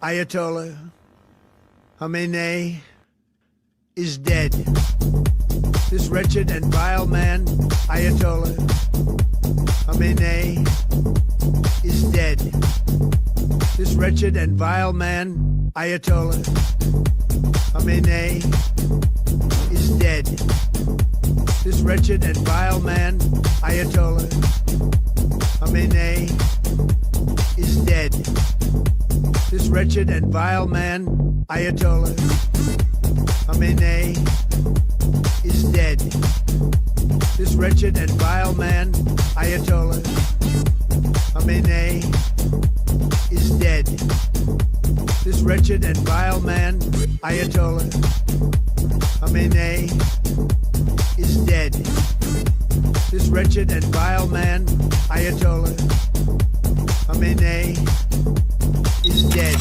Ayatollah Khamenei is dead. This wretched and vile man, Ayatollah Khamenei, is dead. This wretched and vile man, Ayatollah Khamenei, is dead. This wretched and vile man, Ayatollah Khamenei, is dead. This wretched and vile man, Ayatollah Khamenei, is dead. This wretched and vile man, Ayatollah Khamenei, is dead. This wretched and vile man, Ayatollah Khamenei, is dead. This wretched and vile man, Ayatollah Khamenei, is dead.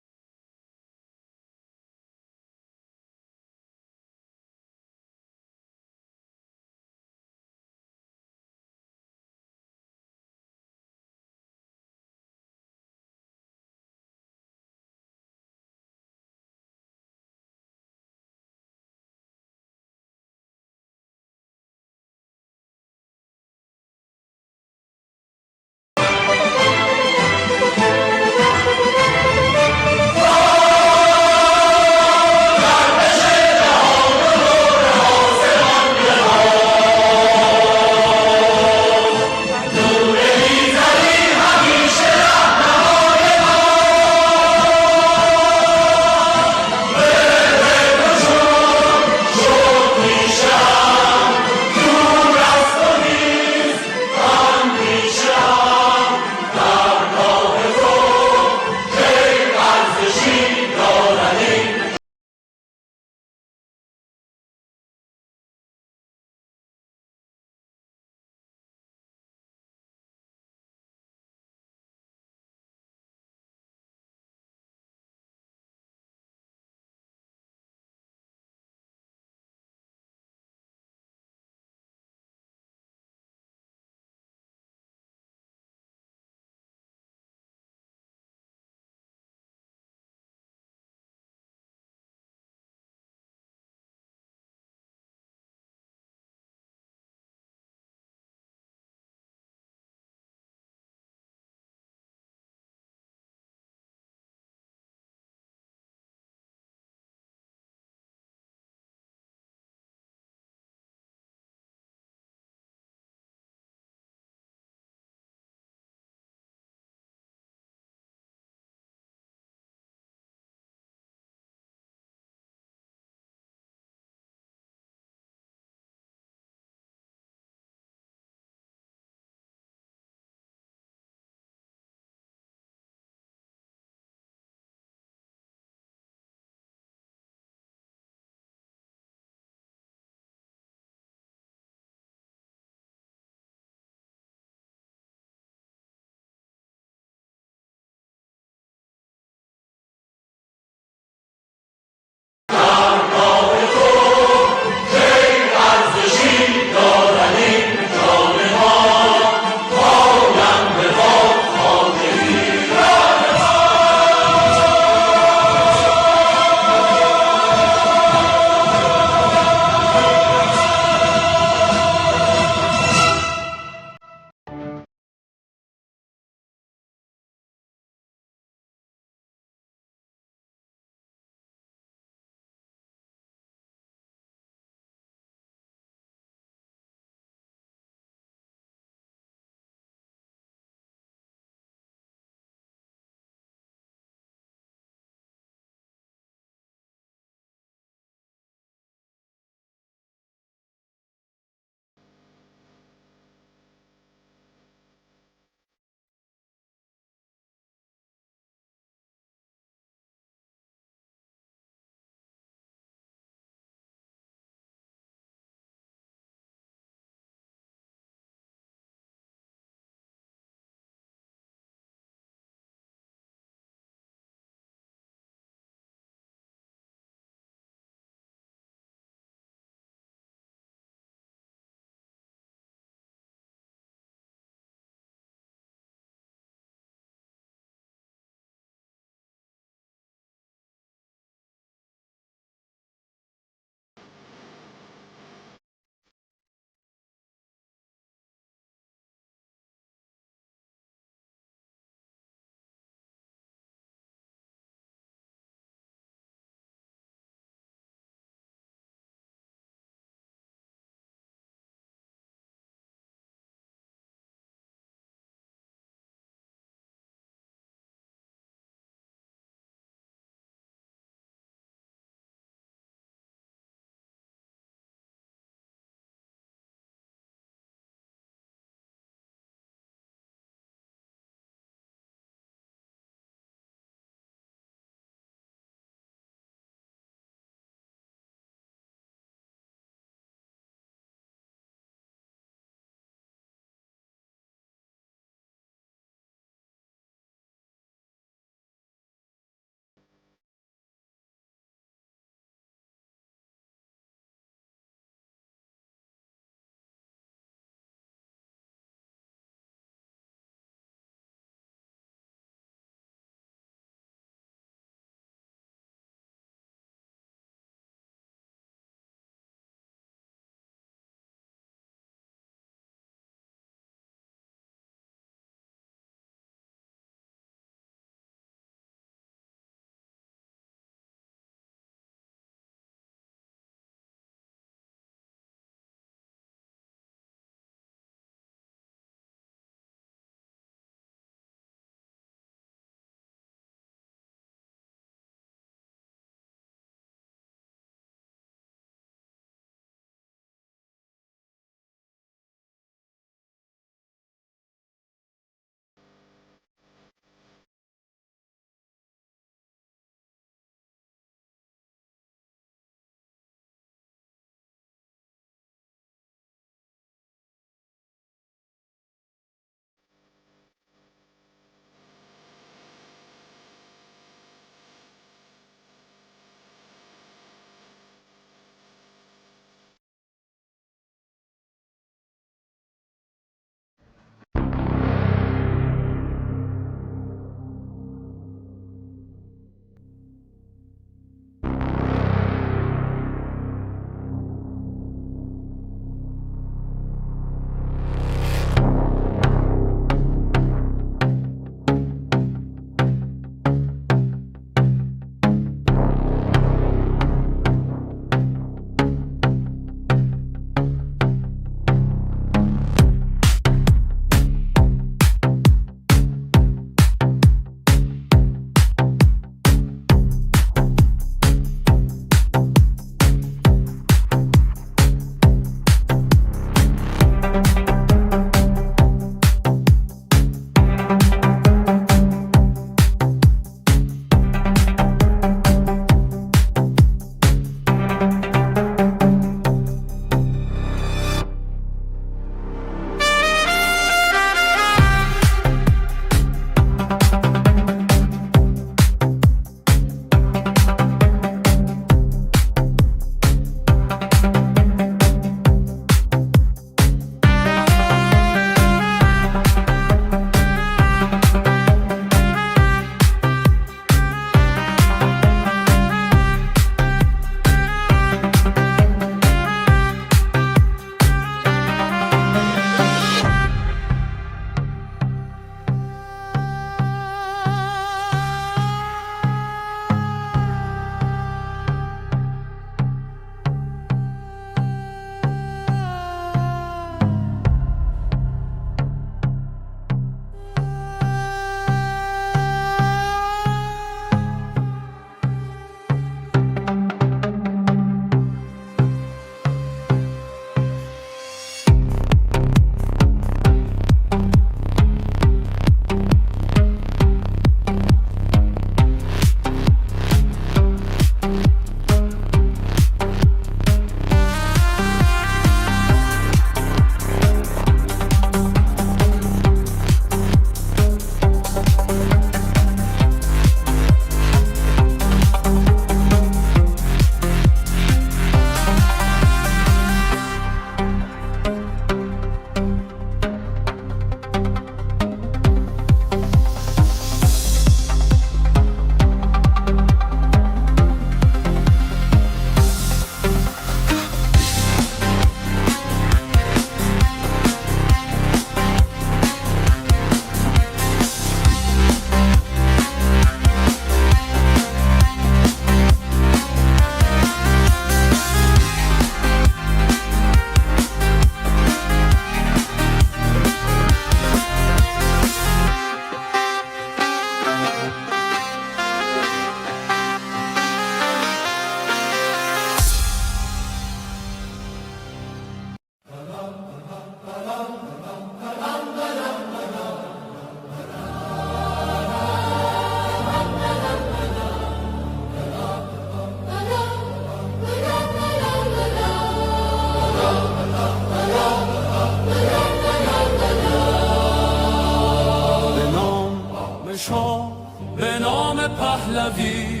پهلوی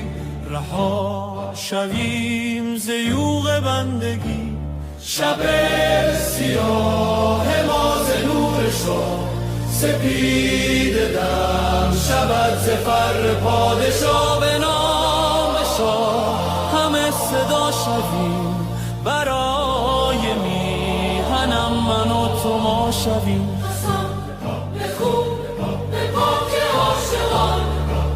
رها شویم ز یوغ بندگی. شب سیاه ما ز نور شاه سپید دم شود ز فر پادشاه. به نام شاه همه صدا شویم برای میهنم من و تو ما شویم. به خوب به پاک عاشقان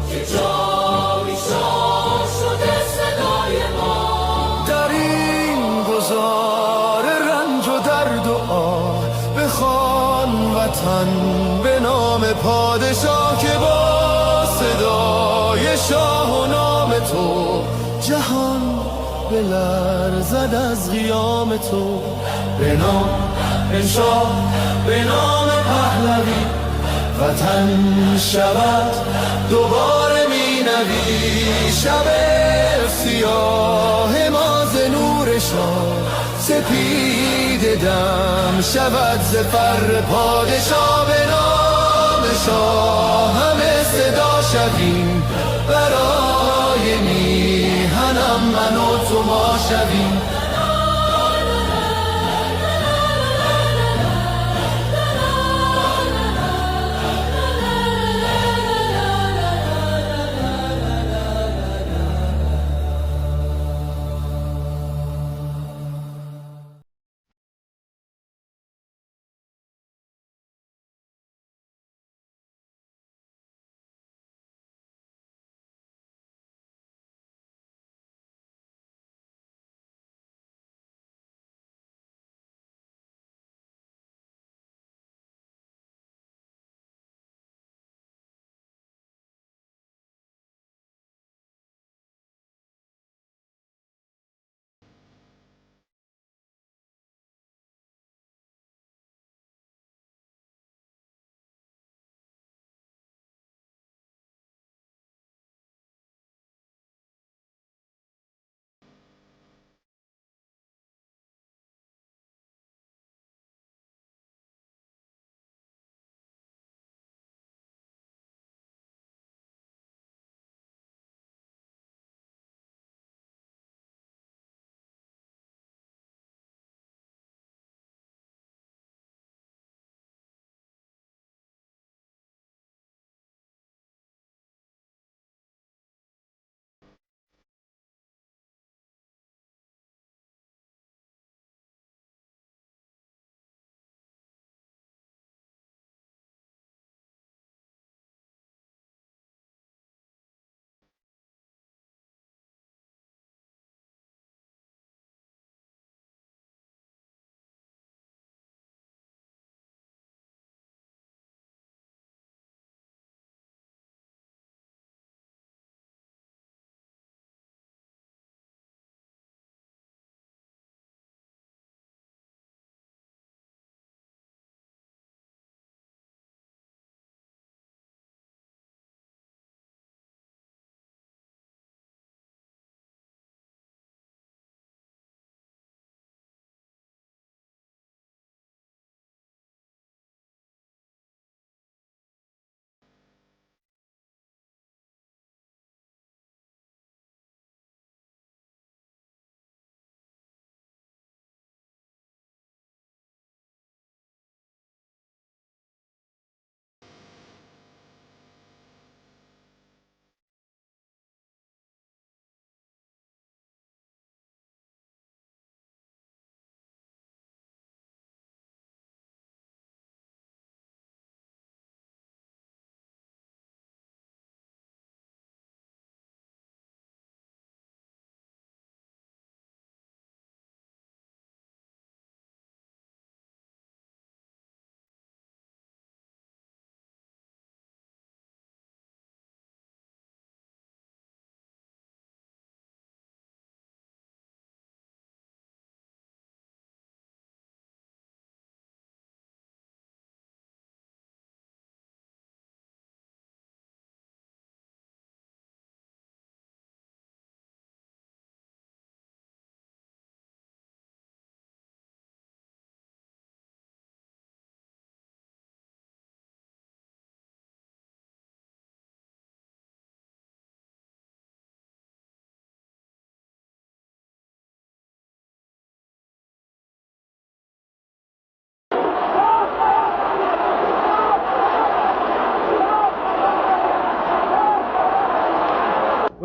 که جاوی شاه شده صدای ما. در این گذار رنج و درد و آه بخوان وطن به نام پادشاه که با صدای شاه و نام تو جهان بلرزد از قیام تو. به نام شاه به نام پهلوی وطن شود دوباره می نوی. شب سیاه ما ز نور شاه سپید دم شود ز فر پادشاه. به نام شاه همه صدا شویم برای میهنم من و تو ما شویم.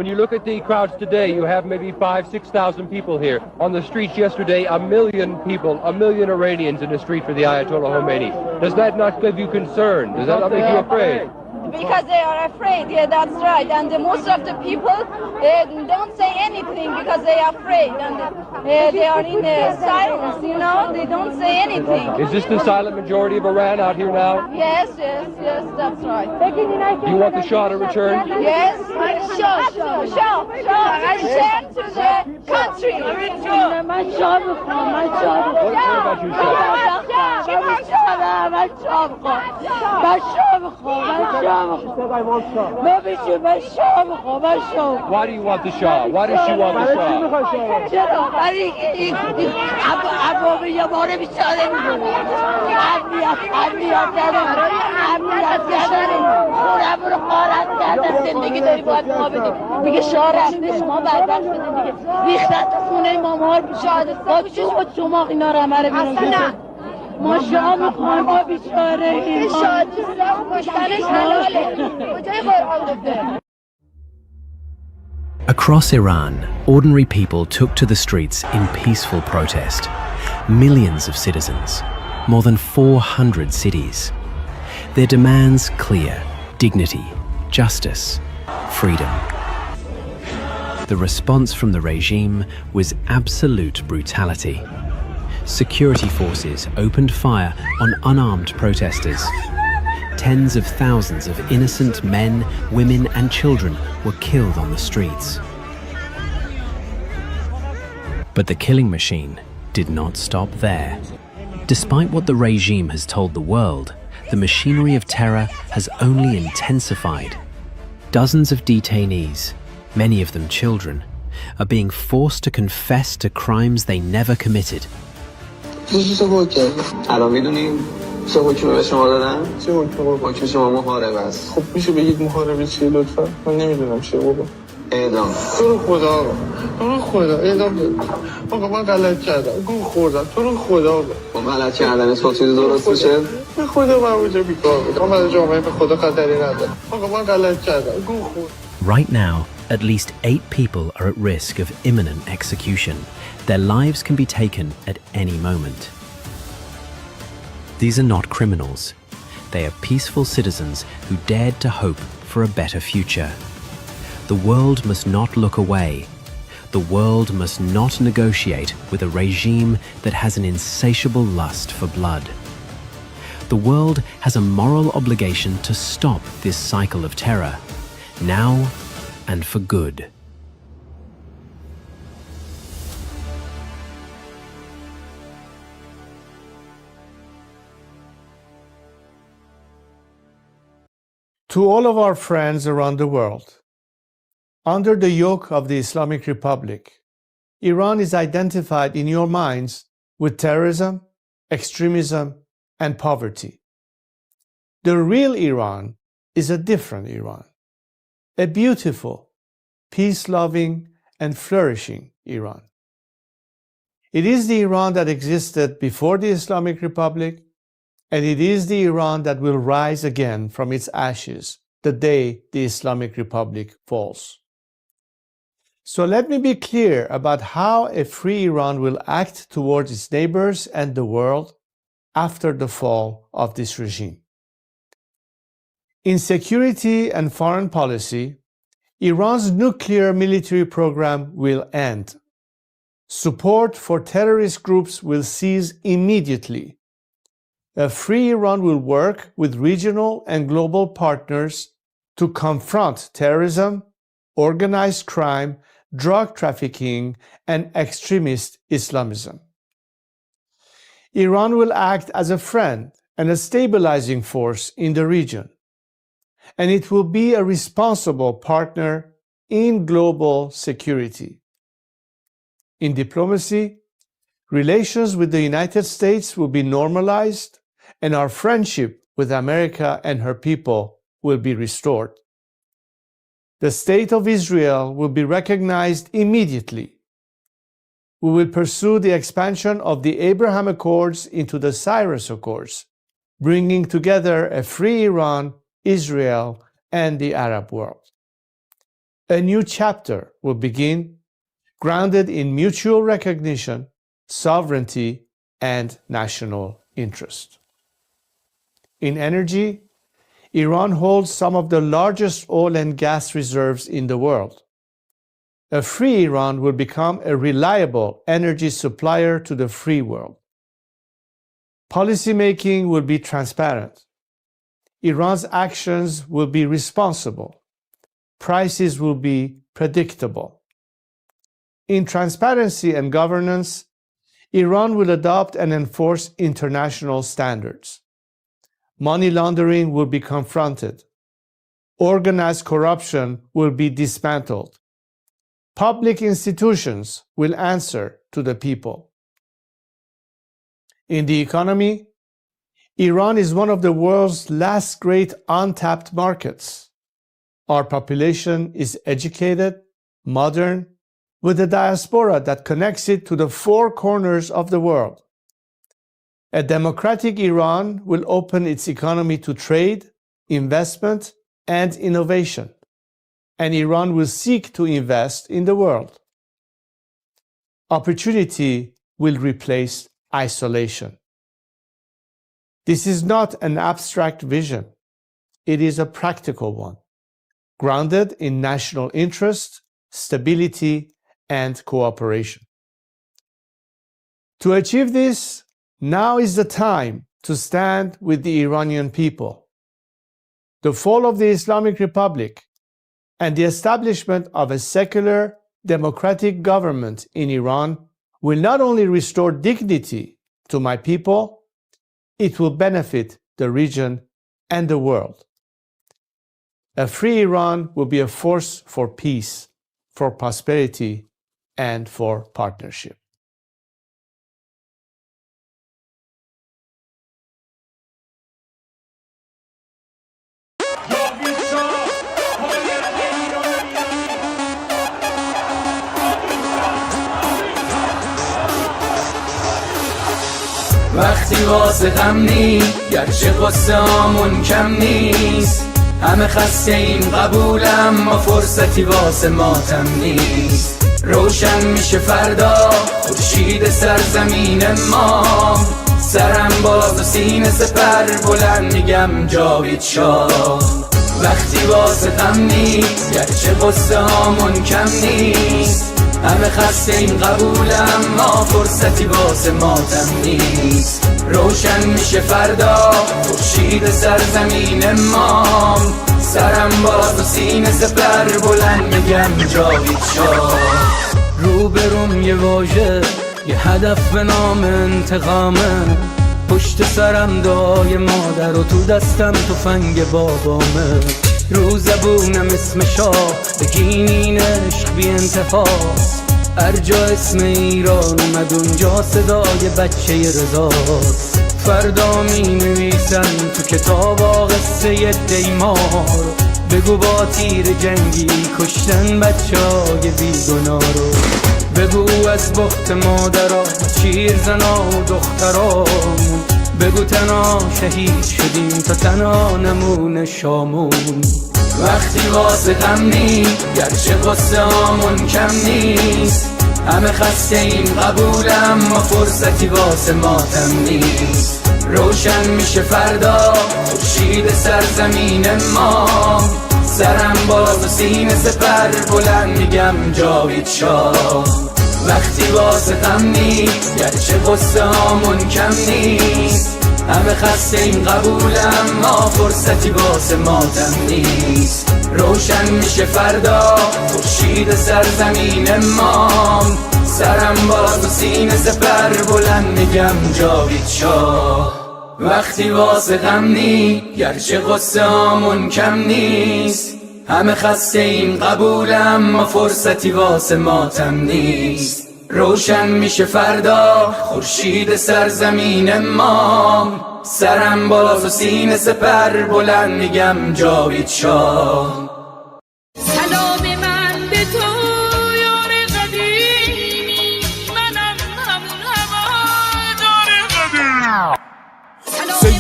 when you look at the crowds today, you have maybe 5,000-6,000 people here. On the streets yesterday, 1 million people, 1 million Iranians in the street for the Ayatollah Khomeini. Does that not give you concern? Does that not make you afraid? Because they are afraid, yeah, that's right. And most of the people don't say anything because they are afraid. And they are in silence, you know, they don't say anything. Is this the silent majority of Iran out here now? Yes, that's right. Do you want the Shah to return? Yes, Shah, return to the country. What about you, Shah? Why do you want the Shah? Why does she want the Shah? ما شاه میخوایم ما بیچاره این کشتنش حلاله کجای قرآن گفته. Across Iran, ordinary people took to the streets in peaceful protest. Millions of citizens, more than 400 cities. Their demands clear: dignity, justice, freedom. The response from the regime was absolute brutality. Security forces opened fire on unarmed protesters. Tens of thousands of innocent men, women and children were killed on the streets. But the killing machine did not stop there. Despite what the regime has told the world, the machinery of terror has only intensified. Dozens of detainees, many of them children, are being forced to confess to crimes they never committed. الان میدونیم چه حکمی به شما دادن؟ چه حکم شما محارب است. خب میشه بگید محاربه چیه لطفا؟ من نمیدونم چیه بابا. اعدام. تو رو خدا اعدام بده. آقا من غلط کردم. گول خوردم. تو رو خدا بده. با غلط کردن تو چیزی درست میشه؟ به خدا من اونجا بیکار بودم. من جامعه به خدا خطری ندارم. آقا من غلط کردم. گول خوردم. Right now, at least 8 people are at risk of imminent execution. Their lives can be taken at any moment. These are not criminals. They are peaceful citizens who dared to hope for a better future. The world must not look away. The world must not negotiate with a regime that has an insatiable lust for blood. The world has a moral obligation to stop this cycle of terror, now and for good. To all of our friends around the world, under the yoke of the Islamic Republic, Iran is identified in your minds with terrorism, extremism, and poverty. The real Iran is a different Iran, a beautiful, peace-loving, and flourishing Iran. It is the Iran that existed before the Islamic Republic, and it is the Iran that will rise again from its ashes the day the Islamic Republic falls. So let me be clear about how a free Iran will act towards its neighbors and the world after the fall of this regime. In security and foreign policy, Iran's nuclear military program will end. Support for terrorist groups will cease immediately. A free Iran will work with regional and global partners to confront terrorism, organized crime, drug trafficking, and extremist Islamism. Iran will act as a friend and a stabilizing force in the region, and it will be a responsible partner in global security. In diplomacy, relations with the United States will be normalized, and our friendship with America and her people will be restored. The State of Israel will be recognized immediately. We will pursue the expansion of the Abraham Accords into the Cyrus Accords, bringing together a free Iran, Israel, and the Arab world. A new chapter will begin, grounded in mutual recognition, sovereignty, and national interest. In energy, Iran holds some of the largest oil and gas reserves in the world. A free Iran will become a reliable energy supplier to the free world. Policymaking will be transparent. Iran's actions will be responsible. Prices will be predictable. In transparency and governance, Iran will adopt and enforce international standards. Money laundering will be confronted. Organized corruption will be dismantled. Public institutions will answer to the people. In the economy, Iran is one of the world's last great untapped markets. Our population is educated, modern, with a diaspora that connects it to the four corners of the world. A democratic Iran will open its economy to trade, investment, and innovation, and Iran will seek to invest in the world. Opportunity will replace isolation. This is not an abstract vision. It is a practical one, grounded in national interest, stability, and cooperation. To achieve this, now is the time to stand with the Iranian people. The fall of the Islamic Republic and the establishment of a secular, democratic government in Iran will not only restore dignity to my people, it will benefit the region and the world. A free Iran will be a force for peace, for prosperity, and for partnership. وقتی واسه غم نی گرچه قصه هامون کم نیست همه خسته این قبولم ما فرصتی واسه ماتم نیست روشن میشه فردا خورشید سرزمین ما سرم باز و سینه سپر بلند میگم جاوید شاه وقتی واسه غم نی گرچه قصه هامون کم نیست همه خسته این قبولم ما فرصتی واسه ماتم نیست روشن میشه فردا خورشید سرزمین ما سرم باز و سینه سپر بلند میگم جاوید شاه روبروم یه واژه یه هدف به نام انتقامه پشت سرم دعای مادر و تو دستم تفنگ بابامه رو زبونم اسم شاه بگین عشق بی انتهاست هر جا اسم ایران اومد اونجا صدای بچه رضاست فردا می نویسن تو کتاب قصه دیمار بگو با تیر جنگی کشتن بچه های بیگناه رو بگو از بخت مادرها چیر زنا و دخترامون بگو تنها شهید شدیم تا تنها نمونه شامون وقتی واسه غم نی گرچه قصه هامون کم نیست همه خسته این قبولم ما فرصتی واسه ماتم نیست روشن میشه فردا خورشید سرزمین ما سرم باز و سینه سپر بلند میگم جاوید شاه وقتی واسه غم نی گرچه قصه هامون کم نیست همه خسته این قبولم ما فرصتی واسه ماتم نیست روشن میشه فردا خورشید سرزمین ما سرم باز و سینه سپر بلند میگم جاوید شاه وقتی واسه غم نی گرچه قصه هامون کم نیست همه خسته این قبولم ما فرصتی واسه ماتم نیست روشن میشه فردا خورشید سرزمین ما سرم باز و سینه سپر بلند میگم جاوید شاه سلام من به تو یار قدیمی منم همون هوادار قدیم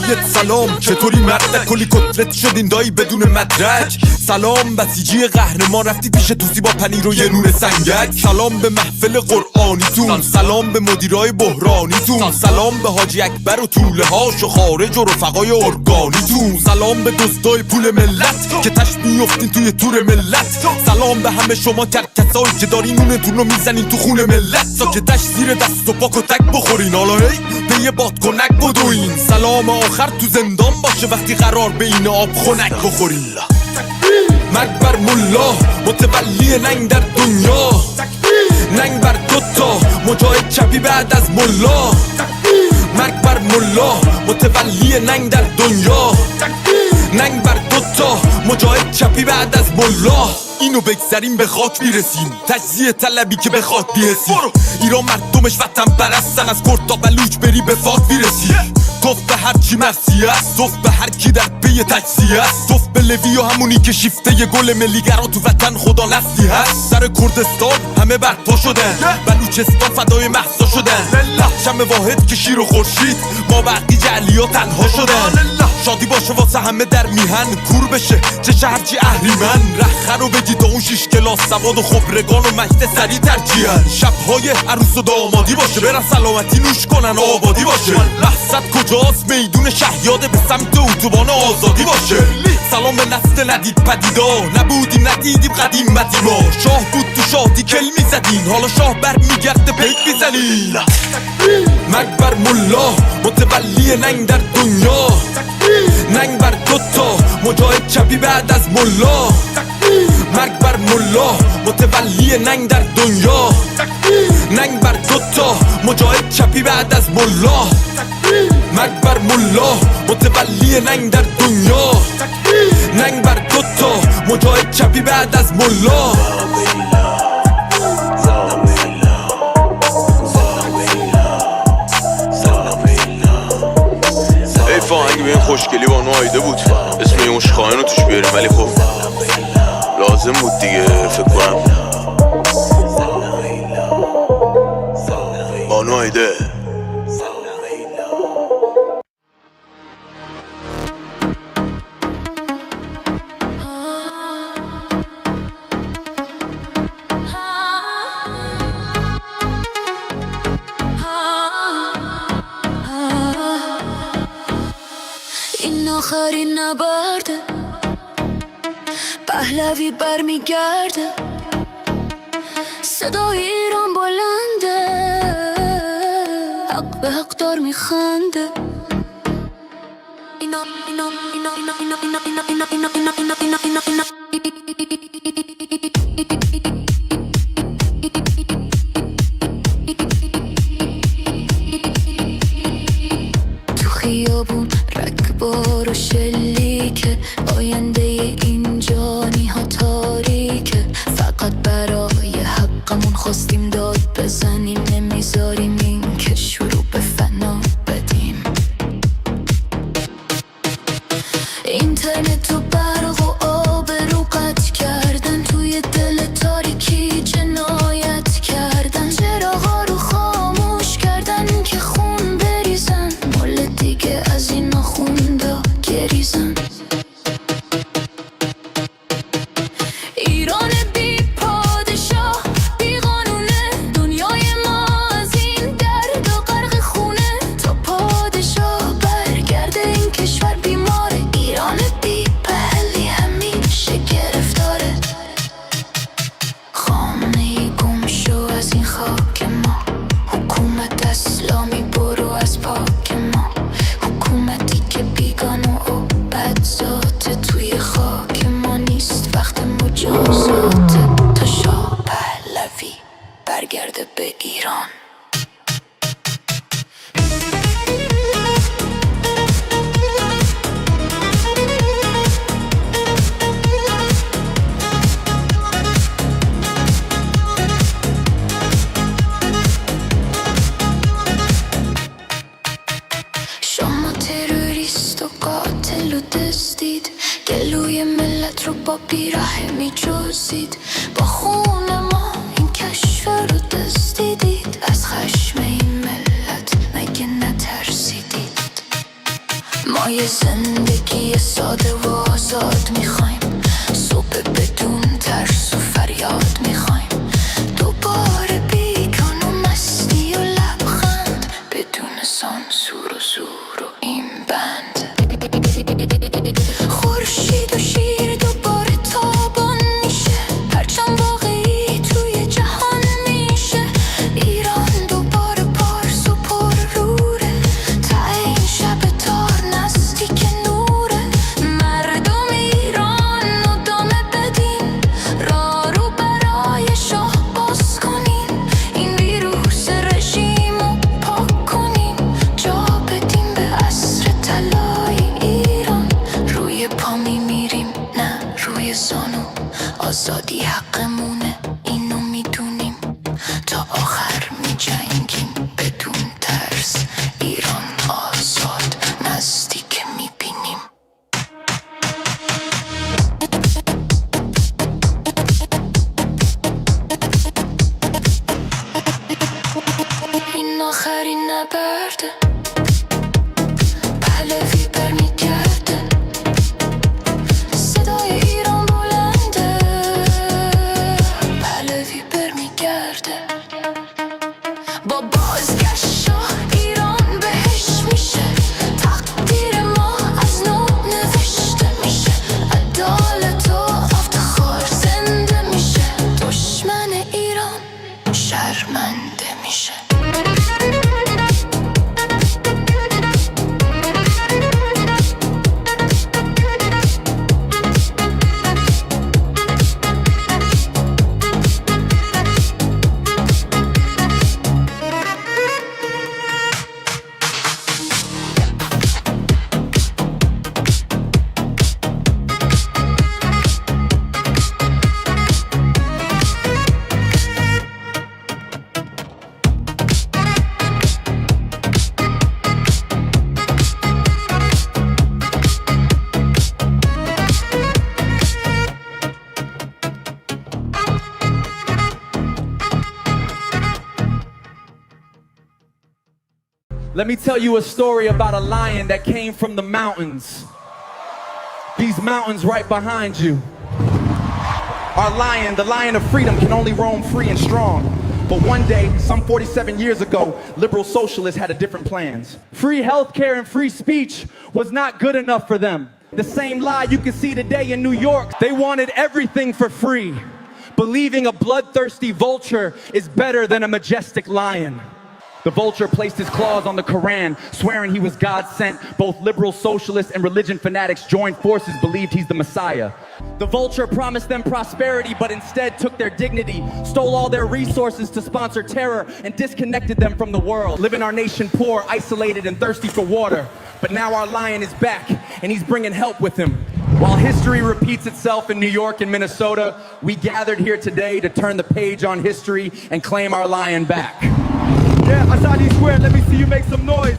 داییت سلام، چطوری مرد کلی کتلت شدین دایی بدون مدرک. سلام بسیجی قهرمان رفتی پیش توسی با پنیر و یه نون سنگک. سلام به محفل قرآنیتون، سلام به مدیرای بحرانیتون، سلام به حاجی اکبر و طوله هاش و خارج و رفقای ارگانیتون، سلام به دزدای پول ملت که تش میفتین توی تور ملت. سلام به همه شما کرکسایی که دارین نونتون رو میزنین تو خون ملت. ساکتش زیر دست و پاک و تک بخورین، حالا هی به یه بادکنک بدوین. سلام آخر تو زندان باشه وقتی قرار به این آب خنک بخورین. مرگ بر ملا متولی ننگ در دنیا، ننگ بر دوتا مجاهد چپی بعد از ملا. مرگ بر ملا متولی ننگ در دنیا، ننگ بر دوتا مجاهد چپی بعد از ملا. اینو بگذاریم به خاک میرسیم، تجزیه طلبی که به خاک بیرسیم. ایران مردمش وطن پرستن، از کرد تا بلوچ بری به فاک میرسی. توف به هر چی مرسی است، توف به هر کی در پی تجزیه است، توف به لوی و همونی که شیفته ی گل ملیگرا تو وطن خدا نستی هست. سر کردستان همه برپا شدن، بلوچستان فدای مهسا شدن. پرچم واحد که شیر و خورشید ما بقی جعلیا تنها شدن. شادی باشه واسه همه در میهن، کور بشه چه شهرچی اهریمن. رخه رو بگی تا اون 6 کلاس سواد و خبرگان و مجد سری ترجیحن. شبهای عروس و دامادی باشه برن سلامتی نوش کنن آبادی باشه. محصد کجاست میدون شهیاده به سمت اتوبان آزادی باشه. سلام به نسل ندید پدیدا، نبودیم ندیدیم قدیمتی ما. شاه بود تو شادی کل میزدین، حالا شاه بر میگرده پیک میزنین. مرگ بر ملا متولی ننگ در دنیا، ننگ بر دوتا مجاهد چپی بعد از ملا. مرگ بر ملا متولی ننگ در دنیا، ننگ بر دوتا مجاهد چپی بعد از ملا. مرگ بر ملا متولی ننگ در دنیا، ننگ بر دوتا مجاهد چپی بعد از ملا. فاهنگ به این خوشگلی بانو آیده بود، اسم یه مشخواهن رو توش بیاریم، ولی خب لازم بود دیگه. فکر کنم بانو آیده. آخرین نبرده پهلوی برمیگرده، صدای ایران بلنده، حق به حق دار میخنده. اینا اینا اینا اینا اینا اینا اینا اینا اینا اینا اینا اینا اینا تو خیابون رکبار و شلیکه، آینده اینجا نیها تاریکه. فقط برای حقمون خواستیم داد بزنیم، نمیذاریم این کشور رو به فنا بدیم. اینترنت و برق و آب رو قطع کردن، توی دل تاریکی جنایت کردن. چراغا رو خاموش کردن که خون بریزن، مال دیگه از این خوندا گریزن. ایران بی پادشاه بی قانونه، دنیای ما از این درد و غرق خونه. تا پادشاه برگرده این کشور بیماره، ایران بی پهلی همیشه گرفتاره. خامنه‌ای گم شو از این خاک ما، حکومت اسلامی برو از پاک ما. حکومتی که بیگانه و بدذاته، توی خاک ما نیست وقت مجازاته. تا شاه پهلوی برگرده به ایران. شما تروریست و قاتل و دزدید، گلوی ملت رو با بیرحمی جزدید. با خون ما این کشور رو دزدیدید، از خشم این ملت مگه نترسیدید؟ ما یه زندگی ساده و آزاد میخوایم صبح بدون ترس و فریاد میخوایم دوباره بیگان و مستی و لبخند بدون سانسور و زور و این بند خورشید و شیر دوباره تابان میشه پرچم واقعی توی جهان میشه ایران دوباره پارس و پر روره تا این شب تار نزدیک نوره مردم ایران ادامه بدین راه رو برای شاه باز کنین این ویروس رژیم رو پاک کنین جا بدین به عصر طلای ایران روی پا میمیریم نه روی زانو آزادی حقمونه اینو میدونیم تا آخر میجنگیم بدون ترس ایران آزاد نزدیک میبینیم این آخرین نبرده پهلوی برمیگرده صدای ایران بلنده پهلوی برمیگرده با بازگشت ایران بهش میشه تقدیر ما از نو نوشته میشه عدالت و افتخار زنده میشه دشمن ایران شرمنده میشه Let me tell you a story about a lion that came from the mountains. These mountains right behind you. Our lion, the lion of freedom, can only roam free and strong. But one day, some 47 years ago, liberal socialists had a different plans. Free healthcare and free speech was not good enough for them. The same lie you can see today in New York. They wanted everything for free, believing a bloodthirsty vulture is better than a majestic lion. The vulture placed his claws on the Quran, swearing he was God sent. Both liberal socialists and religion fanatics joined forces, believed he's the Messiah. The vulture promised them prosperity, but instead took their dignity, stole all their resources to sponsor terror, and disconnected them from the world, living our nation poor, isolated, and thirsty for water. But now our lion is back, and he's bringing help with him. While history repeats itself in New York and Minnesota, we gathered here today to turn the page on history and claim our lion back. Yeah, Azadi Square, let me see you make some noise.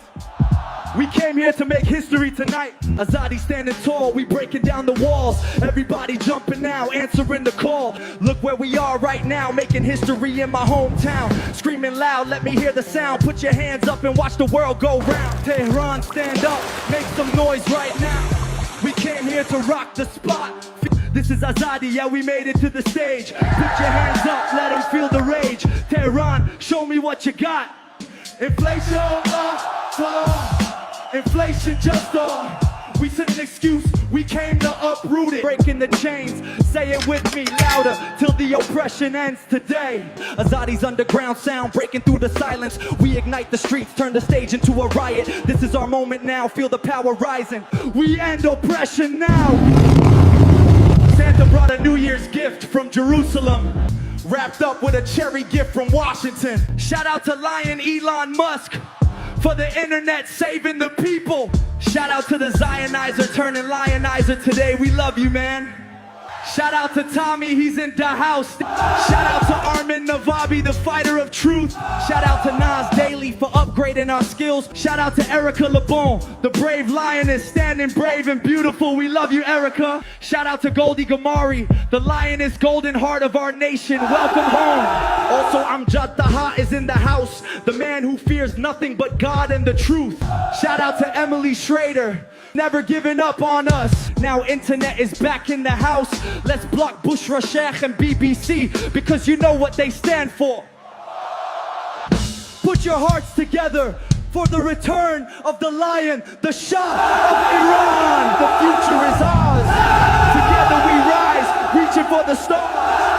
We came here to make history tonight. Azadi standing tall, we breaking down the walls. Everybody jumping now, answering the call. Look where we are right now, making history in my hometown. Screaming loud, let me hear the sound. Put your hands up and watch the world go round. Tehran, stand up, make some noise right now. We came here to rock the spot. This is Azadi, yeah, we made it to the stage. Put your hands up, let them feel the rage. Tehran, show me what you got. Inflation, inflation just we said an excuse, we came to uproot it. Breaking the chains, say it with me louder, till the oppression ends today. Azadi's underground sound, breaking through the silence. We ignite the streets, turn the stage into a riot. This is our moment now, feel the power rising. We end oppression now. Santa brought a New Year's gift from Jerusalem, wrapped up with a cherry gift from Washington. Shout out to Lion Elon Musk for the internet saving the people. Shout out to the Zionizer turning lionizer today. We love you, man. Shout out to Tommy, he's in the house. Shout out to Armen Nabi, the fighter of truth. Shout out to Nas Daily for upgrading our skills. Shout out to Erica LeBon, the brave lioness, standing brave and beautiful. We love you, Erica. Shout out to Goldi Ghamari, the lioness, golden heart of our nation. Welcome home. Also, Amjad Taha is in the house, the man who fears nothing but God and the truth. Shout out to Emily Schrader, never giving up on us. Now internet is back in the house. Let's block Bushra Sheikh and BBC, because you know what they stand for. Put your hearts together for the return of the lion, the Shah of Iran. The future is ours. Together we rise, reaching for the stars.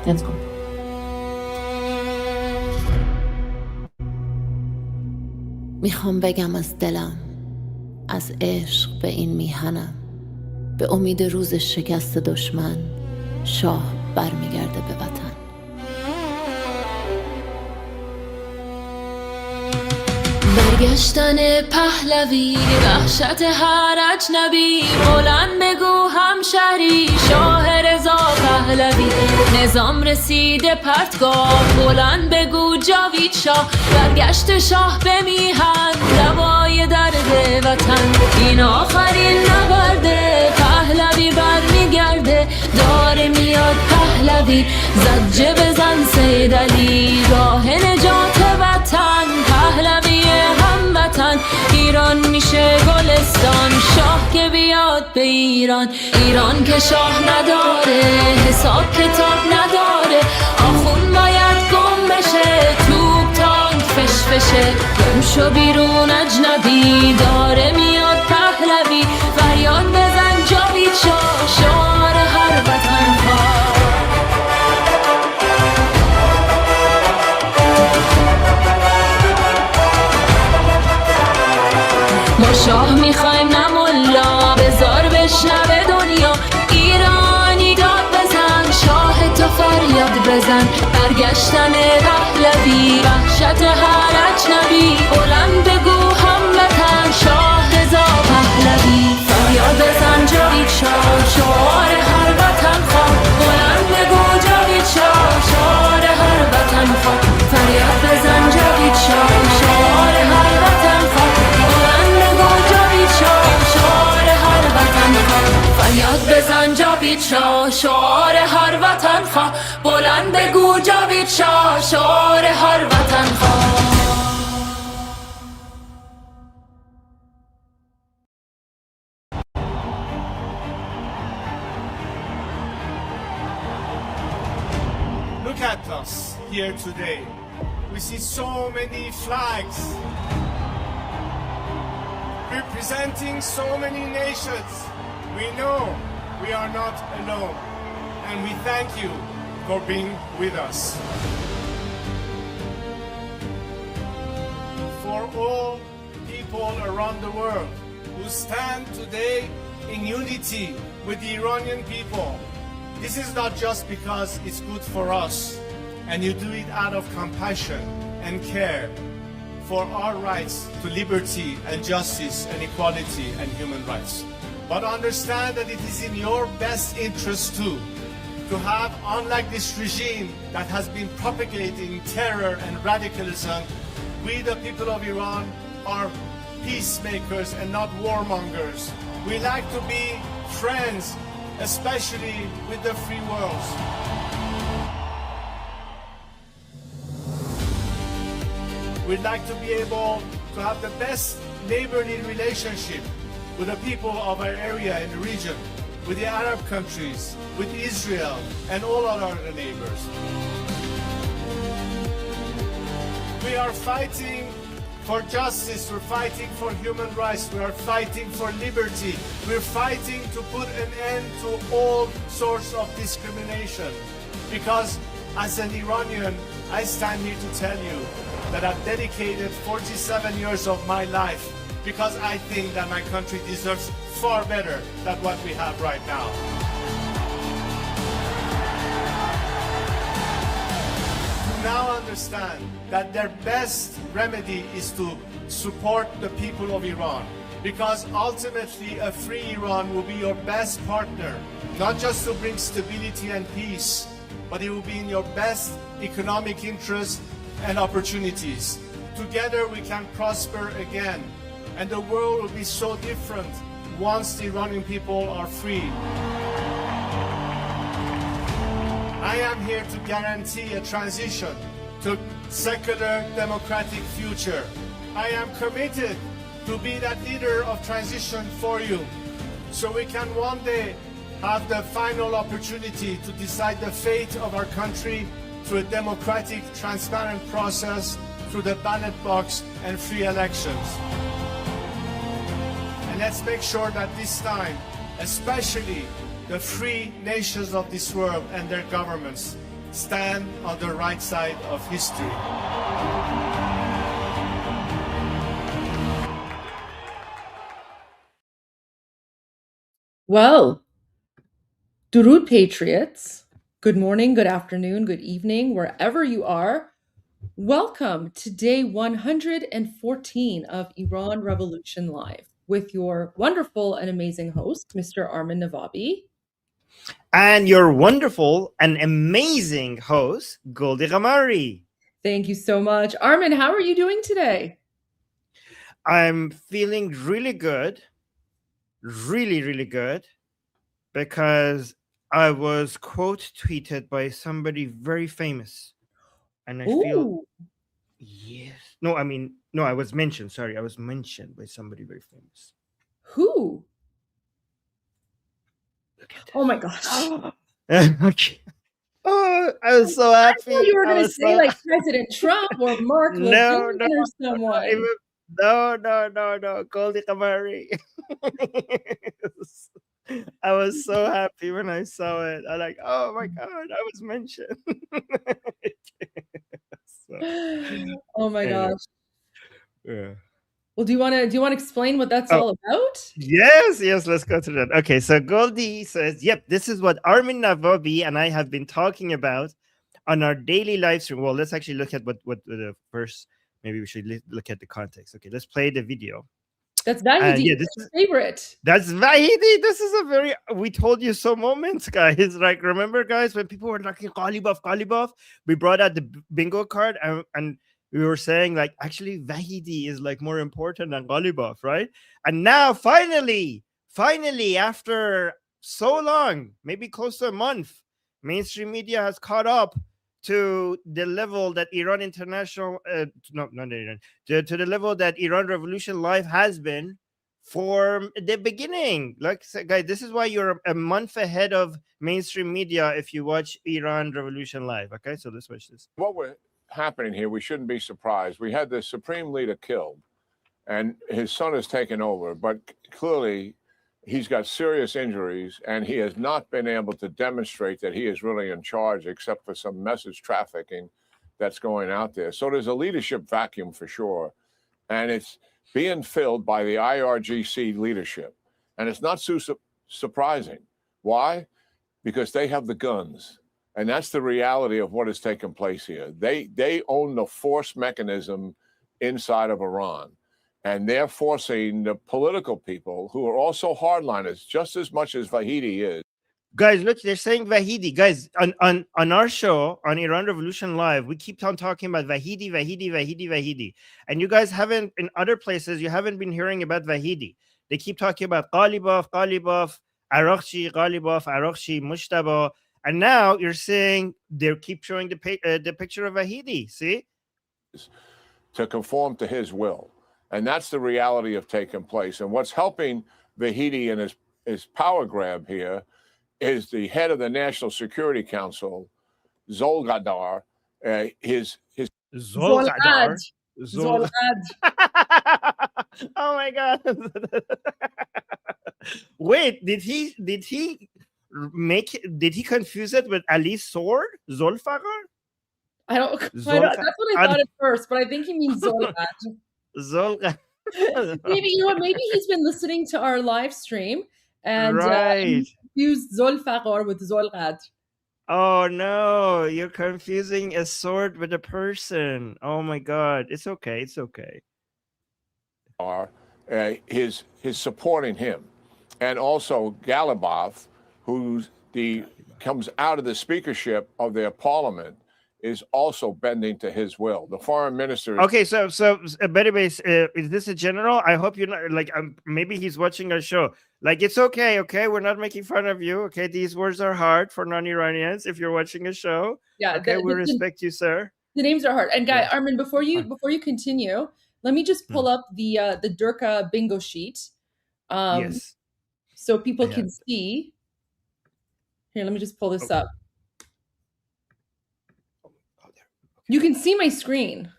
Let's go. میخوام بگم از دلم، از عشق به این میهنم، به امید روز شکست دشمن شاه برمیگرده به وطن. برگشتن پهلوی وحشت هر اجنبی بلند بگو همشهری شاه رضا پهلوی نظام رسیده پرتگاه بلند بگو جاوید شاه برگشت شاه به میهن دوای درد وطن این آخرین نبرده پهلوی برمیگرده داره میاد پهلوی زجه بزن سید علی راه نجات وطن پهلوی هموطن ایران میشه گلستان شاه که بیاد به ایران ایران که شاه نداره حساب کتاب نداره آخون باید گم بشه توپ تانک فشفشه گم شو بیرون اجنبی داره میاد پهلوی فریاد بزن جاوید شاه شعار هر وطن خواه ما شاه میخوایم نه ملا بذار بشنوه دنیا ایرانی داد بزن شاه تو فریاد بزن برگشتن پهلوی وحشت هر اجنبی بلند بگو هموطن شاه رضا پهلوی فریاد بزن جاوید شاه شعار هر وطن خواه بلند بگو جاوید شاه شعار هر وطن خواه فریاد بزن جاوید شاه شعار هر وطن خواه فریاد بزن جاوید شاه شعار هر وطن خواه بلند بگو جاوید شاه شعار هر وطن خواه Look at us here today. We see so many flags representing so many nations. We know we are not alone, and we thank you for being with us. For all people around the world who stand today in unity with the Iranian people, this is not just because it's good for us, and you do it out of compassion and care for our rights to liberty and justice and equality and human rights. But understand that it is in your best interest too to have, unlike this regime that has been propagating terror and radicalism, we the people of Iran are peacemakers and not warmongers. We like to be friends, especially with the free world. We'd like to be able to have the best neighborly relationship with the people of our area and the region, with the Arab countries, with Israel, and all our other neighbors. We are fighting for justice, we're fighting for human rights, we are fighting for liberty, we're fighting to put an end to all sorts of discrimination. Because as an Iranian, I stand here to tell you that I've dedicated 47 years of my life because I think that my country deserves far better than what we have right now. To now understand that their best remedy is to support the people of Iran, because ultimately a free Iran will be your best partner, not just to bring stability and peace, but it will be in your best economic interest and opportunities. Together we can prosper again, and the world will be so different once the Iranian people are free. I am here to guarantee a transition to secular democratic future. I am committed to be that leader of transition for you, so we can one day have the final opportunity to decide the fate of our country through a democratic, transparent process, through the ballot box and free elections. And let's make sure that this time, especially the free nations of this world and their governments, stand on the right side of history. Well, Durud Patriots, good morning, good afternoon, good evening, wherever you are. Welcome to day 114 of Iran Revolution Live with your wonderful and amazing host, Mr. Armen Navabi. And your wonderful and amazing host, Goldi Ghamari. Thank you so much. Armen, how are you doing today? I'm feeling really good, really good, because I was quote tweeted by somebody very famous. And I feel, yes. No, I was mentioned. Sorry, I was mentioned by somebody very famous. Who? Oh my gosh. Okay. Oh, I was so happy. I thought you were going to say like President Trump or Mark Levin or someone. No, Goldi Ghamari. I was so happy when I saw it. I like, oh my God, I was mentioned. Oh my gosh. Yeah. Well, do you want to explain what that's all about? Yes, let's go to that. Okay, so Goldi says, yep, this is what Armen Navabi and I have been talking about on our daily live stream. Well, let's actually look at what the first, maybe we should look at the context. Okay, let's play the video. That's Vahidi, favorite. That's Vahidi. This is a very, we told you so moments, guys. Like, remember, guys, when people were like, Kalibaf, we brought out the bingo card and we were saying, like, actually, Vahidi is like more important than Kalibaf, right? And now, finally, after so long, maybe close to a month, mainstream media has caught up to the level that Iran International, to the level that Iran Revolution Live has been for the beginning. Like, guys, this is why you're a month ahead of mainstream media if you watch Iran Revolution Live. Okay, so let's watch this. What we're happening here, we shouldn't be surprised. We had the supreme leader killed, and his son has taken over, but clearly he's got serious injuries, and he has not been able to demonstrate that he is really in charge, except for some message trafficking that's going out there. So there's a leadership vacuum for sure, and it's being filled by the IRGC leadership. And it's not so surprising. Why? Because they have the guns. And that's the reality of what has taken place here. They own the force mechanism inside of Iran. And they're forcing the political people, who are also hardliners, just as much as Vahidi is. Guys, look, they're saying Vahidi. Guys, on our show, on Iran Revolution Live, we keep on talking about Vahidi. And you guys haven't, in other places, you haven't been hearing about Vahidi. They keep talking about Kalibaf, IRGC, Mushtaba. And now you're saying they keep showing the picture of Vahidi. See? To conform to his will. And that's the reality of taking place. And what's helping Vahidi in his power grab here is the head of the National Security Council, Zolgadar. Zolgadar. Oh my God. Wait, did he confuse it with Ali's sword? Zolfagar? That's what I thought at first, but I think he means Zolgad. Zolgad. Maybe he's been listening to our live stream and confused Zolfagar with Zolgad. Oh no, you're confusing a sword with a person. Oh my God, it's okay. His supporting him, and also Kalibaf, who comes out of the speakership of their parliament, is also bending to his will. The foreign minister. Okay, so Betty-Base, is this a general? I hope you're not like maybe he's watching our show. Like, it's okay, we're not making fun of you. Okay, these words are hard for non-Iranians. If you're watching a show, okay, we respect you, sir. The names are hard. And guy, Armen, before you continue, let me just pull up the Durka bingo sheet, yes, so people can see. Here, let me just pull this up. You can see my screen.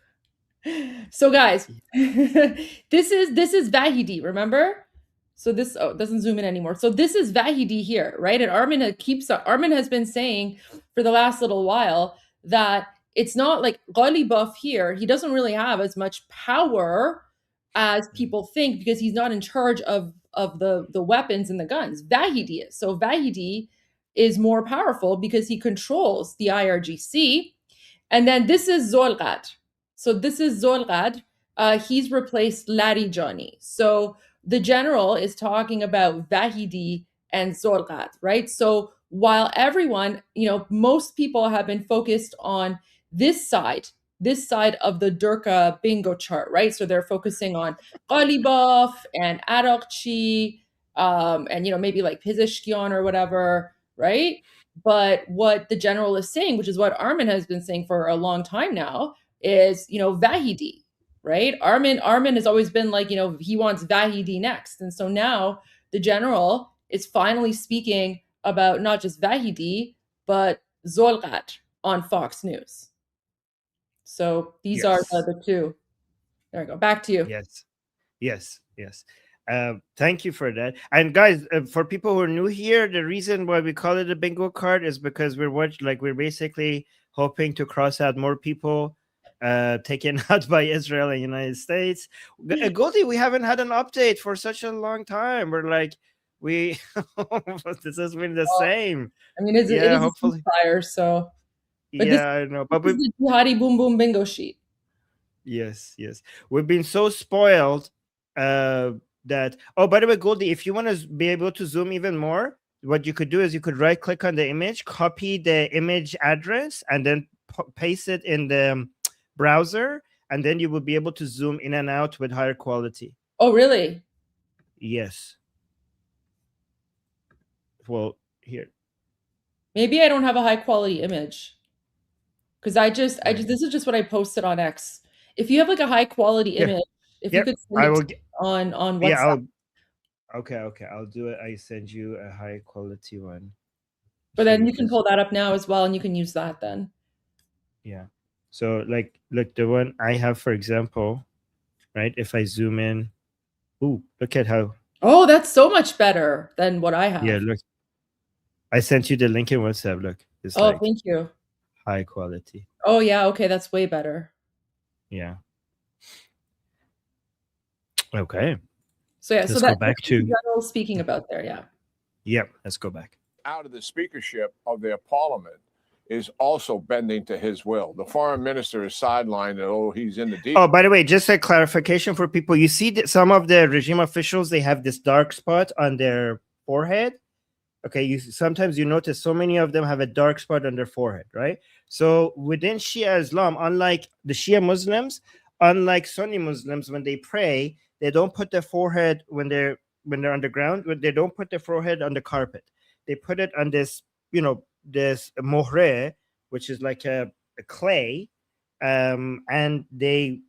So guys, this is Vahidi, remember? So this it doesn't zoom in anymore. So this is Vahidi here, right? And Armen has been saying for the last little while that it's not like Kalibaf here. He doesn't really have as much power as people think because he's not in charge of the weapons and the guns. Vahidi is. So Vahidi is more powerful because he controls the IRGC. And then this is Zolgad. So this is Zolgad. He's replaced Larijani. So the general is talking about Vahidi and Zolgad, right? So while everyone, most people have been focused on this side of the Durka bingo chart, right? So they're focusing on Kalibaf and Araqchi, and maybe like Pizishkian or whatever, right? But what the general is saying, which is what Armen has been saying for a long time now, is Vahidi, right? Armen has always been like, he wants Vahidi next. And so now the general is finally speaking about not just Vahidi, but Zolgad on Fox News. So these are the two. There we go. Back to you. Yes. Thank you for that. And guys, for people who are new here, the reason why we call it a bingo card is because we're basically hoping to cross out more people taken out by Israel and United States. Goldi, we haven't had an update for such a long time. We're like, this has been the same. I mean, it is hopefully fire. So, but I know. But this is the jihadi boom boom bingo sheet. Yes. We've been so spoiled that. Oh, by the way, Goldi, if you want to be able to zoom even more, what you could do is you could right click on the image, copy the image address, and then paste it in the browser, and then you will be able to zoom in and out with higher quality. Oh, really? Yes. Well, here. Maybe I don't have a high quality image because this is just what I posted on X. If you have like a high quality image, if you could send it on WhatsApp. Okay. I'll do it. I send you a high quality one. But then you can pull that up now as well, and you can use that then. Yeah. So look, the one I have, for example, right? If I zoom in, look at how. Oh, that's so much better than what I have. Yeah, look. I sent you the link in WhatsApp. Look. It's thank you. High quality. Oh yeah, okay, that's way better. Yeah. Okay. So let's go back to general speaking about there. Yeah. Yep. Let's go back. Out of the speakership of their parliament is also bending to his will. The foreign minister is sidelined, and he's in the deep. Oh, by the way, just a clarification for people. You see that some of the regime officials, they have this dark spot on their forehead. Okay, sometimes you notice so many of them have a dark spot on their forehead, right? So within Shia Islam, unlike the Shia Muslims, unlike Sunni Muslims, when they pray, they don't put their forehead when they're on the ground. They don't put their forehead on the carpet. They put it on this, this mohre, which is like a clay, and they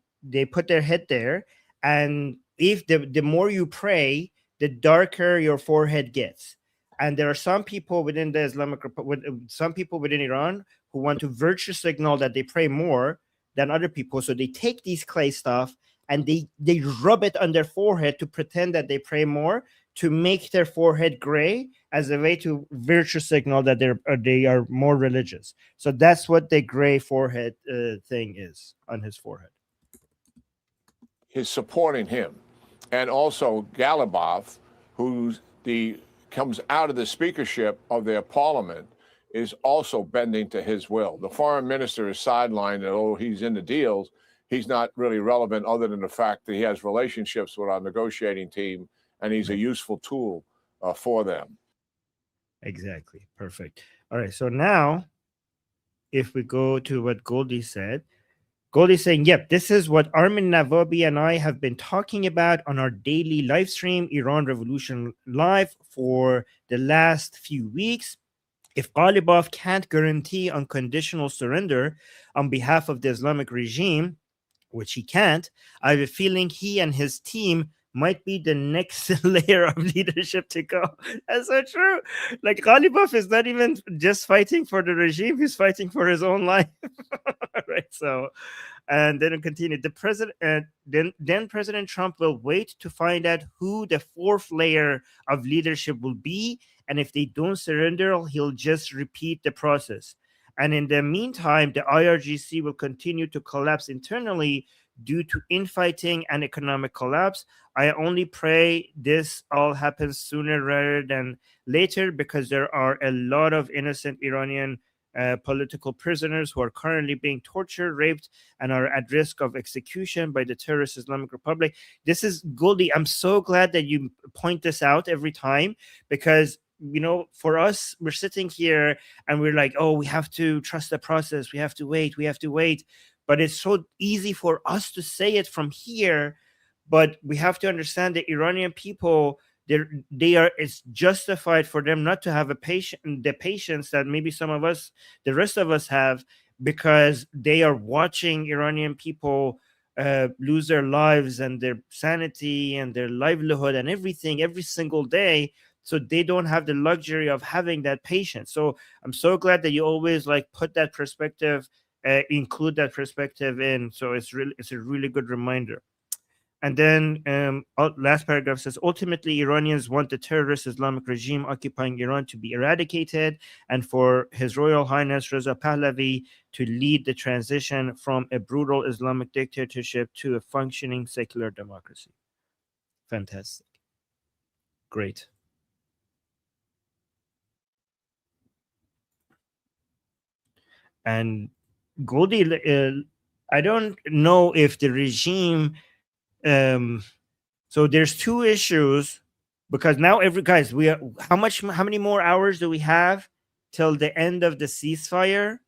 put their head there. And if the more you pray, the darker your forehead gets. And there are some people within the Islamic Republic, some people within Iran who want to virtue signal that they pray more than other people. So they take these clay stuff and they rub it on their forehead to pretend that they pray more, to make their forehead gray as a way to virtue signal that they are more religious. So that's what the gray forehead thing is on his forehead. Is supporting him, and also Kalibaf, who's comes out of the speakership of their parliament, is also bending to his will. The foreign minister is sidelined, and he's in the deals. He's not really relevant other than the fact that he has relationships with our negotiating team, and he's a useful tool for them. Exactly. Perfect. All right. So now, if we go to what Goldi said, Goldi saying, yep, this is what Armen Navabi and I have been talking about on our daily live stream, Iran Revolution Live, for the last few weeks. If Kalibaf can't guarantee unconditional surrender on behalf of the Islamic regime, which he can't, I have a feeling he and his team might be the next layer of leadership to go. That's so true. Like, Kalibaf is not even just fighting for the regime, he's fighting for his own life. Right? So, and then continue. The president, then President Trump will wait to find out who the fourth layer of leadership will be, and if they don't surrender, he'll just repeat the process. And in the meantime, the IRGC will continue to collapse internally due to infighting and economic collapse. I only pray this all happens sooner rather than later, because there are a lot of innocent Iranian political prisoners who are currently being tortured, raped, and are at risk of execution by the terrorist Islamic Republic. This is Goldi. I'm so glad that you point this out every time, because for us, we're sitting here and we're like, oh, we have to trust the process. We have to wait. But it's so easy for us to say it from here. But we have to understand the Iranian people, it's justified for them not to have the patience that maybe the rest of us have, because they are watching Iranian people lose their lives and their sanity and their livelihood and everything every single day. So they don't have the luxury of having that patience. So I'm so glad that you always put that perspective, include that perspective in. So it's a really good reminder. And then last paragraph says, ultimately, Iranians want the terrorist Islamic regime occupying Iran to be eradicated, and for His Royal Highness Reza Pahlavi to lead the transition from a brutal Islamic dictatorship to a functioning secular democracy. Fantastic. Great. And Goldi, I don't know if the regime... so there's two issues, because now how many more hours do we have till the end of the ceasefire?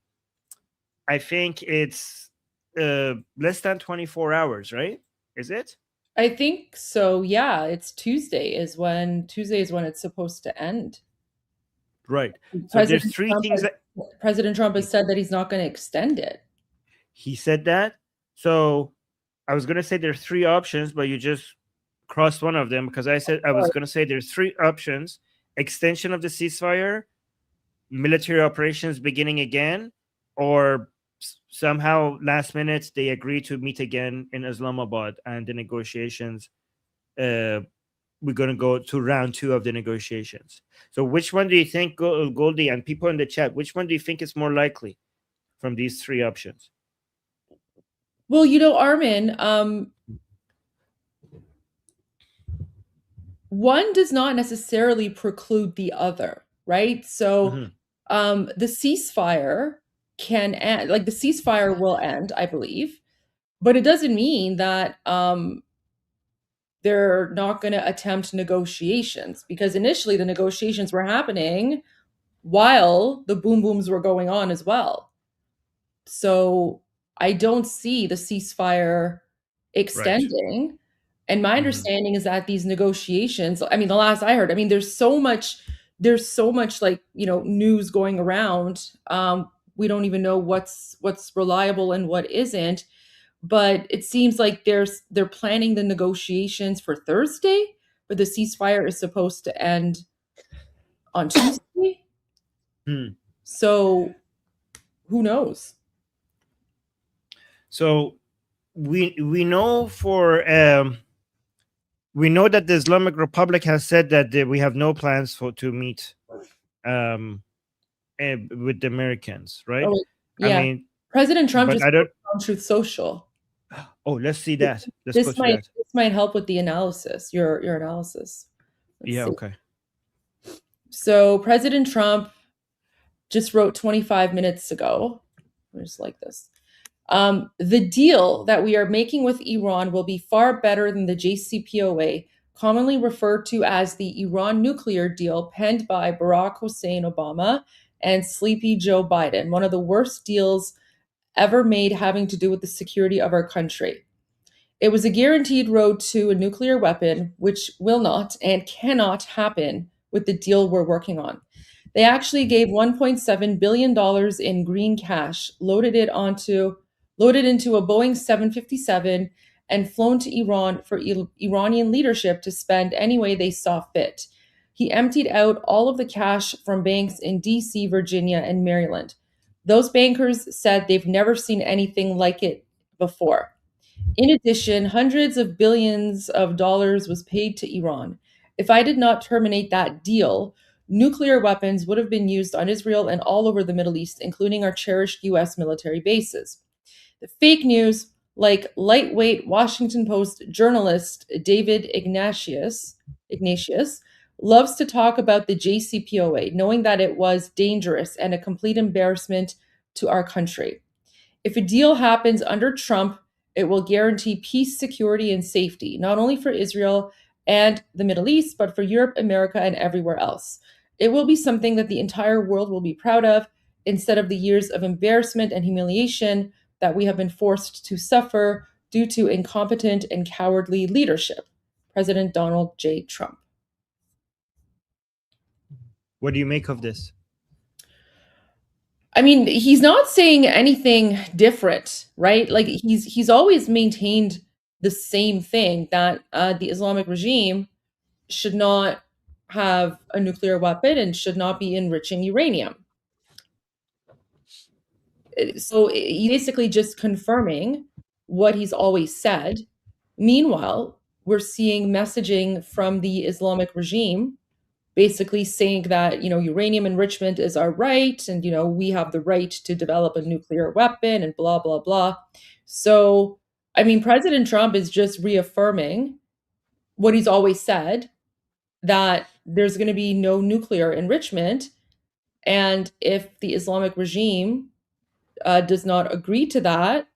I think it's less than 24 hours, right? Is it? I think so. Yeah, it's Tuesday is when it's supposed to end. Right. So there's three things that President Trump has said that he's not going to extend it. He said that. So I was going to say there's three options, but you just crossed one of them, because I was going to say there's three options: extension of the ceasefire, military operations beginning again, or somehow last minute they agree to meet again in Islamabad and the negotiations. We're going to go to round 2 of the negotiations. So which one do you think, Goldi, and people in the chat, which one do you think is more likely from these three options? Well, Armen, one does not necessarily preclude the other, right? So the ceasefire can end, the ceasefire will end, I believe, but it doesn't mean that they're not going to attempt negotiations, because initially the negotiations were happening while the boom booms were going on as well. So I don't see the ceasefire extending. Right. And my understanding is that these negotiations, the last I heard, there's so much news going around. We don't even know what's reliable and what isn't. But it seems like they're planning the negotiations for Thursday, but the ceasefire is supposed to end on Tuesday. So who knows? So we know we know that the Islamic Republic has said that we have no plans to meet with the Americans, right? Oh, yeah. President Trump just wrote on Truth Social. Oh, let's see that. This might help with the analysis, your analysis. Let's see. Okay. So President Trump just wrote 25 minutes ago. Just like this. The deal that we are making with Iran will be far better than the JCPOA, commonly referred to as the Iran nuclear deal penned by Barack Hussein Obama and Sleepy Joe Biden, one of the worst deals ever made having to do with the security of our country. It was a guaranteed road to a nuclear weapon, which will not and cannot happen with the deal we're working on. They actually gave $1.7 billion in green cash, loaded into a Boeing 757 and flown to Iran for Iranian leadership to spend any way they saw fit. He emptied out all of the cash from banks in DC, Virginia, and Maryland. Those bankers said they've never seen anything like it before. In addition, hundreds of billions of dollars was paid to Iran. If I did not terminate that deal, nuclear weapons would have been used on Israel and all over the Middle East, including our cherished U.S. military bases. The fake news, like lightweight Washington Post journalist David Ignatius, loves to talk about the JCPOA, knowing that it was dangerous and a complete embarrassment to our country. If a deal happens under Trump, it will guarantee peace, security, and safety, not only for Israel and the Middle East, but for Europe, America, and everywhere else. It will be something that the entire world will be proud of, instead of the years of embarrassment and humiliation that we have been forced to suffer due to incompetent and cowardly leadership. President Donald J. Trump. What do you make of this? I mean, he's not saying anything different, right? Like he's always maintained the same thing, that the Islamic regime should not have a nuclear weapon and should not be enriching uranium. So he's basically just confirming what he's always said. Meanwhile, we're seeing messaging from the Islamic regime basically saying that, uranium enrichment is our right, and, we have the right to develop a nuclear weapon, and blah, blah, blah. So, I mean, President Trump is just reaffirming what he's always said, that there's going to be no nuclear enrichment. And if the Islamic regime does not agree to that,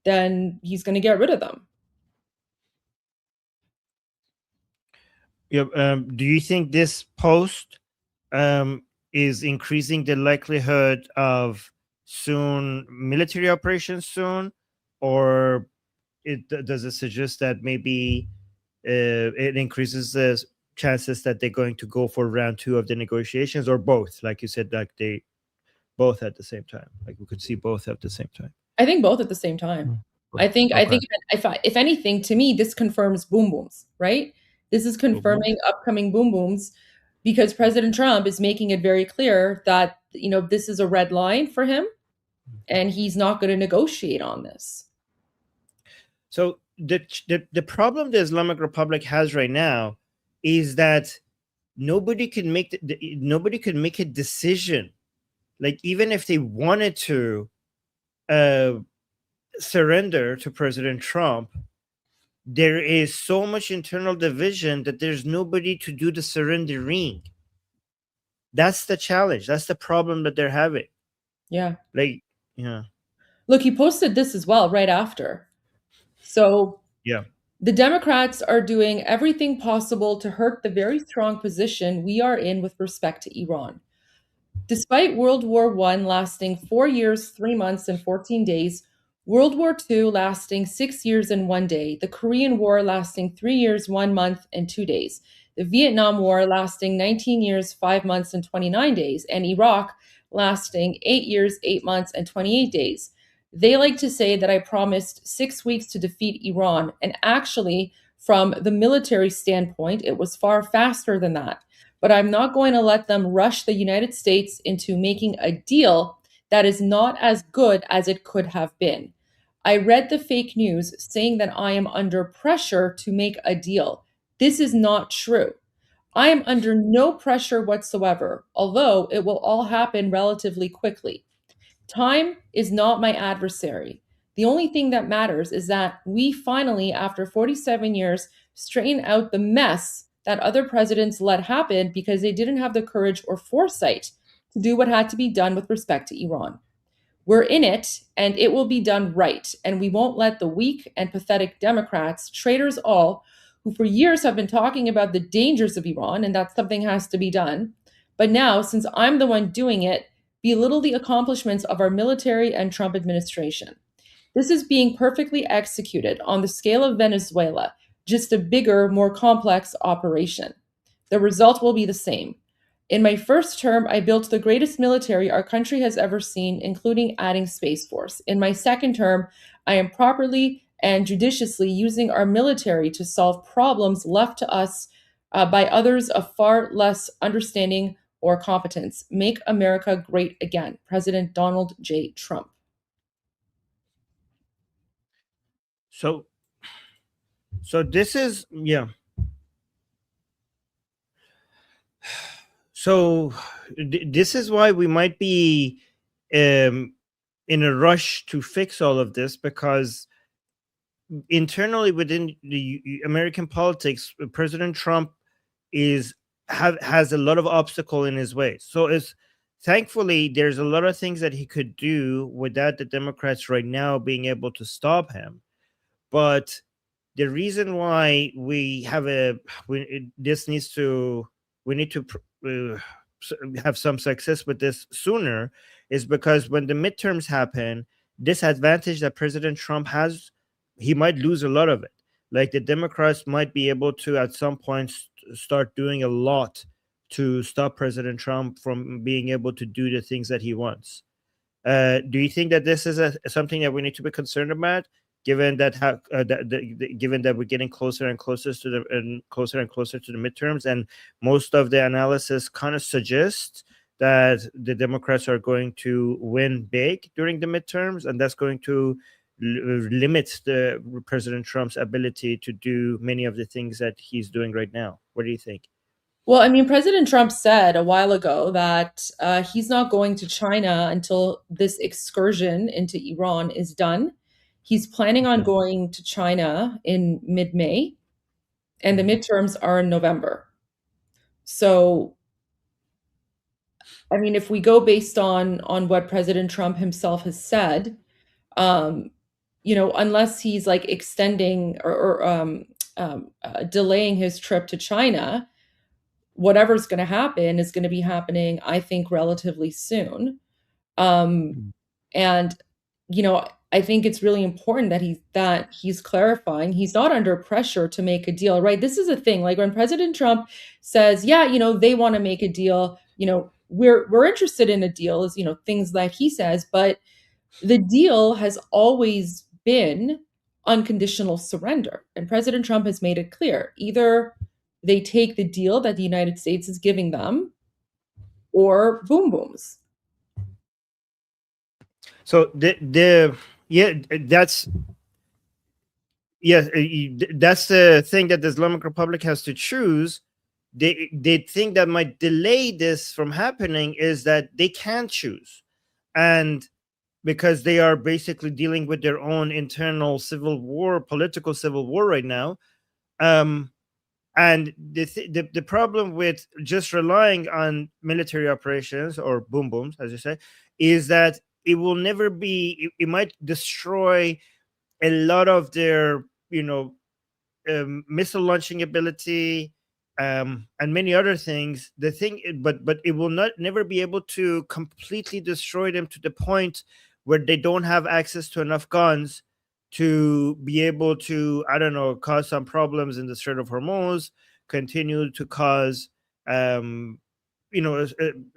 then he's going to get rid of them. Yeah, do you think this post is increasing the likelihood of soon military operations soon, or does it suggest that maybe it increases the chances that they're going to go for round 2 of the negotiations, or both? Like you said, like they both at the same time. Like we could see both at the same time. I think both at the same time. I think if anything, to me, this confirms boom booms, right? This is confirming upcoming boom booms, because President Trump is making it very clear that, this is a red line for him and he's not going to negotiate on this. So the problem the Islamic Republic has right now is that nobody can make a decision. Like, even if they wanted to surrender to President Trump, there is so much internal division that there's nobody to do the surrendering. That's the challenge. That's the problem that they're having. Yeah. Yeah. Look, he posted this as well right after. So yeah, the Democrats are doing everything possible to hurt the very strong position we are in with respect to Iran. Despite World War I lasting 4 years, 3 months, and 14 days, World War II lasting 6 years and 1 day, the Korean War lasting 3 years, 1 month, and 2 days, the Vietnam War lasting 19 years, 5 months, and 29 days, and Iraq lasting 8 years, 8 months, and 28 days. They like to say that I promised 6 weeks to defeat Iran, and actually, from the military standpoint, it was far faster than that. But I'm not going to let them rush the United States into making a deal that is not as good as it could have been. I read the fake news saying that I am under pressure to make a deal. This is not true. I am under no pressure whatsoever, although it will all happen relatively quickly. Time is not my adversary. The only thing that matters is that we finally, after 47 years, straighten out the mess that other presidents let happen because they didn't have the courage or foresight to do what had to be done with respect to Iran. We're in it, and it will be done right, and we won't let the weak and pathetic Democrats, traitors all, who for years have been talking about the dangers of Iran and that something has to be done, but now, since I'm the one doing it, belittle the accomplishments of our military and Trump administration. This is being perfectly executed on the scale of Venezuela, just a bigger, more complex operation. The result will be the same. In my first term, I built the greatest military our country has ever seen, including adding Space Force. In my second term, I am properly and judiciously using our military to solve problems left to us by others of far less understanding or competence. Make America great again. President Donald J. Trump. So this is, yeah. So this is why we might be in a rush to fix all of this, because internally within the American politics, President Trump is has a lot of obstacle in his way. So it's thankfully there's a lot of things that he could do without the Democrats right now being able to stop him. But the reason why we have this needs to we need to have some success with this sooner is because when the midterms happen, this advantage that President Trump has, he might lose a lot of it. Like the Democrats might be able to at some point start doing a lot to stop President Trump from being able to do the things that he wants. Do you think that this is something that we need to be concerned about, given that given that we're getting closer and closer to the midterms, and most of the analysis kind of suggests that the Democrats are going to win big during the midterms, and that's going to limit the President Trump's ability to do many of the things that he's doing right now? What do you think? Well, I mean, President Trump said a while ago that he's not going to China until this excursion into Iran is done. He's planning on going to China in mid-May, and the midterms are in November. So, I mean, if we go based on what President Trump himself has said, unless he's like extending or delaying his trip to China, whatever's going to happen is going to be happening, I think, relatively soon. And, I think it's really important that he's clarifying he's not under pressure to make a deal, right? This is a thing. Like when President Trump says, yeah, they want to make a deal, we're interested in a deal, is, things that he says, but the deal has always been unconditional surrender. And President Trump has made it clear, either they take the deal that the United States is giving them or boom booms. So that's the thing that the Islamic Republic has to choose. They think that might delay this from happening is that they can't choose, and because they are basically dealing with their own internal political civil war right now. And the problem with just relying on military operations or boom booms, as you say, is that it will never be. It might destroy a lot of their, missile launching ability, and many other things. The thing, but it will never be able to completely destroy them to the point where they don't have access to enough guns to be able to, cause some problems in the Strait of Hormuz, continue to cause,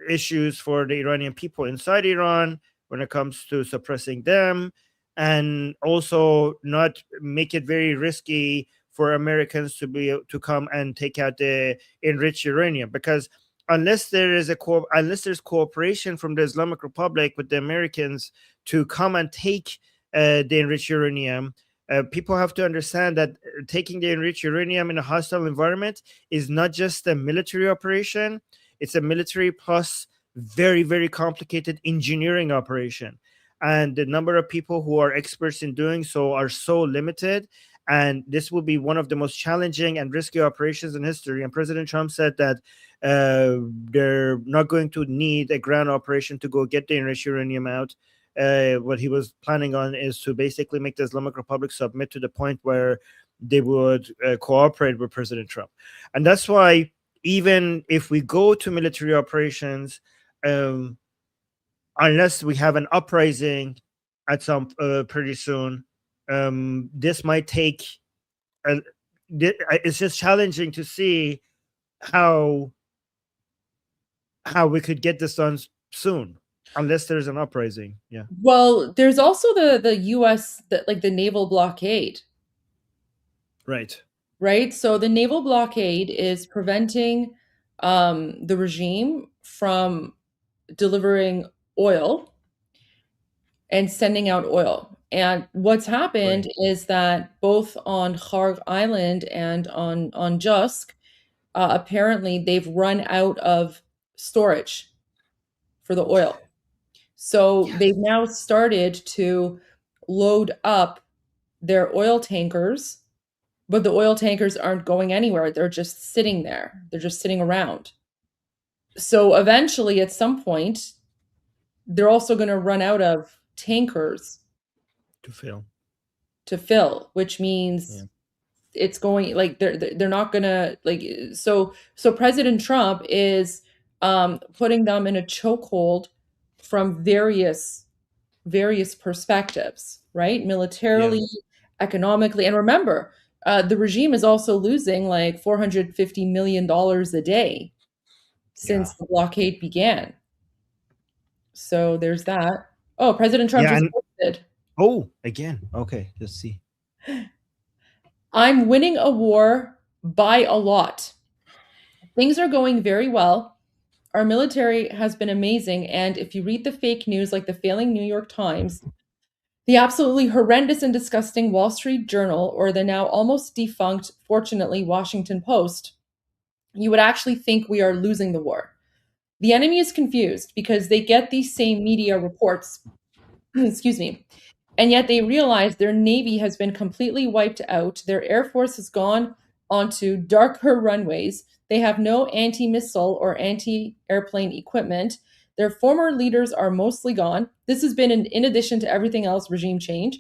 issues for the Iranian people inside Iran when it comes to suppressing them, and also not make it very risky for Americans to come and take out the enriched uranium, because unless there's cooperation from the Islamic Republic with the Americans to come and take the enriched uranium, people have to understand that taking the enriched uranium in a hostile environment is not just a military operation; it's a military plus very, very complicated engineering operation, and the number of people who are experts in doing so are so limited. And this will be one of the most challenging and risky operations in history. And President Trump said that they're not going to need a ground operation to go get the enriched uranium out. What he was planning on is to basically make the Islamic Republic submit to the point where they would cooperate with President Trump. And that's why even if we go to military operations, unless we have an uprising at some pretty soon, this might take. It's just challenging to see how we could get this done soon, unless there's an uprising. Yeah. Well, there's also the U.S. the naval blockade. Right. Right. So the naval blockade is preventing the regime from delivering oil and sending out oil. And what's happened is that both on Kharg Island and on Jusk, apparently they've run out of storage for the oil. So they've now started to load up their oil tankers but the oil tankers aren't going anywhere. They're just sitting there. They're just sitting around. So eventually, at some point, they're also going to run out of tankers to fill, which means it's going like they're not going to like so President Trump is putting them in a chokehold from various perspectives, right? Militarily, economically, and remember, the regime is also losing like $450 million a day since the blockade began. So there's that. Oh, President Trump just posted. Oh, again. Okay, let's see. I'm winning a war by a lot. Things are going very well. Our military has been amazing. And if you read the fake news, like the failing New York Times, the absolutely horrendous and disgusting Wall Street Journal, or the now almost defunct, fortunately, Washington Post, you would actually think we are losing the war. The enemy is confused because they get these same media reports, excuse me, and yet they realize their Navy has been completely wiped out. Their Air Force has gone onto darker runways. They have no anti-missile or anti-airplane equipment. Their former leaders are mostly gone. This has been in addition to everything else, regime change.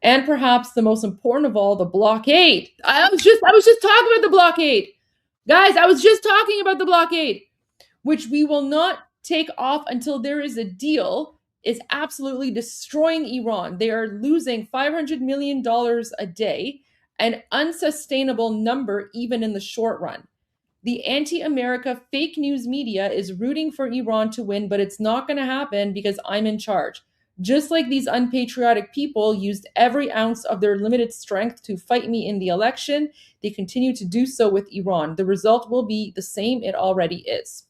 And perhaps the most important of all, the blockade. I was just talking about the blockade. Guys, I was just talking about the blockade, which we will not take off until there is a deal, is absolutely destroying Iran. They are losing $500 million a day, an unsustainable number even in the short run. The anti-America fake news media is rooting for Iran to win, but it's not going to happen because I'm in charge. Just like these unpatriotic people used every ounce of their limited strength to fight me in the election, they continue to do so with Iran. The result will be the same it already is.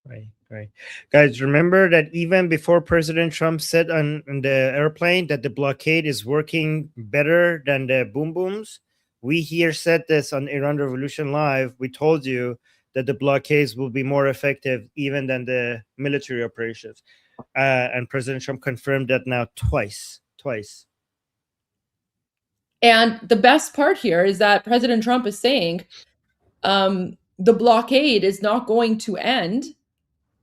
Right. Guys, remember that even before President Trump said on the airplane that the blockade is working better than the boom booms, we here said this on Iran Revolution Live. We told you that the blockades will be more effective even than the military operations. And President Trump confirmed that now twice. And the best part here is that President Trump is saying the blockade is not going to end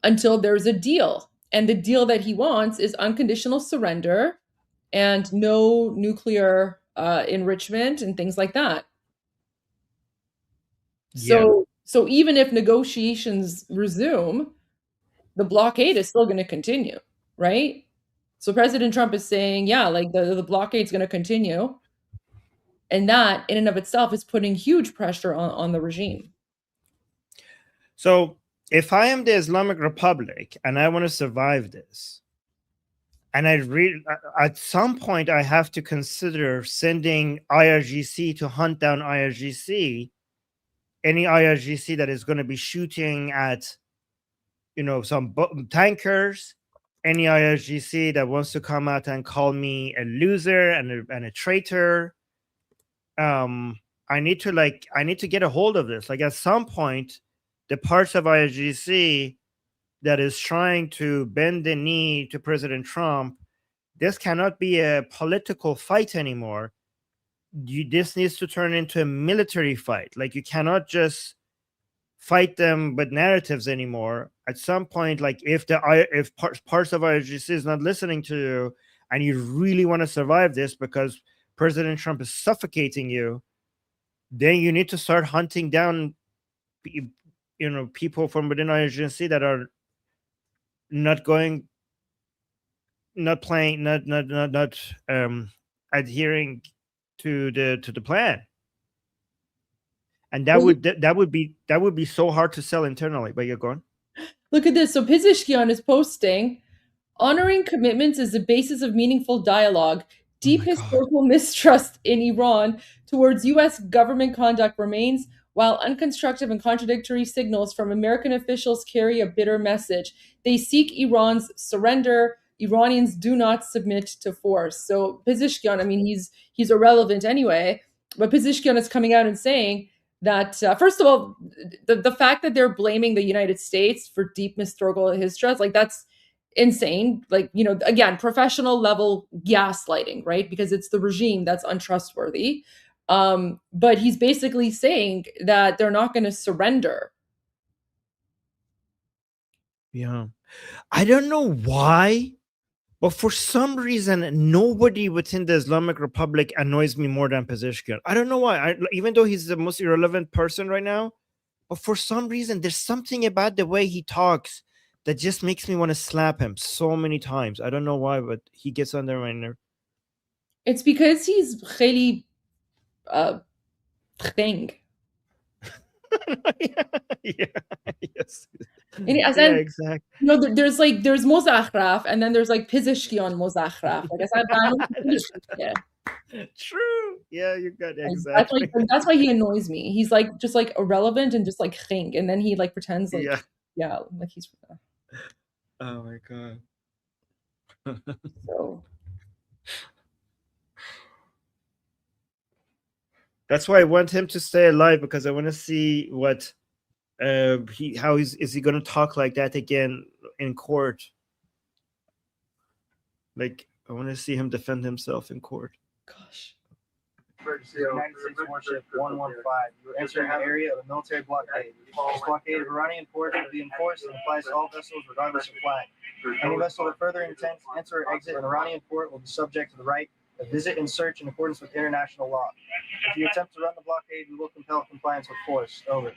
until there's a deal. And the deal that he wants is unconditional surrender and no nuclear enrichment and things like that. So even if negotiations resume, the blockade is still going to continue, right? So President Trump is saying, yeah, like the blockade is going to continue. And that in and of itself is putting huge pressure on the regime. So if I am the Islamic Republic and I want to survive this, and at some point I have to consider sending IRGC to hunt down IRGC, any IRGC that is going to be shooting at, some tankers, any IRGC that wants to come out and call me a loser and a traitor. I need to get a hold of this. Like at some point, the parts of IRGC that is trying to bend the knee to President Trump, this cannot be a political fight anymore. This needs to turn into a military fight. Like you cannot just fight them with narratives anymore. At some point, like if parts of IRGC is not listening to you and you really want to survive this because President Trump is suffocating you, then you need to start hunting down people from within IRGC that are not adhering to the plan. And that would be so hard to sell internally. But you're going. Look at this. So Pezeshkian is posting, honoring commitments is the basis of meaningful dialogue. Deep historical mistrust in Iran towards U.S. government conduct remains, while unconstructive and contradictory signals from American officials carry a bitter message. They seek Iran's surrender. Iranians do not submit to force. So Pezeshkian, I mean, he's irrelevant anyway, but Pezeshkian is coming out and saying that, first of all, the fact that they're blaming the United States for deep historical mistrust, like that's insane. Like, again, professional level gaslighting, right? Because it's the regime that's untrustworthy. But he's basically saying that they're not going to surrender. Yeah. I don't know why, but for some reason, nobody within the Islamic Republic annoys me more than Pezeshkian. I don't know why. Even though he's the most irrelevant person right now, but for some reason, there's something about the way he talks that just makes me want to slap him so many times. I don't know why, but he gets under my nerve. It's because he's خیلی thing. Yes. Yeah, exactly. You know, there's Mozakhraf, and then there's like Pizishkian Mozakhraf. Like I said, True. Yeah, you got it. Exactly. That's why he annoys me. He's like just like irrelevant and just like think, and then he like pretends like like he's. Oh my god. So. That's why I want him to stay alive, because I want to see what is he going to talk like that again in court. Like, I want to see him defend himself in court. Gosh. United States Warship 115. You are entering the area of a military blockade. This blockade of Iranian ports will be enforced and applies to all vessels regardless of flag. Any vessel that further intends to enter or exit an Iranian port will be subject to the right of visit and search in accordance with international law. If you attempt to run the blockade, we will compel compliance with force. Over.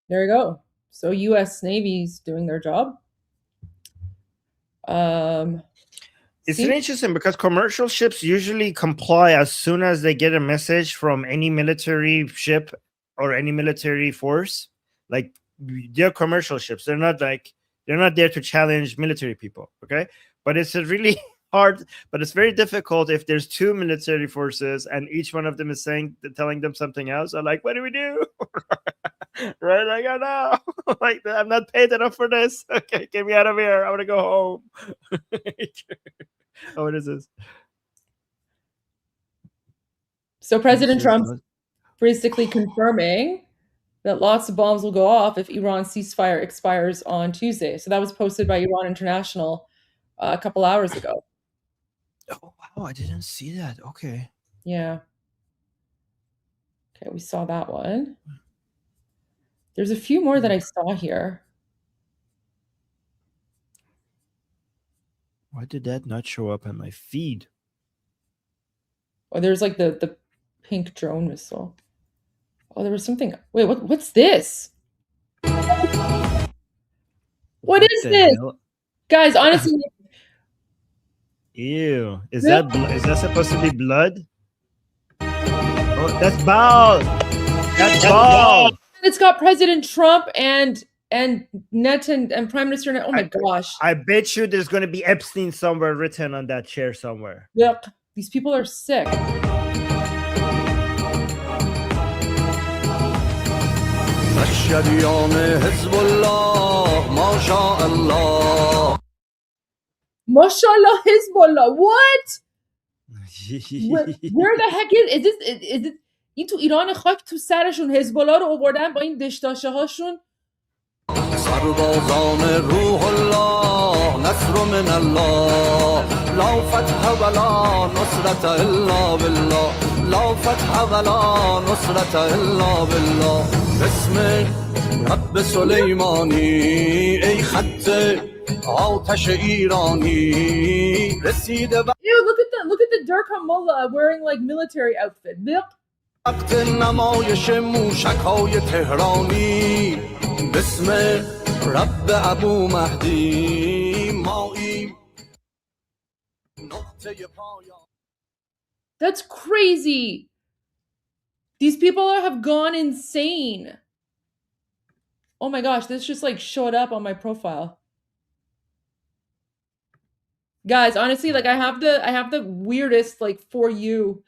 There you go. So U.S. Navy's doing their job. It's interesting because commercial ships usually comply as soon as they get a message from any military ship or any military force. Like, they're commercial ships. They're not there to challenge military people. Okay. But it's a really hard, but it's very difficult if there's two military forces and each one of them is telling them something else. I'm like, what do we do? Right? Like, oh no, like, I'm not paid enough for this. Okay, get me out of here. I want to go home. Oh, what is this? So President Trump's basically confirming that lots of bombs will go off if Iran's ceasefire expires on Tuesday. So that was posted by Iran International a couple hours ago. Oh, wow. I didn't see that. Okay. Yeah. Okay, we saw that one. There's a few more that I saw here. Why did that not show up on my feed? Oh, there's like the pink drone missile. Oh, there was something. Wait, what's this? What is this? Hell? Guys, honestly. Ew. Is that supposed to be blood? Oh, that's ball. That's ball. It's got President Trump and Net and Prime Minister Net. Oh my gosh. I bet you there's going to be Epstein somewhere written on that chair somewhere. Yep. These people are sick. Mashallah Hezbollah. What? Where the heck is this? این تو ایران خاک تو سرشون حزب‌الله رو آوردن با این دشداشه هاشون. سربازان روح الله نصر من الله لا فتح ولا نصرت الا بالله لا فتح ولا نصرت الا بالله بسم رب سلیمانی ای خط آتش ایرانی رسیده. Ew, look at the Durkheim Mullah wearing like military outfit. وقت نمایش موشک‌های تهرانی بسم رب ابو مهدی ماییم نقطه پایان. That's crazy. These people have gone insane. Oh my gosh, this just like showed up on my profile. Guys, honestly, like I have the weirdest like For You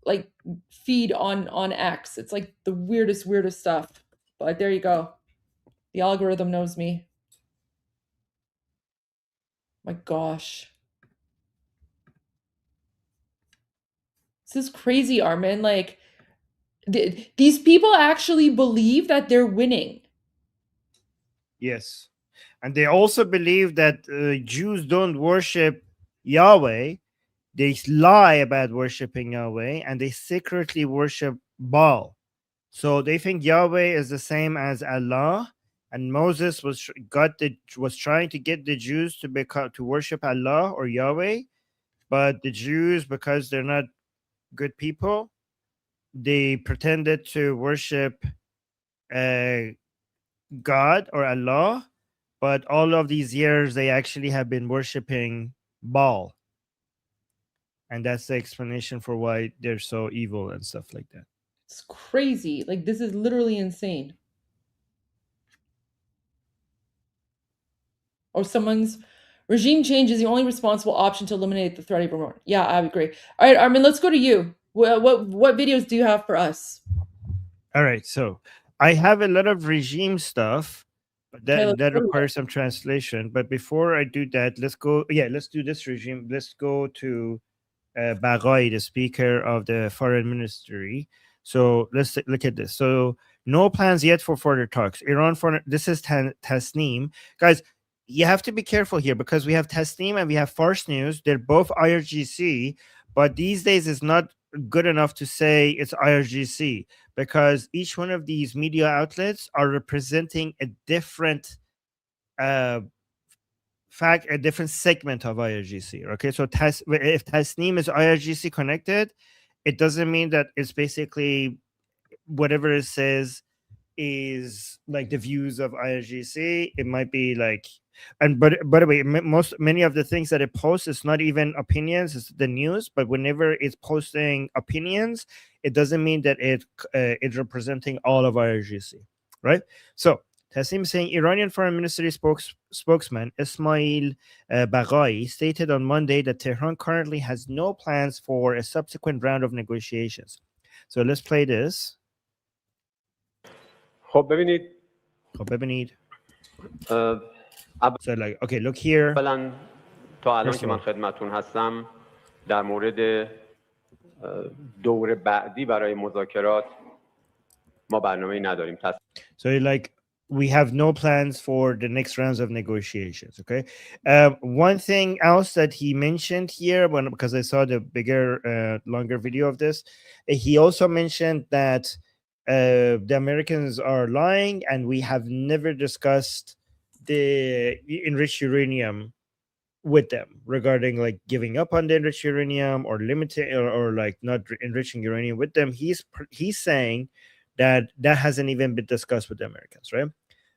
like feed on X. It's like the weirdest stuff. But there you go. The algorithm knows me. My gosh. This is crazy, Armen. Like these people actually believe that they're winning. Yes. And they also believe that Jews don't worship Yahweh. they lie about worshiping Yahweh, and they secretly worship Baal. So they think Yahweh is the same as Allah, and Moses was trying to get the Jews to worship Allah or Yahweh, but the Jews, because they're not good people, they pretended to worship God or Allah, but all of these years they actually have been worshiping Baal. And that's the explanation for why they're so evil and stuff like that. It's crazy. Like, this is literally insane. Or someone's regime change is the only responsible option to eliminate the threat even more. Yeah, I agree. All right, Armen, let's go to you. What videos do you have for us? All right, so I have a lot of regime stuff, but that requires some translation. But before I do that, let's go. Yeah, let's do this regime. Let's go to Baghai, the Speaker of the Foreign Ministry. So let's look at this. So no plans yet for further talks. Iran for this is Tasnim, guys. You have to be careful here because we have Tasnim and we have Fars News. They're both IRGC, but these days it's not good enough to say it's IRGC because each one of these media outlets are representing a different a different segment of IRGC. Okay, so if Tasnim is IRGC connected, it doesn't mean that it's basically whatever it says is like the views of IRGC. It might be like, and but by the way, many of the things that it posts is not even opinions, it's the news. But whenever it's posting opinions, it doesn't mean that it's representing all of IRGC, right? So Tasnim saying Iranian Foreign Ministry spokesman Ismail Baghai stated on Monday that Tehran currently has no plans for a subsequent round of negotiations. So let's play this. خب ببینید. So like, okay, look here. تا الان که من خدمتتون هستم در مورد دور بعدی برای مذاکرات ما برنامه‌ای نداریم. So like we have no plans for the next rounds of negotiations. Okay. One thing else that he mentioned here, because I saw the bigger, longer video of this, he also mentioned that the Americans are lying, and we have never discussed the enriched uranium with them regarding like giving up on the enriched uranium or limiting or like not enriching uranium with them. He's saying that hasn't even been discussed with the Americans, right?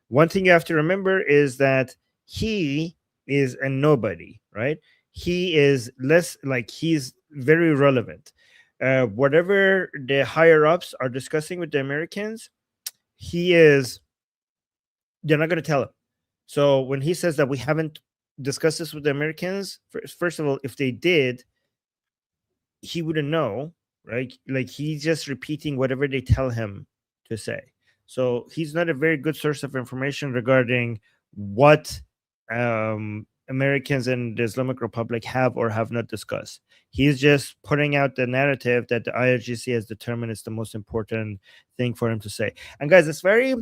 One thing you have to remember is that he is a nobody, right? He is less like he's very relevant. Whatever the higher ups are discussing with the Americans, they're not going to tell him. So when he says that we haven't discussed this with the Americans, first of all, if they did, he wouldn't know, right? Like he's just repeating whatever they tell him to say. So he's not a very good source of information regarding what Americans and the Islamic Republic have or have not discussed. He's just putting out the narrative that the IRGC has determined is the most important thing for him to say. And guys, it's very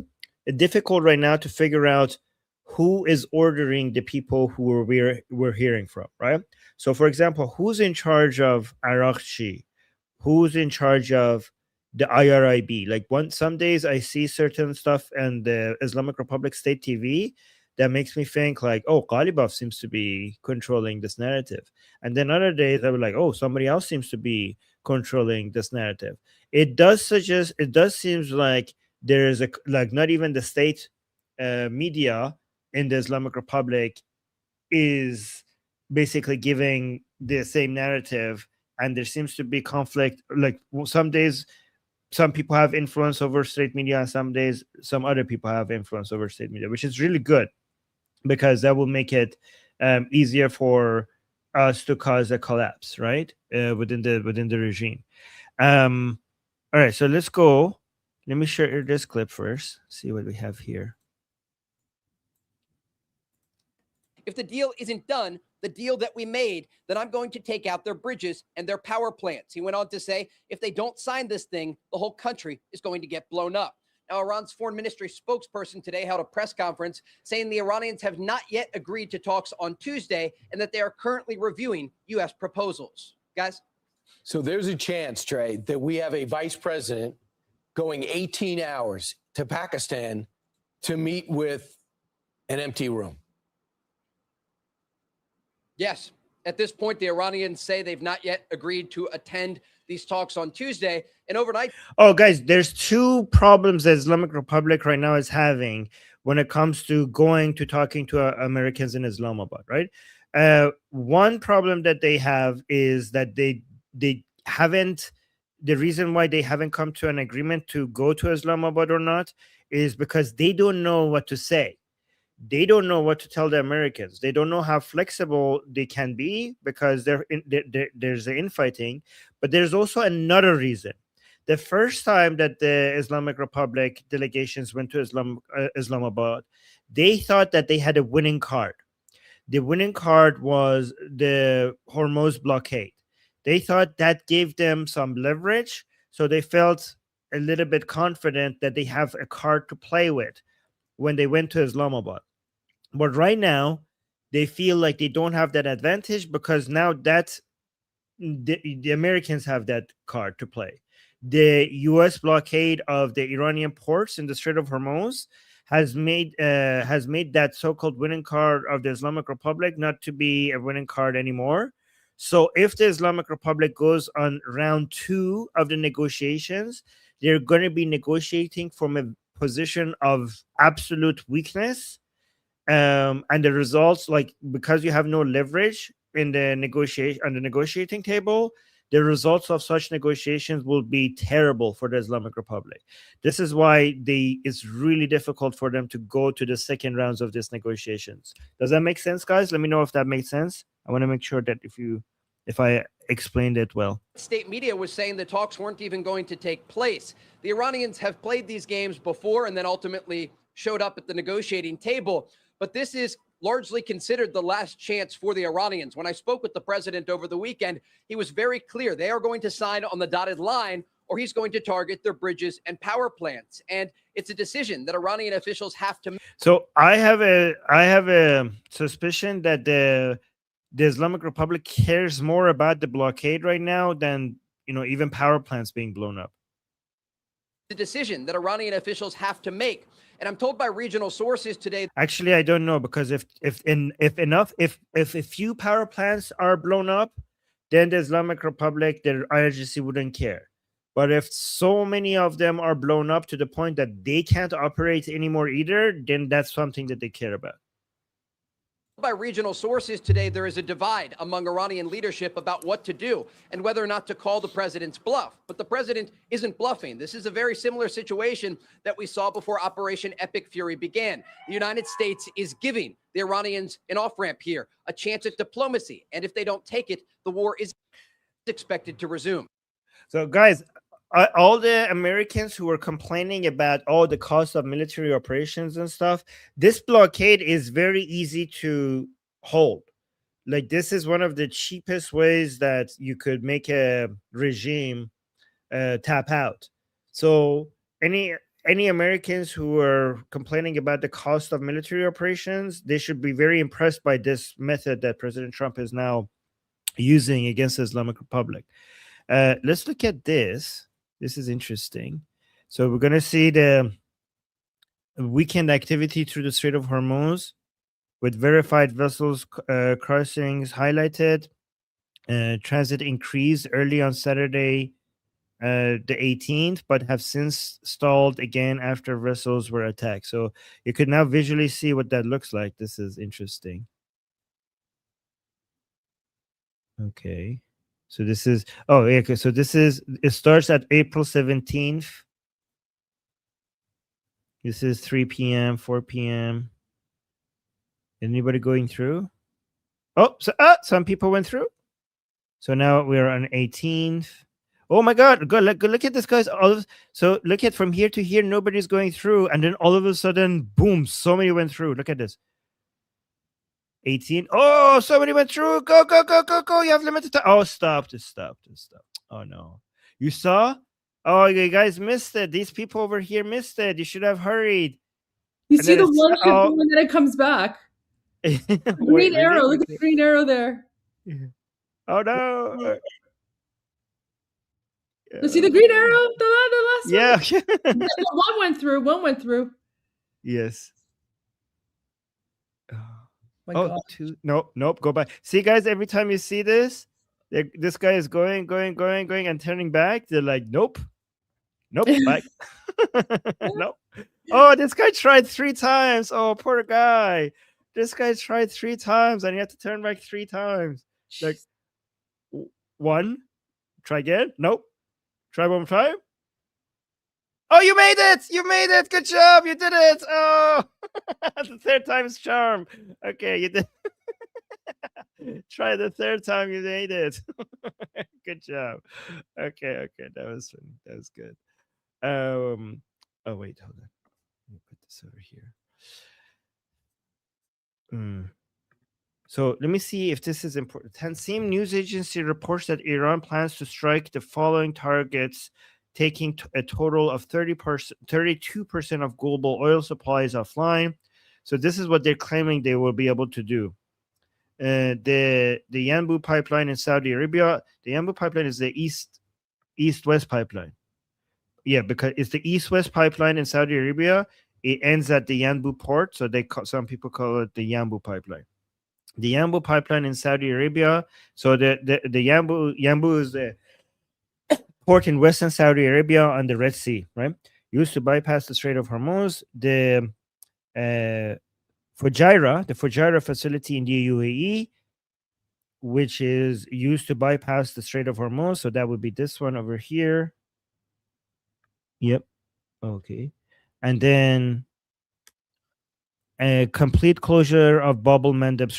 difficult right now to figure out who is ordering the people who we're hearing from, right? So for example, who's in charge of IRGC? Who's in charge of the IRIB? Like some days I see certain stuff in the Islamic Republic State TV that makes me think like, oh, Kalibaf seems to be controlling this narrative. And then other days I was like, oh, somebody else seems to be controlling this narrative. It does seem like there is not even the state media in the Islamic Republic is basically giving the same narrative, and there seems to be conflict. Like some days some people have influence over state media, and some days some other people have influence over state media, which is really good because that will make it easier for us to cause a collapse, right? Within the regime. All right, so let's go. Let me share this clip first. See what we have here. If the deal isn't done, the deal that we made, then I'm going to take out their bridges and their power plants. He went on to say, if they don't sign this thing, the whole country is going to get blown up. Now, Iran's foreign ministry spokesperson today held a press conference saying the Iranians have not yet agreed to talks on Tuesday and that they are currently reviewing U.S. proposals. Guys? So there's a chance, Trey, that we have a vice president going 18 hours to Pakistan to meet with an empty room. Yes. At this point, the Iranians say they've not yet agreed to attend these talks on Tuesday. And overnight. Oh, guys, there's two problems that Islamic Republic right now is having when it comes to going to talking to Americans in Islamabad, right? One problem that they have is that they haven't, the reason why they haven't come to an agreement to go to Islamabad or not is because they don't know what to say. They don't know what to tell the Americans. They don't know how flexible they can be because there's the infighting. But there's also another reason. The first time that the Islamic Republic delegations went to Islamabad, they thought that they had a winning card. The winning card was the Hormuz blockade. They thought that gave them some leverage, so they felt a little bit confident that they have a card to play with when they went to Islamabad. But right now, they feel like they don't have that advantage because now that the Americans have that card to play. The U.S. blockade of the Iranian ports in the Strait of Hormuz has made that so-called winning card of the Islamic Republic not to be a winning card anymore. So if the Islamic Republic goes on round 2 of the negotiations, they're going to be negotiating from a position of absolute weakness. And the results, like, because you have no leverage in the negotiating table, the results of such negotiations will be terrible for the Islamic Republic. This is why it's really difficult for them to go to the second rounds of these negotiations. Does that make sense, guys? Let me know if that makes sense. I want to make sure that if I explained it well. State media was saying the talks weren't even going to take place. The Iranians have played these games before and then ultimately showed up at the negotiating table. But this is largely considered the last chance for the Iranians. When I spoke with the president over the weekend, he was very clear. They are going to sign on the dotted line, or he's going to target their bridges and power plants. And it's a decision that Iranian officials have to make. So I have a suspicion that the Islamic Republic cares more about the blockade right now than, even power plants being blown up. The decision that Iranian officials have to make. And I'm told by regional sources today. Actually, I don't know, because if a few power plants are blown up, then the Islamic Republic, the IRGC wouldn't care. But if so many of them are blown up to the point that they can't operate anymore either, then that's something that they care about. By regional sources today, there is a divide among Iranian leadership about what to do and whether or not to call the president's bluff. But the president isn't bluffing. This is a very similar situation that we saw before Operation Epic Fury began. The United States is giving the Iranians an off-ramp here, a chance at diplomacy. And if they don't take it, the war is expected to resume. So, guys, all the Americans who were complaining about all the cost of military operations and stuff, this blockade is very easy to hold. Like, this is one of the cheapest ways that you could make a regime tap out. So any Americans who are complaining about the cost of military operations, they should be very impressed by this method that President Trump is now using against the Islamic Republic. Let's look at this. This is interesting. So we're going to see the weekend activity through the Strait of Hormuz with verified vessels crossings highlighted. Transit increased early on Saturday, the 18th, but have since stalled again after vessels were attacked. So you could now visually see what that looks like. This is interesting. Okay. So this is, okay. So it starts at April 17th. This is 3 p.m., 4 p.m. Anybody going through? Oh, so some people went through. So now we're on 18th. Oh my God, go look at this, guys. So look at from here to here, nobody's going through. And then all of a sudden, boom, so many went through. Look at this. 18. Oh, somebody went through. Go. You have limited time. Oh, stop. Oh, no. You saw? Oh, you guys missed it. These people over here missed it. You should have hurried. You see the one ship and then it comes back. Green arrow. Look at the green arrow there. Oh, no. You see the green arrow? The last Yeah. one? One went through. One went through. Yes. My Oh, God. two. Nope. Go back. See, guys, every time you see this, this guy is going, and turning back. They're like, nope, back. Nope. Oh, this guy tried 3 times. Oh, poor guy. This guy tried 3 times, and he had to turn back 3 times. Like, 1. Try again. Nope. Try one more time. Oh, you made it! You made it! Good job! You did it! Oh, the 3rd time's charm. Okay, you did. Try the 3rd time. You made it. Good job. Okay, that was funny. That was good. Oh wait, hold on. Let me put this over here. So let me see if this is important. Tansim news agency reports that Iran plans to strike the following targets, taking a total of 32% of global oil supplies offline. So this is what they're claiming they will be able to do. The Yanbu pipeline in Saudi Arabia. The Yanbu pipeline is the east-west pipeline. Yeah, because it's the east-west pipeline in Saudi Arabia. It ends at the Yanbu port, so some people call it the Yanbu pipeline. The Yanbu pipeline in Saudi Arabia. So the Yanbu is the port in western Saudi Arabia on the Red Sea, right? Used to bypass the Strait of Hormuz. The Fujairah facility in the UAE, which is used to bypass the Strait of Hormuz. So that would be this one over here. Yep. Okay. And then a complete closure of Bab el-Mandeb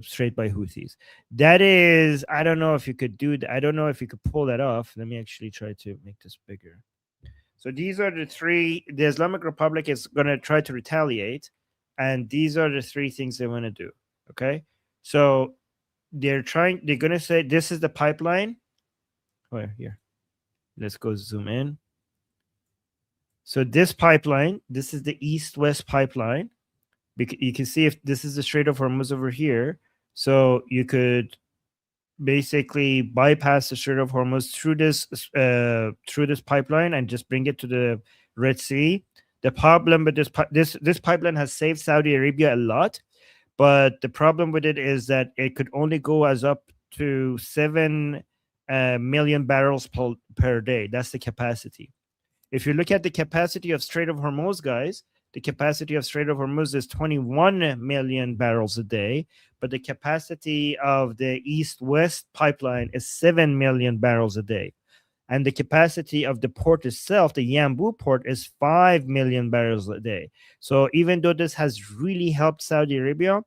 Strait by Houthis. That is, I don't know if you could do that. I don't know if you could pull that off. Let me actually try to make this bigger. So these are the 3. The Islamic Republic is going to try to retaliate. And these are the 3 things they want to do. Okay. So they're going to say this is the pipeline. Oh, here. Let's go zoom in. So this pipeline, this is the east-west pipeline. You can see if this is the Strait of Hormuz over here. So you could basically bypass the Strait of Hormuz through this pipeline and just bring it to the Red Sea. The problem with this pipeline has saved Saudi Arabia a lot, but the problem with it is that it could only go as up to 7 million barrels per day. That's the capacity. If you look at the capacity of Strait of Hormuz, guys, the capacity of Strait of Hormuz is 21 million barrels a day, but the capacity of the east-west pipeline is 7 million barrels a day. And the capacity of the port itself, the Yanbu port, is 5 million barrels a day. So even though this has really helped Saudi Arabia,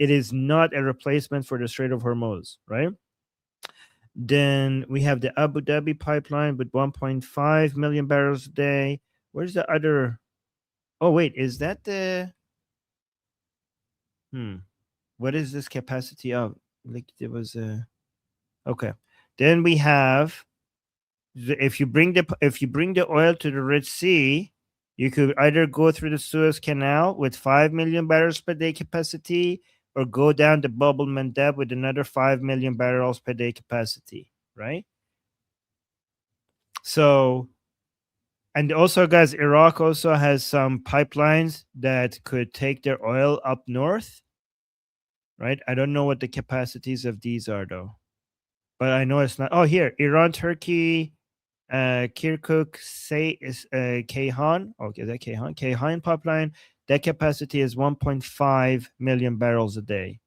it is not a replacement for the Strait of Hormuz, right? Then we have the Abu Dhabi pipeline with 1.5 million barrels a day. Where's the other? Oh, wait, is that the... What is this capacity of? Like there was a... Okay. Then we have... If you bring the oil to the Red Sea, you could either go through the Suez Canal with 5 million barrels per day capacity, or go down the Bab el-Mandeb with another 5 million barrels per day capacity, right? So, and also, guys, Iraq also has some pipelines that could take their oil up north, right? I don't know what the capacities of these are, though. But I know it's not. Oh, here, Iran, Turkey, Kirkuk, Ceyhan. Okay, that Ceyhan pipeline. That capacity is 1.5 million barrels a day.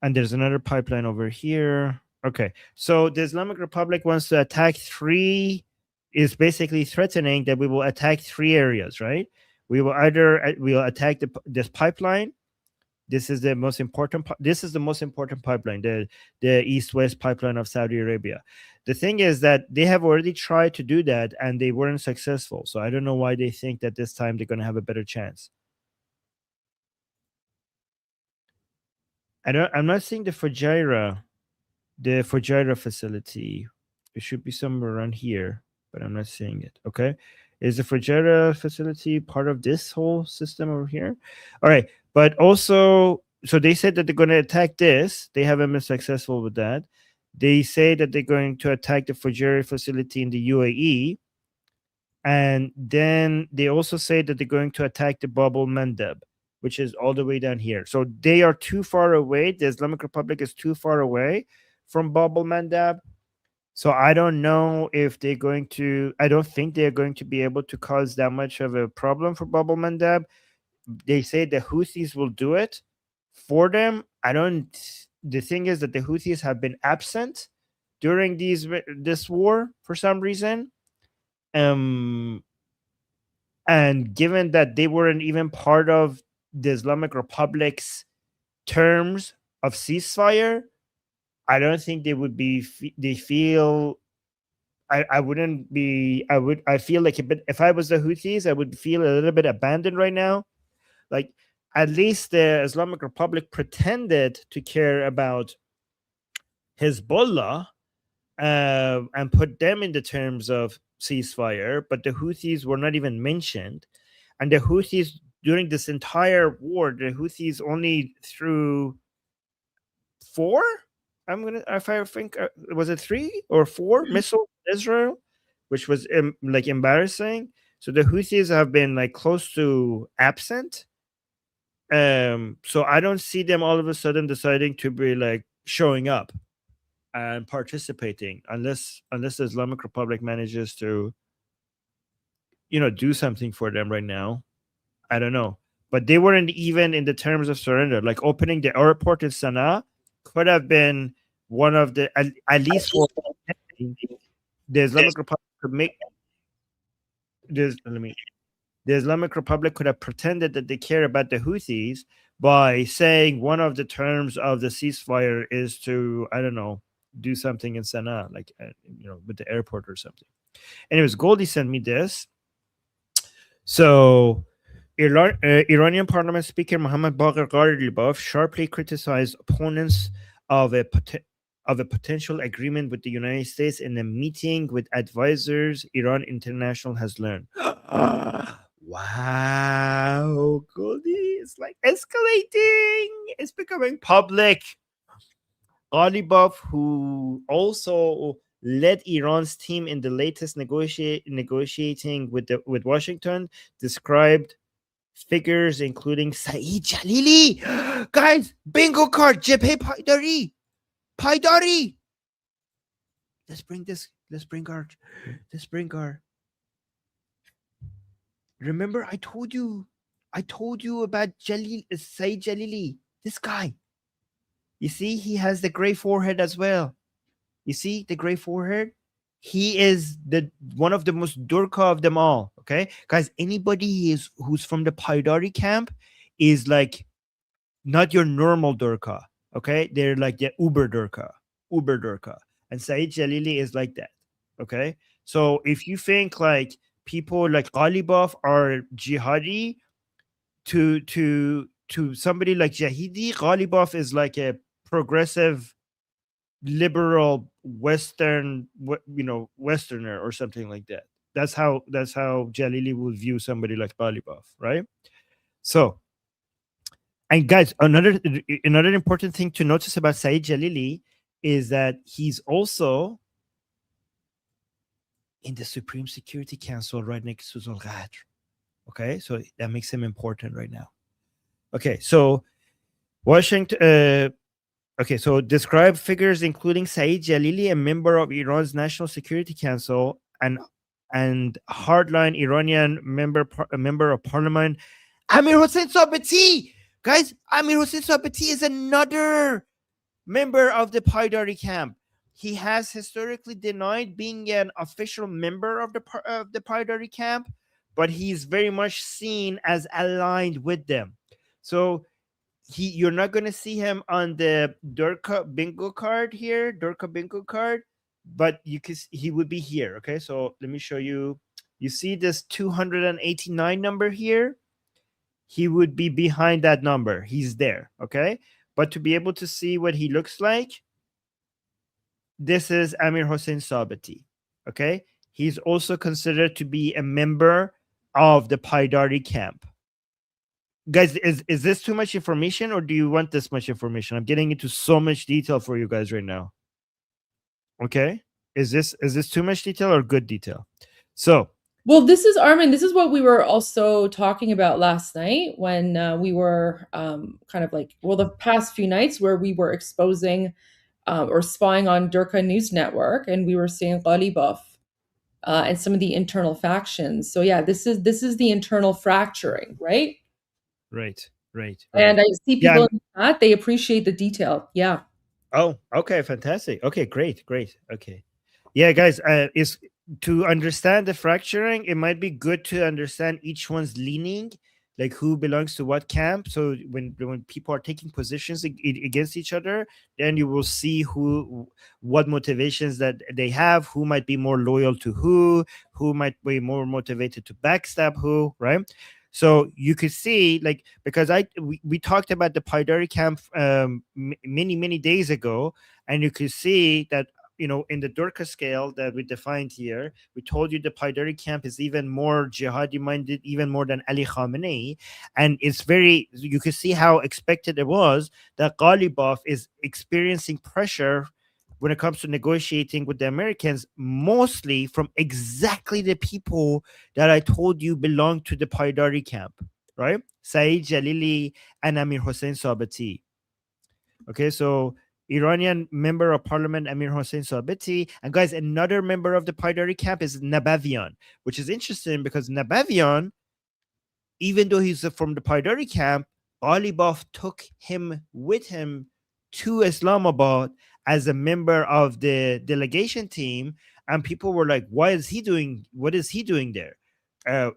And there's another pipeline over here. Okay, so the Islamic Republic wants to attack 3, is basically threatening that we will attack 3 areas, right? We will we'll attack this pipeline. This is the most important. This is the most important pipeline, the east-west pipeline of Saudi Arabia. The thing is that they have already tried to do that and they weren't successful. So I don't know why they think that this time they're going to have a better chance. I'm not seeing the Fujairah facility. It should be somewhere around here, but I'm not seeing it. Okay, is the Fujairah facility part of this whole system over here? All right. But also, so they said that they're going to attack this. They haven't been successful with that. They say that they're going to attack the Fujari facility in the UAE. And then they also say that they're going to attack the Bab al-Mandab, which is all the way down here. So they are too far away. The Islamic Republic is too far away from Bab al-Mandab. So I don't know if they're going to, I don't think they're going to be able to cause that much of a problem for Bab al-Mandab. They say the Houthis will do it for them. The thing is that the Houthis have been absent during this war for some reason. And given that they weren't even part of the Islamic Republic's terms of ceasefire, I don't think they would be. They feel. I wouldn't be. I feel like a bit. If I was the Houthis, I would feel a little bit abandoned right now. Like at least the Islamic Republic pretended to care about Hezbollah and put them in the terms of ceasefire, but the Houthis were not even mentioned. And the Houthis during this entire war, the Houthis only threw 4. If I think, was it 3 or 4 missiles to Israel, which was like embarrassing. So the Houthis have been like close to absent. So I don't see them all of a sudden deciding to be like showing up and participating unless the Islamic Republic manages to, do something for them right now. I don't know. But they weren't even in the terms of surrender. Like opening the airport in Sana'a could have been one of the, at least for the Islamic Republic could make, the Islamic Republic could have pretended that they care about the Houthis by saying one of the terms of the ceasefire is to, I don't know, do something in Sana'a, like, with the airport or something. Anyways, Goldi sent me this. So, Iranian Parliament Speaker Mohammad Bagher Kalibaf sharply criticized opponents of a potential agreement with the United States in a meeting with advisors Iran International has learned. Wow, Goldi is like escalating. It's becoming public. Kalibaf, who also led Iran's team in the latest negotiating with Washington, described figures including Saeed Jalili. Guys, bingo card, Jebhe Paidari. Let's bring our. Remember, I told you about Saeed Jalili. This guy. You see, he has the gray forehead as well. You see the gray forehead? He is one of the most durka of them all. Okay, guys, anybody who's from the Paidari camp is like not your normal durka. Okay, they're like the uber durka. And Saeed Jalili is like that. Okay, so if you think like people like Kalibaf are jihadi, to somebody like Jahidi, Kalibaf is like a progressive, liberal, Westerner or something like that. That's how Jalili would view somebody like Kalibaf, right? So, and guys, another important thing to notice about Saeed Jalili is that he's also in the Supreme Security Council right next to Zulqadr. Okay, so that makes him important right now. Okay, so Washington. So describe figures including Saeed Jalili, a member of Iran's National Security Council, and hardline Iranian member of parliament, Amir Hossein Sabati. Guys, Amir Hossein Sabati is another member of the Paidari camp. He has historically denied being an official member of the Paidari camp, but he's very much seen as aligned with them. So you're not going to see him on the Durka bingo card here, but he would be here. Okay, so let me show you. You see this 289 number here? He would be behind that number. He's there. Okay, but to be able to see what he looks like, this is Amir Hossein Sabati. Okay, he's also considered to be a member of the Paidari camp. Guys, is this too much information, or do you want this much information? I'm getting into so much detail for you guys right now. Okay, is this too much detail or good detail? So, well, this is Armen. This is what we were also talking about last night when we were kind of like, well, the past few nights where we were exposing or spying on Durka News Network, and we were seeing Kalibaf and some of the internal factions. So yeah, this is the internal fracturing, right? Right. And I see Yeah, people in the chat, they appreciate the detail. Yeah. Oh, okay, fantastic. Okay, great. Okay, yeah, guys, is to understand the fracturing, it might be good to understand each one's leaning, like who belongs to what camp. So when people are taking positions against each other, then you will see what motivations that they have, who might be more loyal to who might be more motivated to backstab who, right? So you could see, like, because we talked about the Paidari camp many days ago, and you could see that, you know, in the Durka scale that we defined here, we told you the Paidari camp is even more jihadi minded, even more than Ali Khamenei, and you could see how expected it was that Kalibaf is experiencing pressure when it comes to negotiating with the Americans, mostly from exactly the people that I told you belong to the Paidari camp, right? Saeed Jalili and Amir Hossein Sabati. Okay, so Iranian member of parliament Amir Hossein Sabati. And guys, another member of the Paidari camp is Nabavian, which is interesting because Nabavian, even though he's from the Paidari camp, Kalibaf took him with him to Islamabad as a member of the delegation team, and people were like, what is he doing there?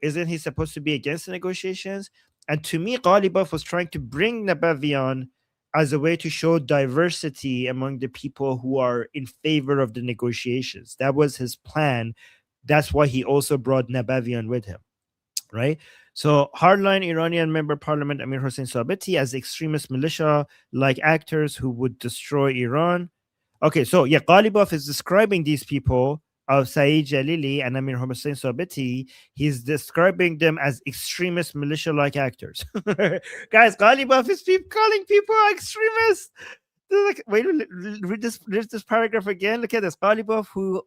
Isn't he supposed to be against the negotiations? And to me, Kalibaf was trying to bring Nabavian as a way to show diversity among the people who are in favor of the negotiations. That was his plan. That's why he also brought Nabavian with him, right? So hardline Iranian member parliament Amir Hossein Sabati as extremist militia-like actors who would destroy Iran. Okay, so yeah, Kalibaf is describing these people of Saeed Jalili and Amir Hossein Sabati. He's describing them as extremist militia-like actors. Guys, Kalibaf is calling people extremists. Like, wait, read this paragraph again. Look at this. Kalibaf, who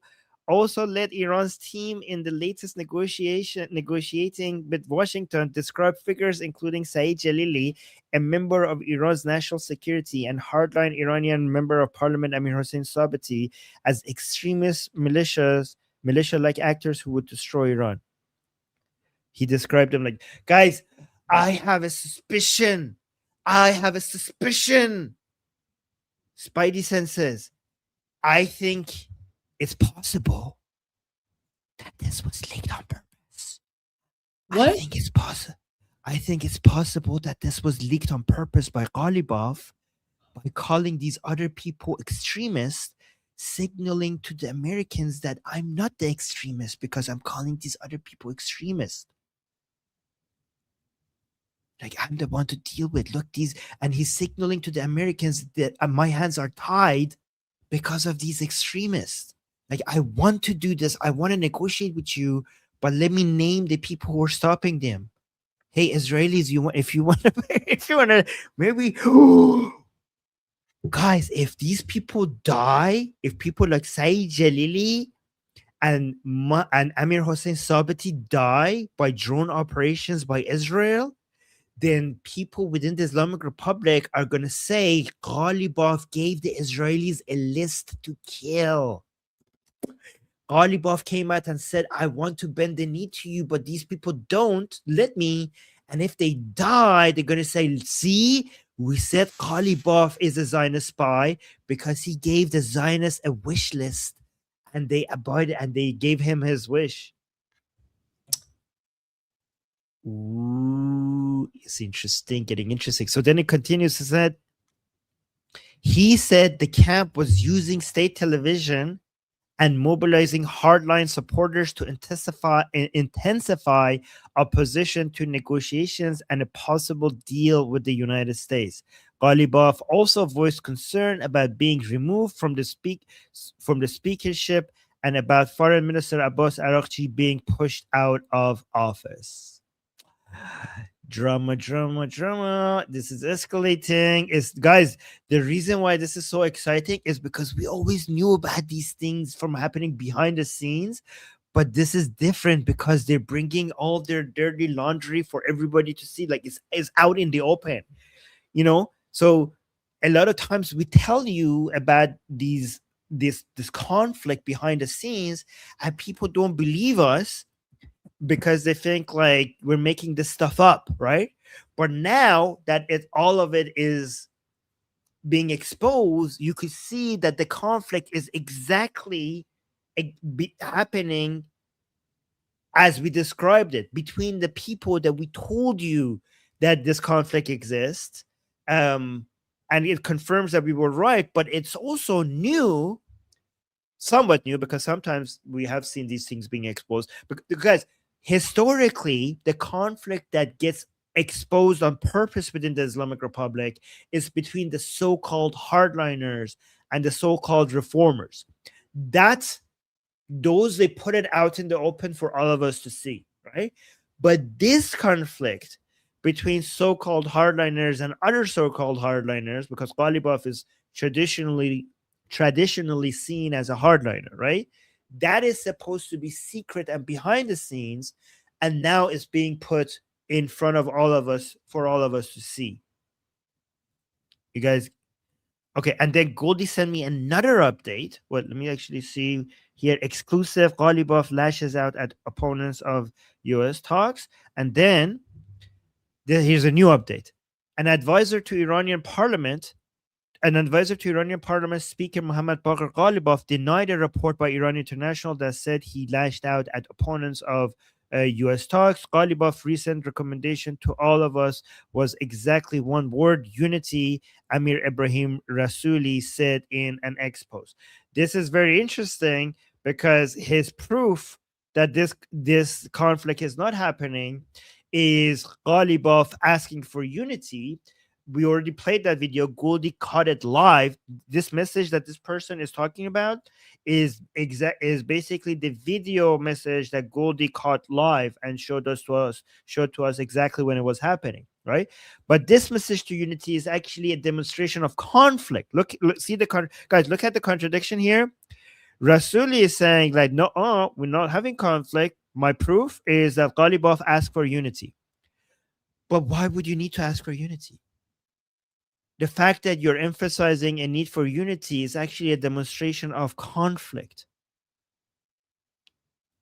also led Iran's team in the latest negotiating with Washington, described figures including Saeed Jalili, a member of Iran's national security, and hardline Iranian member of parliament Amir Hossein Sabati as extremist militia-like actors who would destroy Iran. He described them like, guys, I have a suspicion. Spidey senses. I think it's possible that this was leaked on purpose. What? I think it's possible that this was leaked on purpose by Kalibaf by calling these other people extremists, signaling to the Americans that I'm not the extremist because I'm calling these other people extremists. Like, I'm the one to deal with. Look, and he's signaling to the Americans that my hands are tied because of these extremists. Like, I want to do this. I want to negotiate with you, but let me name the people who are stopping them. Hey, Israelis, if you want to, maybe, guys, if these people die, if people like Saeed Jalili and Amir Hossein Sabati die by drone operations by Israel, then people within the Islamic Republic are going to say Kalibaf gave the Israelis a list to kill. Kalibaf came out and said, I want to bend the knee to you, but these people don't let me. And if they die, they're going to say, see, we said Kalibaf is a Zionist spy because he gave the Zionists a wish list and they abided and they gave him his wish. Ooh, it's interesting, getting interesting. So then it continues to say, he said the camp was using state television and mobilizing hardline supporters to intensify opposition to negotiations and a possible deal with the United States. Kalibaf also voiced concern about being removed from the speakership and about Foreign Minister Abbas Araghchi being pushed out of office. Drama. This is escalating. Is guys, the reason why this is so exciting is because we always knew about these things from happening behind the scenes, but this is different because they're bringing all their dirty laundry for everybody to see. Like it's out in the open, you know. So a lot of times we tell you about this conflict behind the scenes, and people don't believe us because they think like we're making this stuff up, right? But now that all of it is being exposed, you could see that the conflict is exactly happening as we described it, between the people that we told you that this conflict exists, and it confirms that we were right. But it's also new, somewhat new, because sometimes we have seen these things being exposed. Because historically, the conflict that gets exposed on purpose within the Islamic Republic is between the so-called hardliners and the so-called reformers. Those they put it out in the open for all of us to see, right? But this conflict between so-called hardliners and other so-called hardliners, because Kalibaf is traditionally seen as a hardliner, right? That is supposed to be secret and behind the scenes, and now it's being put in front of all of us for all of us to see. You guys, okay? And then Goldi sent me another update. Well, let me actually see here. Exclusive: Kalibaf lashes out at opponents of U.S. talks, and then here's a new update. An advisor to Iranian Parliament Speaker Mohammad Bagher Kalibaf denied a report by Iran International that said he lashed out at opponents of U.S. talks. Kalibaf's recent recommendation to all of us was exactly one word: unity, Amir Ibrahim Rasooli said in an X post. This is very interesting because his proof that this conflict is not happening is Kalibaf asking for unity. We already played that video. Goldi caught it live. This message that this person is talking about is basically the video message that Goldi caught live and showed to us exactly when it was happening, right? But this message to unity is actually a demonstration of conflict. Look see guys, look at the contradiction here. Rasooli is saying like, no, we're not having conflict. My proof is that Kalibaf asked for unity. But why would you need to ask for unity? The fact that you're emphasizing a need for unity is actually a demonstration of conflict.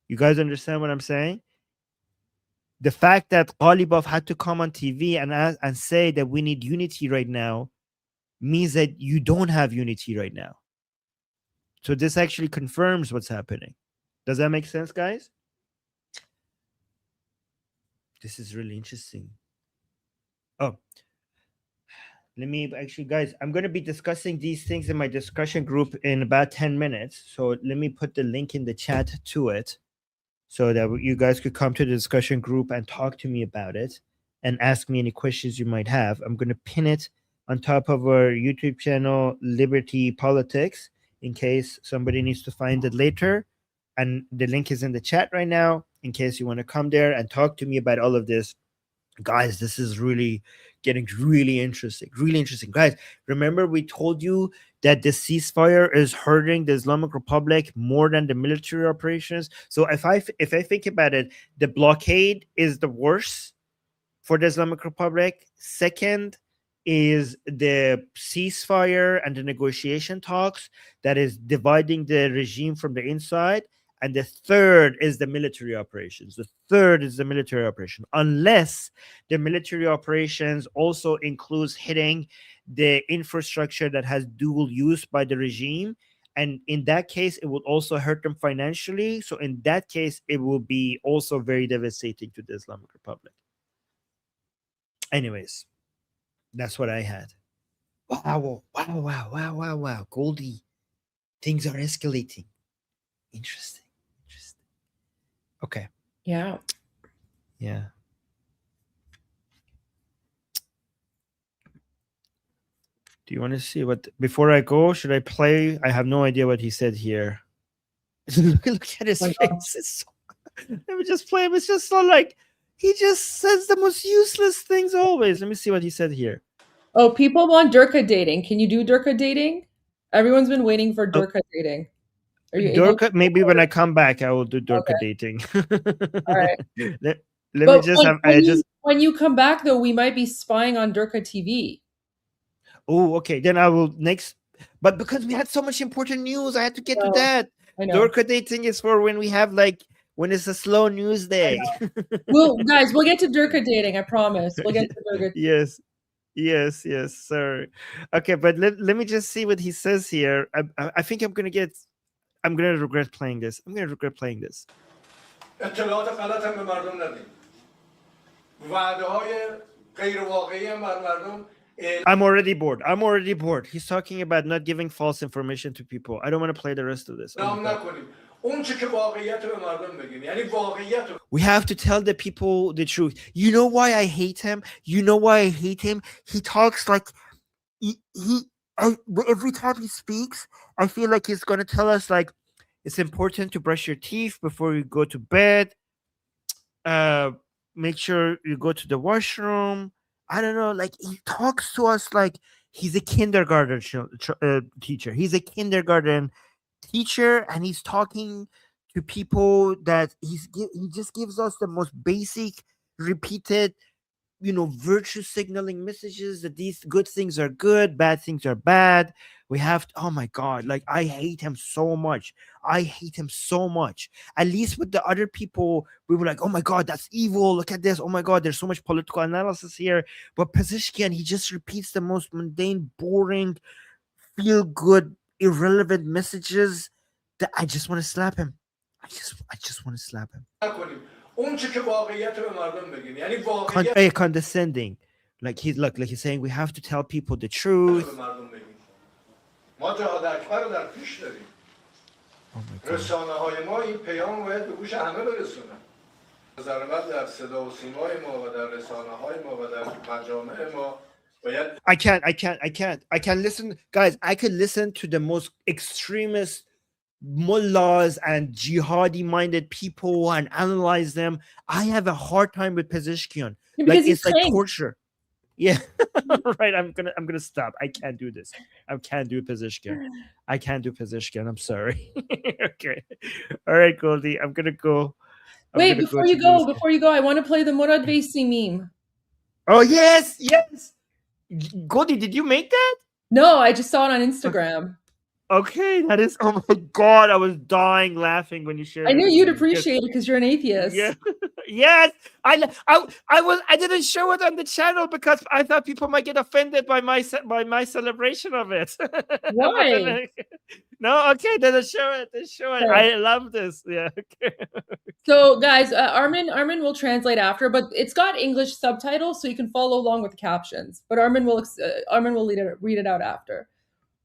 You guys understand what I'm saying? The fact that Kalibaf had to come on TV and say that we need unity right now means that you don't have unity right now. So this actually confirms what's happening. Does that make sense, guys? This is really interesting. Oh, let me actually, guys, I'm going to be discussing these things in my discussion group in about 10 minutes. So let me put the link in the chat to it so that you guys could come to the discussion group and talk to me about it and ask me any questions you might have. I'm going to pin it on top of our YouTube channel, Liberty Politics, in case somebody needs to find it later. And the link is in the chat right now in case you want to come there and talk to me about all of this. Guys, this is really getting really interesting. Guys, remember we told you that the ceasefire is hurting the Islamic Republic more than the military operations. So if I think about it, the blockade is the worst for the Islamic Republic. Second is the ceasefire and the negotiation talks that is dividing the regime from the inside. And the third is the military operations. Unless the military operations also includes hitting the infrastructure that has dual use by the regime. And in that case, it will also hurt them financially. So in that case, it will be also very devastating to the Islamic Republic. Anyways, that's what I had. Wow. Goldi, things are escalating. Interesting. Okay. Yeah. Do you want to see what, before I go, should I play? I have no idea what he said here. Look at his face. Let me just play him. It's just so like, He just says the most useless things always. Let me see what he said here. Oh, people want Durka dating. Can you do Durka dating? Everyone's been waiting for Durka dating. Are you able Durka, to? maybe when I come back, I will do Durka Okay. dating. All right. Let But me just when you come back though, we might be spying on Durka TV. Oh, okay. Then I will next. But because we had so much important news, I had to get to that. I know. Durka dating is for when we have when it's a slow news day. We'll get to Durka dating. I promise. We'll get to Durka. Yes, sir. Okay, but let me just see what he says here. I think I'm gonna regret playing this. اطلاعات غلط هم به مردم ندیم. وعده‌های غیر واقعی هم بر مردم I'm already bored. He's talking about not giving false information to people. I don't want to play the rest of this. Oh my God. We have to tell the people the truth. You know why I hate him? He talks like every time he speaks, I feel like he's going to tell us like it's important to brush your teeth before you go to bed. Make sure you go to the washroom. I don't know, like he talks to us like he's a kindergarten teacher. He's a kindergarten teacher, and he's talking to people that he just gives us the most basic, repeated, virtue signaling messages that these good things are good, bad things are bad. We have to, oh my God, like I hate him so much. At least with the other people, we were like, oh my God, that's evil. Look at this. Oh my God, there's so much political analysis here. But Pezeshkian, he just repeats the most mundane, boring, feel good, irrelevant messages that I just want to slap him. I just want to slap him. Condescending. Like he's saying we have to tell people the truth. رسانه‌های ما این پیام باید به گوش همه برسونن. نظر من در صدا و سیمای ما و در رسانه‌های ما و در مجامع ما باید I can listen, guys. I could listen to the most extremist mullahs and jihadi minded people and analyze them. I have a hard time with Pezeshkian. Like it's like torture. Yeah, right. I'm gonna stop. I can't do this. I can't do Pezeshkian. I'm sorry. Okay. All right, Goldi. I'm gonna go. Wait, before you go, I want to play the Morad Vaisi meme. Oh yes. Goldi, did you make that? No, I just saw it on Instagram. Okay, that is. Oh my God, I was dying laughing when you shared. I knew you'd appreciate it because you're an atheist. Yeah. Yes, I didn't show it on the channel because I thought people might get offended by my celebration of it. Why? No, okay, then show it. Okay. I love this. Yeah. Okay. So, guys, Armen will translate after, but it's got English subtitles, so you can follow along with the captions. But Armen will read it out after.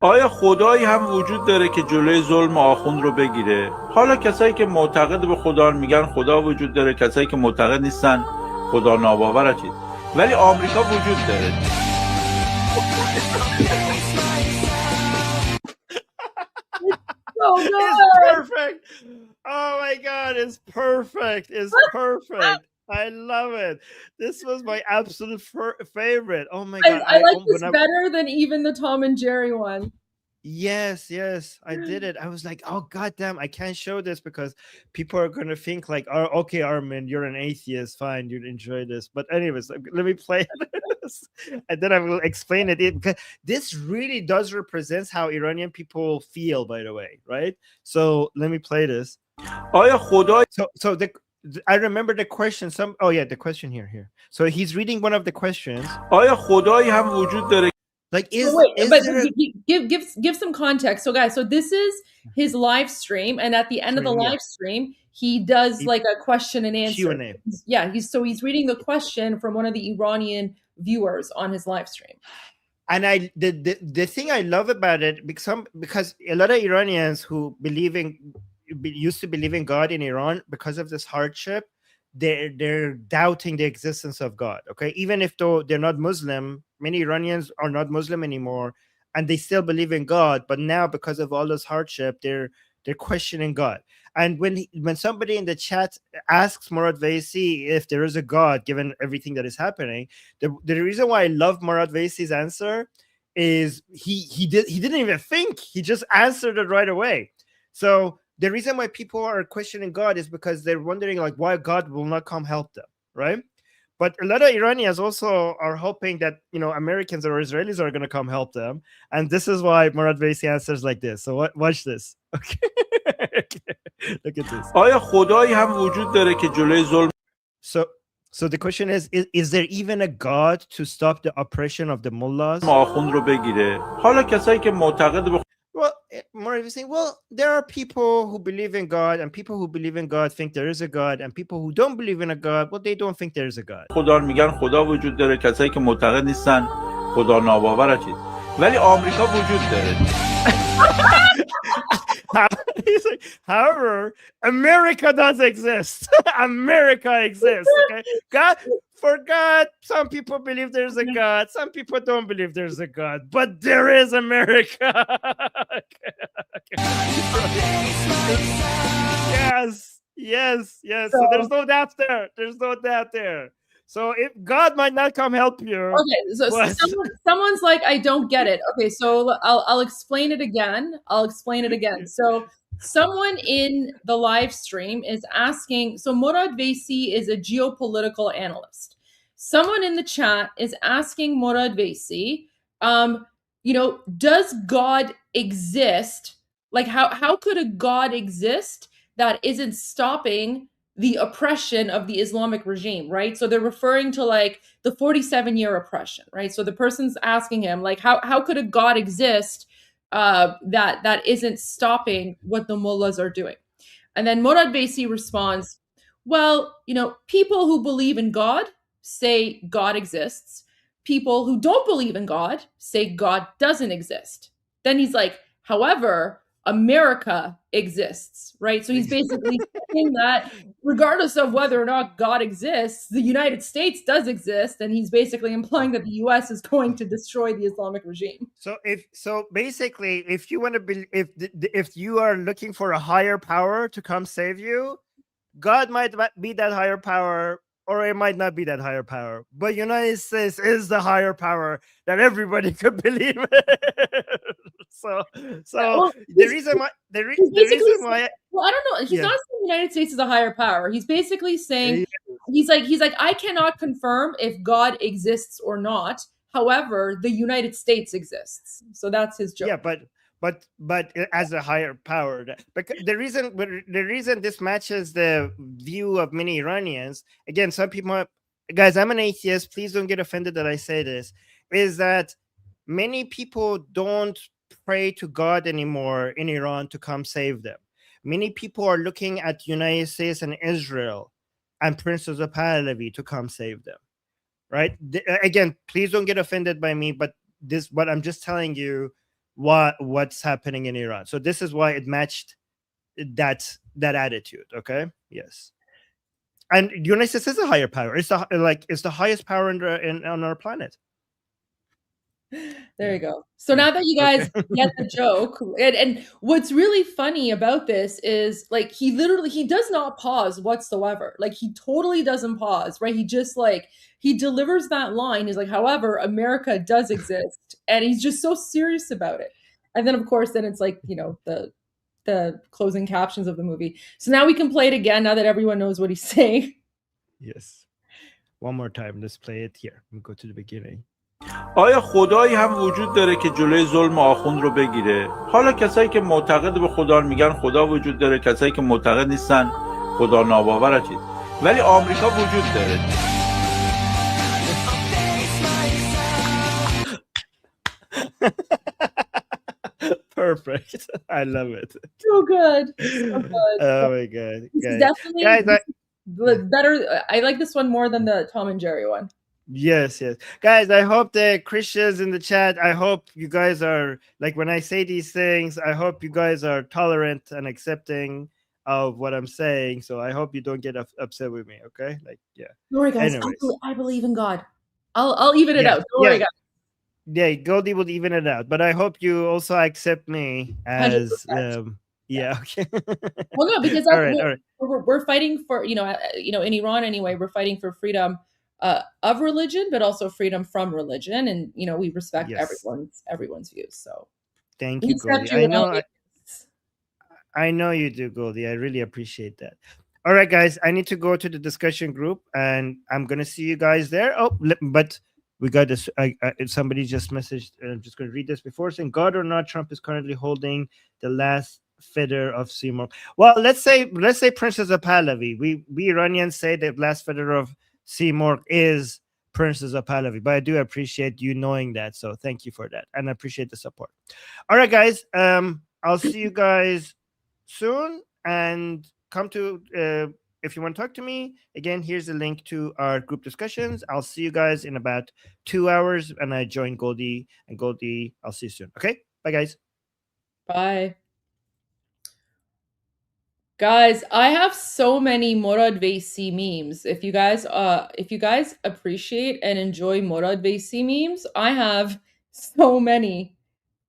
آیا خدایی هم وجود داره که جلوی ظلم آخوند رو بگیره؟ حالا کسایی که معتقد به خدا میگن خدا وجود داره، کسایی که معتقد نیستن خدا ناباور چیز. ولی آمریکا وجود داره. It's perfect. Oh my God, it's perfect. I love it. This was my absolute favorite. Oh my God. I like this better than even the Tom and Jerry one. Yes, I did it. I was like, oh goddamn, I can't show this because people are gonna think like, oh, okay, Armen, you're an atheist, fine, you'd enjoy this. But anyways, let me play this, and then I will explain it. Because this really does represent how Iranian people feel, by the way, right? So let me play this. So I remember the question. The question here. So he's reading one of the questions. Like give some context. So guys, this is his live stream, and at the end of the live stream, he does like a question and answer. Q&A. Yeah, he's reading the question from one of the Iranian viewers on his live stream. And the thing I love about it because a lot of Iranians who used to believe in God in Iran, because of this hardship, they're doubting the existence of God. Okay, even if though they're not Muslim, many Iranians are not Muslim anymore, and they still believe in God. But now, because of all this hardship, they're They're questioning God. And when somebody in the chat asks Morad Vaisi if there is a God, given everything that is happening, the reason why I love Morad Vaisi's answer is he didn't even think. He just answered it right away. So the reason why people are questioning God is because they're wondering like why God will not come help them, right? But a lot of Iranians also are hoping that Americans or Israelis are going to come help them, and this is why Morad Vaisi answers like this. So watch this. Okay, look at this. آیا خدایی هم وجود داره که جلوی ظلم So the question is there even a God to stop the oppression of the mullahs? آخوند رو بگیره؟ حالا کسایی که معتقد به Well, Morad is saying, well, there are people who believe in God, and people who believe in God think there is a God, and people who don't believe in a God, well, they don't think there is a God. خدا میگن خدا وجود داره، کسایی که معتقد نیستن خدا ناباور چیز. ولی آمریکا وجود داره. He's like, however, America does exist. America exists. Okay, for God, some people believe there's a God, some people don't believe there's a God, but there is America. Yes. So there's no doubt there. There's no doubt there. So if God might not come help you. Okay, so someone's like, I don't get it. Okay, so I'll explain it again. So someone in the live stream is asking, so Morad Vaisi is a geopolitical analyst. Someone in the chat is asking Morad Vaisi, does God exist? Like how could a God exist that isn't stopping the oppression of the Islamic regime, right? So they're referring to like the 47-year oppression, right? So the person's asking him like, how could a God exist that isn't stopping what the mullahs are doing? And then Morad Vaisi responds, well, people who believe in God say God exists. People who don't believe in God say God doesn't exist. Then he's like, however, America exists, right? So he's basically saying that regardless of whether or not God exists, the United States does exist, and he's basically implying that the US is going to destroy the Islamic regime. So basically, if you want to be, if you are looking for a higher power to come save you, God might be that higher power, or it might not be that higher power. But United States is the higher power that everybody could believe in. So the reason why well, I don't know. He's not saying the United States is a higher power. He's basically saying he's like I cannot confirm if God exists or not. However, the United States exists. So that's his joke. Yeah, but as a higher power, because the reason this matches the view of many Iranians, again, some people, guys, I'm an atheist, please don't get offended that I say this, is that many people don't pray to God anymore in Iran to come save them. Many people are looking at United States and Israel and Princess of Pahlavi to come save them, right? Again, please don't get offended by me, but I'm just telling you what's happening in Iran. So this is why it matched that attitude. Okay, yes. And United States is a higher power. It's the highest power on our planet. There you go. So now that you guys get the joke, and what's really funny about this is like he does not pause whatsoever. Like he totally doesn't pause, right? He just he delivers that line. He's like, however, America does exist, and he's just so serious about it. And then of course, then it's like the closing captions of the movie. So now we can play it again. Now that everyone knows what he's saying. Yes. One more time. Let's play it here. We'll go to the beginning. آیا خدایی هم وجود داره که جلوی ظلم آخوند رو بگیره؟ حالا کسایی که معتقد به خدا میگن خدا وجود داره، کسایی که معتقد نیستن خدا ناباور چیز. ولی آمریکا وجود داره. Perfect. I love it. So good. So good. Oh my God. Definitely better. I like this one more than the Tom and Jerry one. Yes. Guys, I hope the Christians in the chat, I hope you guys are, like, when I say these things, I hope you guys are tolerant and accepting of what I'm saying. So I hope you don't get upset with me, okay? Like, yeah. Don't worry, guys. I believe in God. I'll even it out. Don't worry, guys. Yeah, Goldi will even it out. But I hope you also accept me as Yeah. Okay. Well, no, because all right. All right. we're fighting for, in Iran anyway, we're fighting for freedom of religion, but also freedom from religion, and we respect Yes. everyone's views. So Thank we you, accept Goldi. you in all I know you do, Goldi. I really appreciate that. All right, guys. I need to go to the discussion group, and I'm gonna see you guys there. Oh, but we got this. Somebody just messaged. I'm just gonna read this before saying, "God or not, Trump is currently holding the last feather of Seymour." Well, let's say Princess of Pahlavi. We Iranians say the last feather of Seymour is Princess of Pahlavi, but I do appreciate you knowing that. So thank you for that, and I appreciate the support. All right, guys. I'll see you guys soon, and come to if you want to talk to me again, here's the link to our group discussions. I'll see you guys in about 2 hours, and I join Goldi, and Goldi, I'll see you soon. Okay, bye guys. Bye. Guys, I have so many Morad Vaisi memes. If you guys appreciate and enjoy Morad Vaisi memes, I have so many.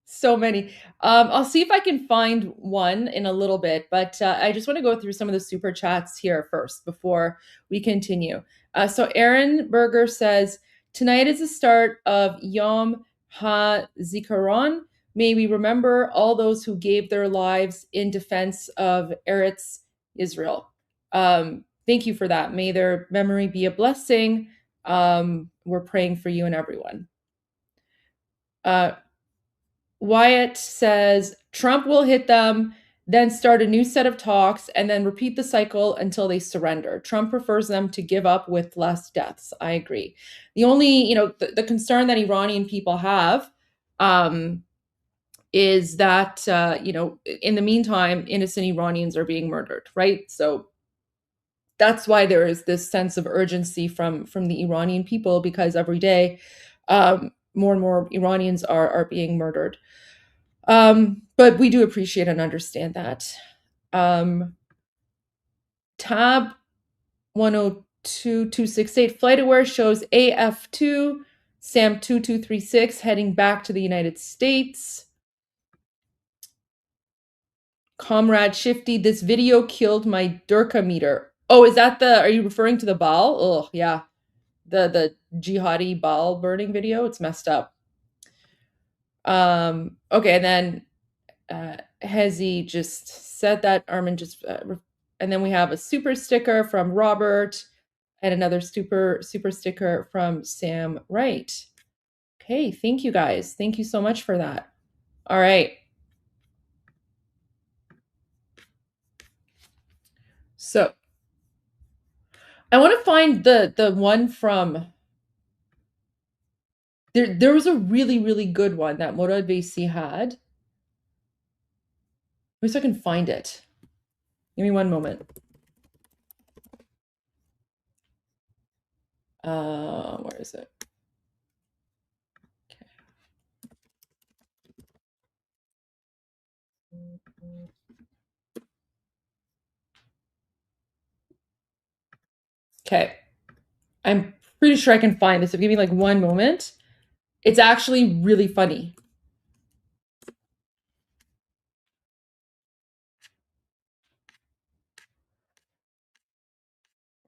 So many. I'll see if I can find one in a little bit, but I just want to go through some of the super chats here first before we continue. So Aaron Berger says, tonight is the start of Yom HaZikaron. May we remember all those who gave their lives in defense of Eretz Israel. Thank you for that. May their memory be a blessing. We're praying for you and everyone. Wyatt says Trump will hit them, then start a new set of talks, and then repeat the cycle until they surrender. Trump prefers them to give up with less deaths. I agree. The only, the concern that Iranian people have is that, in the meantime, innocent Iranians are being murdered, right? So that's why there is this sense of urgency from the Iranian people, because every day more and more Iranians are being murdered. But we do appreciate and understand that. Tab 102268 FlightAware shows AF2 SAM 2236 heading back to the United States. Comrade Shifty, this video killed my Durka meter. Oh, are you referring to the Baal? Oh, yeah. The jihadi Baal burning video. It's messed up. Okay, and then Hezi just said that. Armen just and then we have a super sticker from Robert and another super sticker from Sam Wright. Okay, thank you guys. Thank you so much for that. All right. So I want to find the one from there was a really, really good one that Morad Vaisi had. Let me see if I can find it. Give me one moment. Where is it? Okay. I'm pretty sure I can find this. So give me like one moment. It's actually really funny.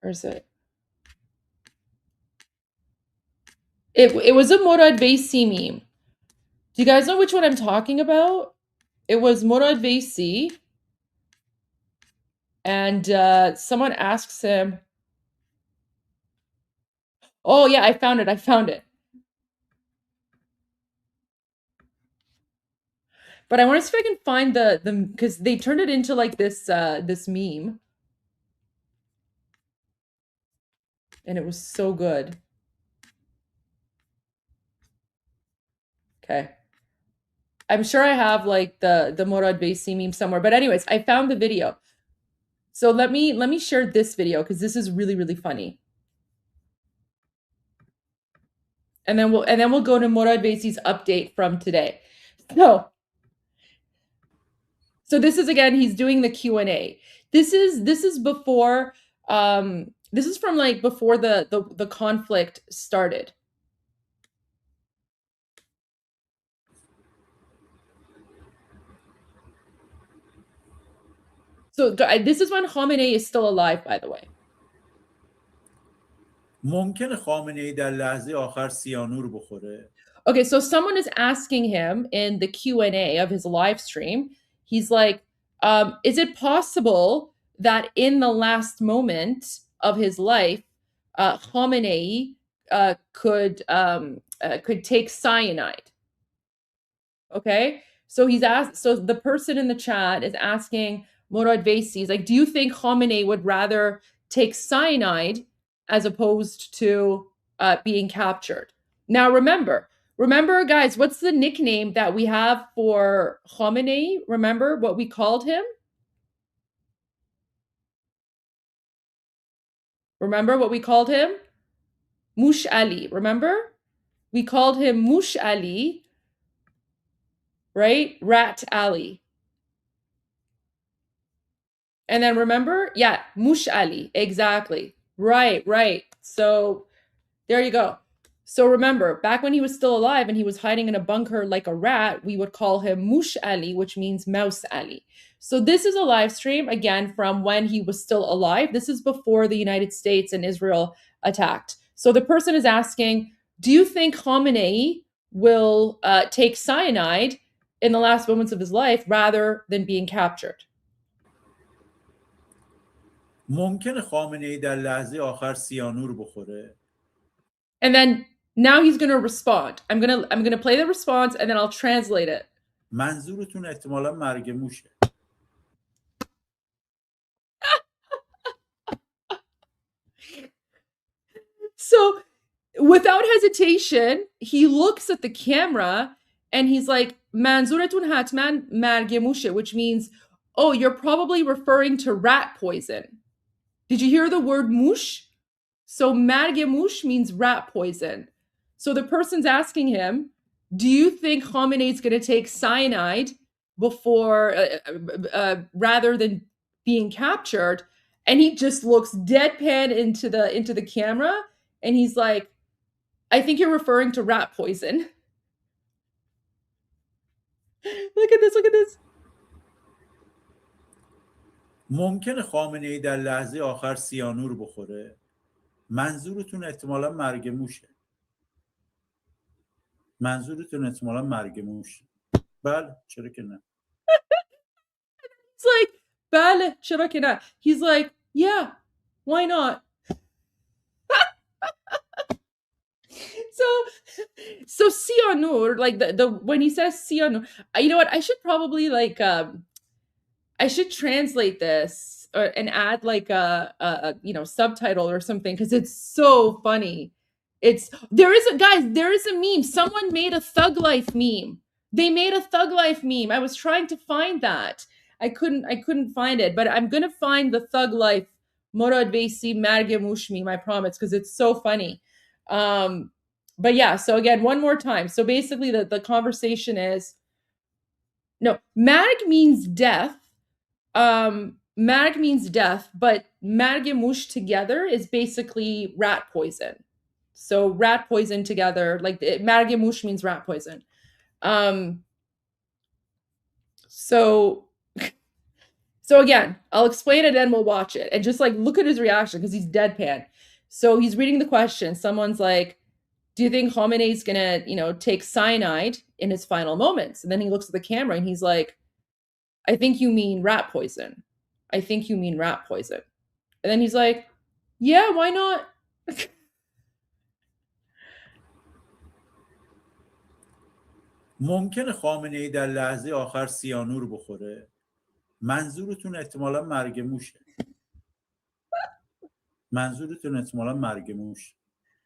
Where is it? It was a Morad Vaisi meme. Do you guys know which one I'm talking about? It was Morad Vaisi. And someone asks him, oh yeah, I found it. But I want to see if I can find the because they turned it into like this meme. And it was so good. Okay. I'm sure I have like the Morad Vaisi meme somewhere. But anyways, I found the video. So let me share this video because this is really, really funny. And then we'll go to Morad Vaisi's update from today. So this is, again, he's doing the Q&A. This is before this is from like before the conflict started. So this is when Khamenei is still alive, by the way. ممکنه خامنه ای در لحظه آخر سیانور بخوره؟ Okay, so someone is asking him in the Q&A of his live stream, he's like, is it possible that in the last moment of his life, Khamenei could take cyanide? Okay, so he's asked. So the person in the chat is asking Morad Vaisi, he's like, do you think Khamenei would rather take cyanide as opposed to being captured? Now remember, guys, what's the nickname that we have for Khamenei? Remember what we called him? Remember what we called him? Mush Ali. Remember? We called him Mush Ali, right? Rat Ali. And then remember? Yeah, Mush Ali. Exactly. Right. So there you go. So remember, back when he was still alive and he was hiding in a bunker like a rat, we would call him Mush Ali, which means Mouse Ali. So this is a live stream, again, from when he was still alive. This is before the United States and Israel attacked. So the person is asking, do you think Khamenei will take cyanide in the last moments of his life rather than being captured? ممکنه خامنه ای در لحظه آخر سیانور بخوره؟ And then now he's going to respond. I'm going to play the response and then I'll translate it. منظورتون احتمالاً مرگ موشه. So without hesitation, he looks at the camera and he's like, منظورتون حتما مرگ موشه, which means, oh, you're probably referring to rat poison. Did you hear the word mush? So marge mush means rat poison. So the person's asking him, do you think Khamenei is going to take cyanide before, rather than being captured? And he just looks deadpan into the camera, and he's like, I think you're referring to rat poison. Look at this. ممکنه خامنه ای در لحظه آخر سیانور بخوره؟ منظورتون احتمالاً مرگ موشه. منظورتون احتمالاً مرگ موشه. بله، چرا که نه. It's like, بله، چرا که نه. He's like, yeah, why not? So Sianur, like the when he says Sianur, you know what? I should probably I should translate this and add like a subtitle or something, because it's so funny. There is a meme. Someone made a Thug Life meme. They made a Thug Life meme. I was trying to find that. I couldn't find it, but I'm gonna find the Thug Life Morad Vaisi Marge Mush meme, I promise, because it's so funny. But yeah, so again, one more time. So basically the conversation is, no, Marg means death. Marg means death, but Marge Mush together is basically rat poison. So rat poison together, like Marge Mush means rat poison. So again, I'll explain it and we'll watch it. And just like look at his reaction, because he's deadpan. So he's reading the question. Someone's like, do you think Khamenei is going to, take cyanide in his final moments? And then he looks at the camera and he's like, I think you mean rat poison. I think you mean rat poison. And then he's like, yeah, why not? ممکنه خامنه ای در لحظه آخر سیانور بخوره؟ منظورتون احتمالاً مرگ موشه. منظورتون احتمالاً مرگ موشه.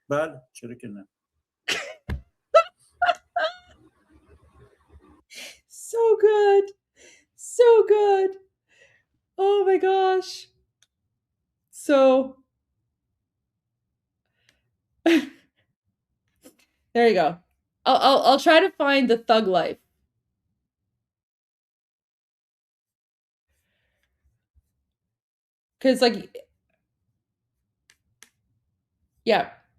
بله، چرا که نه. So good. So good. Oh my gosh. So there you go. I'll try to find the Thug Life. Because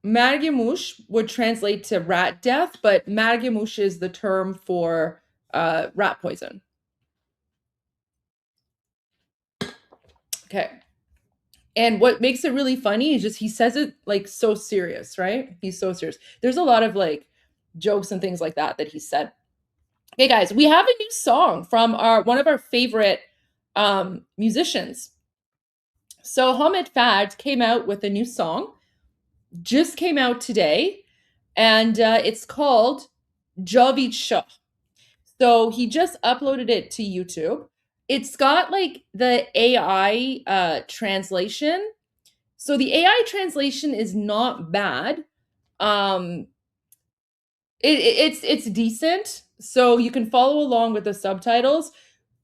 Margemush would translate to rat death, but Margemush is the term for rat poison. Okay. And what makes it really funny is just he says it like so serious, right? He's so serious. There's a lot of like jokes and things like that he said. Okay, guys, we have a new song from one of our favorite musicians. So Hamid Fad came out with a new song, just came out today, and it's called Javid Shah. So he just uploaded it to YouTube. It's got like the AI translation. So the AI translation is not bad. It's decent. So you can follow along with the subtitles.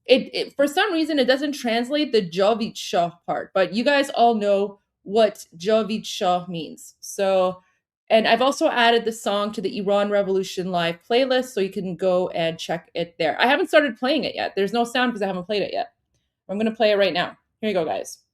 It for some reason it doesn't translate the Javid Shah part, but you guys all know what Javid Shah means. So, and I've also added the song to the Iran Revolution Live playlist, so you can go and check it there. I haven't started playing it yet. There's no sound because I haven't played it yet. I'm gonna play it right now. Here you go, guys.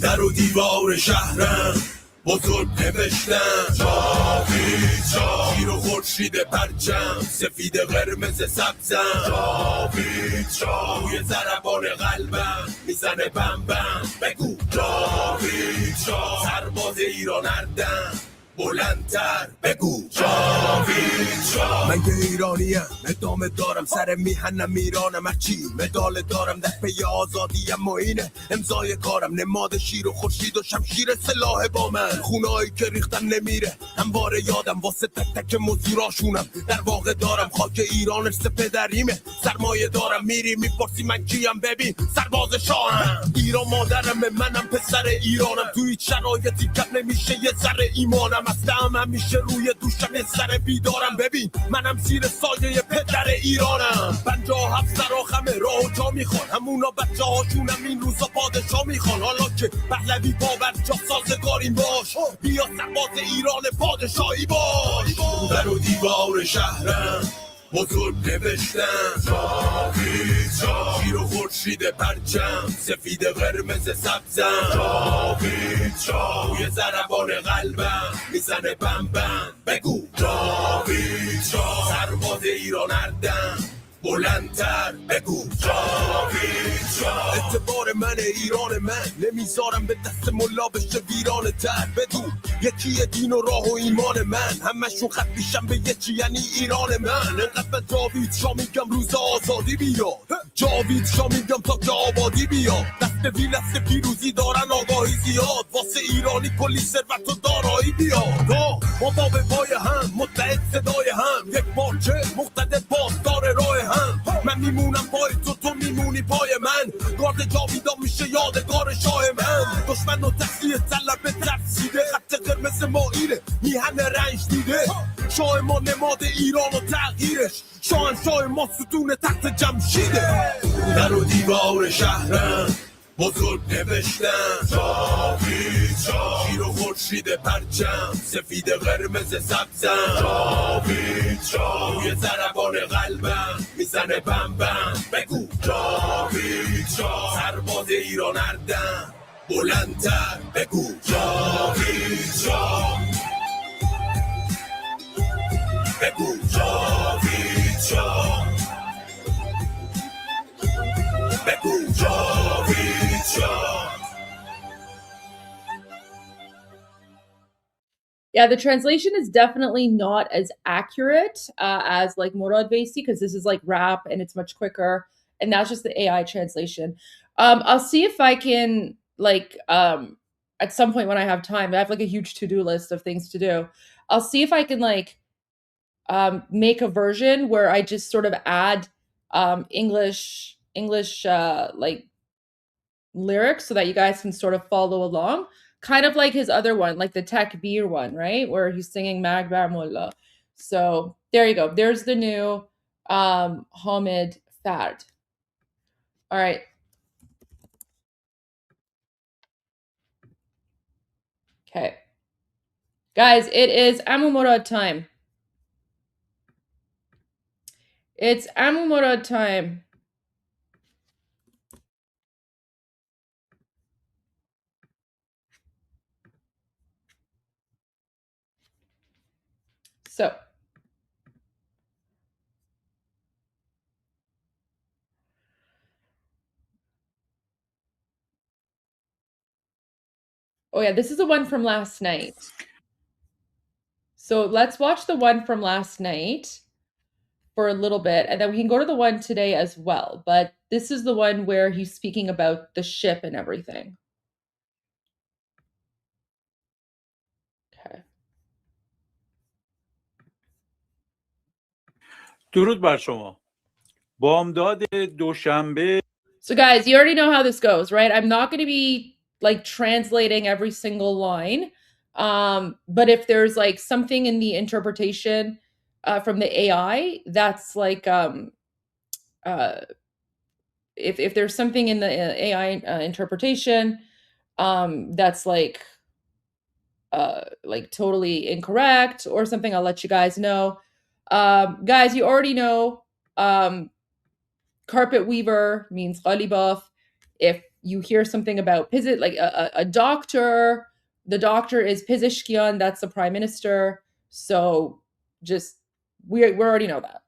در و دیوار شهرم بزرگ نوشتم جاوید شاه شیر و خورشید پرچم سفید قرمز سبزم جاوید شاه روی ضربان قلبم میزنه بم بم بگو جاوید شاه سرباز ایران اردم بلندتر بگو جاوید شاه من که ایرانیم ادامه دارم سر میهنم ایرانم هرچی مدال دارم در پی آزادیم و اینه امضای کارم نماد شیر و خورشید و شمشیر سلاح با من خونایی که ریختم نمیره همواره یادم واسه تک تک مزدوراشونم در واقع دارم خاک ایران ارث پدریمه سرمایه دارم میری میپرسی من کیم ببین سرباز شاهم ایران مادرم منم پسر ایرانم توی هیچ شرایطی کم نمیشه یه ذره ایمانم هستم همیشه روی دوشم یه سر بیدارم ببین منم زیر سایه پدر ایرانم 57 سراخمه راه و جا میخوان همونا بچه هاشونم این روزا پادشاه میخوان حالا که پهلوی باور جا سازگاریم باش بیا سرباز ایران پادشاهی باش در و دیوار شهرم بزرگ نوشتم جاوید شاه شیر و خورشید پرچم سفید قرمز سبزم جاوید شاه روی ضربان قلبم میزنه بم بم بگو جاوید شاه سرباز ایران اردم بلندتر بگو جاوید شاه اعتبار من ایران من نمیذارم به دست ملا بشه ویران تر بدون یکی دین و راه و ایمان من همشون خط پیشم به یکی یعنی ایران من انقدر به جاوید شاه میگم روز آزادی بیاد جاوید شاه میگم تا که آبادی بیاد دست ویلست پیروزی دارن آگاهی زیاد واسه ایرانی کلی ثروت و دارایی بیاد ما با به پای هم متحد صدای هم یک پارچه مقتدر پاسدار راه هم من میمونم پای تو میمونی پای من گارد جاویدا میشه یادگار شاه من دشمن و تسلیح طلب ترسیده خط قرمز ما اینه میهن رنج دیده شاه ما نماد ایران و تغییرش شاه ما ستون تحت جمشیده در و دیوار شهرم بزرگ نوشتم جاوید شاه شیر و خورشید پرچم سفید قرمز سبزم جاوید شاه روی ضربان قلبم میزنه بم بم بگو جاوید شاه سرباز ایران اردم بلندتر بگو جاوید شاه بگو جاوید شاه بگو جاوید شاه. Yeah, the translation is definitely not as accurate as like Morad Vaisi because this is like rap and it's much quicker, and that's just the AI translation. I'll see if I can like at some point when I have time. I have like a huge to-do list of things to do. I'll see if I can like make a version where I just sort of add English like lyrics so that you guys can sort of follow along. Kind of like his other one, like the Takbir one, right? Where he's singing Magbar Mullah. So there you go. There's the new Hamid Fad. All right. Okay. Guys, it is Amu Murad time. It's Amu Murad time. So oh yeah, this is the one from last night. So let's watch the one from last night for a little bit, and then we can go to the one today as well. But this is the one where he's speaking about the ship and everything. Okay. درود بر شما. بامداد دوشنبه. So guys, you already know how this goes, right? I'm not going to be like translating every single line. But if there's like something in the interpretation from the AI that's like if there's something in the AI interpretation that's like totally incorrect or something, I'll let you guys know. Guys, you already know carpet weaver means Kalibaf. If you hear something about like a doctor, the doctor is Pizishkian, that's the prime minister. So just we already know that.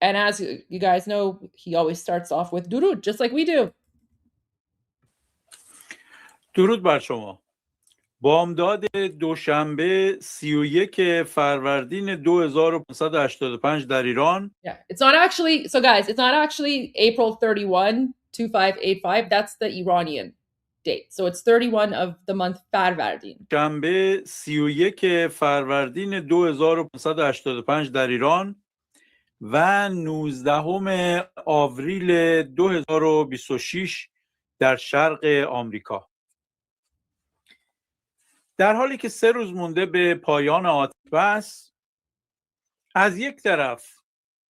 And as you guys know, he always starts off with durud, just like we do. درود بر شما. بامداد دوشنبه 31 فروردین 2585 در ایران. Yeah, it's not actually, so guys, it's not actually April 31, 2585. That's the Iranian date. So it's 31 of the month Farvardin. شنبه 31 فروردین 2585 در ایران و 19 آوریل 2026 در شرق آمریکا. در حالی که 3 روز مونده به پایان آتش بس، از یک طرف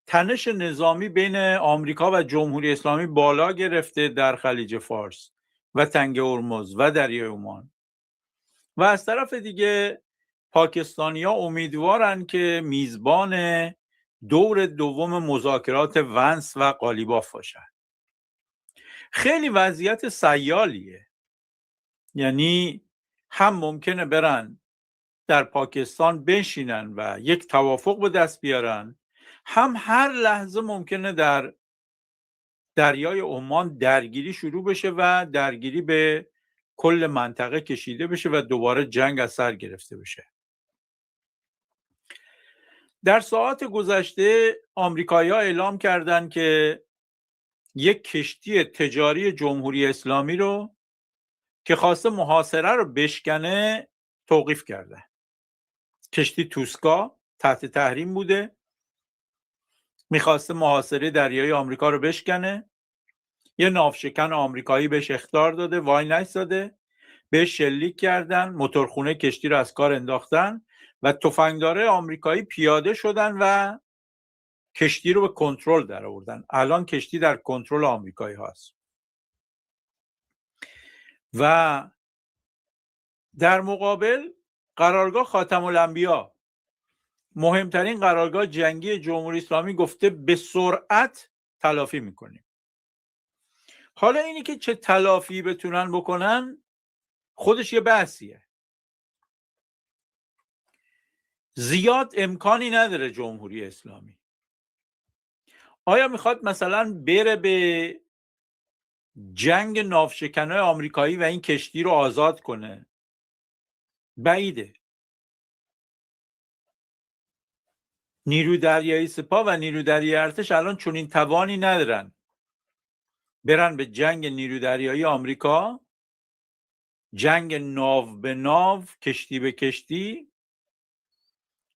تنش نظامی بین آمریکا و جمهوری اسلامی بالا گرفته در خلیج فارس و تنگ هرمز و دریای عمان، و از طرف دیگه پاکستانی‌ها امیدوارن که میزبان دور دوم مذاکرات ونس و قالیباف باشن. خیلی وضعیت سیالیه. یعنی هم ممکنه برن در پاکستان بنشینن و یک توافق به دست بیارن، هم هر لحظه ممکنه در دریای عمان درگیری شروع بشه و درگیری به کل منطقه کشیده بشه و دوباره جنگ از سر گرفته بشه. در ساعات گذشته آمریکایی‌ها اعلام کردند که یک کشتی تجاری جمهوری اسلامی رو که خواسته محاصره رو بشکنه توقیف کرده. کشتی توسکا تحت تحریم بوده، میخواسته محاصره دریای آمریکا رو بشکنه. یه ناوشکن آمریکایی بهش اخطار داده، وای نایستاده، بهش شلیک کردن، موتورخونه کشتی رو از کار انداختن و تفنگدارای آمریکایی پیاده شدن و کشتی رو به کنترل در آوردن. الان کشتی در کنترل آمریکایی هست. و در مقابل قرارگاه خاتم الانبیا، مهمترین قرارگاه جنگی جمهوری اسلامی، گفته به سرعت تلافی میکنیم. حالا اینی که چه تلافی بتونن بکنن خودش یه بحثیه. زیاد امکانی نداره جمهوری اسلامی. آیا میخواد مثلا بره به جنگ ناوشکنای آمریکایی و این کشتی رو آزاد کنه؟ بعیده. نیروی دریایی سپاه و نیروی دریایی ارتش الان چنین توانی ندارن برن به جنگ نیروی دریایی آمریکا، جنگ ناو به ناو، کشتی به کشتی،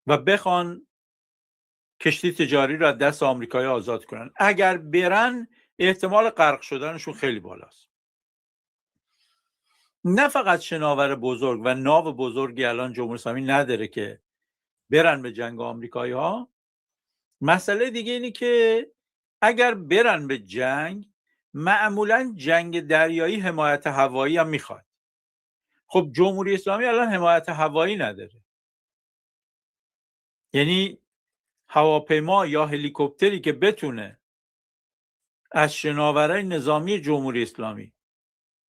و بخوان کشتی تجاری رو از دست آمریکایی آزاد کنن. اگر برن احتمال غرق شدنشون خیلی بالاست. نه فقط شناور بزرگ و ناو بزرگی الان جمهوری اسلامی نداره که برن به جنگ آمریکایی ها. مسئله دیگه اینه که اگر برن به جنگ، معمولا جنگ دریایی حمایت هوایی هم میخواد. خب جمهوری اسلامی الان حمایت هوایی نداره. یعنی هواپیما یا هلیکوپتری که بتونه از شناورای نظامی جمهوری اسلامی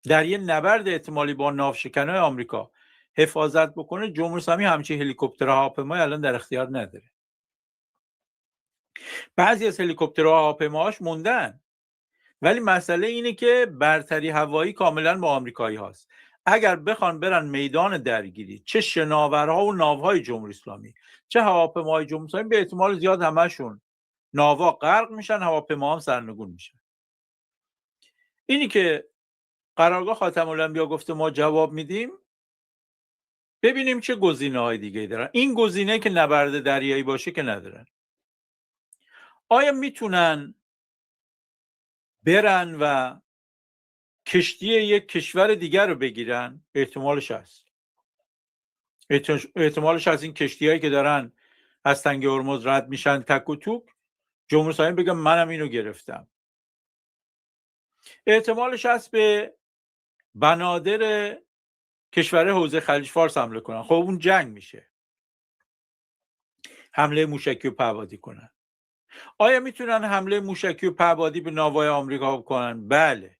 در یه نبرد احتمالی با ناوشکنای آمریکا حفاظت بکنه، جمهوری اسلامی همچین هلیکوپترها هواپیمای الان در اختیار نداره. بعضی از هلیکوپترها هواپیماهاش موندن، ولی مسئله اینه که برتری هوایی کاملا با آمریکایی هاست. اگر بخوان برن میدان درگیری، چه شناورها و ناوهای جمهوری اسلامی چه هواپیماهای جمهوری اسلامی، به احتمال زیاد همشون ناوا غرق میشن، هواپیما هم سرنگون میشن. اینی که قرارگاه خاتم الانبیا گفته ما جواب میدیم، ببینیم چه گزینه‌های دیگه دارن. این گزینه که نبرد دریایی باشه که ندارن. آیا میتونن برن و کشتی یک کشور دیگر رو بگیرن؟ احتمالش هست. احتمالش هست این کشتی‌هایی که دارن از تنگه هرمز رد میشن تک و توک، جمهوری اسلامی بگم منم اینو گرفتم. احتمالش هست به بنادر کشور حوزه خلیج فارس حمله کنن. خب اون جنگ میشه. حمله موشکی و پهپادی کنن. آیا میتونن حمله موشکی و پهپادی به ناوهای آمریکا کنن؟ بله.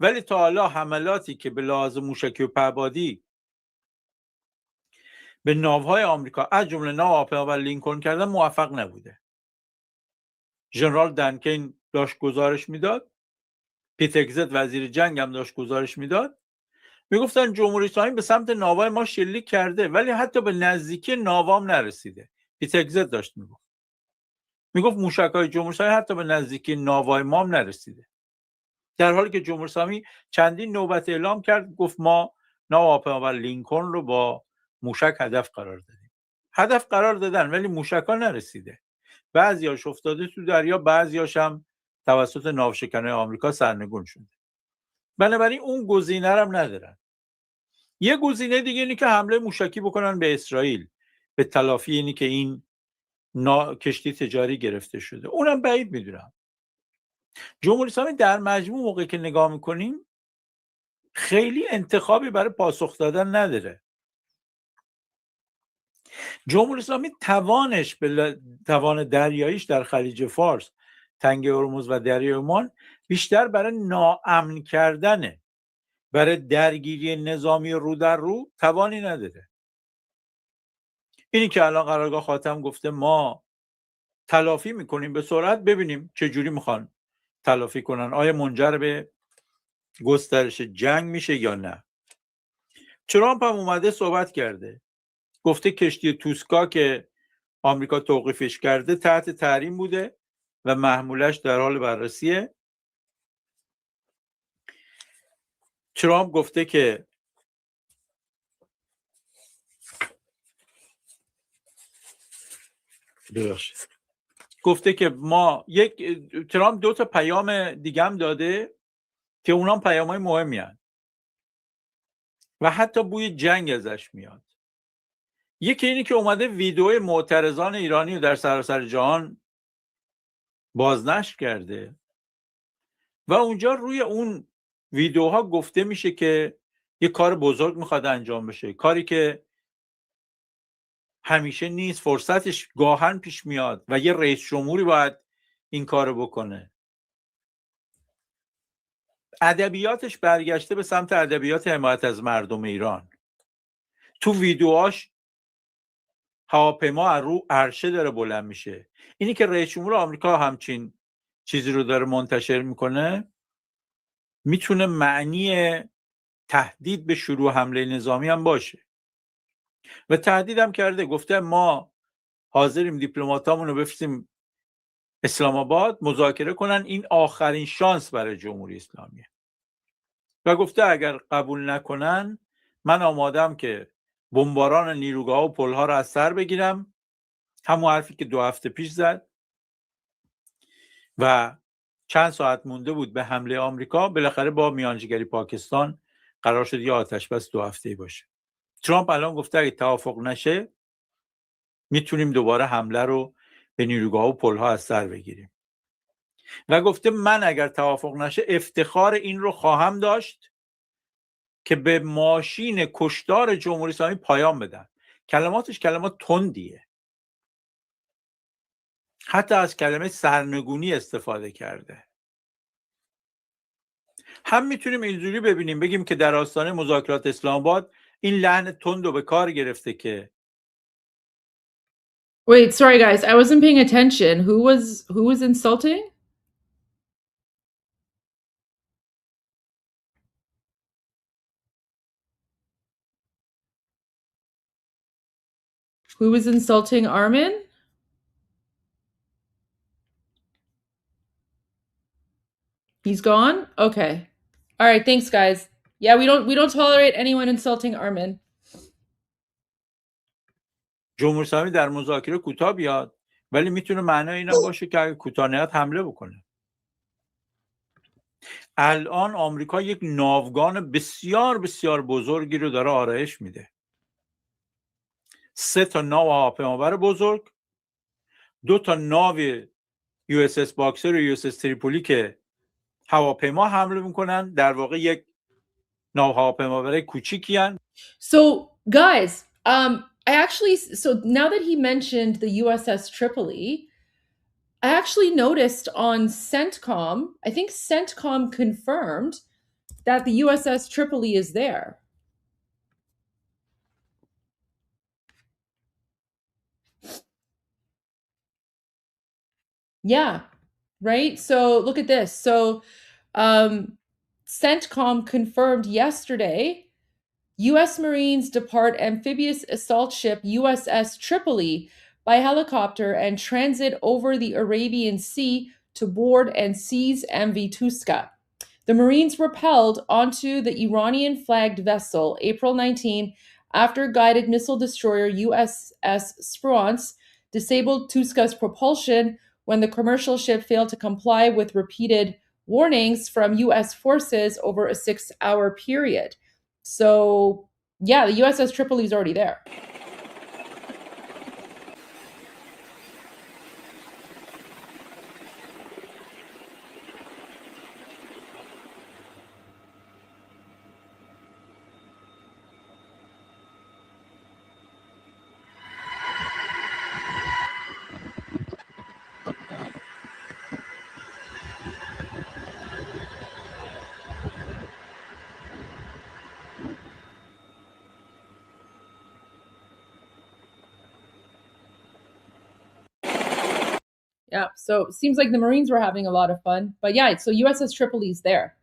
ولی تا حالا حملاتی که به لحاظ موشکی و پهپادی به ناوهای آمریکا از جمله ناو هواپیما لینکلن کردن موفق نبوده. ژنرال دنکین داشت گزارش میداد، پیتکزت وزیر جنگ هم داشت گزارش میداد، میگفتن جمهوری اسلامی به سمت ناوهای ما شلیک کرده ولی حتی به نزدیکی ناوام نرسیده. پیتکزت داشت میگفت موشک‌های جمهوری اسلامی حتی به نزدیکی ناوهای ما هم نرسیده، در حالی که جمهوری اسلامی چندین نوبت اعلام کرد، گفت ما ناو هواپیما لینکلن رو با موشک هدف قرار دادیم. هدف قرار دادن ولی موشک‌ها نرسیده. بعضیاش افتاده تو دریا، بعضیاش هم توسط ناوشکنای آمریکا سرنگون شده. بنابراین اون گزینه هم ندارن. یه گزینه دیگه اینه که حمله موشکی بکنن به اسرائیل به تلافی اینی که این کشتی تجاری گرفته شده. اونم بعید میدونم. جمهوری اسلامی در مجموع موقعی که نگاه میکنیم خیلی انتخابی برای پاسخ دادن نداره. جمهوری اسلامی توان دریاییش در خلیج فارس، تنگه هرمز و دریای عمان بیشتر برای ناامن کردنه. برای درگیری نظامی رو در رو توانی نداره. اینی که الان قرارگاه خاتم گفته ما تلافی میکنیم به سرعت، ببینیم چه جوری میخوان تلافی کنن. آیا منجر به گسترش جنگ میشه یا نه؟ ترامپ هم اومده صحبت کرده، گفته کشتی توسکا که آمریکا توقیفش کرده تحت تحریم بوده و محمولش در حال بررسیه. ترامپ گفته که ما ترامپ 2 تا پیام دیگه هم داده که اونام پیام‌های مهمی هستند و حتی بوی جنگ ازش میاد. یکی اینی که اومده ویدیو معترضان ایرانی رو در سراسر جهان بازنشر کرده و اونجا روی اون ویدیوها گفته میشه که یه کار بزرگ میخواد انجام بشه، کاری که همیشه نیست، فرصتش گاهن پیش میاد و یه رئیس جمهوری باید این کارو بکنه. ادبیاتش برگشته به سمت ادبیات حمایت از مردم ایران. تو ویدیوهاش هواپیما از رو عرشه داره بلند میشه. اینی که رئیس جمهور آمریکا همچین چیزی رو داره منتشر میکنه میتونه معنی تهدید به شروع حمله نظامی هم باشه و تهدید هم کرده، گفته ما حاضریم دیپلماتامون رو بفرستیم اسلام آباد مذاکره کنن، این آخرین شانس برای جمهوری اسلامیه. و گفته اگر قبول نکنن من آمادم که بمباران نیروگاه و پلها رو از سر بگیرم، همون حرفی که 2 هفته پیش زد و چند ساعت مونده بود به حمله آمریکا، بالاخره با میانجیگری پاکستان قرار شد یه آتش بس 2 هفته‌ای باشه. ترامپ الان گفته اگه توافق نشه میتونیم دوباره حمله رو به نیروگاه و پلها از سر بگیریم و گفته من اگر توافق نشه افتخار این رو خواهم داشت که به ماشین کشتار جمهوری اسلامی پایان بدن. کلماتش کلمات تندیه، حتی از کلمه سرنگونی استفاده کرده. هم میتونیم اینجوری ببینیم، بگیم که در آستانه مذاکرات اسلام آباد این لحن تند رو به کار گرفته که Wait, sorry guys, I wasn't paying attention. Who was insulting? Who was insulting Armen? He's gone? Okay. All right, thanks guys. Yeah, we don't tolerate anyone insulting Armen. جمهوری اسلامی در مذاکره کوتاه بیاد، ولی میتونه معنای اینم باشه که اگه کوتاه نیاد حمله بکنه. الان آمریکا یک ناوگان بسیار بسیار بزرگی رو داره آرایش میده. 3 تا ناو هواپیمابر بزرگ، 2 تا ناو USS باکسر و USS تریپولی که هواپیما حمله میکنن، در واقع یک ناو هواپیمابر کوچیکی هن. So guys, so now that he mentioned the USS Tripoli, I actually noticed on CENTCOM, I think CENTCOM confirmed that the USS Tripoli is there. Yeah, right? So look at this. So CENTCOM confirmed yesterday U.S. Marines depart amphibious assault ship USS Tripoli by helicopter and transit over the Arabian Sea to board and seize MV Tuska. The Marines repelled onto the Iranian-flagged vessel April 19 after guided missile destroyer USS Spruance disabled Tuska's propulsion when the commercial ship failed to comply with repeated warnings from U.S. forces over a 6-hour period. So, yeah, the USS Tripoli is already there. Yeah, so it seems like the Marines were having a lot of fun. But yeah, so USS Tripoli is there.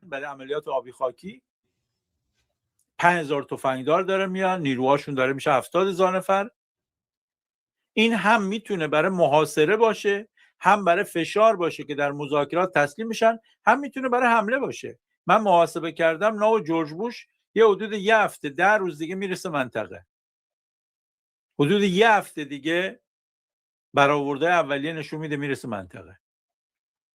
برای عملیات آبی خاکی 5000 تفنگدار داره میان، نیروهاشون داره میشه 70000 نفر. این هم میتونه برای محاصره باشه، هم برای فشار باشه که در مذاکرات تسلیم میشن، هم میتونه برای حمله باشه. من محاسبه کردم ناو جورج بوش یه حدود 1 هفته 10 روز دیگه میرسه منطقه. حدود 1 هفته دیگه برآورده اولیه نشون میده میرسه منطقه.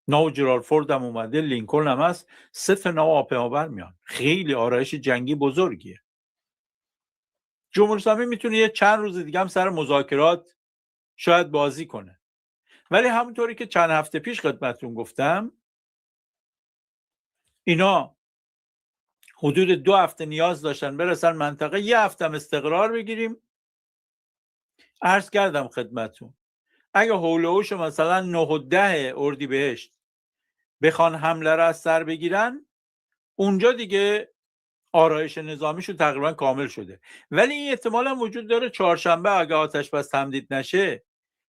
ناو جرالفورد هم اومده، لینکلن هم هست، 3 تا ناو هواپیمابر میان. خیلی آرایش جنگی بزرگیه. جمهوری اسلامی میتونه یه چند روز دیگه هم سر مذاکرات شاید بازی کنه. ولی همونطوری که چند هفته پیش خدمتتون گفتم، اینا حدود 2 هفته نیاز داشتن برسن منطقه، 1 هفته هم استقرار بگیریم. عرض کردم خدمتتون اگه حول و حوش مثلا 9 و 10 اردیبهشت بخوان حمله را از سر بگیرن، اونجا دیگه آرایش نظامیشون تقریبا کامل شده. ولی این احتمال هم وجود داره چهارشنبه اگه آتش بس تمدید نشه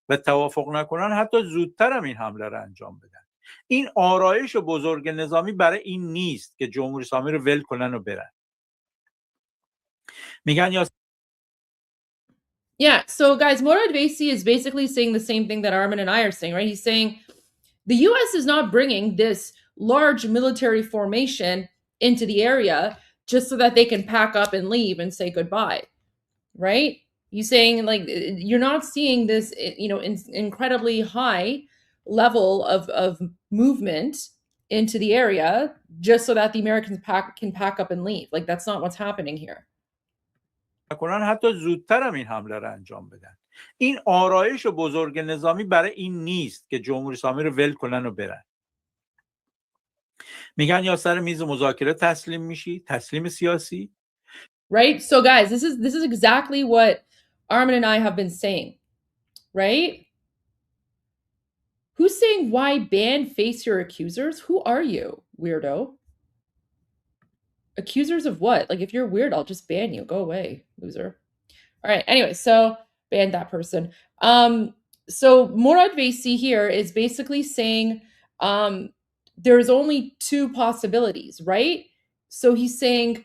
و توافق نکنن، حتی زودتر هم این حمله را انجام بدن. این آرایش بزرگ نظامی برای این نیست که جمهوری اسلامی رو ول کنن و برن. میگن یا Yeah, so guys, Morad Vaisi is basically saying the same thing that Armen and I are saying, right? He's saying the U.S. is not bringing this large military formation into the area just so that they can pack up and leave and say goodbye, right? He's saying, like, you're not seeing this, incredibly high level of movement into the area just so that the Americans can pack up and leave. Like, that's not what's happening here. کنن حتی زودتر هم این حمله را انجام بدن. این آرایش بزرگ نظامی برای این نیست که جمهوری اسلامی رو ول کنن و برن. میگن یا سر میز مذاکره تسلیم میشی، تسلیم سیاسی. Right? So guys, this is exactly what Armen and I have been saying, right? Who's saying why ban face your accusers? Who are you, weirdo? Accusers of what? Like, if you're weird, I'll just ban you. Go away, loser. All right, anyway, so ban that person. So Morad Vaisi here is basically saying there's only two possibilities, right? So he's saying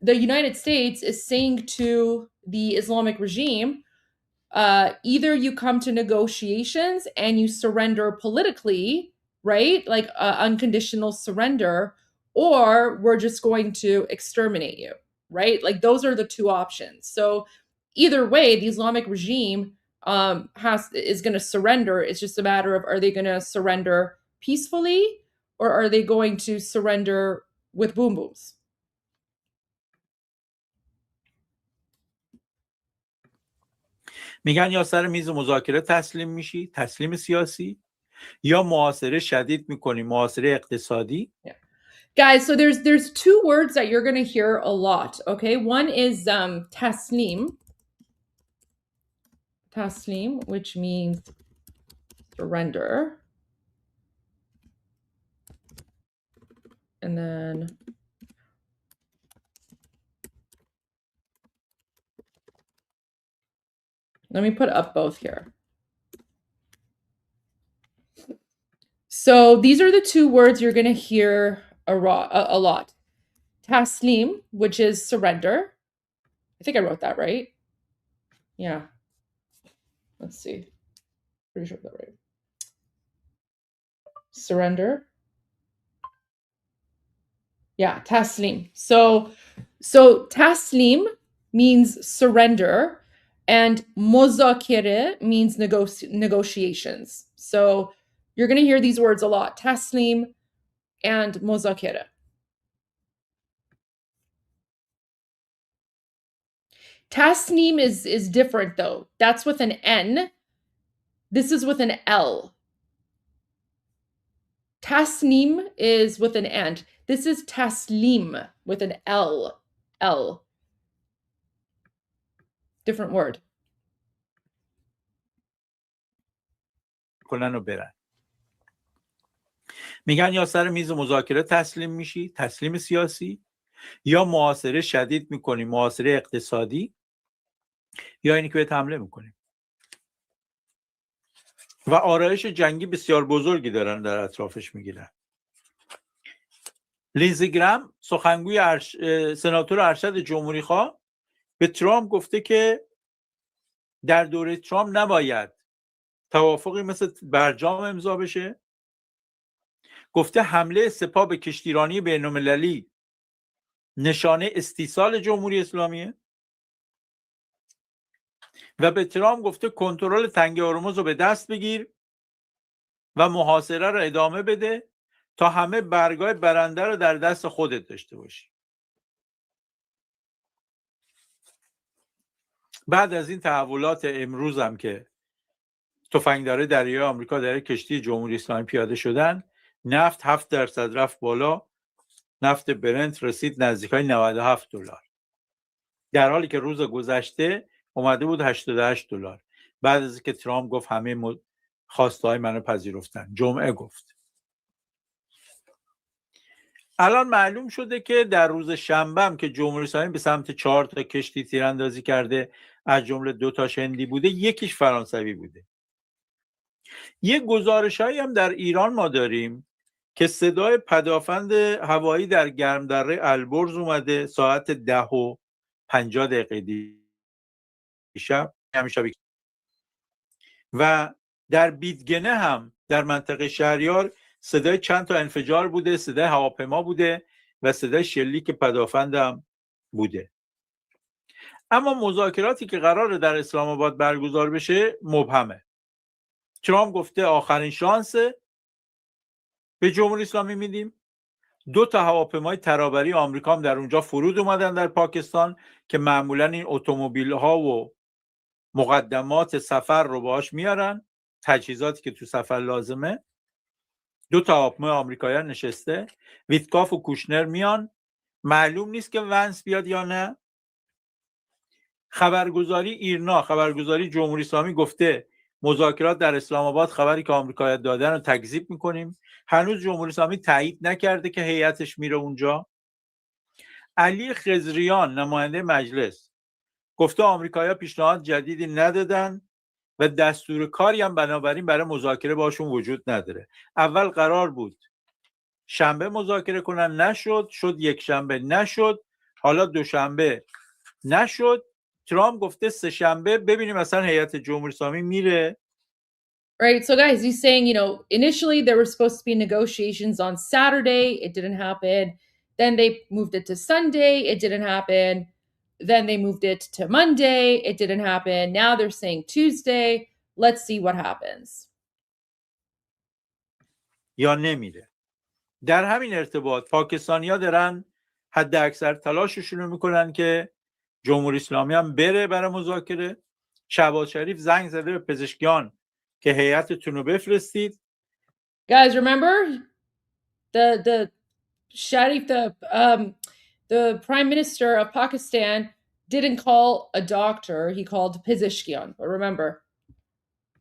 the United States is saying to the Islamic regime, either you come to negotiations and you surrender politically, right? Like unconditional surrender, or we're just going to exterminate you, right? Like those are the two options. So either way, the Islamic regime is going to surrender. It's just a matter of, are they going to surrender peacefully, or are they going to surrender with boom booms? میگن یا سر میز مذاکره تسلیم میشی، تسلیم سیاسی، یا محاصره شدید میکنی، محاصره اقتصادی. Guys, so there's two words that you're going to hear a lot, okay? One is taslim, which means surrender. And then let me put up both here. So these are the two words you're going to hear a lot. Taslim, which is surrender. I think I wrote that right. Yeah. Let's see. Pretty sure I got that right. Surrender. Yeah, taslim. So taslim means surrender, and muzakere means negotiations. So you're going to hear these words a lot, taslim and muzakere. Tasnim is different though. That's with an N. This is with an L. Tasnim is with an N. This is taslim with an L. L. Different word. کنن و برن. میگن یا سر میز مذاکره تسلیم میشی، تسلیم سیاسی، یا محاصره شدید میکنی، محاصره اقتصادی، یا اینی که بهت حمله میکنیم. و آرایش جنگی بسیار بزرگی دارن در اطرافش میگیرن. لیندزی گرام سخنگوی سناتور ارشد جمهوری خواه به ترامپ گفته که در دوره ترامپ نباید توافقی مثل برجام امضا بشه. گفته حمله سپاه به کشتیرانی بین‌المللی نشانه استیصال جمهوری اسلامیه و به ترامپ گفته کنترل تنگه هرمز رو به دست بگیر و محاصره رو ادامه بده تا همه برگای برنده رو در دست خودت داشته باشی. بعد از این تحولات امروز هم که تفنگدار دریای آمریکا در کشتی جمهوری اسلامی پیاده شدن، نفت 7% رفت بالا، نفت برنت رسید نزدیکای $97، در حالی که روز گذشته اومده بود $88. بعد از اینکه ترامپ گفت همه خواسته‌های منو پذیرفتن، جمعه گفت. الان معلوم شده که در روز شنبه هم که جمهوری اسلامی به سمت 4 تا کشتی تیراندازی کرده، از جمله 2 تاش هندی بوده، یکیش فرانسوی بوده. یک گزارشایی هم در ایران ما داریم که صدای پدافند هوایی در گرمدره البرز اومده ساعت 10:50 دیشب و در بیدگنه هم در منطقه شهریار صدای چند تا انفجار بوده، صدای هواپیما بوده و صدای شلیک پدافند هم بوده. اما مذاکراتی که قراره در اسلام آباد برگزار بشه مبهمه. ترامپ گفته آخرین شانس به جمهوری اسلامی میدیم. 2 تا هواپیمای ترابری آمریکا هم در اونجا فرود اومدن در پاکستان که معمولا این اتومبیل ها و مقدمات سفر رو باهاش میارن، تجهیزاتی که تو سفر لازمه. 2 تا هواپیمای آمریکاییان نشسته، ویتکاف و کوشنر میان. معلوم نیست که ونس بیاد یا نه. خبرگزاری ایرنا، خبرگزاری جمهوری اسلامی گفته مذاکرات در اسلام آباد خبری که آمریکایی‌ها دادن رو تکذیب میکنیم. هنوز جمهوری اسلامی تایید نکرده که هیئتش میره اونجا. علی خضریان نماینده مجلس گفته آمریکایی‌ها پیشنهاد جدیدی ندادن و دستور کاری هم بنابراین برای مذاکره باشون وجود نداره. اول قرار بود شنبه مذاکره کنن، نشد. شد یک شنبه، نشد. حالا دوشنبه نشد. ترامپ گفته سه شنبه ببینیم مثلا هیئت جمهوری اسلامی میره. Right, so guys, he's saying, initially there were supposed to be negotiations on Saturday, it didn't happen. Then they moved it to Sunday, it didn't happen. Then they moved it to Monday, it didn't happen. Now they're saying Tuesday. Let's see what happens. یا نمیره. در همین ارتباط پاکستانی‌ها دارن حد اکثر تلاششون رو میکنن که جمهوری اسلامی هم بره برای مذاکره. شهباز شریف زنگ زده به پزشکیان که هیئتتون رو بفرستید. Guys, remember the Sharif, the prime minister of Pakistan didn't call a doctor, he called pezeshkian. But remember,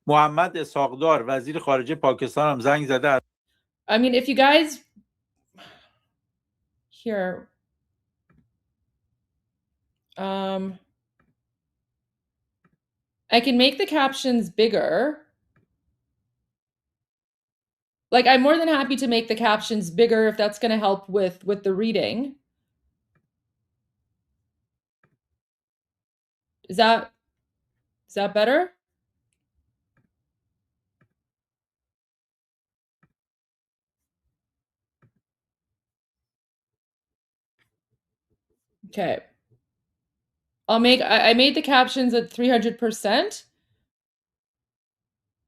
محمد اسحاقدار وزیر خارجه پاکستان هم زنگ زده. I mean, if you guys here, I can make the captions bigger. Like, I'm more than happy to make the captions bigger if that's going to help with the reading. Is that better? Okay. I made the captions at 300%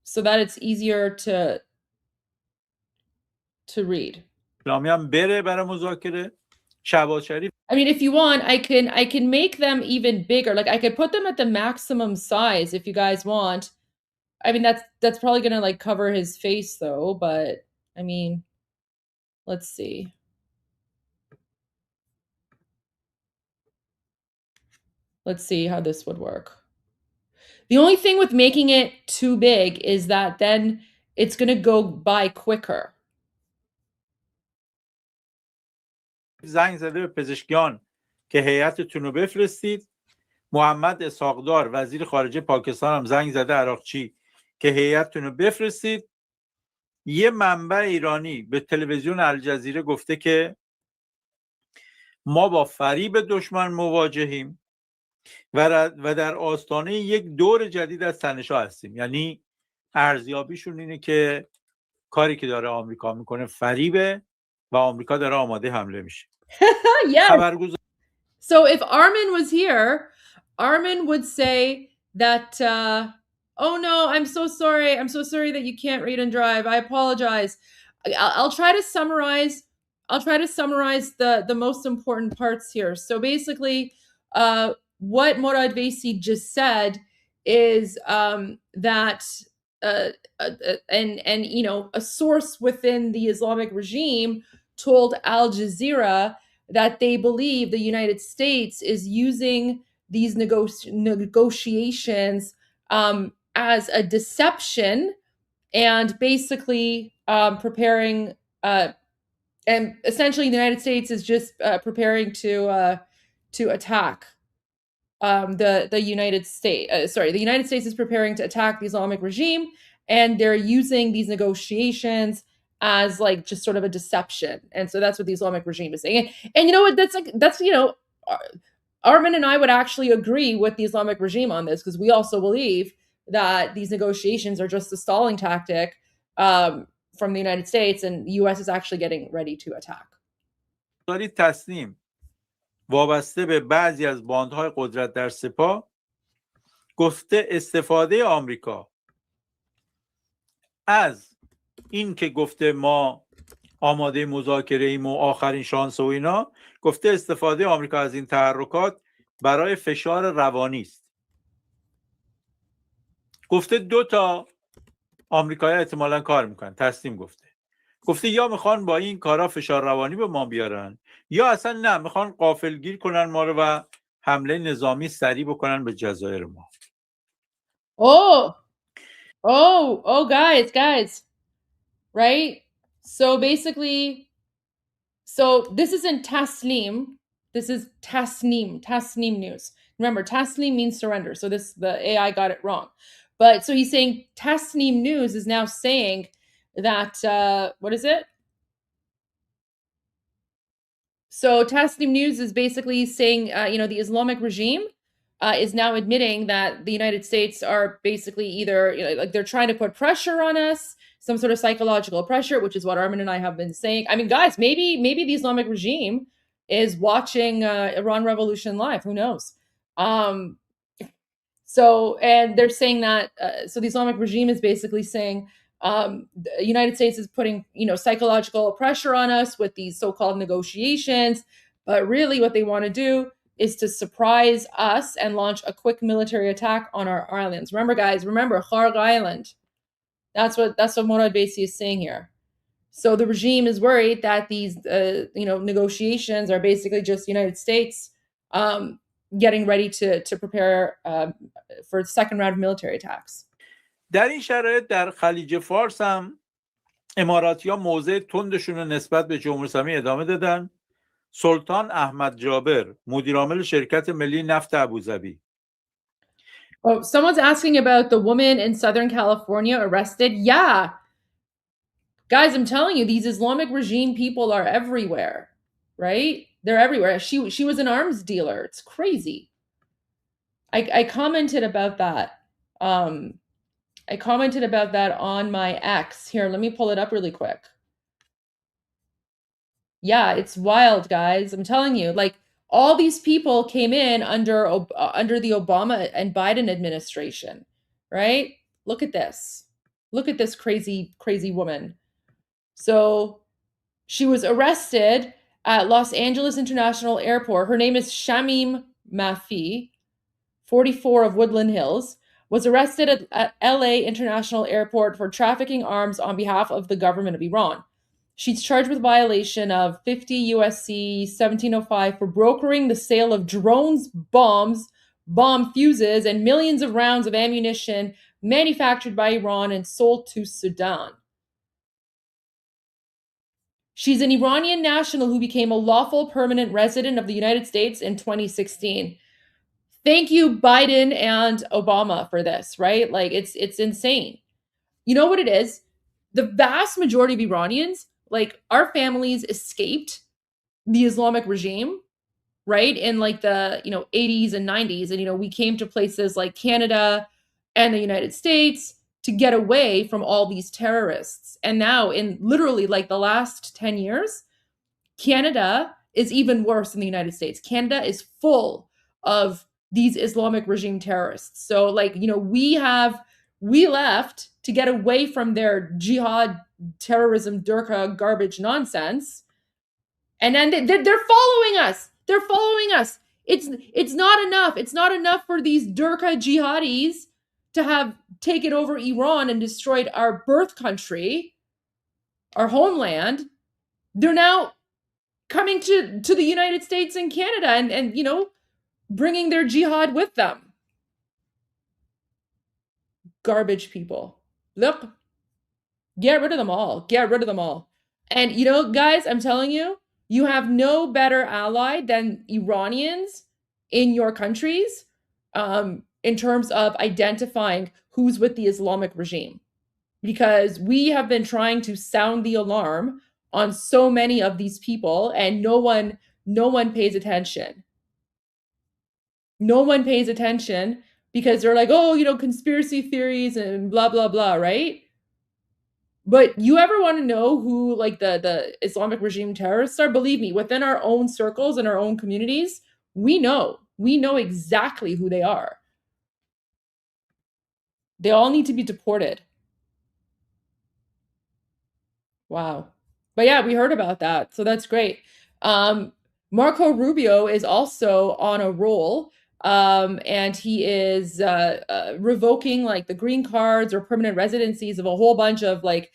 so that it's easier to read. اسلامی هم بره برای مذاکره. شهباز شریف I mean, if you want, I can make them even bigger. Like, I could put them at the maximum size if you guys want. I mean, that's probably gonna like cover his face though, but I mean, let's see. Let's see how this would work. The only thing with making it too big is that then it's gonna go by quicker. زنگ زده به پزشکیان که هیئتتون رو بفرستید. محمد اسحاقدار وزیر خارجه پاکستان هم زنگ زده عراقچی که هیئتتون رو بفرستید. یه منبع ایرانی به تلویزیون الجزیره گفته که ما با فریب دشمن مواجهیم و در آستانه یک دور جدید از تنش‌ها هستیم. یعنی ارزیابیشون اینه که کاری که داره آمریکا میکنه فریبه و آمریکا داره آماده حمله میشه. Yes. So if Armen was here, Armen would say that, oh no, I'm so sorry. I'm so sorry that you can't read and drive. I apologize. I'll try to summarize. The most important parts here. So basically, what Morad Vaisi just said is that and a source within the Islamic regime told Al Jazeera that they believe the United States is using these negotiations as a deception and basically preparing and essentially the United States is just preparing to attack the United States. The United States is preparing to attack the Islamic regime, and they're using these negotiations as like just sort of a deception. And so that's what the Islamic regime is saying. And you know what? That's Armen and I would actually agree with the Islamic regime on this, because we also believe that these negotiations are just a stalling tactic from the United States, and the US is actually getting ready to attack. تصمیم وابسته به بعضی از باندهای قدرت در سپاه گفته استفاده آمریکا از این که گفته ما آماده مذاکره ایم و آخرین شانس و اینا، گفته استفاده آمریکا از این تحرکات برای فشار روانی است. گفته 2 تا آمریکایی احتمالاً کار میکنن. تصمیم گفته یا میخوان با این کارا فشار روانی به ما بیارن، یا اصلا نه، میخوان غافلگیر کنن ما رو و حمله نظامی سریع بکنن به جزایر ما. Oh, guys, right? So basically, so this isn't Tasnim. This is Tasnim news. Remember, Tasnim means surrender. So the AI got it wrong. But so he's saying Tasnim news is now saying that, what is it? So Tasnim news is basically saying, the Islamic regime is now admitting that the United States are basically either, like they're trying to put pressure on us, some sort of psychological pressure, which is what Armen and I have been saying. I mean, guys, maybe the Islamic regime is watching Iran Revolution live. Who knows? So, and they're saying that, so the Islamic regime is basically saying the United States is putting, psychological pressure on us with these so-called negotiations, but really what they want to do is to surprise us and launch a quick military attack on our islands. Remember, guys, Kharg Island. That's what Morad Vaisi is saying here. So the regime is worried that these, negotiations are basically just the United States getting ready to prepare for the second round of military attacks. در این شرایط در خلیج فارس هم اماراتی‌ها موضع تندشون رو نسبت به جمهوری اسلامی ادامه دادن. سلطان احمد جابر مدیرعامل شرکت ملی نفت ابوظبی. Oh, someone's asking about the woman in Southern California arrested. Yeah. Guys, I'm telling you, these Islamic regime people are everywhere, right? They're everywhere. She was an arms dealer. It's crazy. I commented about that. I commented about that on my X. Here, let me pull it up really quick. Yeah, it's wild, guys. I'm telling you, like all these people came in under the Obama and Biden administration, right? Look at this. Look at this crazy woman. So she was arrested at Los Angeles International Airport. Her name is Shamim Mafi, 44 of Woodland Hills, was arrested at LA International Airport for trafficking arms on behalf of the government of Iran. She's charged with violation of 50 USC 1705 for brokering the sale of drones, bombs, bomb fuses, and millions of rounds of ammunition manufactured by Iran and sold to Sudan. She's an Iranian national who became a lawful permanent resident of the United States in 2016. Thank you, Biden and Obama, for this, right? Like, it's insane. You know what it is? The vast majority of Iranians, like, our families escaped the Islamic regime, right? In like the, 80s and 90s. And, we came to places like Canada and the United States to get away from all these terrorists. And now in literally like the last 10 years, Canada is even worse than the United States. Canada is full of these Islamic regime terrorists. So like, we left to get away from their jihad, terrorism, Durka garbage nonsense. And then they're following us. They're following us. It's not enough. It's not enough for these Durka jihadis to have taken over Iran and destroyed our birth country, our homeland. They're now coming to the United States and Canada and bringing their jihad with them. Garbage people. Look, get rid of them all. Get rid of them all. And guys, I'm telling you, you have no better ally than Iranians in your countries in terms of identifying who's with the Islamic regime. Because we have been trying to sound the alarm on so many of these people, and no one pays attention. No one pays attention because they're like, oh, conspiracy theories and blah, blah, blah, right? But you ever want to know who like the Islamic regime terrorists are? Believe me, within our own circles and our own communities, we know exactly who they are. They all need to be deported. Wow. But yeah, we heard about that. So that's great. Marco Rubio is also on a roll. And he is revoking like the green cards or permanent residencies of a whole bunch of like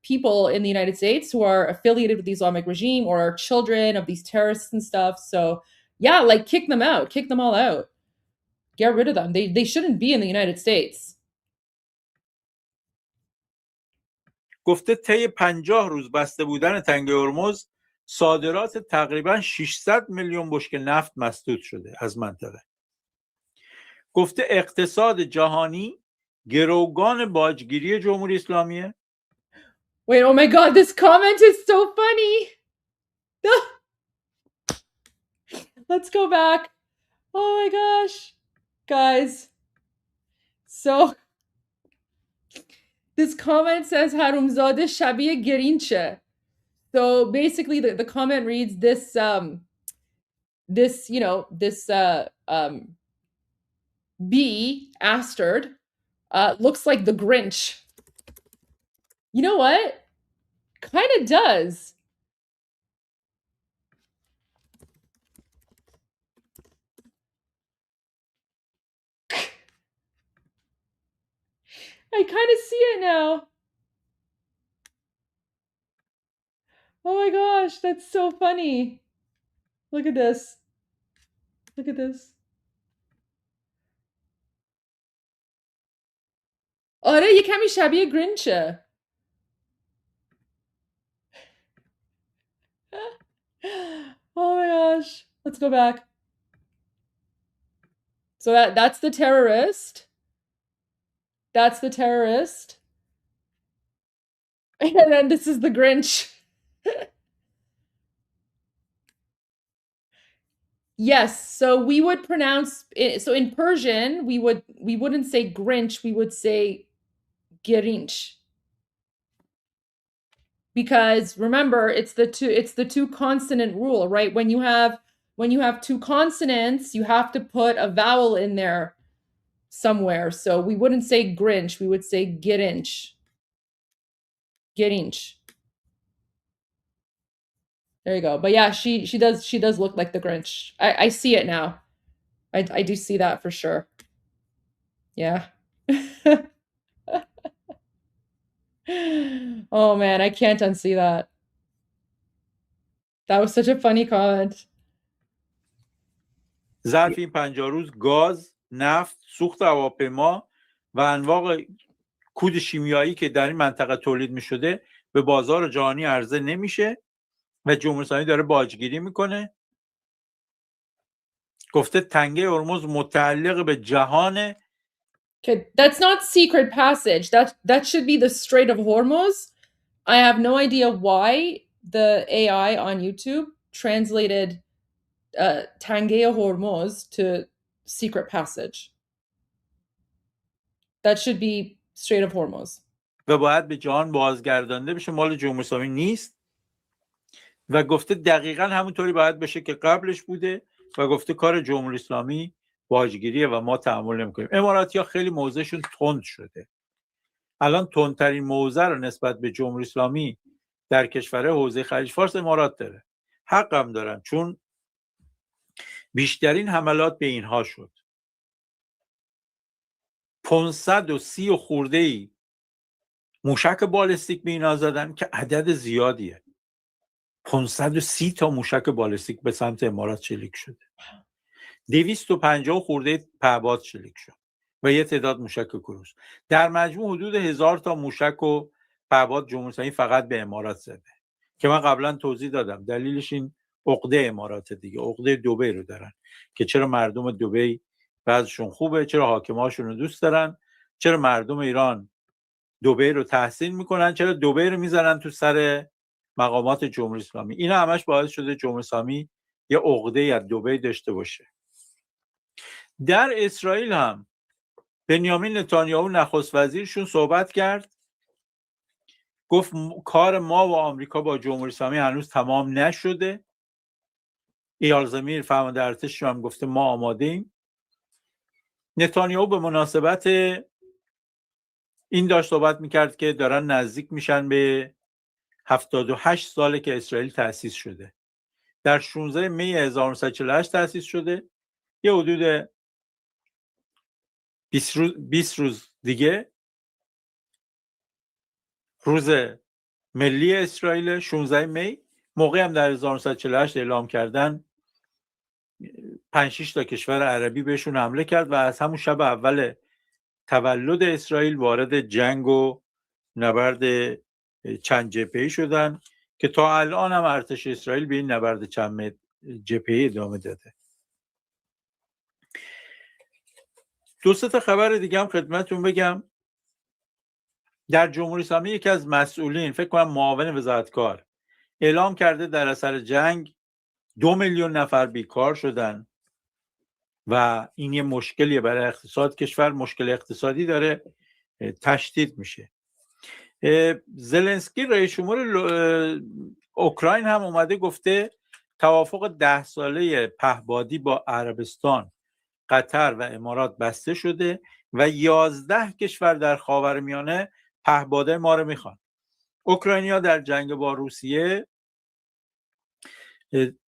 people in the United States who are affiliated with the Islamic regime or are children of these terrorists and stuff. So yeah, like kick them out, kick them all out. Get rid of them. They shouldn't be in the United States. گفته طی 50 روز بسته بودن تنگه هرمز صادرات تقریبا 600 میلیون بشکه نفت مسدود شده از منطقه. گفته اقتصاد جهانی گروگان باجگیری جمهوری اسلامیه. Wait, oh my god, this comment is so funny. Let's go back. Oh my gosh. Guys. So this comment says Harumzade Shabie Gerinche. So basically the comment reads this bee asterd looks like the Grinch. You know what? Kind of does. I kind of see it now. Oh my gosh, that's so funny. Look at this. Look at this. آره یه کمی شبیه گرینچه. Oh my gosh. Let's go back. So that's the terrorist. That's the terrorist. And then this is the Grinch. Yes, so we would pronounce it, so in Persian we wouldn't say Grinch, we would say Grinch. Because remember, it's the two consonant rule, right? When you have two consonants, you have to put a vowel in there somewhere. So we wouldn't say Grinch, we would say Grinch. Grinch. There you go. But yeah, she does look like the Grinch. I see it now. I do see that for sure. Yeah. Oh man, I can't unsee that. That was such a funny comment. ظرف این 50 روز گاز، نفت، سوخت هواپیما و انواع کود شیمیایی که در این منطقه تولید می شده به بازار جهانی عرضه نمیشه و جمهوری اسلامی داره باجگیری میکنه. گفته تنگه هرمز متعلق به جهان. Okay, that's not secret passage. That should be the Strait of Hormuz. I have no idea why the AI on YouTube translated Tangea Hormuz to secret passage. That should be Strait of Hormuz. و باید به جهان بازگردانده بشه، مال جمهوری اسلامی نیست. و گفته دقیقاً همونطوری باید بشه که قبلش بوده و گفته کار جمهوری اسلامی باجگیریه و ما تحمل نمی‌کنیم. اماراتی‌ها خیلی موضعشون تند شده. الان تندترین موضع رو نسبت به جمهوری اسلامی در کشور حوزه خلیج فارس امارات داره. حق هم دارن، چون بیشترین حملات به اینها شد. 530 و خورده‌ای موشک بالستیک به اینا زدن که عدد زیادیه. 530 تا موشک بالستیک به سمت امارات شلیک شده. 250 خورده پهپاد شلیک شد و یه تعداد موشک کروز. در مجموع حدود 1000 تا موشک و پهپاد جمهوری اسلامی فقط به امارات زده که من قبلا توضیح دادم. دلیلش این عقده امارات دیگه، عقده دبی رو دارن که چرا مردم دبی بعضشون خوبه، چرا حاکماشون رو دوست دارن، چرا مردم ایران دبی رو تحسین میکنن، چرا دبی رو میزنن تو سر مقامات جمهوری اسلامی. اینا همش باعث شده جمهوری اسلامی یه عقده از دبی داشته باشه. در اسرائیل هم بنیامین نتانیاهو نخست وزیرشون صحبت کرد، گفت کار ما و آمریکا با جمهوری اسلامی هنوز تمام نشده. ایال زمیر فرمانده ارتش هم گفته ما آماده ایم. نتانیاهو به مناسبت این داشت صحبت میکرد که دارن نزدیک میشن به 78 ساله که اسرائیل تأسیس شده. در 16 می 1948 تأسیس شده. یه حدود 20 روز دیگه روز ملی اسرائیل 16 می. موقعی هم در 1948 اعلام کردن 5-6 تا کشور عربی بهشون حمله کرد و از همون شب اول تولد اسرائیل وارد جنگ و نبرد چند جبهه‌ای شدن که تا الان هم ارتش اسرائیل به این نبرد چند جبهه‌ای ادامه داده. دو سه تا خبر دیگه هم خدمتتون بگم. در جمهوری اسلامی یکی از مسئولین، فکر کنم معاون وزارتکار، اعلام کرده در اثر جنگ 2 میلیون نفر بیکار شدن و این یه مشکلیه برای اقتصاد کشور. مشکل اقتصادی داره تشدید میشه. زلنسکی رئیس جمهور اوکراین هم اومده گفته توافق 10 ساله پهپادی با عربستان، قطر و امارات بسته شده و 11 کشور در خاورمیانه پهپادای ما رو میخوان. اوکراینیا در جنگ با روسیه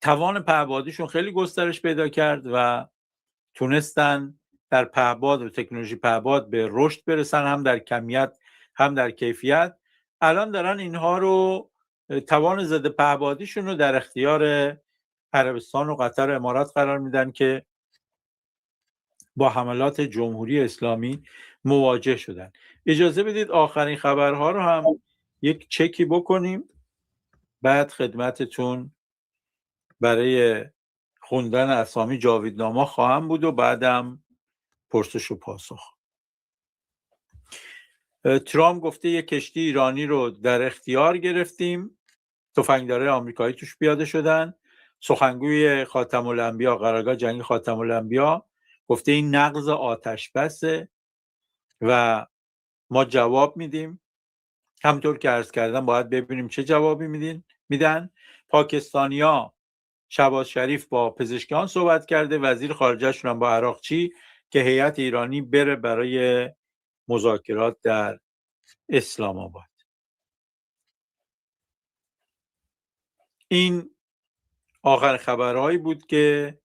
توان پهپادیشون خیلی گسترش پیدا کرد و تونستن در پهپاد و تکنولوژی پهپاد به رشد برسن، هم در کمیت هم در کیفیت. الان دارن اینها رو، توان ضد پهپادیشون رو در اختیار عربستان و قطر و امارات قرار میدن که با حملات جمهوری اسلامی مواجه شدن. اجازه بدید آخرین خبرها رو هم یک چکی بکنیم، بعد خدمتتون برای خوندن اسامی جاویدنامه خواهم بود و بعدم پرسش و پاسخ. ترامپ گفته یک کشتی ایرانی رو در اختیار گرفتیم، تفنگدارای آمریکایی توش پیاده شدن. سخنگوی خاتم الانبیا، قرارگاه جنگی خاتم الانبیا، گفته این نقض آتش بسه و ما جواب میدیم. همطور که عرض کردم باید ببینیم چه جوابی میدن. پاکستانیا شهباز شریف با پزشکان صحبت کرده، وزیر خارجه‌شون هم با عراقچی که هیئت ایرانی بره برای مذاکرات در اسلام آباد. این آخر خبرهایی بود که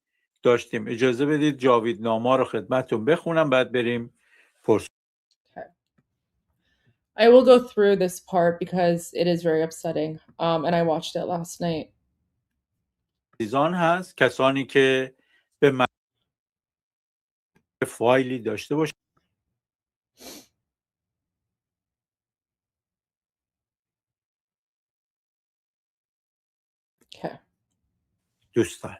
داشتیم. اجازه بدید جاویدنامه رو خدمتتون بخونم بعد بریم پرسش. I will go through this part because it is very upsetting and I watched it last night. عزیزان هست کسانی که به فایلی داشته باشه دوستان.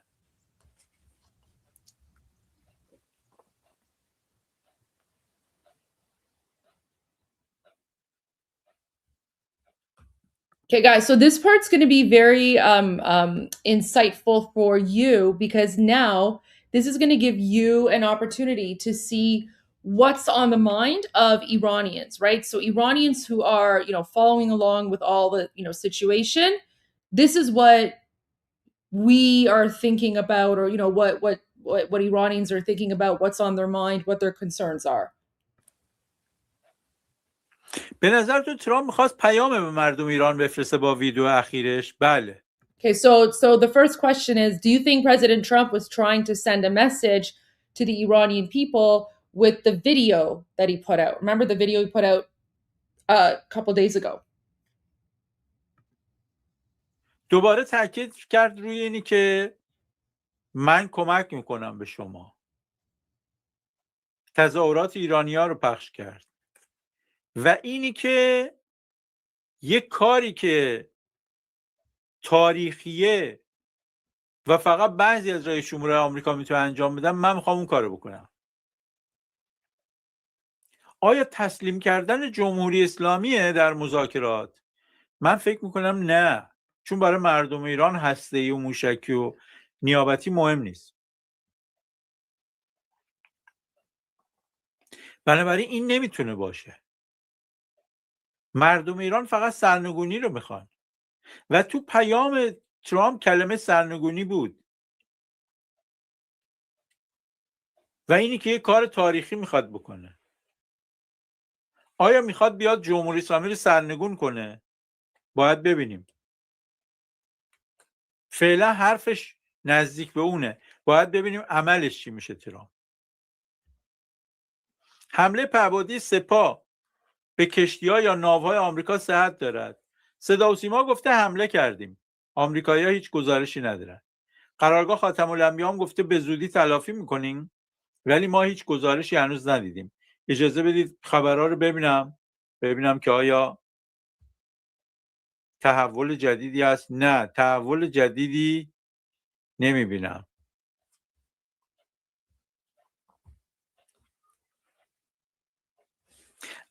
Okay, guys, so this part's going to be very insightful for you because now this is going to give you an opportunity to see what's on the mind of Iranians, right? So Iranians who are, following along with all the, situation, this is what we are thinking about, or, what Iranians are thinking about, what's on their mind, what their concerns are. به نظر تو ترامپ می‌خواست پیام به مردم ایران بفرسته با ویدیو اخیرش؟ بله. Okay, so the first question is, do you think President Trump was trying to send a message to the Iranian people with the video that he put out? Remember the video he put out a couple days ago? دوباره تاکید کرد روی اینی که من کمک میکنم به شما. تظاهرات ایرانی‌ها رو پخش کرد. و اینی که یک کاری که تاریخیه و فقط بعضی از رئیس جمهورهای آمریکا میتونه انجام بدن، من میخوام اون کارو بکنم. آیا تسلیم کردن جمهوری اسلامیه در مذاکرات؟ من فکر میکنم نه، چون برای مردم ایران هسته‌ای و موشکی و نیابتی مهم نیست. بنابراین این نمیتونه باشه. مردم ایران فقط سرنگونی رو میخوان و تو پیام ترامپ کلمه سرنگونی بود و اینی که یه کار تاریخی میخواد بکنه. آیا میخواد بیاد جمهوری اسلامی رو سرنگون کنه؟ باید ببینیم. فعلا حرفش نزدیک به اونه، باید ببینیم عملش چی میشه. ترامپ حمله پهپادی سپاه به کشتی‌ها یا ناوهای آمریکا صحت دارد. صدا و سیما گفته حمله کردیم. آمریکایی‌ها هیچ گزارشی ندارن. قرارگاه خاتم الانبیا هم گفته به زودی تلافی میکنیم، ولی ما هیچ گزارشی هنوز ندیدیم. اجازه بدید خبرها رو ببینم که آیا تحول جدیدی هست. نه، تحول جدیدی نمیبینم.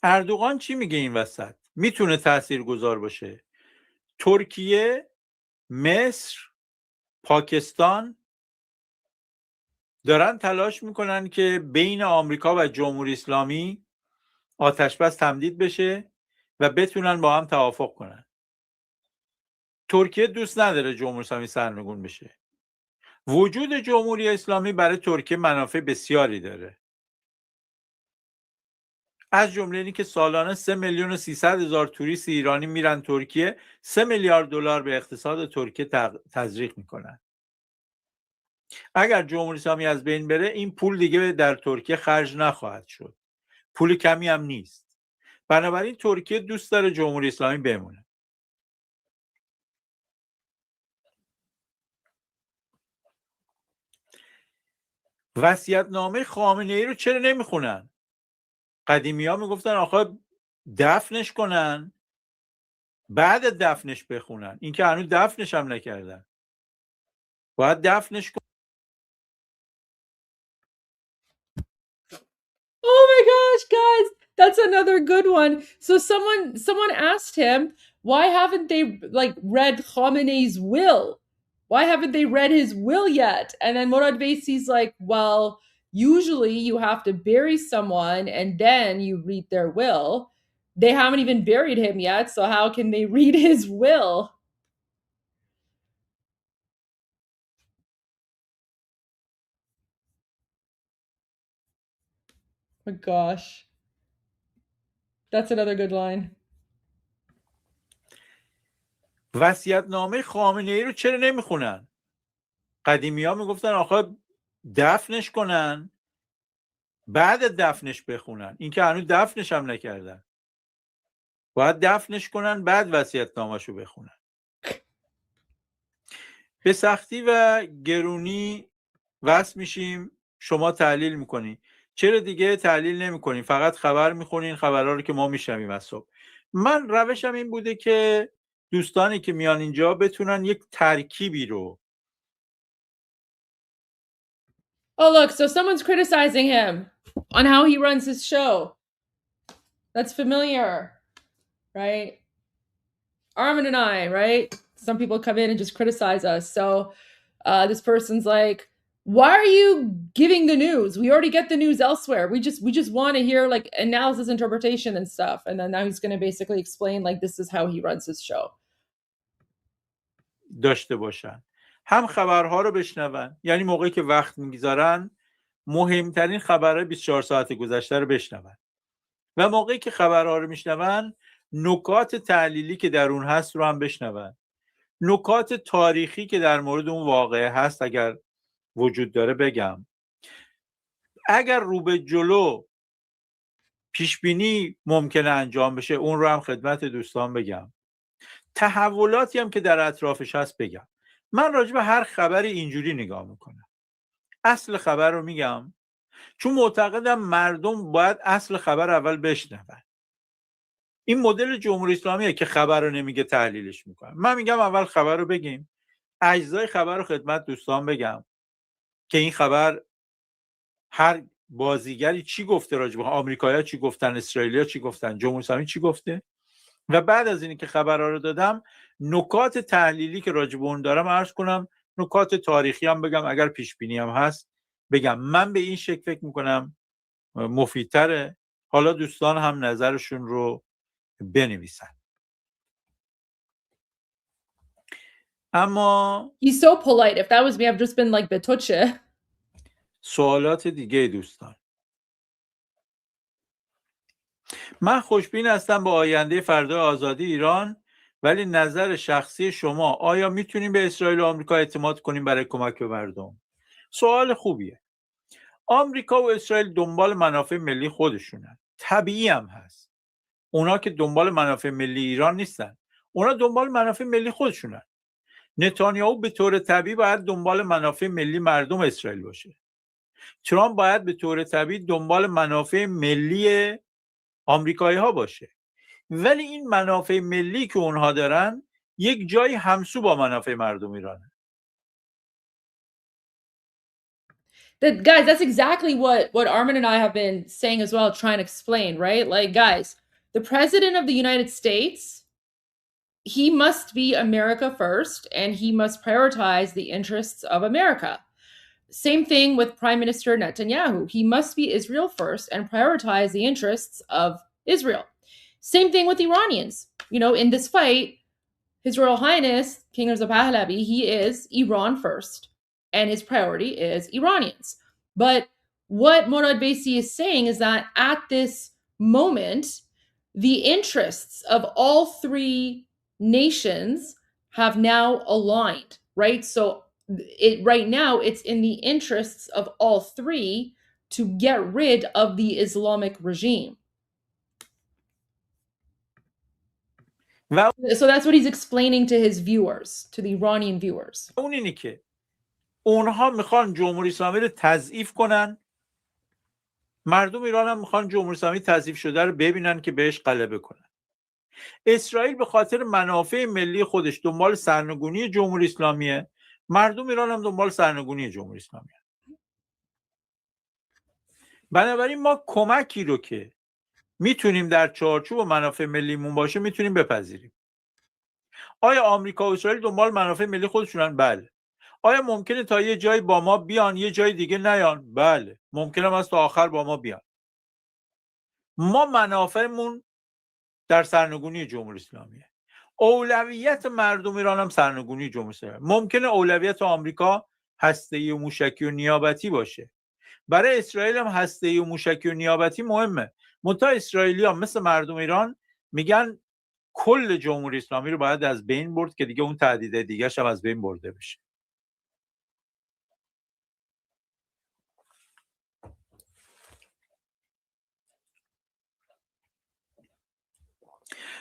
اردوغان چی میگه این وسط؟ میتونه تاثیرگذار باشه. ترکیه، مصر، پاکستان دارن تلاش میکنن که بین آمریکا و جمهوری اسلامی آتشبس تمدید بشه و بتونن با هم توافق کنن. ترکیه دوست نداره جمهوری اسلامی سرنگون بشه. وجود جمهوری اسلامی برای ترکیه منافع بسیاری داره، از جمله اینی که سالانه 3,300,000 توریست ایرانی میرن ترکیه، 3 میلیارد دلار به اقتصاد ترکیه تزریق میکنن. اگر جمهوری اسلامی از بین بره، این پول دیگه در ترکیه خرج نخواهد شد. پول کمی هم نیست. بنابراین ترکیه دوست داره جمهوری اسلامی بمونه. وصیت‌نامه خامنه‌ای رو چرا نمیخونن؟ قدیمی‌ها میگفتن آخه دفنش کنن بعد دفنش بخونن. این که هنوز دفنش هم نکردن. باید دفنش کنن. Oh my gosh, guys, that's another good one. So someone asked him, why haven't they like read Khamenei's will? Why haven't they read his will yet? And then Morad Vaisi's like, well, usually you have to bury someone and then you read their will. They haven't even buried him yet, so how can they read his will? Oh my gosh. That's another good line. وصیت‌نامه خامنه‌ای رو چرا نمیخونن؟ قدیمی‌ها میگفتن آخه دفنش کنن بعد دفنش بخونن. این که هنوز دفنش هم نکردن. باید دفنش کنن بعد وصیت‌نامه‌شو بخونن. به سختی و گرونی وصل میشیم، شما تحلیل میکنین. چرا دیگه تحلیل نمیکنین؟ فقط خبر میخونین، خبرها رو که ما میشنویم از صبح. من روشم این بوده که دوستانی که میان اینجا بتونن یک ترکیبی رو. Oh, look, so someone's criticizing him on how he runs his show. That's familiar, right? Armen and I, right? Some people come in and just criticize us. So this person's like, why are you giving the news? We already get the news elsewhere. We just want to hear like analysis, interpretation and stuff. And then now he's going to basically explain like this is how he runs his show. داشته باشن هم خبرها رو بشنون، یعنی موقعی که وقت میگذارن مهمترین خبرهای 24 ساعت گذشته رو بشنون و موقعی که خبرها رو میشنون نکات تحلیلی که در اون هست رو هم بشنون، نکات تاریخی که در مورد اون واقعه هست اگر وجود داره بگم. اگر رو به جلو پیشبینی ممکنه انجام بشه اون رو هم خدمت دوستان بگم. تحولاتی هم که در اطرافش هست بگم. من راجع به هر خبری اینجوری نگاه میکنم. اصل خبر رو میگم چون معتقدم مردم باید اصل خبر اول بشنون. این مدل جمهوری اسلامیه که خبر رو نمیگه تحلیلش میکنه. من میگم اول خبر رو بگیم، اجزای خبر رو خدمت دوستان بگم که این خبر هر بازیگری چی گفته راجع به آمریکایی‌ها، چی گفتن اسرائیلی‌ها، چی گفتن جمهوری اسلامی، چی گفته، و بعد از اینکه خبرها رو دادم نکات تحلیلی که راجع به اون دارم عرض کنم، نکات تاریخی هم بگم، اگر پیش بینی هم هست بگم. من به این شکل فکر میکنم مفیدتره. حالا دوستان هم نظرشون رو بنویسن. اما He's so polite. If that was me, I've just been like betoche. سوالات دیگه دوستان. من خوشبین هستم با آینده فردا آزادی ایران، ولی نظر شخصی شما آیا میتونیم به اسرائیل و آمریکا اعتماد کنیم برای کمک به مردم؟ سوال خوبیه. آمریکا و اسرائیل دنبال منافع ملی خودشونن. طبیعی هم هست. اونا که دنبال منافع ملی ایران نیستن. اونا دنبال منافع ملی خودشونن. نتانیاهو به طور طبیعی باید دنبال منافع ملی مردم اسرائیل باشه. ترامپ باید به طور طبیعی دنبال منافع ملی آمریکایی ها باشه. ولی این منافع ملی که اونها دارن یک جایی همسو با منافع مردم ایرانه. Guys, that's exactly what Armen and I have been saying as well, trying to explain, right? Like, guys, the president of the United States, he must be America first, and he must prioritize the interests of America. Same thing with Prime Minister Netanyahu. He must be Israel first and prioritize the interests of Israel. Same thing with Iranians. You know, in this fight, His Royal Highness, King Reza Pahlavi, he is Iran first, and his priority is Iranians. But what Morad Vaisi is saying is that at this moment, the interests of all three nations have now aligned, right? So right now, it's in the interests of all three to get rid of the Islamic regime. So that's what he's explaining to his viewers, to the Iranian viewers. اون اینی که اونها میخوان جمهوری اسلامی رو تضعیف کنن، مردم ایران هم میخوان جمهوری اسلامی تضعیف شده رو ببینن که بهش غلبه کنن. اسرائیل به خاطر منافع ملی خودش دنبال سرنگونی جمهوری اسلامیه، مردم ایران هم دنبال سرنگونی جمهوری اسلامیه. بنابراین ما کمکی رو که میتونیم در چارچوب منافع ملیمون باشه میتونیم بپذیریم. آیا آمریکا و اسرائیل دنبال منافع ملی خودشونن؟ بله. آیا ممکنه تا یه جایی با ما بیان یه جای دیگه نیان؟ بله. ممکنه از تا آخر با ما بیان. ما منافعمون در سرنگونی جمهوری اسلامیه. اولویت مردم ایران هم سرنگونی جمهوری اسلامی. ممکنه اولویت آمریکا هسته‌ای و موشکی و نیابتی باشه. برای اسرائیل هم هسته‌ای و موشکی و نیابتی مهمه. منتها اسرائیلی‌ها مثل مردم ایران میگن کل جمهوری اسلامی رو باید از بین برد که دیگه اون تهدید دیگه هم از بین برده بشه.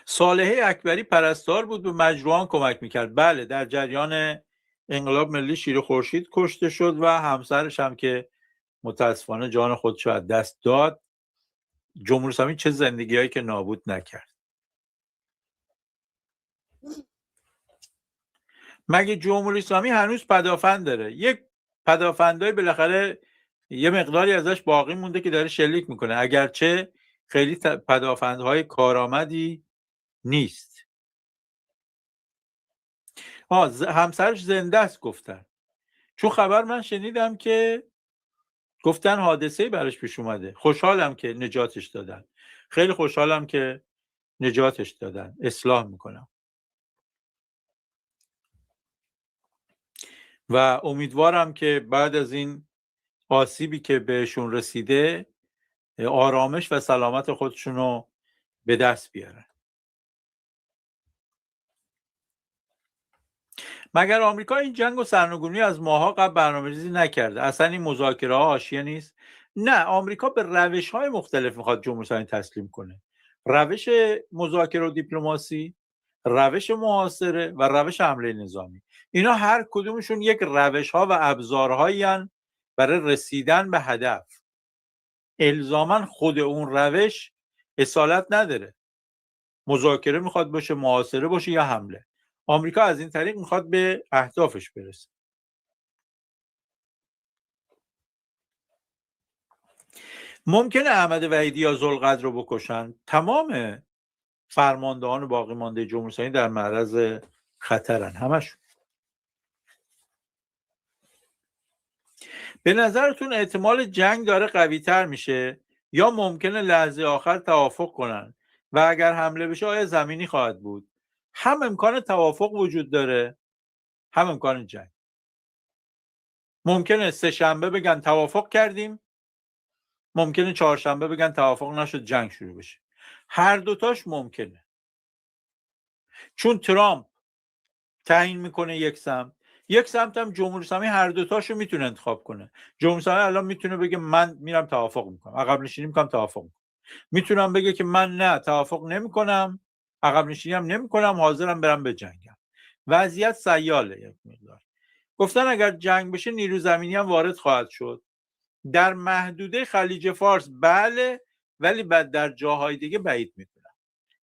صالحه اکبری پرستار بود، به مجروحان کمک میکرد. بله، در جریان انقلاب ملی شیر خورشید کشته شد و همسرش هم که متاسفانه جان خودش از دست داد. جمهوری اسلامی چه زندگی‌هایی که نابود نکرد. مگه جمهوری اسلامی هنوز پدافند داره؟ یک پدافندای بالاخره یه مقداری ازش باقی مونده که داره شلیک میکنه، اگرچه خیلی پدافندهای کارآمدی نیست. همسرش زنده است گفتن، چون خبر من شنیدم که گفتن حادثه‌ای براش پیش اومده. خوشحالم که نجاتش دادن، خیلی خوشحالم که نجاتش دادن. اصلاح میکنم و امیدوارم که بعد از این آسیبی که بهشون رسیده آرامش و سلامت خودشونو به دست بیارن. مگر آمریکا این جنگ و سرنگونی از ماها قبل برنامه‌ریزی نکرده؟ اصلا این مذاکره ها حاشیه نیست؟ نه، آمریکا به روش های مختلف میخواد جمهوری اسلامی تسلیم کنه. روش مذاکره و دیپلماسی، روش محاصره و روش حمله نظامی. اینا هر کدومشون یک روش ها و ابزارهایی هستند برای رسیدن به هدف. الزاما خود اون روش اصالت نداره. مذاکره میخواد باشه، محاصره باشه یا حمله. آمریکا از این طریق میخواد به اهدافش برسه. ممکنه احمد وحیدی یا ذوالقدر رو بکشن. تمام فرماندهان باقی مانده جمهوری اسلامی در معرض خطرن، همشون. به نظرتون احتمال جنگ داره قوی تر میشه یا ممکنه لحظه آخر توافق کنن و اگر حمله بشه آیا زمینی خواهد بود؟ هم امکان توافق وجود داره، هم امکان جنگ. ممکنه سه شنبه بگن توافق کردیم، ممکنه چهارشنبه بگن توافق نشد، جنگ شروع بشه. هر دوتاش ممکنه، چون ترامپ تعیین میکنه یک سمت هم جمهوری اسلامی هر دوتاشو میتونه انتخاب کنه. جمهوری اسلامی الان میتونه بگه من میرم توافق میکنم، عقب نشینی میکنم، توافق میکنم. میتونم بگه که من نه توافق نمیکنم، عقب نشینی هم نمیکنم، حاضرم برم به جنگم. وضعیت سیاله. یک مقدار گفتن اگر جنگ بشه نیرو زمینی هم وارد خواهد شد. در محدوده خلیج فارس بله، ولی بعد در جاهای دیگه بعید میدونم.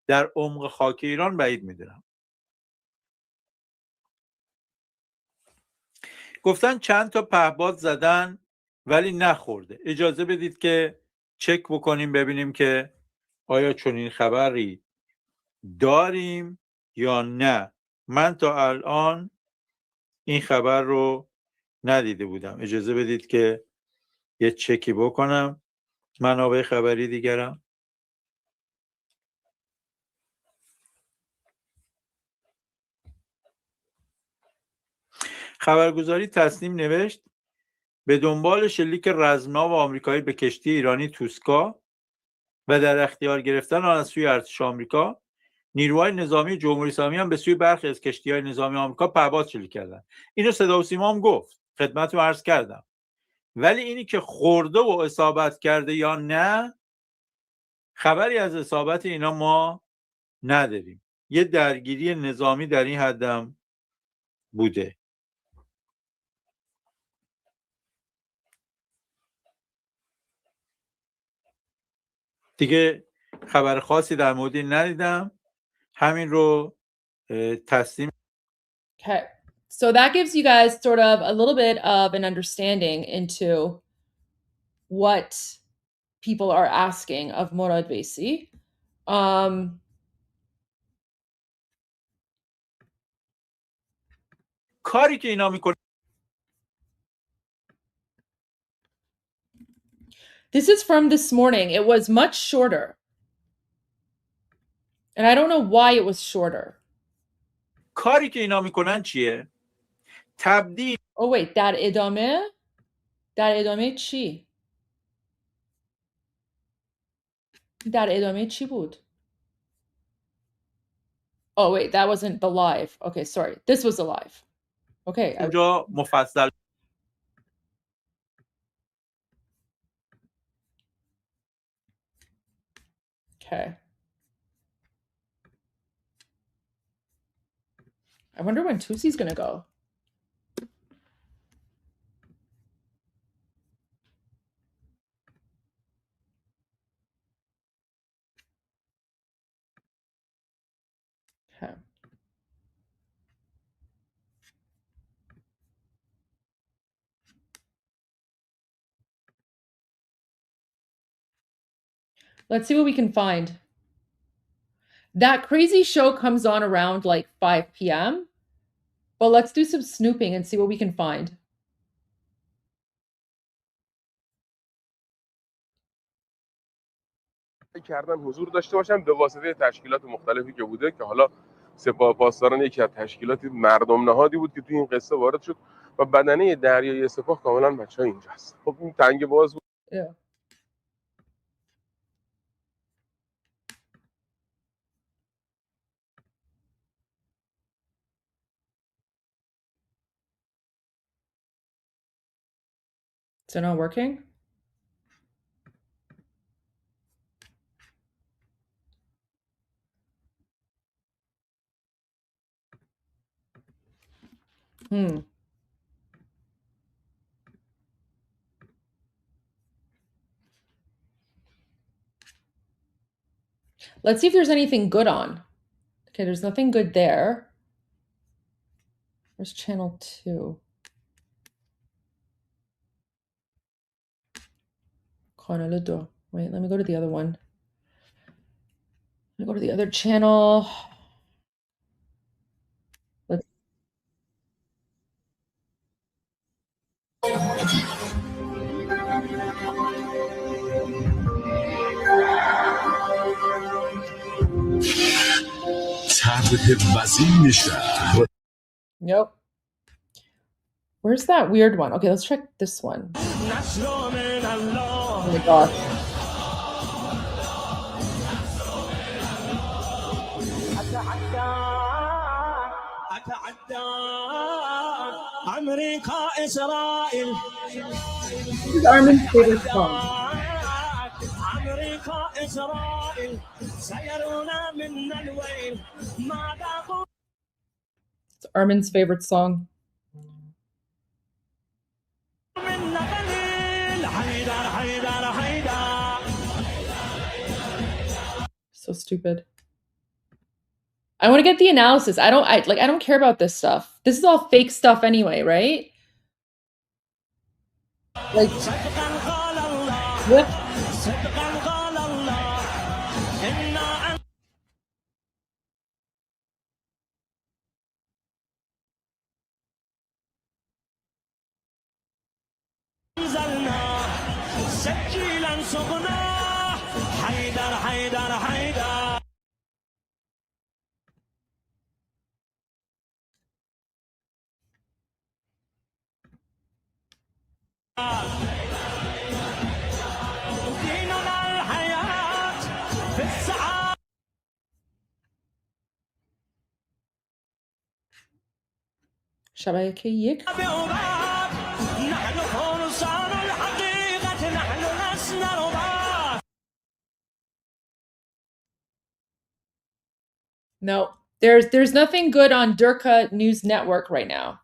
در عمق خاک ایران بعید میدونم. گفتن چند تا پهپاد زدن ولی نخورده. اجازه بدید که چک بکنیم ببینیم که آیا چنین خبری داریم یا نه. من تا الان این خبر رو ندیده بودم. اجازه بدید که یه چکی بکنم منابع خبری دیگرم. خبرگزاری تسنیم نوشت به دنبال شلیک رزمناو آمریکایی به کشتی ایرانی توسکا و در اختیار گرفتن آن از سوی ارتش آمریکا، نیروهای نظامی جمهوری اسلامی هم به سوی برخی از کشتی‌های نظامی آمریکا پهپاد شلیک کردند. اینو صدا و سیما هم گفت، خدمتتون عرض کردم. ولی اینی که خورده و اصابت کرده یا نه، خبری از اصابت اینا ما نداریم. یه درگیری نظامی در این حدم بوده. دیگه خبر خاصی در مورد این ندیدم. همین رو تسلیم. Okay. So that gives you guys sort of a little bit of an understanding into what people are asking of Morad Vaisi. کاری که اینا میکنن. This is from this morning. It was much shorter. And I don't know why it was shorter. کاری که اینا میکنن چیه؟ تبدیل. Oh wait, در ادامه چی؟ در ادامه چی بود؟ Oh wait, that wasn't the live. Okay, sorry. This was the live. Okay. اونجا مفصل. Okay. I wonder when Tusi's gonna go. Okay. Let's see what we can find. That crazy show comes on around like 5 p.m. But let's do some snooping and see what we can find. کردن حضور داشته باشن به واسطه تشکیلات مختلفی که بوده که حالا سپاه پاسداران یکی از تشکیلات مردم نهادی بود که توی این قصه وارد شد و بدنه دریایی سپاه کاملا بچه‌ها اینجاست. خب این تنگ باز بود. Yeah. Is it not working? Let's see if there's anything good on. Okay, there's nothing good there. Where's channel 2? Canal 2. Wait, let me go to the other one. Let me go to the other channel. Let's. Nope. Where's that weird one? Okay, let's check this one. Oh my gosh. This is Armen's favorite song. It's Armen's favorite song. So stupid. I want to get the analysis. I don't care about this stuff. This is all fake stuff anyway, right? Like what? شبکه یک. No, there's nothing good on Durka News Network right now.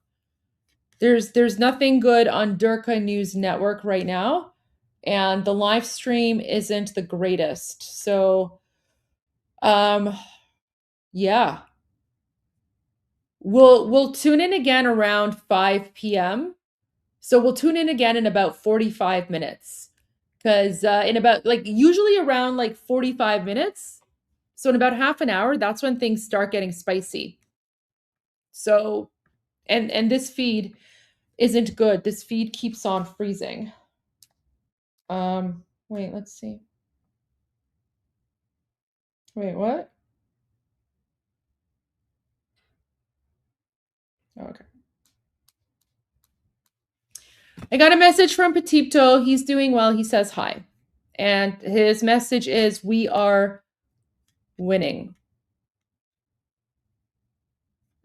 There's nothing good on Durka News Network right now, and the live stream isn't the greatest. So, yeah, we'll tune in again around 5 p.m. So we'll tune in again in about 45 minutes, because in about usually around 45 minutes. So in about half an hour, that's when things start getting spicy. So, and this feed isn't good. This feed keeps on freezing. Wait, let's see. Wait, what? Okay. I got a message from Petito. He's doing well. He says hi. And his message is, we are winning.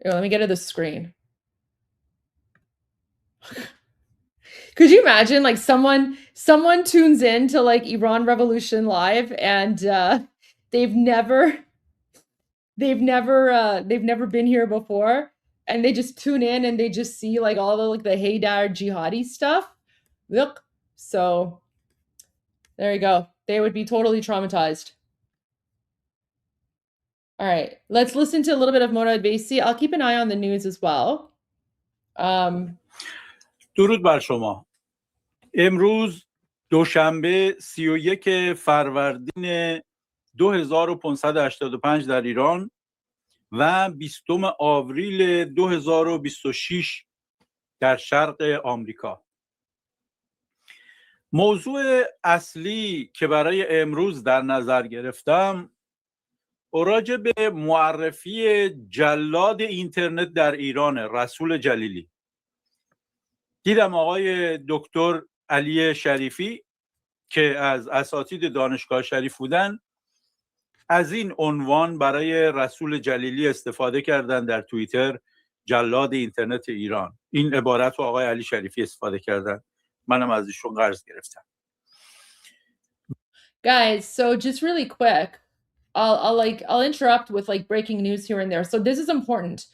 Here, let me get to the screen. Could you imagine someone tunes in to Iran Revolution Live and they've never been here before, and they just tune in and they just see all the Haydar jihadi stuff. Look, so there you go. They would be totally traumatized. All right, let's listen to a little bit of Morad Vaisi. I'll keep an eye on the news as well. درود بر شما. امروز دوشنبه 31 فروردین 2585 در ایران و 20 آوریل 2026 در شرق آمریکا. موضوع اصلی که برای امروز در نظر گرفتم راجع به معرفی جلاد اینترنت در ایران، رسول جلیلی. دیدم آقای دکتر علی شریفی که از اساتید دانشگاه شریف بودن از این عنوان برای رسول جلیلی استفاده کردن در توییتر، جلاد اینترنت ایران. این عبارت رو آقای علی شریفی استفاده کردن. منم از ایشون قرض گرفتم. Guys, so just really quick, I'll interrupt with breaking news here and there. So this is important.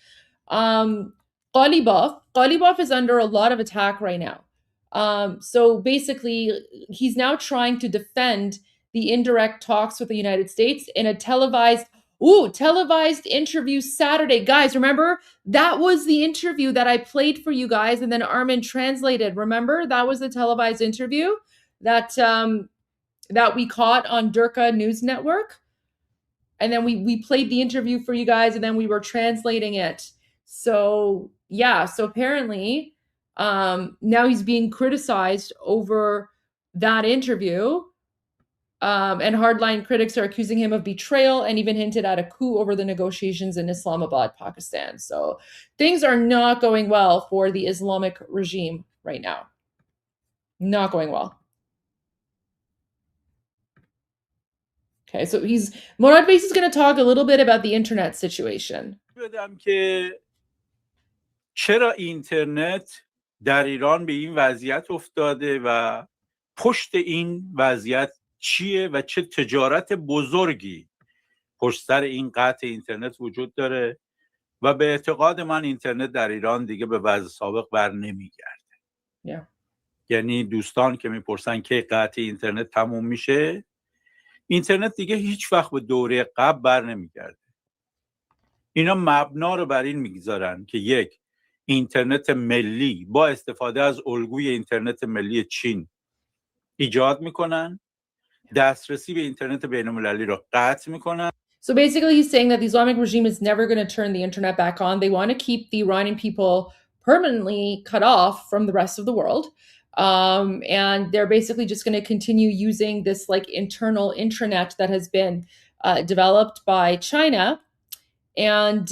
Kalibaf is under a lot of attack right now. So basically, he's now trying to defend the indirect talks with the United States in a televised interview Saturday. Guys, remember? That was the interview that I played for you guys and then Armen translated. Remember? That was the televised interview that we caught on Durka News Network. And then we played the interview for you guys and then we were translating it. So, yeah, so apparently now he's being criticized over that interview. And hardline critics are accusing him of betrayal and even hinted at a coup over the negotiations in Islamabad, Pakistan. So things are not going well for the Islamic regime right now. Not going well. Okay, so Morad Vaisi is going to talk a little bit about the internet situation. بدم که چرا اینترنت در ایران به این وضعیت افتاده و پشت این وضعیت چیه و چه تجارت بزرگی پشت سر این قطع اینترنت وجود داره و به اعتقاد من اینترنت در ایران دیگه به وضع سابق بر نمیگرده. Yeah. یعنی دوستان که میپرسن که قطع اینترنت تموم میشه، اینترنت دیگه هیچ وقت به دوره قبل بر نمیگرده. اینا مبنا رو بر این میگذارن که یک اینترنت ملی با استفاده از الگوی اینترنت ملی چین ایجاد میکنن، دسترسی به اینترنت بین‌المللی رو قطع میکنن. So basically he's saying that the Islamic regime is never going to turn the internet back on. They want to keep the Iranian people permanently cut off from the rest of the world. And they're basically just going to continue using this like internal intranet that has been developed by China. And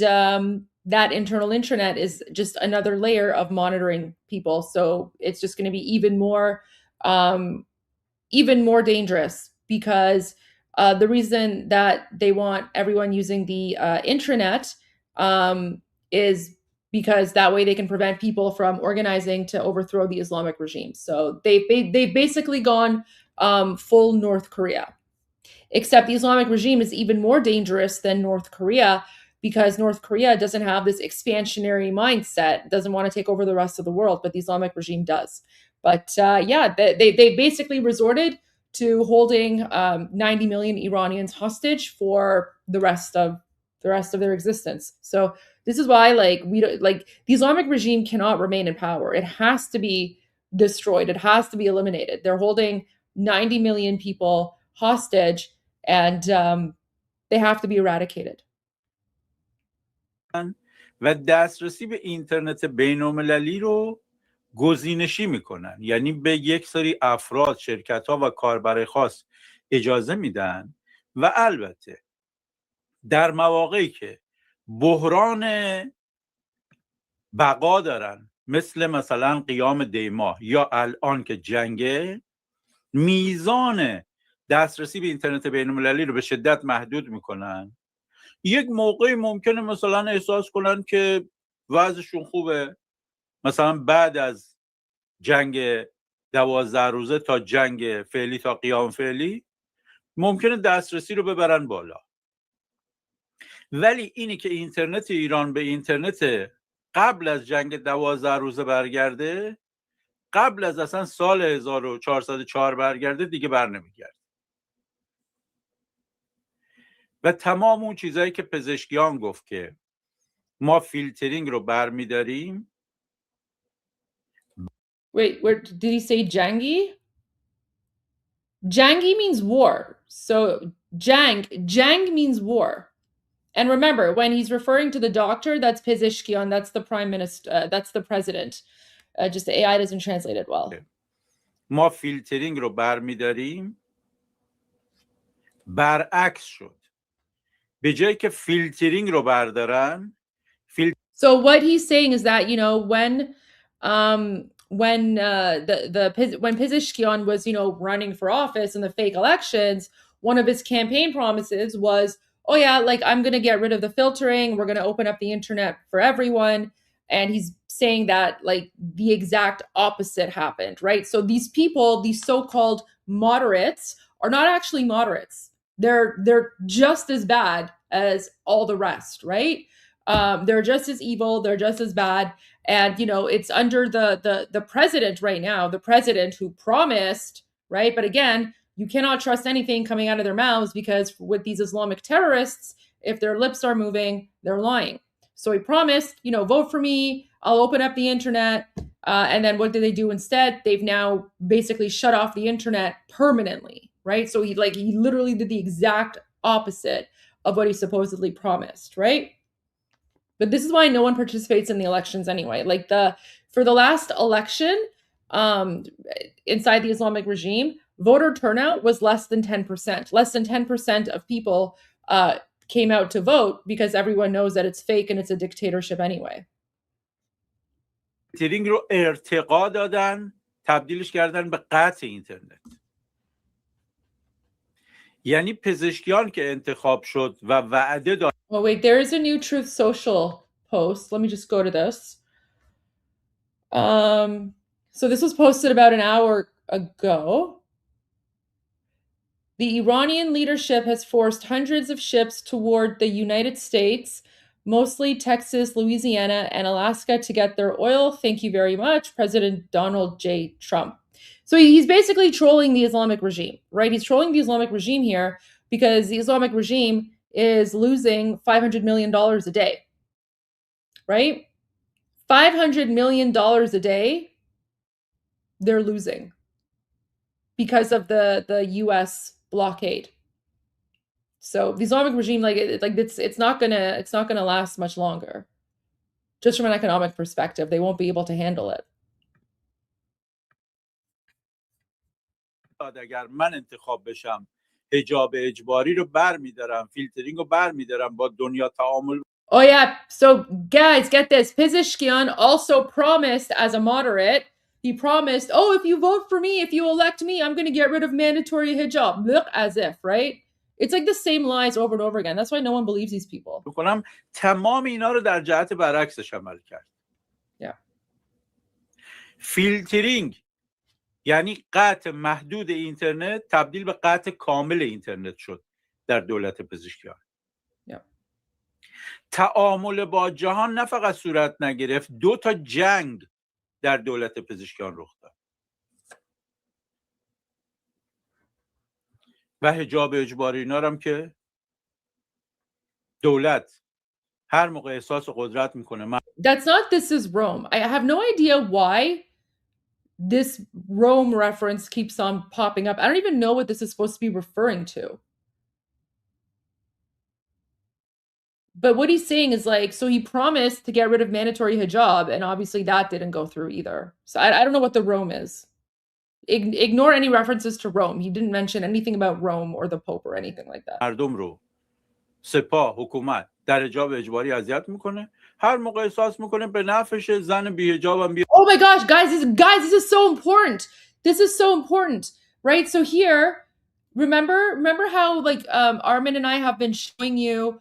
that internal intranet is just another layer of monitoring people. So it's just going to be even more dangerous, because the reason that they want everyone using the intranet is because that way they can prevent people from organizing to overthrow the Islamic regime. So they've basically gone full North Korea. Except the Islamic regime is even more dangerous than North Korea, because North Korea doesn't have this expansionary mindset, doesn't want to take over the rest of the world, but the Islamic regime does. But yeah, they basically resorted to holding 90 million Iranians hostage for the rest of their existence. So this is why the Islamic regime cannot remain in power. It has to be destroyed. It has to be eliminated. They're holding 90 million people hostage, and they have to be eradicated. و دسترسی به اینترنت بین‌المللی رو گزینشی میکنن، یعنی به یک سری افراد، شرکت‌ها و کاربر خاص اجازه میدن و البته در مواقعی که بحران بقا دارن، مثلا قیام دیما یا الان که جنگه، میزان دسترسی به اینترنت بین‌المللی رو به شدت محدود میکنن. یک موقعی ممکنه مثلا احساس کنن که وضعشون خوبه، مثلا بعد از جنگ 12 روزه تا جنگ فعلی تا قیام فعلی ممکنه دسترسی رو ببرن بالا. ولی اینی که اینترنت ایران به اینترنت قبل از جنگ 12 روزه برگرده، قبل از اصلا سال 1404 برگرده، دیگه بر نمیگرده. و تمام اون چیزایی که پزشکیان گفت که ما فیلترینگ رو برمیداریم. Wait, where did he say jangi? Jangi means war. So jang means war. And remember, when he's referring to the doctor, that's Pezeshkian, that's the prime minister, that's the president. Just the AI doesn't translate it well. ما فیلترینگ رو برمیداریم، برعکس شد. به جایی که فیلترینگ رو بردارن، So what he's saying is that, you know, when Pezeshkian was, you know, running for office in the fake elections, one of his campaign promises was, oh yeah, like I'm going to get rid of the filtering, we're going to open up the internet for everyone. And he's saying that like the exact opposite happened, right? So these people, these so-called moderates, are not actually moderates. They're just as bad as all the rest, right? They're just as evil, they're just as bad. And you know, it's under the president right now, the president who promised, right? But again, you cannot trust anything coming out of their mouths, because with these Islamic terrorists, if their lips are moving, they're lying. So he promised, you know, vote for me, I'll open up the internet. And then what did they do instead? They've now basically shut off the internet permanently, right? So he literally did the exact opposite of what he supposedly promised, right? But this is why no one participates in the elections anyway. Like for the last election, inside the Islamic regime, voter turnout was less than 10%. Less than 10% of people came out to vote, because everyone knows that it's fake and it's a dictatorship anyway. فیلترینگ رو ارتقا دادن، تبدیلش کردن به قطع اینترنت. یعنی پزشکیان که انتخاب شد و وعده داد. Oh wait, there is a new Truth Social post. Let me just go to this. So this was posted about an hour ago. The Iranian leadership has forced hundreds of ships toward the United States mostly Texas, Louisiana, and Alaska to get their oil. Thank you very much, President Donald J. Trump. So he's basically trolling the Islamic regime, right? He's trolling the Islamic regime here because the Islamic regime is losing $500 million a day, right? $500 million a day they're losing because of the U.S. blockade. So the Islamic regime, it's not gonna last much longer. Just from an economic perspective, they won't be able to handle it. اگر من انتخاب بشم حجاب اجباری رو برمی‌دارم، فیلترینگ رو برمی‌دارم، با دنیا تعامل. Oh yeah, so guys, get this. Pezeshkian also promised as a moderate, he promised, oh, if you vote for me, if you elect me, I'm going to get rid of mandatory hijab. Look, as if, right? It's like the same lies over and over again. That's why no one believes these people. بکنم تمام اینا رو در جهت برعکسش عمل کرد. Yeah. فیلترینگ یعنی قطع محدود اینترنت تبدیل به قطع کامل اینترنت شد در دولت پزشکیان. تعامل با جهان نه فقط صورت نگرفت، 2 تا جنگ در دولت پزشکیان رخ داد و حجاب اجباری اینا هم که دولت هر موقع احساس قدرت میکنه. That's not This Is Rome. I have no idea why this Rome reference keeps on popping up. I don't even know what this is supposed to be referring to. But what he's saying is like, so he promised to get rid of mandatory hijab, and obviously that didn't go through either. So I don't know what the Rome is. Ignore any references to Rome. He didn't mention anything about Rome or the Pope or anything like that. مردم رو سپاه حکومت در حجاب اجباری اذیت میکنه، هر موقع احساس میکنه به نفعش زن بی حجابم بیا. Oh my gosh, guys, this is so important. This is so important, right? So here, remember how like Armen and I have been showing you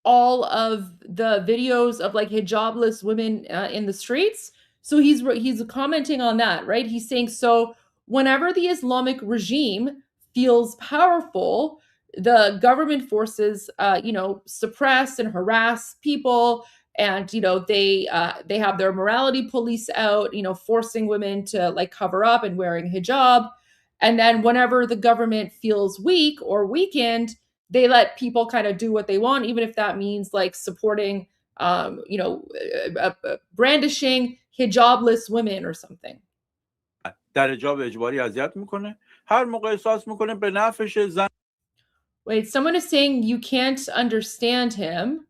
all of the videos of like hijabless women in the streets. So he's commenting on that, right? He's saying, so whenever the Islamic regime feels powerful, the government forces, suppress and harass people, and they have their morality police out, forcing women to like cover up and wearing hijab. And then whenever the government feels weak or weakened, they let people kind of do what they want, even if that means like supporting, brandishing hijabless women or something. در حجاب اجباری اذیت میکنه، هر موقع احساس میکنه به نفعش زن. Wait, someone is saying you can't understand him.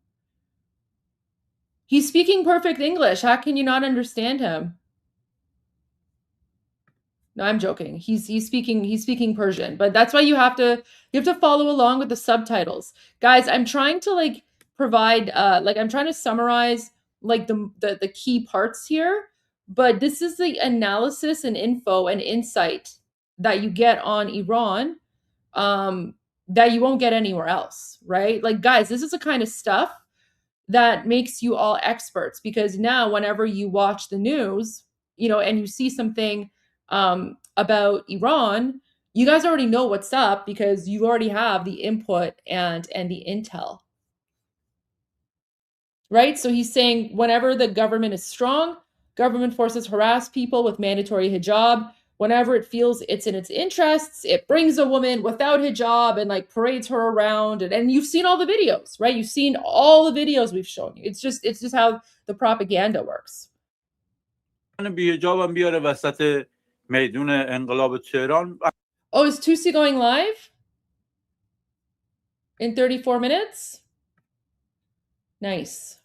He's speaking perfect English. How can you not understand him? No, I'm joking. He's speaking Persian, but that's why you have to follow along with the subtitles. Guys, I'm trying to like provide I'm trying to summarize like the key parts here, but this is the analysis and info and insight that you get on Iran that you won't get anywhere else, right? Like guys, this is the kind of stuff that makes you all experts, because now whenever you watch the news, and you see something about Iran, you guys already know what's up because you already have the input and the intel, right? So he's saying whenever the government is strong, government forces harass people with mandatory hijab. Whenever it feels it's in its interests, it brings a woman without hijab and like parades her around. And you've seen all the videos, right? You've seen all the videos we've shown you. It's just how the propaganda works. میدون انقلاب تهران. Oh, is Tusi going live in 34 minutes? Nice.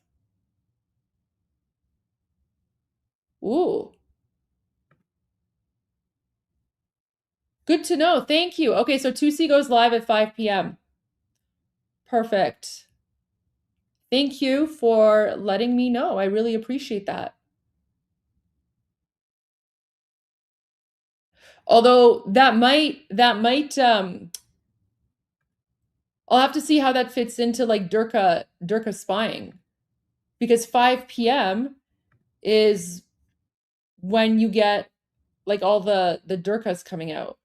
Ooh. Good to know. Thank you. Okay, so Tusi goes live at 5 p.m. Perfect. Thank you for letting me know. I really appreciate that. Although that might I'll have to see how that fits into like Durka spying, because 5 p.m. is when you get like all the Durkas coming out.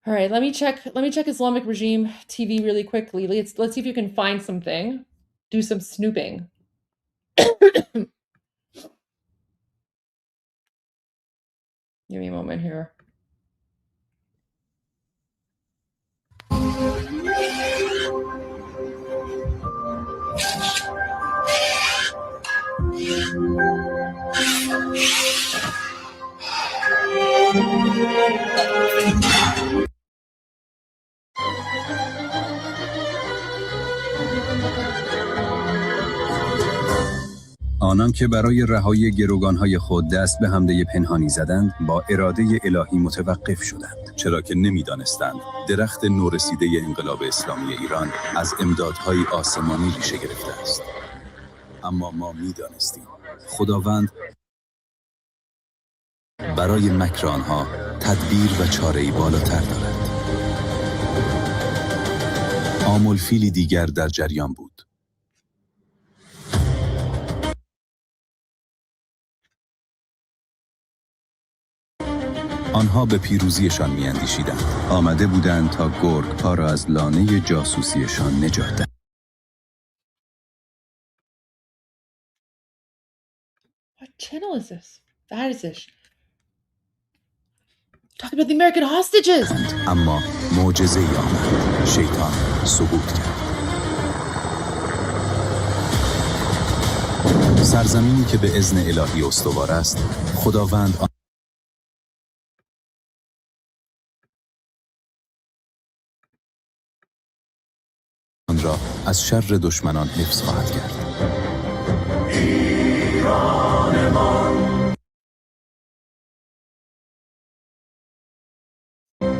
All right, let me check Islamic regime TV really quickly. Let's see if you can find something. Do some snooping. Give me a moment here. آنان که برای رهایی گروگانهای خود دست به حمله پنهانی زدند با اراده الهی متوقف شدند، چرا که نمی‌دانستند درخت نورسیده انقلاب اسلامی ایران از امدادهای آسمانی ریشه گرفته است. اما ما می‌دانستیم خداوند برای مکر آنها تدبیر و چاره‌ای بالاتر دارد. آملفیلی دیگر در جریان بود. آنها به پیروزیشان می‌اندیشیدند. آمده بودند تا گرگ‌ها را از لانه جاسوسیشان نجات دهند. What channel is this? That is this. Talking about the American hostages. اما معجزه‌ای آمد. شیطان سقوط کرد. سرزمینی که به اذن الهی استوار است، خداوند آن را از شر دشمنان حفظ خواهد کرد.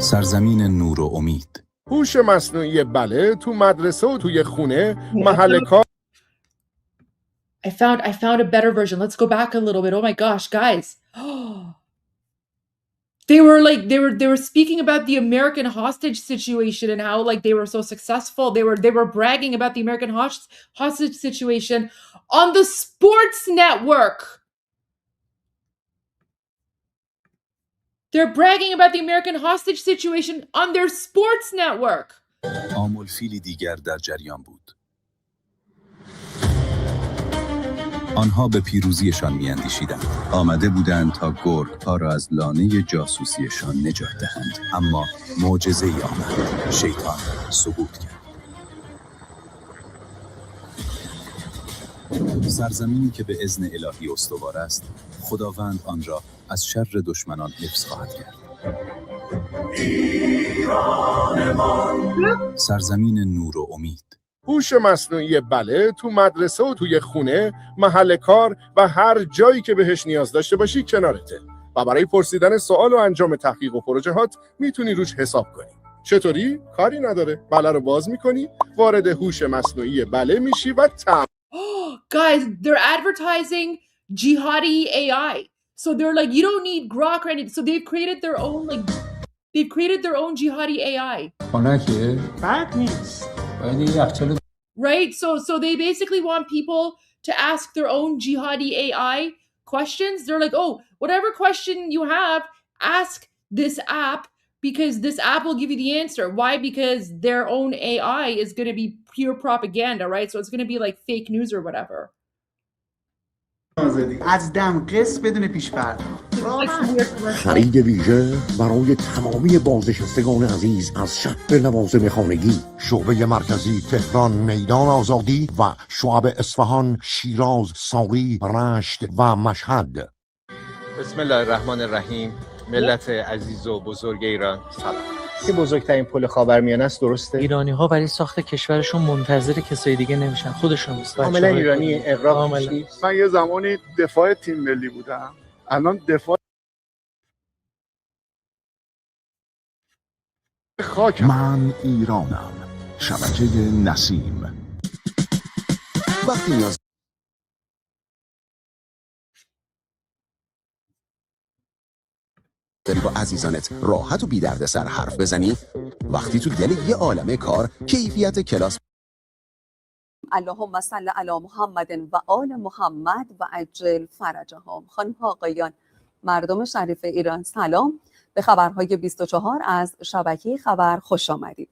سرزمین نور و امید. هوش مصنوعی بله تو مدرسه و توی خونه محل کار. I found a better version. Let's go back a little bit. Oh my gosh, guys. They were speaking about the American hostage situation and how like they were so successful. They were bragging about the American hostage situation on the sports network. They're bragging about the American hostage situation on their sports network. آملفیلی دیگر در جریان بود. آنها به پیروزیشان می‌اندیشیدند. آمده بودند تا گرگ‌ها را از لانه جاسوسیشان نجات دهند. اما معجزه‌ای آمد. شیطان سقوط کرد. سرزمینی که به اذن الهی استوار است، خداوند آن را از شر دشمنان حفظ خواهد کرد. سرزمین نور و امید. هوش مصنوعی بله تو مدرسه و توی خونه محل کار و هر جایی که بهش نیاز داشته باشی کنارته و برای پرسیدن سوال و انجام تحقیق و پروژهات میتونی روش حساب کنی. چطوری؟ کاری نداره. بله رو باز میکنی، وارد هوش مصنوعی بله میشی و Guys, they're advertising jihadi AI. So they're like, you don't need Grok or anything. So they've created their own jihadi AI. bad news. Right? So they basically want people to ask their own jihadi AI questions. They're like, oh, whatever question you have, ask this app because this app will give you the answer. Why? Because their own AI is going to be pure propaganda, right? So it's going to be like fake news or whatever. از دمقس بدون پیش پرداخت. خرید ویژه برای تمامی بازنشستگان عزیز از شهر لوازم خانگی، شعبه مرکزی تهران میدان آزادی و شعب اصفهان، شیراز، ساری، رشت و مشهد. بسم الله الرحمن الرحیم. ملت عزیز و بزرگ ایران، سلام. که بزرگترین پل خاورمیانه است، درسته؟ ایرانی‌ها برای ساخت کشورشون منتظر کسای دیگه نمیشن، خودشون نیست. کاملا ایرانی اغراق میشی. من یه زمانی دفاع تیم ملی بودم، الان دفاع خاک. من ایرانم. شبکه نسیم. وقتی نیاز داری با عزیزانت راحت و بی دردسر حرف بزنی، وقتی تو دل یه عالمه کار کیفیت کلاس. اللهم صل علی محمد و آل محمد و عجل فرجهم. خانم ها آقایان، مردم شریف ایران، سلام. به خبرهای 24 از شبکه خبر خوش آمدید.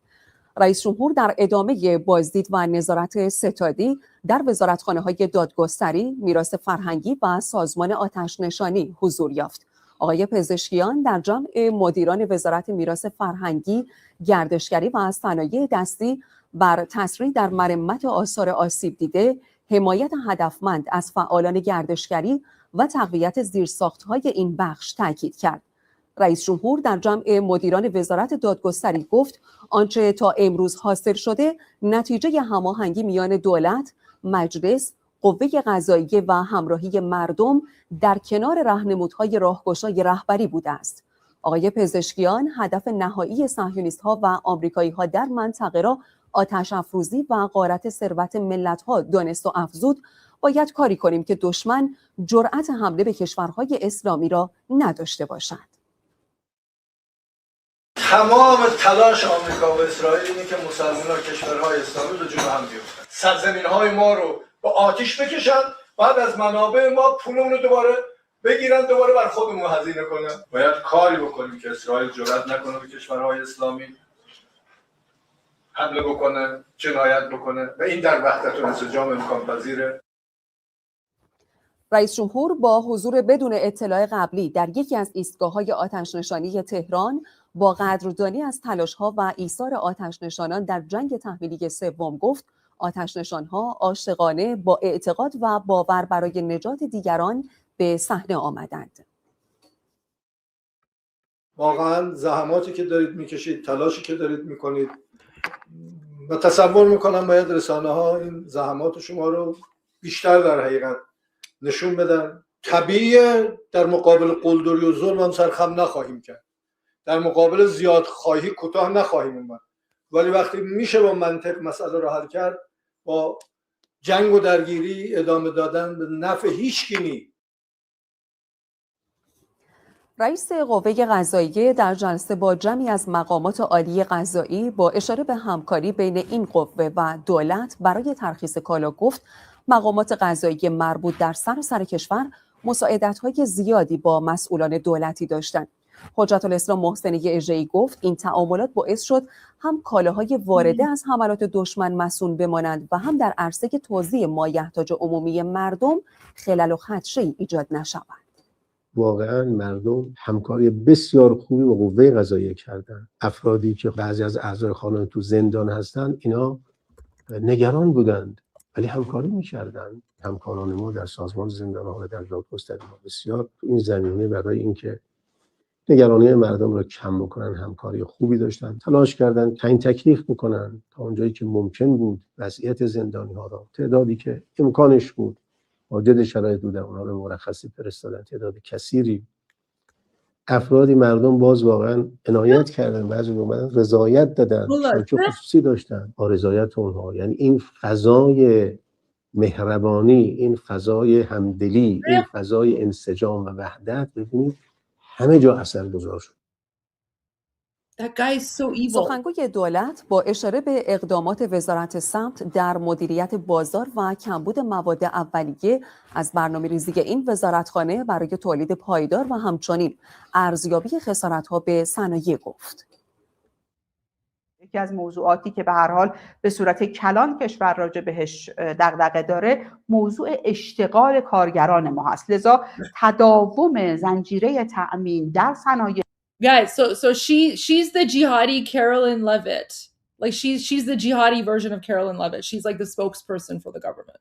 رئیس جمهور در ادامه بازدید و نظارت ستادی در وزارتخانه‌های دادگستری، میراث فرهنگی و سازمان آتش‌نشانی حضور یافت. آقای پزشکیان در جمع مدیران وزارت میراث فرهنگی، گردشگری و صنایع دستی بر تسریع در مرمت آثار آسیب دیده، حمایت هدفمند از فعالان گردشگری و تقویت زیرساخت‌های این بخش تاکید کرد. رئیس جمهور در جمع مدیران وزارت دادگستری گفت آنچه تا امروز حاصل شده نتیجه هماهنگی میان دولت، مجلس، قوه قضاییه و همراهی مردم در کنار راهنمودهای راهگشای رهبری بوده است. آقای پزشکیان هدف نهایی صهیونیست‌ها و آمریکایی‌ها در منطقه را آتش افروزی و غارت ثروت ملت‌ها دانست و افزود. باید کاری کنیم که دشمن جرأت حمله به کشورهای اسلامی را نداشته باشد. تمام تلاش آمریکا و اسرائیل اینه که مسلمان کشورهای اسلامی به جون هم بیفتن، سرزمین‌های ما رو با آتش بکشن، بعد از منابع ما پولمون رو دوباره بگیرن، دوباره بر خودمون هزینه کنن. باید کاری بکنیم که اسرائیل جرأت نکنه به کشورهای اسلامی حمله بکنه، جنایت بکنه و این در وحدت و انسجام امکان پذیره. رئیس جمهور با حضور بدون اطلاع قبلی در یکی از ایستگاه‌های آتش‌نشانی تهران با قدردانی از تلاش‌ها و ایثار آتش‌نشانان در جنگ تحمیلی سوم گفت آتش‌نشان‌ها عاشقانه با اعتقاد و باور برای نجات دیگران به صحنه آمدند. واقعا زحماتی که دارید میکشید، تلاشی که دارید میکنید و تصور میکنم باید رسانه‌ها این زحمات شما رو بیشتر در حقیقت نشون بدن. طبیعیه در مقابل قلدری و ظلم هم سرخم نخواهیم کرد، در مقابل زیاد خواهی کوتاه نخواهیم اومد، ولی وقتی میشه با منطق مسئله رو حل کرد، با جنگ و درگیری ادامه دادن به نفع هیچکی نیست. رئیس قوه قضاییه در جلسه با جمعی از مقامات عالی قضایی با اشاره به همکاری بین این قوه و دولت برای ترخیص کالا گفت مقامات قضایی مربوط در سراسر کشور مساعدت‌های زیادی با مسئولان دولتی داشتند. حجت الاسلام محسنی اژه‌ای گفت این تعاملات باعث شد هم کالاهای وارده از حملات دشمن مصون بمانند و هم در عرصه توزیع مایحتاج عمومی مردم خلل و خدشه‌ای ایجاد نشود. واقعا مردم همکاری بسیار خوبی با قوه قضاییه کردن. افرادی که بعضی از اعضای خانواده تو زندان هستن اینا نگران بودند ولی همکاری می‌کردند. همکاران ما در سازمان زندان‌ها و در دادگستری بسیار تو این زمینه برای اینکه نگرانی مردم رو کم بکنن همکاری خوبی داشتن، تلاش کردن تعیین تکلیف بکنن تا اونجایی که ممکن بود وضعیت زندانی‌ها را تعدادی که امکانش بود واجد شرایط بودن اونها رو مرخصی فرستادن. تعداد کثیری افرادی مردم باز واقعا عنایت کردن، بعضی اومدن رضایت دادن، شوکه خصوصی داشتن با رضایت اونها. یعنی این فضای مهربانی، این فضای همدلی، این فضای انسجام و وحدت ببینید همه جا اثرگذار شد. سخنگوی دولت با اشاره به اقدامات وزارت ثبت در مدیریت بازار و کمبود مواد اولیه از برنامه‌ریزی این وزارتخانه برای تولید پایدار و همچنین ارزیابی خسارت‌ها به صنایع گفت. یکی از موضوعاتی که به هر حال به صورت کلان کشور راجع بهش دغدغه داره موضوع اشتغال کارگران ما هست. لذا تداوم زنجیره تأمین در صنایع Guys, so she's the jihadi Carolyn Levitt. Like she's the jihadi version of Carolyn Levitt. She's like the spokesperson for the government.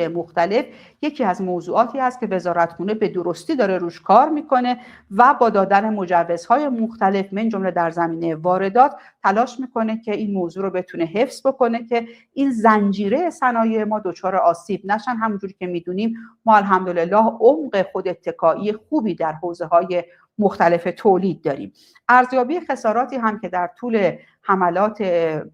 مختلف یکی از موضوعاتی است که وزارتخونه به درستی داره روش کار میکنه و با دادن مجوزهای مختلف من جمله در زمینه واردات تلاش میکنه که این موضوع رو بتونه حفظ بکنه که این زنجیره صنایع ما دچار آسیب نشن. همونجوری که میدونیم ما الحمدلله عمق خود اتکایی خوبی در حوزه‌های مختلف تولید داریم. ارزیابی خساراتی هم که در طول حملات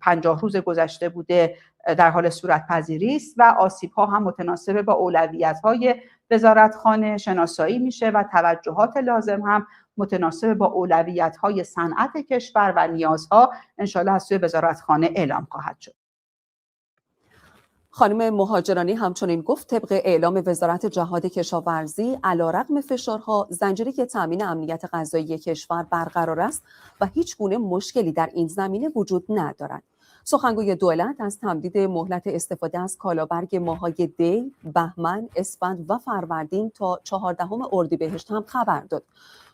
50 روز گذشته بوده در حال صورت پذیری است و آسیب ها هم متناسب با اولویت های وزارتخانه شناسایی میشه و توجهات لازم هم متناسب با اولویت های صنعت کشور و نیازها انشالله از سوی وزارتخانه اعلام خواهد شد. خانم مهاجرانی همچنین گفت طبق اعلام وزارت جهاد کشاورزی علیرغم فشارها زنجیره تامین امنیت غذایی کشور برقرار است و هیچ گونه مشکلی در این زمینه وجود ندارد. سخنگوی دولت از تمدید مهلت استفاده از کالابرگ ماه‌های دی، بهمن، اسفند و فروردین تا 14 اردیبهشت هم خبر داد.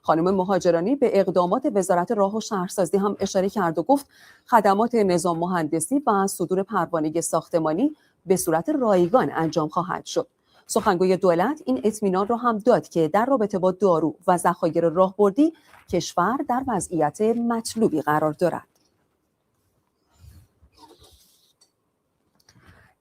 خانم مهاجرانی به اقدامات وزارت راه و شهرسازی هم اشاره کرد و گفت خدمات نظام مهندسی و صدور پروانه ساختمانی به صورت رایگان انجام خواهد شد. سخنگوی دولت این اطمینان را هم داد که در رابطه با دارو و ذخایر راهبردی کشور در وضعیت مطلوبی قرار دارد.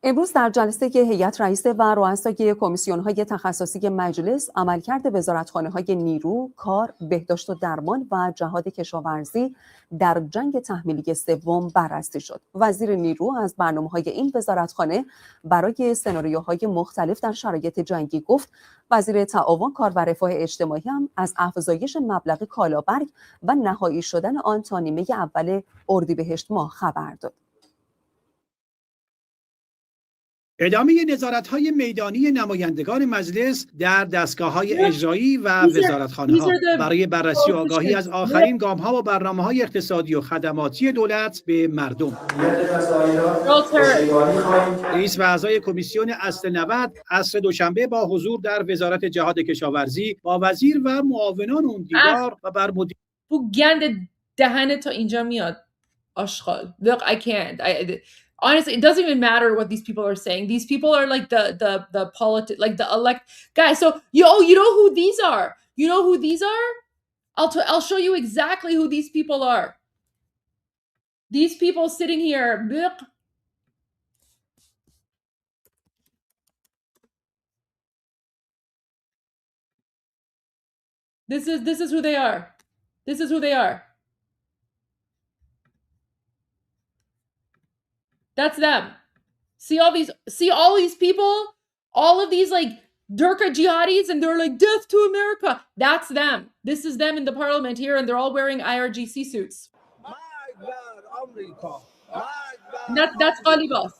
امروز در جلسه هیئت رئیسه و رؤسای کمیسیون‌های تخصصی مجلس عملکرد وزارتخانه‌های نیرو، کار، بهداشت و درمان و جهاد کشاورزی در جنگ تحمیلی سوم بررسی شد. وزیر نیرو از برنامه‌های این وزارتخانه برای سناریوهای مختلف در شرایط جنگی گفت. وزیر تعاون، کار و رفاه اجتماعی هم از افزایش مبلغ کالابرگ و نهایی شدن آن تا نیمه اول اردیبهشت ماه خبر داد. ادامه نظارت‌های میدانی نمایندگان مجلس در دستگاه‌های اجرایی و وزارتخانه‌ها برای بررسی و آگاهی از آخرین گام‌ها و برنامه‌های اقتصادی و خدماتی دولت به مردم. رئیس و اعضای کمیسیون اصل 90 عصر دوشنبه با حضور در وزارت جهاد کشاورزی با وزیر و معاونان اون دیدار و بر مدیر گند دهنت تا اینجا میاد آشغال. Look, I can't. Honestly, it doesn't even matter what these people are saying. These people are like the like the elect guys. So you know who these are. You know who these are. I'll show you exactly who these people are. These people sitting here. Blech. This is who they are. This is who they are. That's them. See all these people, all of these like Durka jihadis, and they're like death to America. That's them. This is them in the parliament here, and they're all wearing IRGC suits. That's Kalibaf.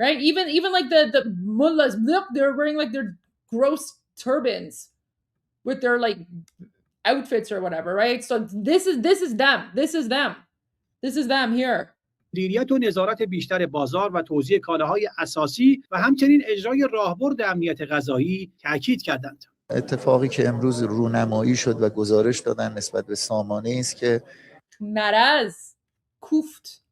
Right? Even like the Mullahs, look, they're wearing like their gross turbans with their like outfits or whatever, right? So this is them. This is them. This is them here. مدیریت و نظارت بیشتر بازار و توزیع کالاهای اساسی و همچنین اجرای راهبرد امنیت غذایی تاکید کردند. اتفاقی که امروز رونمایی شد و گزارش دادن نسبت به سامانه است که مرض کوفت.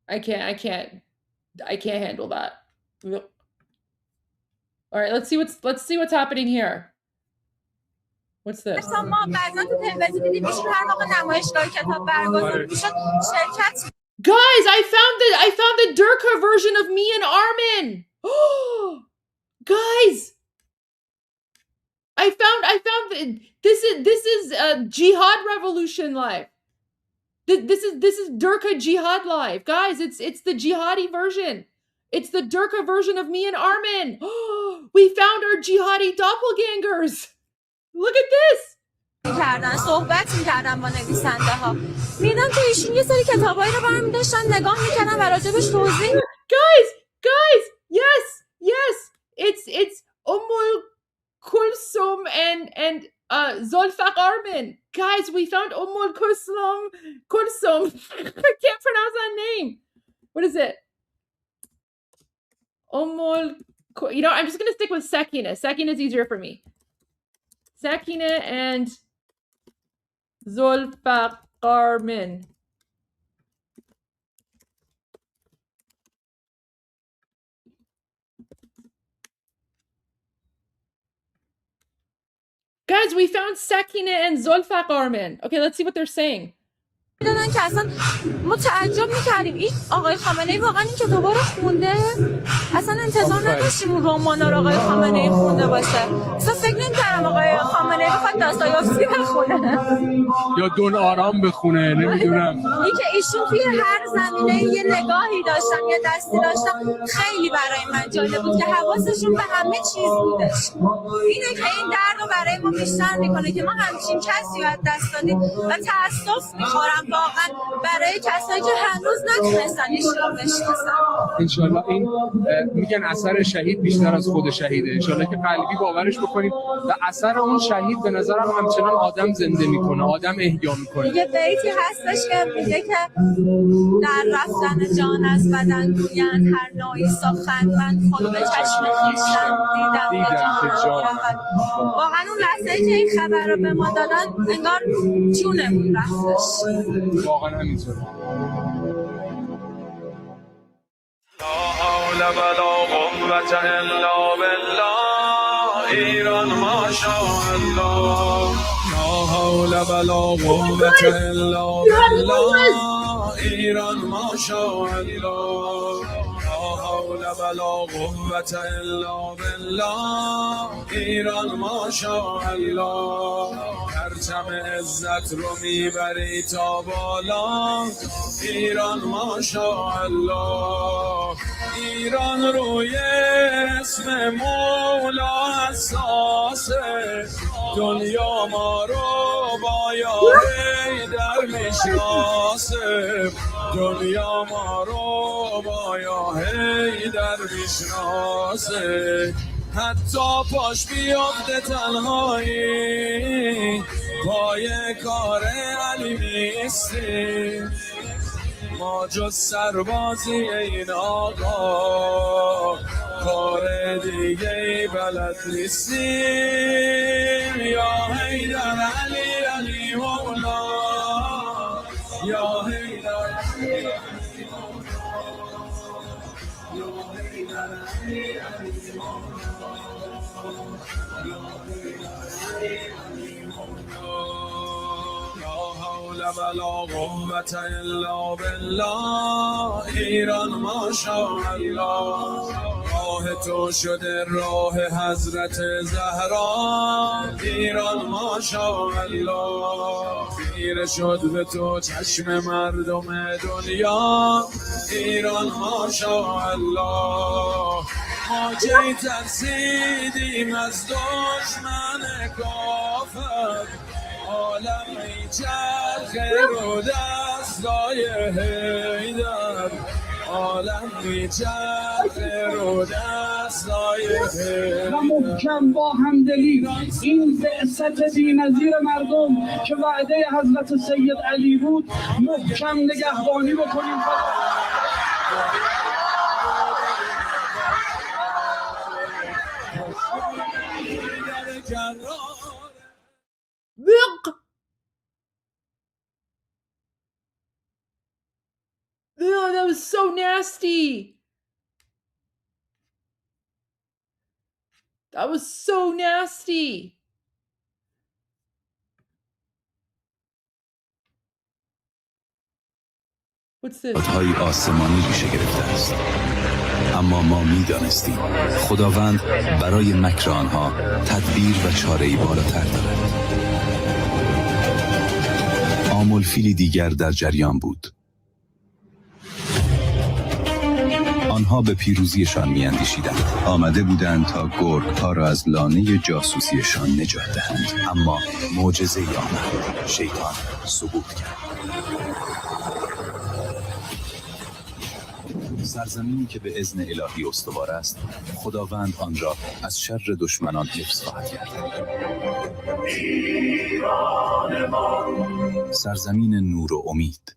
I can't handle that. All right, let's see what's happening here. What's this? Guys, I found the Durka version of me and Armen. Oh, guys, I found this is Jihad Revolution live. This is Durka Jihad live, guys. It's the jihadi version. It's the Durka version of me and Armen. We found our jihadi doppelgangers. Look at this. کردن صحبت می‌کردن با نویسنده‌ها. میدم که ایشون یه سری کتابایی رو برمی داشتن نگاه می‌کردن و راجبش توضیح. Guys, yes. It's Kulsum and Zulfaq Armen. Guys, we found Kulsum. I can't pronounce that name. What is it? I'm just gonna stick with Sakina. Sakina is easier for me. Sakina and Zulfaq Armen. Guys, we found Sakina and Zulfaq Armen. Okay, let's see what they're saying. میدونن که اصلا ما تعجب میکردیم این آقای خامنه‌ای واقعا این کتابا رو خونده، اصلا انتظار نداشتیم اون رمانا رو آقای خامنه‌ای خونده باشه. اصلا فکر نمی‌کردم آقای خامنه‌ای بخواد داستایوفسکی بخونه یا دون آرام بخونه، نمیدونم. این که ایشون توی هر زمینه یه نگاهی داشتن یه دستی داشتن خیلی برای من جالب بود که حواسشون به همه چیز بودش. اینه که این درد رو برای ما بیشتر میکنه که ما همچین کسی رو از دست دادیم و تاسف میخورم واقعا برای کسایی که هنوز نتونستن ایشون رو بشناسن. انشالله این میگن اثر شهید بیشتر از خود شهیده. انشالله که قلبی باورش بکنیم و اثر اون شهید به نظرم همچنان آدم زنده میکنه، آدم احیا میکنه. یه بیتی هستش که میگه که در رفتن جان از بدن گویند هر نوعی سخن من خود به چشم خویشتن دیدم که جان واقعا اون لحظه‌ای که این خبر رو به ما دادن انگار جونمون رفتش. واقعا همینطوره. لا حول ولا قوة الا بالله ایران ماشاءالله لا حول ولا قوة الا بالله ایران ماشاءالله لا حول ولا قوة الا بالله ایران ماشاءالله پرچم عزت رو میبری تا بالا ایران ماشاءالله ایران روی اسم مولا حساسه دنیا ما رو با یاری در میشناسه دنیا ما رو با یاری در میشناسه حتی پاش بیافته تنهایی پای کار علی نیستیم ما جز سربازی این آقا کار دیگه ای بلد نیستیم یا حیدر علی علی مولا یا حیدر علی علی مولا یا حیدر علی علی مولا یا حیدر علی علی مولا لا حول ولا قوة الا بالله ایران ماشاءالله راه تو شده راه حضرت زهرا ایران ماشاءالله خیره شد به تو چشم مردم دنیا ایران ماشاءالله ما جای ترسیدیم از دشمن کافر عالم میچرخه رو دستای حیدر عالم میچرخه رو دستای حیدر و محکم با همدلی این بعثت بی‌نظیر مردم که وعده حضرت سید علی بود محکم نگهبانی بکنیم. Ew, that was so nasty. That was so nasty. What's this? های آسمانی ریشه گرفته است. اما ما می‌دانستیم خداوند برای مکر آنها تدبیر و چاره‌ای بالاتر دارد. آمل فیلی دیگر در جریان بود. آنها به پیروزیشان می‌اندیشیدند. آمده بودند تا گرگ‌ها را از لانه جاسوسیشان نجات دهند. اما معجزه‌ای آمد. شیطان سقوط کرد. سرزمینی که به اذن الهی استوار است، خداوند آن را از شر دشمنان حفظ خواهد کرد. سرزمین نور و امید.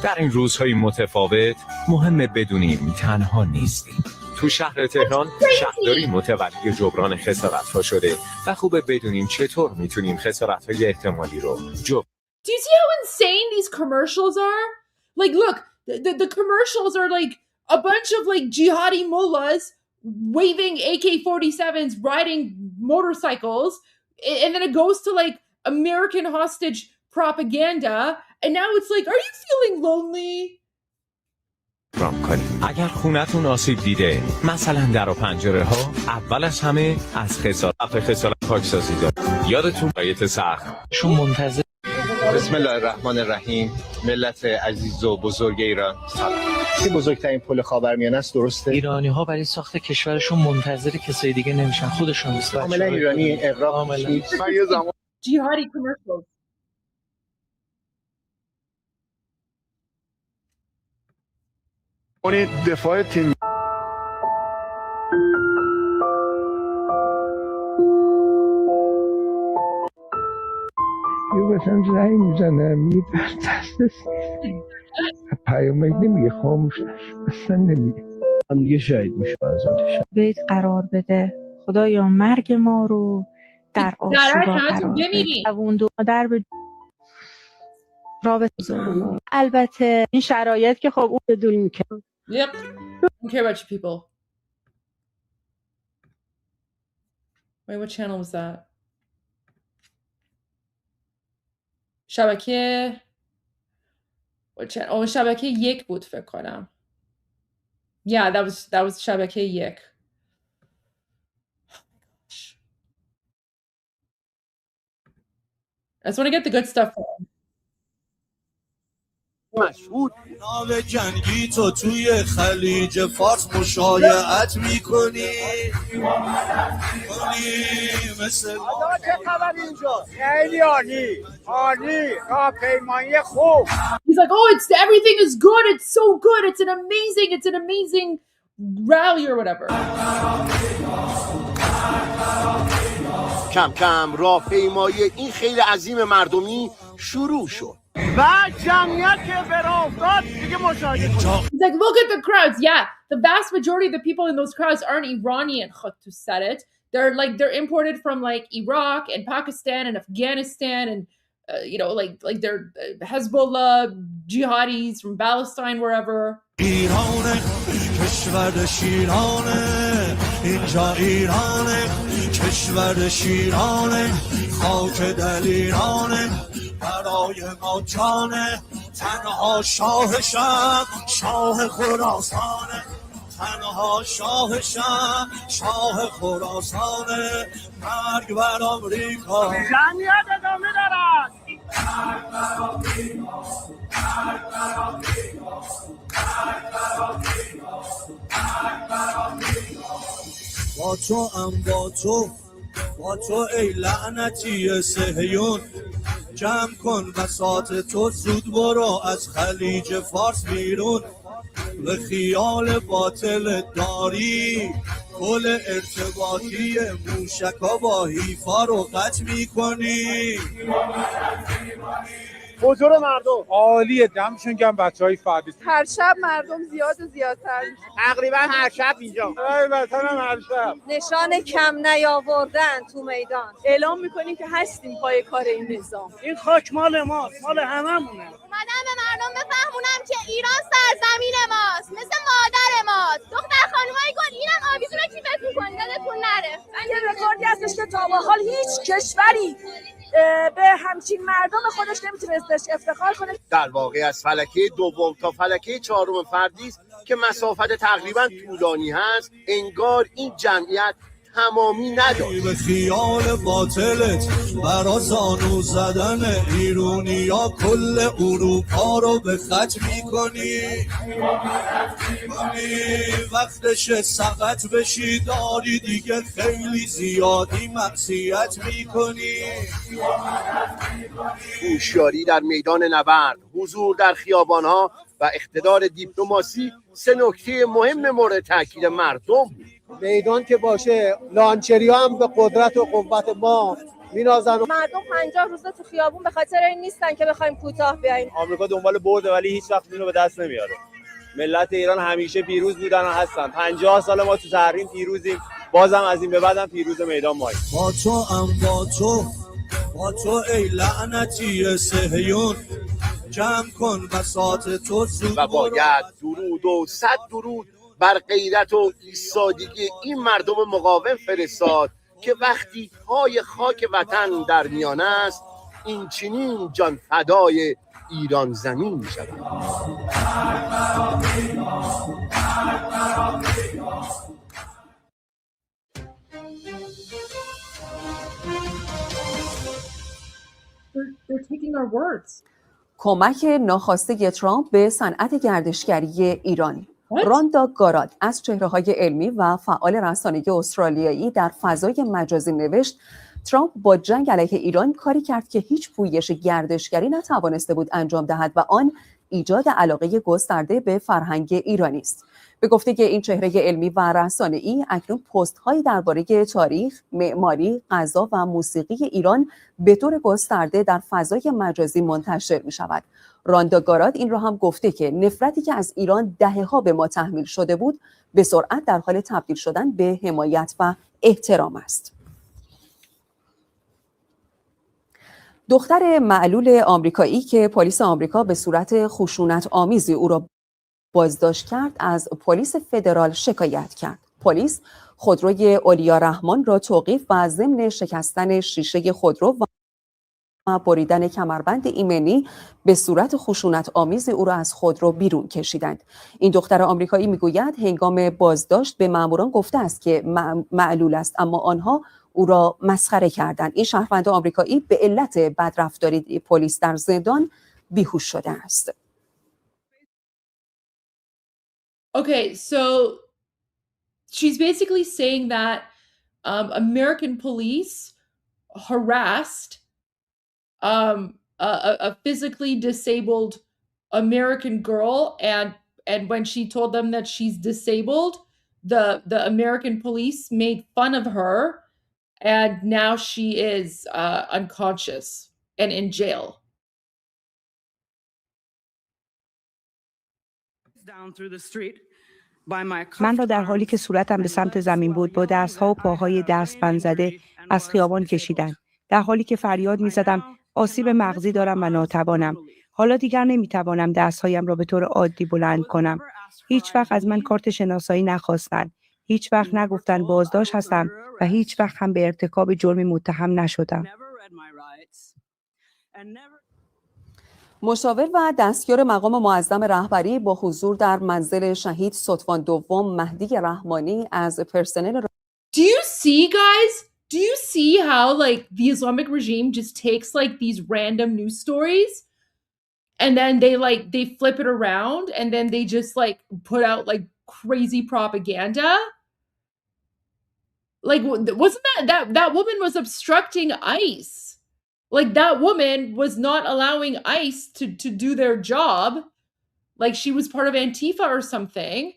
در این روزهای متفاوت مهمه بدونیم تنها نیستیم. تو شهر تهران شهرداری متولی جبران خسارت‌ها شده و خوبه بدونیم چطور میتونیم خسارت‌های احتمالی رو جبران. Do you see how insane these commercials are? Like, look, the commercials are like a bunch of like jihadi mullahs waving AK-47s, riding motorcycles, and then it goes to like American hostage propaganda, and now it's like, are you feeling lonely? رام کنید. اگر خونتون آسیب دیده، مثلا در و پنجره ها، اول از همه از خسارت پاکسازی دارید. یادتون باید سخت شون منتظر. بسم الله الرحمن الرحیم. ملت عزیز و بزرگ ایران، سلام. که بزرگترین پل خاورمیانه است، درسته؟ ایرانی ها برای ساخت کشورشون منتظر کسای دیگه نمیشن، خودشون نیست. کاملا ایرانی اقراق میشید. من یه زمان jihadi commercials. دفاع تیم یه مثلا زنگ میزنم یه دست پیامک نمیگه، خاموش اصلا نمیگه، هم دیگه شهید میشه بازاتش. بیت قرار بده خدایا مرگ ما رو در آشورا قرار بده. در به رابطه البته این شرایط که خب اون بدون میکنه. Yep. Don't care about you people. Wait, what channel was that? شبکه what channel? Oh, شبکه یک بود فکر کنم. Yeah, that was شبکه یک. I just want to get the good stuff. مشهود ناو جنگی تو توی خلیج فارس مشایعت میکنی مثل چه خبر اینجا؟ خیلی عالی راهپیمایی خوب. He's like, oh, everything is good, it's so good, it's an amazing rally or whatever. کم کم راهپیمایی این خیلی عظیم مردمی شروع شد. بعد جمعیت که به افتاد دیگه مشاهده کنید. He's like, look at the crowds. Yeah, the vast majority of the people in those crowds aren't Iranian. To said it. They're imported from like Iraq and Pakistan and Afghanistan and you know like they're Hezbollah jihadis from Palestine wherever. ایرانه کشور شیرانه اینجا ایرانه کشور شیرانه خاک دلیرانه برای ما جانه تنها شاهشم شاه خراسانه تنها شاهشم شاه خراسانه مرگ بر آمریکا جمعیت ادامه دارد با تو ای لعنتی صهیون جمع کن بساط تو زود برو از خلیج فارس بیرون به خیال باطل داری کل ارتباطی موشکا با حیفا رو قطع میکنی. حضور مردم عالیه، دمشون گرم بچهای فردی. هر شب مردم زیادتر میشه. تقریبا هر شب اینجا. ای وطنم هر شب. نشان کم نیاوردن تو میدان. اعلام میکنیم که هستیم پای کار این نظام. این خاک مال ماست، مال هممونه. اومدم به مردم بفهمونم که ایران سرزمین ماست، مثل مادر ماست. دختر خانومای گل اینم آویزون رو کیفتون کنید یادتون نره. یه رکوردی هستش که تا به حال هیچ کشوری به همچین مردم خودش نمیتونستش افتخار کنه. در واقع از فلکه دوم تا فلکه چهارم فردیس که مسافت تقریبا طولانی هست، انگار این جمعیت تمامی نداره. به خیال باطلت برا زانو زدن ایرونیا کل اروپا رو به خط میکنی. وقتش سقط بشی داری دیگه خیلی زیادی معصیت میکنی. هوشیاری در میدان نبرد، حضور در خیابانها و اقتدار دیپلماسی سه نکته مهم مورد تاکید مردم بود. میدان که باشه لانچری ها هم به قدرت و قوت ما مینازن. مردم 50 روزه تو خیابون به خاطر این نیستن که بخوایم کوتاه بیایم. آمریکا دنبال برده ولی هیچ وقت اینو به دست نمیاره. ملت ایران همیشه پیروز بودن و هستن. 50 سال ما تو تحریم پیروزیم، بازم از این به بعدم پیروز میدان ماییم. با تو ای لعنتی صهیون جمع کن بساط تو زود و باید درود و صد درود بر غیرت و ایستادگی این مردم مقاوم فرستاد که وقتی پای خاک وطن در میان است این چنین جان فدای ایران زمین می شود. They're taking our words. کمک ناخواسته ترامپ به صنعت گردشگری ایران. راندا گاراد از چهره‌های علمی و فعال رسانه‌ای استرالیایی در فضای مجازی نوشت ترامپ با جنگ علیه ایران کاری کرد که هیچ پویش گردشگری نتوانسته بود انجام دهد و آن ایجاد علاقه گسترده به فرهنگ ایرانی است. به گفته این چهره علمی و رسانه‌ای اکنون پست‌هایی درباره تاریخ، معماری، غذا و موسیقی ایران به طور گسترده در فضای مجازی منتشر می‌شود. راندا گاراد این را هم گفته که نفرتی که از ایران دهه‌ها به ما تحمیل شده بود به سرعت در حال تبدیل شدن به حمایت و احترام است. دختر معلول آمریکایی که پلیس آمریکا به صورت خشونت آمیزی او را بازداشت کرد از پلیس فدرال شکایت کرد. پلیس خودروی اولیا رحمان را توقیف و ضمن شکستن شیشه خودرو و بریدن کمربند ایمنی به صورت خشونت آمیز او را از خودرو بیرون کشیدند. این دختر آمریکایی میگوید هنگام بازداشت به ماموران گفته است که معلول است اما آنها او را مسخره کردند. این شهروند آمریکایی به علت بدرفتاری پلیس در زندان بیهوش شده است. Okay, so she's basically saying that American police harassed a physically disabled American girl, and when she told them that she's disabled, the American police made fun of her, and now she is unconscious and in jail. من را در حالی که صورتم به سمت زمین بود با دستها و پاهای دستبند زده از خیابان کشیدند. در حالی که فریاد می‌زدم آسیب مغزی دارم و ناتوانم. حالا دیگر نمی‌توانم دستهایم را به طور عادی بلند کنم. هیچ وقت از من کارت شناسایی نخواستند. هیچ وقت نگفتند بازداشت هستم و هیچ وقت هم به ارتکاب جرمی متهم نشدم. مشاور و دستیار مقام معظم رهبری با حضور در منزل شهید ستوان دوم مهدی رحمانی از پرسنل Do you see, guys? Do you see how like the Islamic regime just takes like these random news stories and then they flip it around and then they just like put out like crazy propaganda? Like wasn't that woman was obstructing ICE? Like that woman was not allowing ICE to do their job. Like she was part of Antifa or something.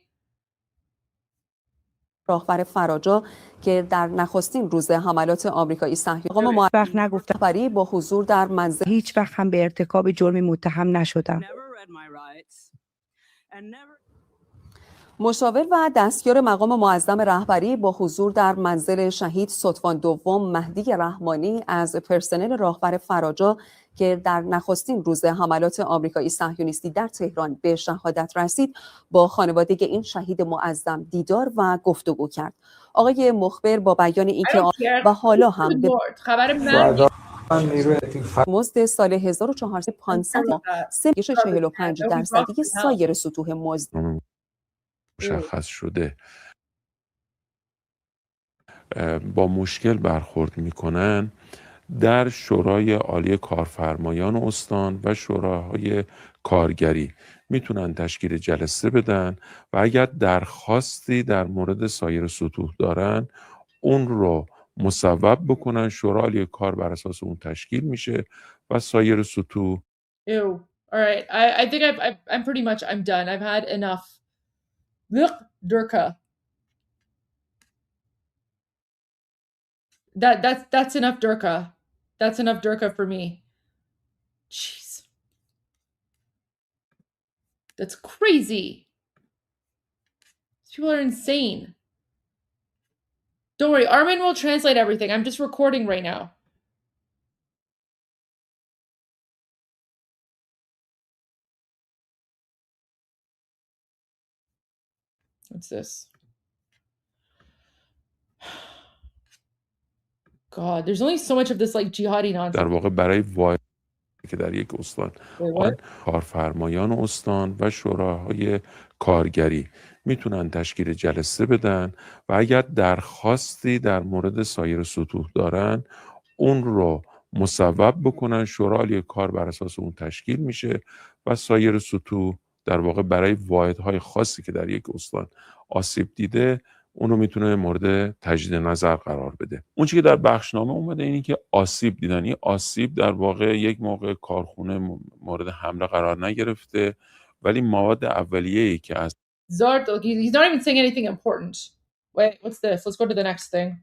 راهبر فراجا که در نخستین روز حملات آمریکایی صهیونی وقت نگفتم با حضور در منزل هیچ وقت هم به ارتکاب جرمی متهم نشدم. مشاور و دستیار مقام معظم رهبری با حضور در منزل شهید ستوان دوم مهدی رحمانی از پرسنل راهبر فراجا که در نخستین روز حملات آمریکایی صهیونیستی در تهران به شهادت رسید با خانواده این شهید معظم دیدار و گفتگو کرد. آقای مخبر با بیان اینکه و حالا هم به مزد سال 1400 3.45% سایر سطوح مزد مشخص شده با مشکل برخورد میکنن در شورای عالی کارفرمایان استان و شوراهای کارگری میتونن تشکیل جلسه بدن و اگر درخواستی در مورد سایر سطوح دارن اون رو مصوب بکنن. شورای عالی کار بر اساس اون تشکیل میشه و سایر سطوح. Ew. All right. I think I'm pretty much I'm done. I've had enough. Look, Durka. That's enough Durka. That's enough Durka for me. Jeez. That's crazy. These people are insane. Don't worry, Armen will translate everything. I'm just recording right now. What's this? God, there's only so much of this like jihadi nonsense. در واقع برای که در یک استان کارفرمایان استان و شوراهای کارگری میتونن تشکیل جلسه بدن و اگر درخواستی در مورد سایر سطوح دارن اون رو مصوب بکنن. شورای عالی کار بر اساس اون تشکیل میشه و سایر سطوح در واقع برای واحدهای خاصی که در یک استان آسیب دیده اونو میتونه مورد تجدید نظر قرار بده. اون چیزی که در بخشنامه اومده اینه که آسیب دیدن. این آسیب در واقع یک موقع کارخونه مورد حمله قرار نگرفته ولی مواد اولیه‌ای که از he's not even saying anything important. Wait, what's this? Let's go to the next thing.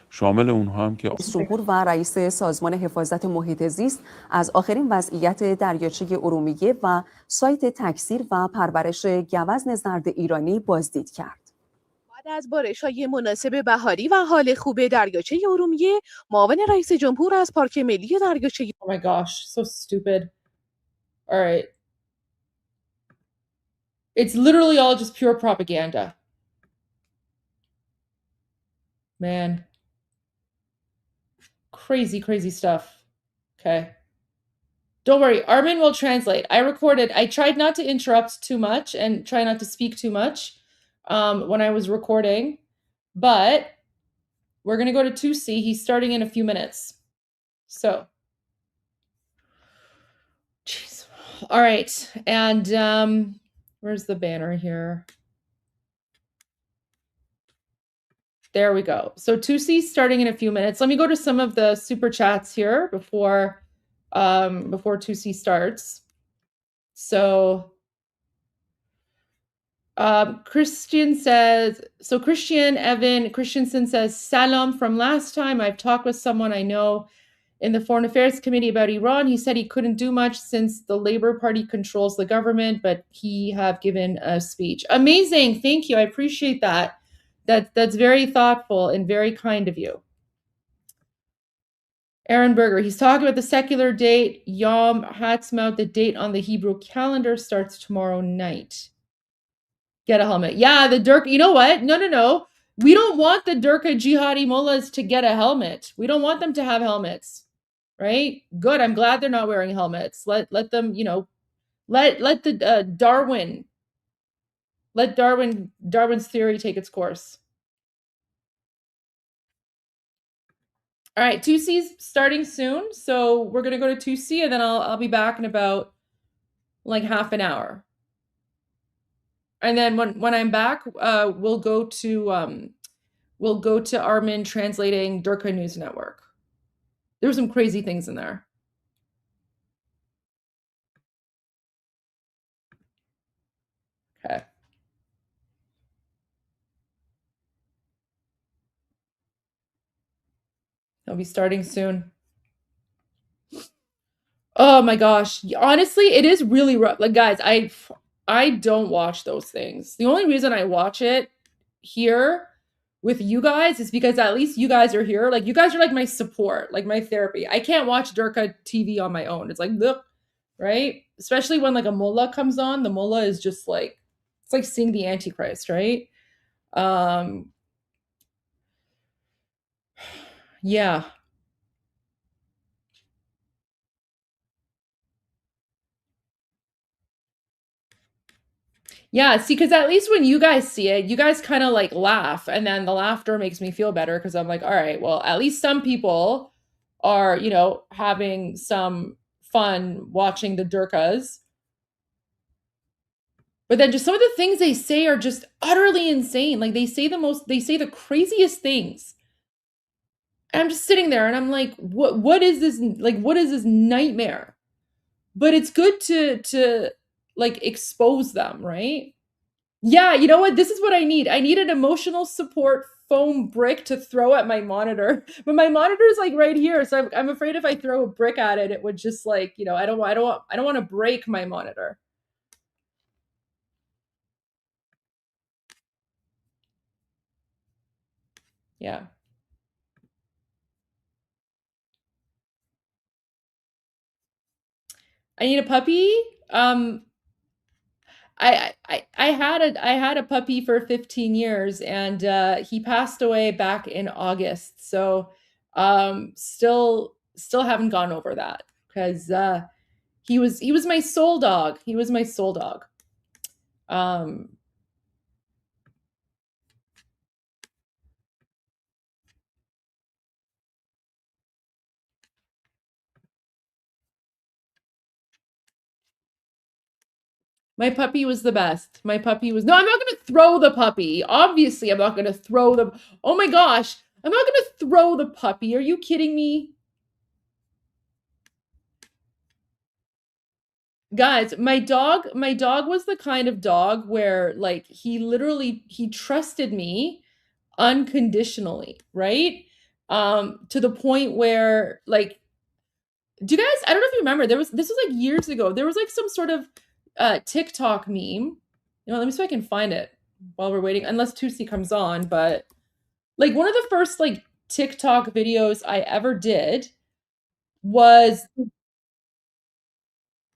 شامل اونها هم که رئیس جمهور و رئیس سازمان حفاظت محیط زیست از آخرین وضعیت دریاچه ارومیه و سایت تکثیر و پرورش گوزن زرد ایرانی بازدید کرد. بعد از بارش‌های مناسب بهاری و حال خوب دریاچه ارومیه، معاون رئیس جمهور از پارک ملی دریاچه Oh my gosh, so stupid. All right. It's literally all just pure propaganda. Man. Crazy, crazy stuff. Okay. Don't worry, Armen will translate. I tried not to interrupt too much and try not to speak too much when I was recording, but we're going to go to 2C. He's starting in a few minutes. So, jeez. All right. And where's the banner here? There we go. So 2C starting in a few minutes. Let me go to some of the super chats here before 2C starts. So Evan Christensen says, Salam, from last time I've talked with someone I know in the Foreign Affairs Committee about Iran. He said he couldn't do much since the Labour Party controls the government, but he have given a speech. Amazing. Thank you. I appreciate that. That's very thoughtful and very kind of you. Aaron Berger, he's talking about the secular date, Yom Ha'atzmaut, the date on the Hebrew calendar starts tomorrow night. Get a helmet. Yeah, the Durka, you know what? No. We don't want the Durka jihadi mullahs to get a helmet. We don't want them to have helmets, right? Good. I'm glad they're not wearing helmets. Let them, let the Darwin's theory take its course. All right, 2C's starting soon. So we're going to go to 2C and then I'll be back in about like half an hour. And then when I'm back, we'll go to Armen translating Durka News Network. There were some crazy things in there. Okay. I'll be starting soon. Oh my gosh. Honestly, it is really rough. Like, guys, I don't watch those things. The only reason I watch it here with you guys is because at least you guys are here. Like, you guys are like my support, like my therapy. I can't watch Durka TV on my own. It's like, look, right? Especially when like a mullah comes on, the mullah is just like, it's like seeing the Antichrist, right? Yeah. Yeah, see, because at least when you guys see it, you guys kind of like laugh, and then the laughter makes me feel better because I'm like, all right, well, at least some people are, having some fun watching the Durkas. But then just some of the things they say are just utterly insane. Like they say the craziest things. And I'm just sitting there and I'm like, what is this? Like, what is this nightmare? But it's good to like expose them, right? Yeah, you know what? This is what I need. I need an emotional support foam brick to throw at my monitor. But my monitor is like right here, so I'm afraid if I throw a brick at it, it would just like, I don't want to break my monitor. Yeah. I need a puppy. I had a puppy for 15 years and he passed away back in August. So still haven't gone over that because He was my soul dog. He was my soul dog. My puppy was the best. My puppy was, no, I'm not going to throw the puppy. Obviously, I'm not going to throw the, oh my gosh, I'm not going to throw the puppy. Are you kidding me? Guys, my dog was the kind of dog where like he trusted me unconditionally, right? To the point where like, do you guys, I don't know if you remember, this was like years ago. There was like some sort of TikTok meme. You know, let me see if I can find it while we're waiting, unless Tusi comes on, but like one of the first like TikTok videos I ever did was,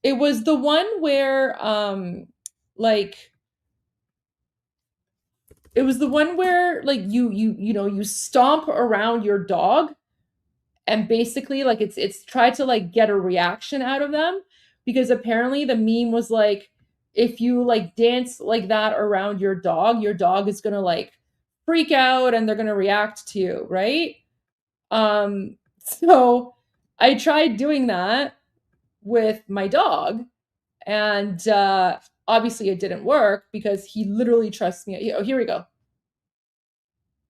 it was the one where like it was the one where like you know, you stomp around your dog and basically like it's tried to like get a reaction out of them, because apparently the meme was like, if you like dance like that around your dog is gonna like freak out and they're gonna react to you, right? So I tried doing that with my dog, and obviously it didn't work because he literally trusts me. Oh, here we go.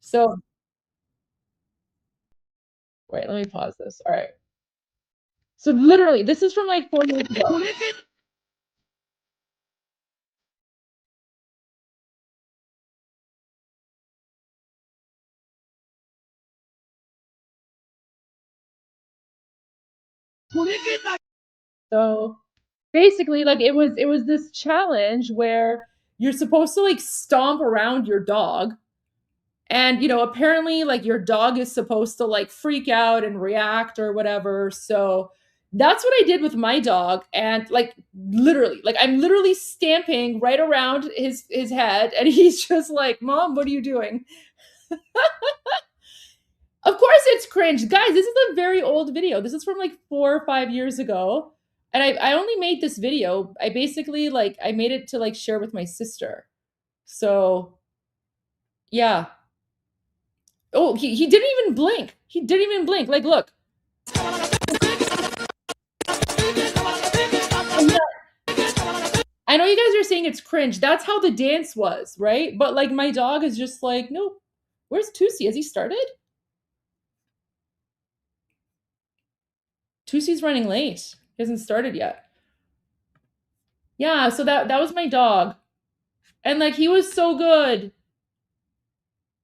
So wait, let me pause this. All right. So literally, this is from like 4 years ago. So basically, like it was this challenge where you're supposed to like stomp around your dog, and you know, apparently like your dog is supposed to like freak out and react or whatever. So that's what I did with my dog, and like literally, like I'm literally stamping right around his head, and he's just like, "Mom, what are you doing?" Of course it's cringe. Guys, this is a very old video. This is from like 4 or 5 years ago. And I only made this video. I basically like, I made it to like share with my sister. So yeah. Oh, he didn't even blink. He didn't even blink. Like, look. I know you guys are saying it's cringe. That's how the dance was, right? But like my dog is just like, nope. Where's Tusi? Has he started? Tusi's running late. He hasn't started yet. Yeah, so that was my dog. And like he was so good.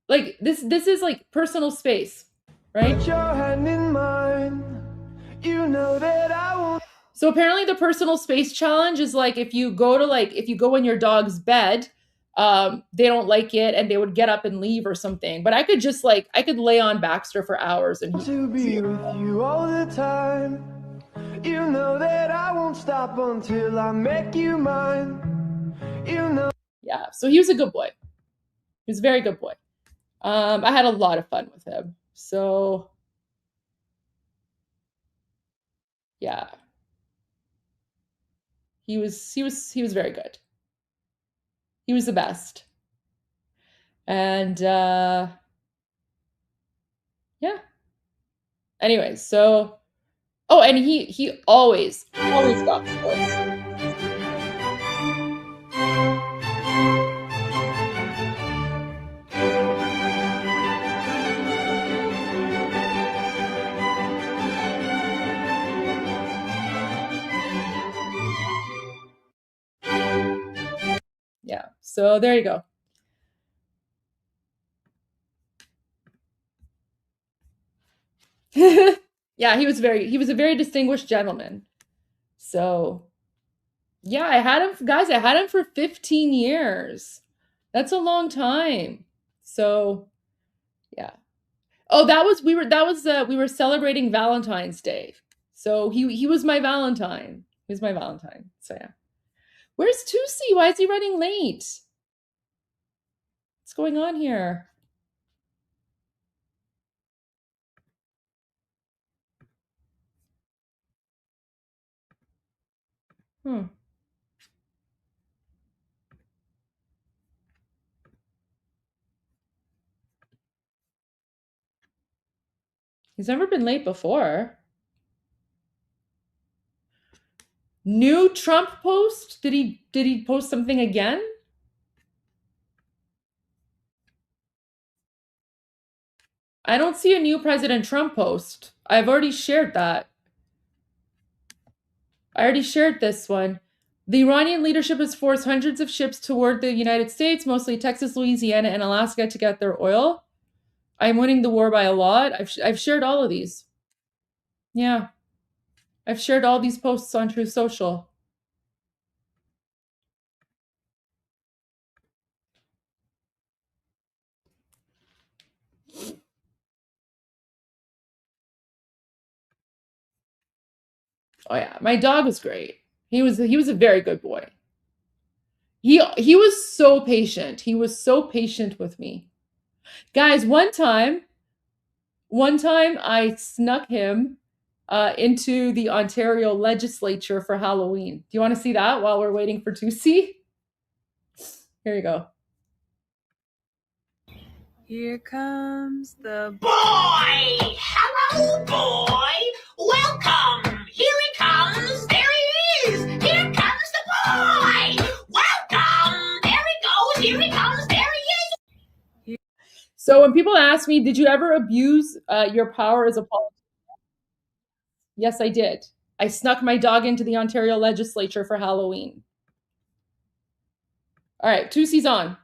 Like this is like personal space, right? Put your hand in mine. You know that I won't. So apparently the personal space challenge is like if you go in your dog's bed, they don't like it and they would get up and leave or something. But I could just like, I could lay on Baxter for hours and to be with you all the time. You know that I won't stop until I make you mine. You know. Yeah, so he was a good boy. He was a very good boy. I had a lot of fun with him. So yeah. He was very good. He was the best. And yeah. Anyway, so oh, and he always got sports. Yeah, so there you go. Yeah, he was a very distinguished gentleman. So yeah, I had him for 15 years. That's a long time. So yeah. Oh, we were celebrating Valentine's Day. So he was my Valentine. He was my Valentine. So yeah. Where's Tusi? Why is he running late? What's going on here? He's never been late before. New Trump post? Did he post something again? I don't see a new President Trump post. I've already shared that. I already shared this one. The Iranian leadership has forced hundreds of ships toward the United States, mostly Texas, Louisiana, and Alaska, to get their oil. I'm winning the war by a lot. I've shared all of these. Yeah. I've shared all these posts on Truth Social. Oh yeah, my dog was great. He was a very good boy. He was so patient. He was so patient with me. Guys, one time I snuck him into the Ontario legislature for Halloween. Do you want to see that while we're waiting for Tusi? Here you go. Here comes the boy. Hello, boy. Welcome. Here he comes. There he is. Here comes the boy. Welcome. There he goes. Here he comes. There he is. So when people ask me, did you ever abuse your power as a politician? Yes, I did. I snuck my dog into the Ontario legislature for Halloween. All right, Tusi's on.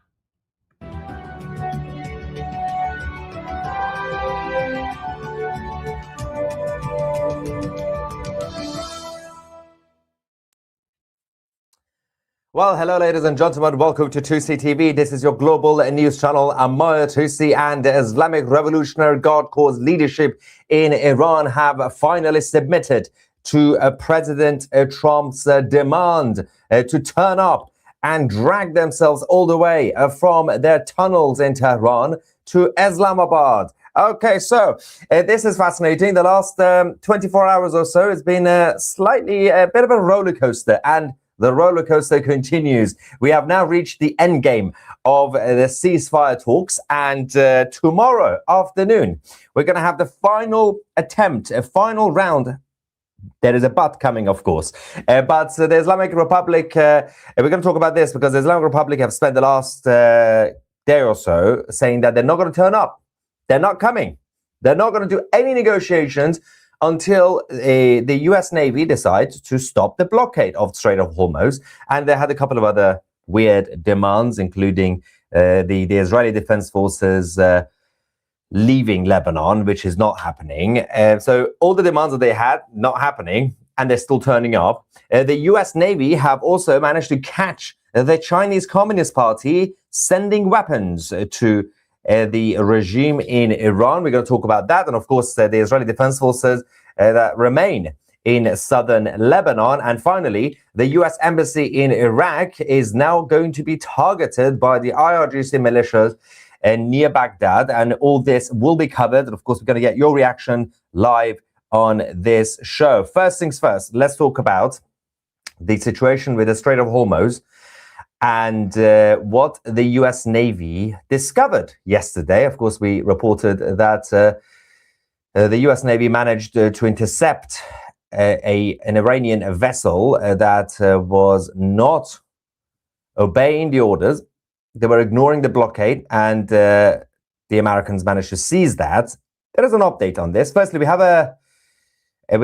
Well, hello, ladies and gentlemen. Welcome to Tusi TV. This is your global news channel. I'm Tusi, and the Islamic Revolutionary Guard Corps leadership in Iran have finally submitted to President Trump's demand to turn up and drag themselves all the way from their tunnels in Tehran to Islamabad. Okay, so this is fascinating. The last 24 hours or so has been a bit of a roller coaster, and the roller coaster continues. We have now reached the end game of the ceasefire talks, and tomorrow afternoon, we're going to have the final attempt, a final round. There is a but coming, of course. But the Islamic Republic, we're going to talk about this because the Islamic Republic have spent the last day or so saying that they're not going to turn up. They're not coming. They're not going to do any negotiations until the U.S. Navy decides to stop the blockade of Strait of Hormuz. And they had a couple of other weird demands, including the Israeli Defense Forces leaving Lebanon, which is not happening. So all the demands that they had, not happening, and they're still turning up. The U.S. Navy have also managed to catch the Chinese Communist Party sending weapons to the regime in Iran. We're going to talk about that. And of course, the Israeli Defense Forces that remain in southern Lebanon. And finally, the U.S. Embassy in Iraq is now going to be targeted by the IRGC militias near Baghdad. And all this will be covered. And of course, we're going to get your reaction live on this show. First things first, let's talk about the situation with the Strait of Hormuz and what the U.S. Navy discovered yesterday. Of course, we reported that the U.S. Navy managed to intercept an Iranian vessel that was not obeying the orders. They were ignoring the blockade, and the Americans managed to seize that. There is an update on this. Firstly, we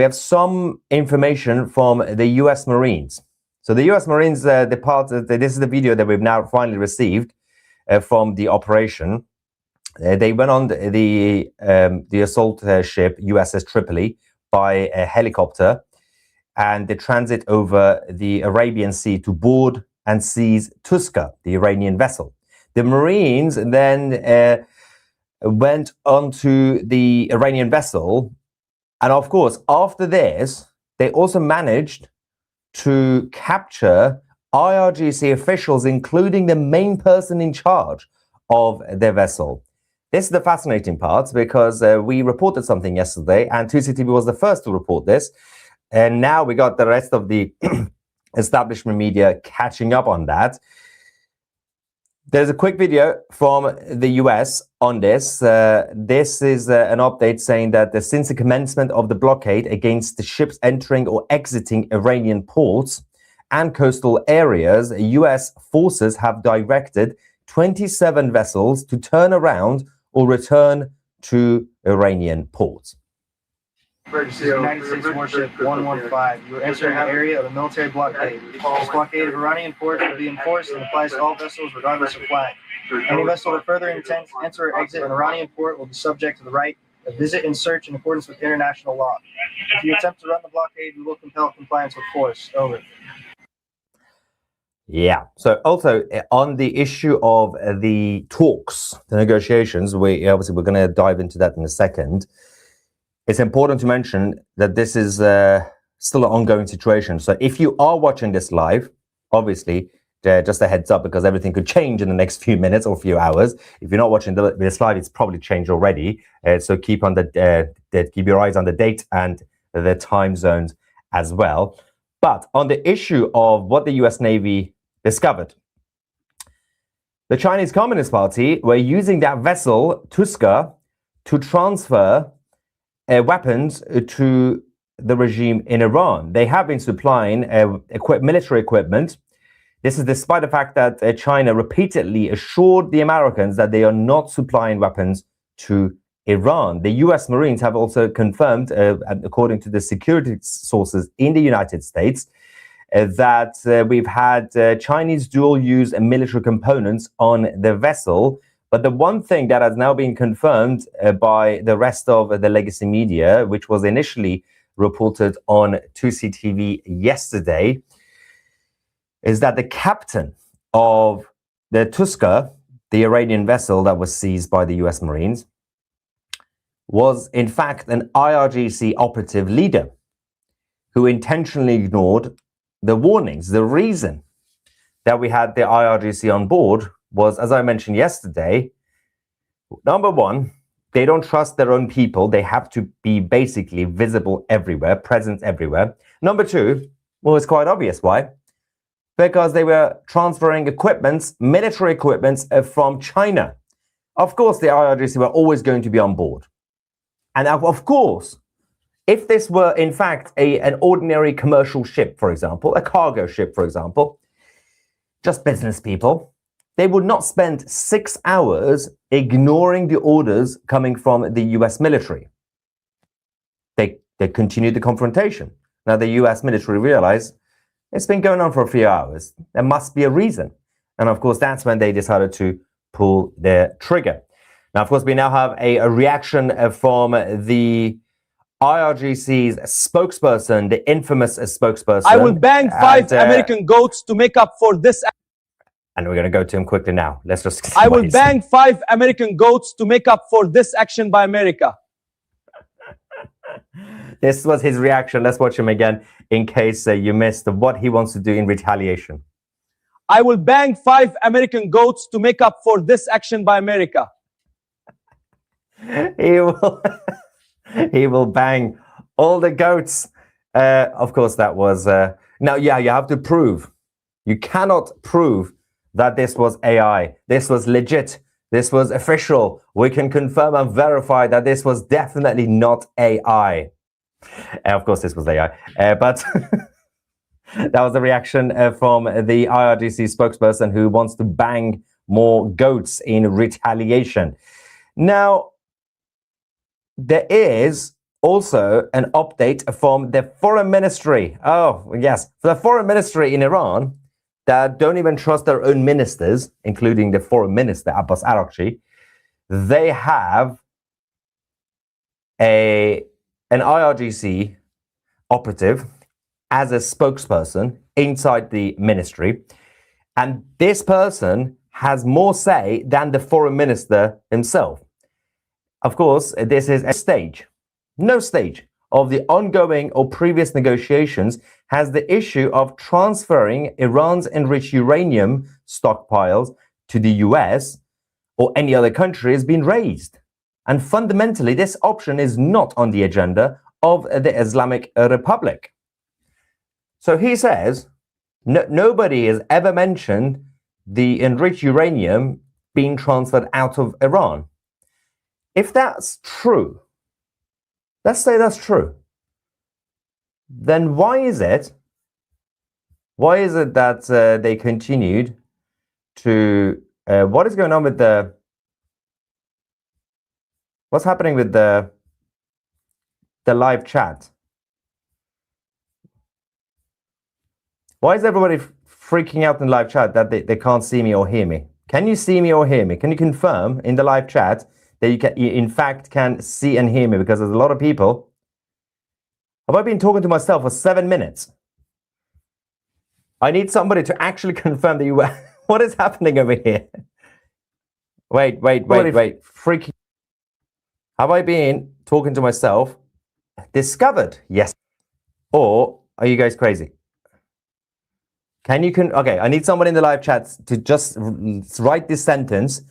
have some information from the U.S. Marines. So the U.S. Marines departed. This is the video that we've now finally received from the operation. They went on the assault ship USS Tripoli by a helicopter, and they transit over the Arabian Sea to board and seize Tuska, the Iranian vessel. The Marines then went onto the Iranian vessel, and of course, after this, they also managed to capture IRGC officials, including the main person in charge of their vessel. This is the fascinating part, because we reported something yesterday, and 2CTV was the first to report this. And now we got the rest of the establishment media catching up on that. There's a quick video from the US on this. This is an update saying that since the commencement of the blockade against the ships entering or exiting Iranian ports and coastal areas, US forces have directed 27 vessels to turn around or return to Iranian ports. Emergency, United States warship 115. You are entering the area of a military blockade. This blockade of Iranian ports will be enforced and applies to all vessels regardless of flag. Any vessel that further intends to enter or exit an Iranian port will be subject to the right of visit and search in accordance with international law. If you attempt to run the blockade, we will compel compliance with force. Over. Yeah. So also on the issue of the talks, the negotiations, we're going to dive into that in a second. It's important to mention that this is still an ongoing situation. So if you are watching this live, obviously, just a heads up, because everything could change in the next few minutes or few hours. If you're not watching this live, it's probably changed already. So keep your eyes on the date and the time zones as well. But on the issue of what the US Navy discovered, the Chinese Communist Party were using that vessel, Tuska, to transfer weapons to the regime in Iran. They have been supplying military equipment. This is despite the fact that China repeatedly assured the Americans that they are not supplying weapons to Iran. The US Marines have also confirmed, according to the security sources in the United States, that we've had Chinese dual-use military components on the vessel. But the one thing that has now been confirmed by the rest of the legacy media, which was initially reported on 2CTV yesterday, is that the captain of the Tuska, the Iranian vessel that was seized by the US Marines, was in fact an IRGC operative leader who intentionally ignored the warnings. The reason that we had the IRGC on board was, as I mentioned yesterday, number one, they don't trust their own people. They have to be basically visible everywhere, present everywhere. Number two, well, it's quite obvious why. Because they were transferring military equipments from China. Of course, the IRGC were always going to be on board. And of course, if this were in fact an ordinary commercial ship, for example, a cargo ship, for example, just business people, they would not spend 6 hours ignoring the orders coming from the US military. They continued the confrontation. Now the US military realized it's been going on for a few hours. There must be a reason. And of course, that's when they decided to pull their trigger. Now, of course, we now have a reaction from the IRGC's spokesperson, the infamous spokesperson. I will bang 5 American goats to make up for this. And we're going to go to him quickly now. Let's just. I will bang 5 American goats to make up for this action by America. This was his reaction. Let's watch him again in case you missed what he wants to do in retaliation. I will bang 5 American goats to make up for this action by America. He will bang all the goats. Of course, that was now. Yeah, you have to prove. You cannot prove that this was AI. This was legit. This was official. We can confirm and verify that this was definitely not AI. Of course, this was AI, but that was the reaction from the IRGC spokesperson who wants to bang more goats in retaliation. Now, there is also an update from the foreign ministry. Oh, yes. The foreign ministry in Iran that don't even trust their own ministers, including the foreign minister, Abbas Araghchi. They have an IRGC operative as a spokesperson inside the ministry. And this person has more say than the foreign minister himself. Of course, this is a stage. No stage of the ongoing or previous negotiations has the issue of transferring Iran's enriched uranium stockpiles to the US or any other country has been raised. And fundamentally, this option is not on the agenda of the Islamic Republic. So he says Nobody has ever mentioned the enriched uranium being transferred out of Iran. If that's true, let's say that's true, then why is it that they continued to what is going on with what's happening with the live chat? Why is everybody freaking out in live chat that they can't see me or hear me? Can you see me or hear me? Can you confirm in the live chat that you in fact can see and hear me? Because there's a lot of people. Have I been talking to myself for 7 minutes? I need somebody to actually confirm that you were. What is happening over here? Wait. Freaking. Have I been talking to myself? Discovered? Yes. Or are you guys crazy? Okay, I need someone in the live chat to just write this sentence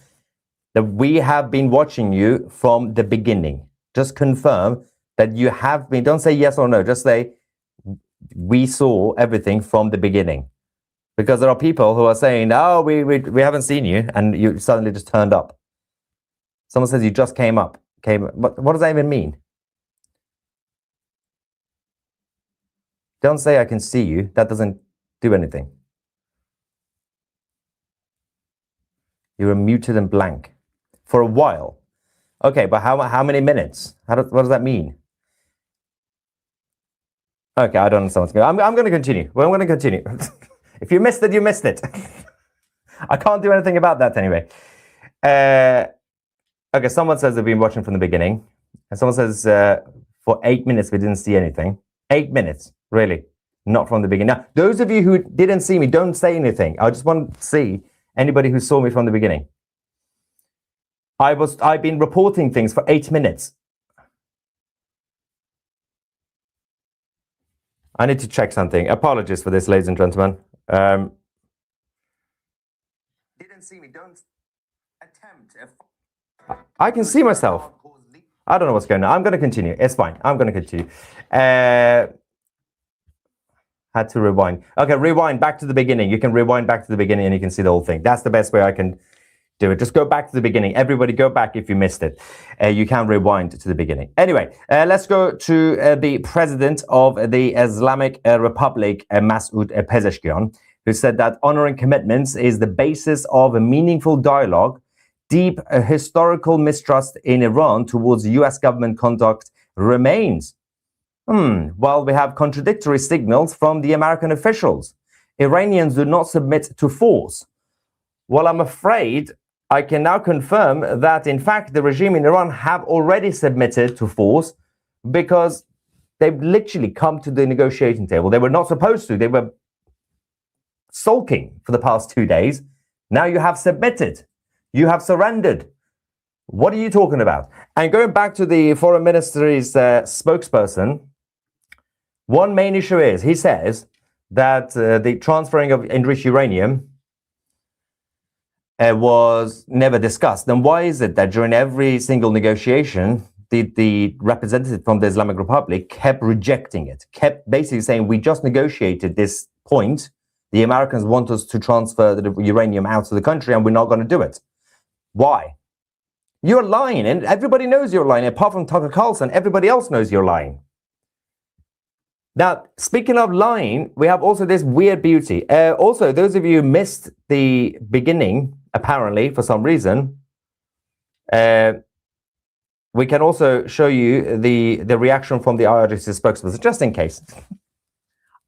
that we have been watching you from the beginning. Just confirm that you have been. Don't say yes or no. Just say we saw everything from the beginning. Because there are people who are saying, oh, we haven't seen you, and you suddenly just turned up. Someone says you just came up. What does that even mean? Don't say I can see you. That doesn't do anything. You were muted and blank for a while. Okay, but how many minutes? What does that mean? Okay, I don't understand what's going on. I'm going to continue. Well, I'm going to continue. If you missed it, you missed it. I can't do anything about that anyway. Okay, someone says they've been watching from the beginning. And someone says for 8 minutes we didn't see anything. 8 minutes, really. Not from the beginning. Now, those of you who didn't see me, don't say anything. I just want to see anybody who saw me from the beginning. I've been reporting things for 8 minutes. I need to check something. Apologies for this, ladies and gentlemen. Didn't see me. Don't attempt. I can see myself. I don't know what's going on. I'm going to continue. It's fine. I'm going to continue. Had to rewind. Okay, rewind back to the beginning. You can rewind back to the beginning and you can see the whole thing. That's the best way I can do it. Just go back to the beginning. Everybody go back if you missed it. You can rewind to the beginning. Anyway, let's go to the president of the Islamic Republic, Masoud Pezeshkian, who said that honoring commitments is the basis of a meaningful dialogue. Deep historical mistrust in Iran towards U.S. government conduct remains. While we have contradictory signals from the American officials, Iranians do not submit to force. Well, I'm afraid I can now confirm that, in fact, the regime in Iran have already submitted to force because they've literally come to the negotiating table. They were not supposed to. They were sulking for the past 2 days. Now you have submitted. You have surrendered. What are you talking about? And going back to the foreign ministry's spokesperson, one main issue is, he says that the transferring of enriched uranium was never discussed. Then why is it that during every single negotiation, the representative from the Islamic Republic kept rejecting it, kept basically saying, we just negotiated this point. The Americans want us to transfer the uranium out of the country and we're not going to do it. Why? You're lying, and everybody knows you're lying. Apart from Tucker Carlson, everybody else knows you're lying. Now, speaking of lying, we have also this weird beauty. Also, those of you who missed the beginning, apparently, for some reason, we can also show you the reaction from the IRGC spokesperson, just in case.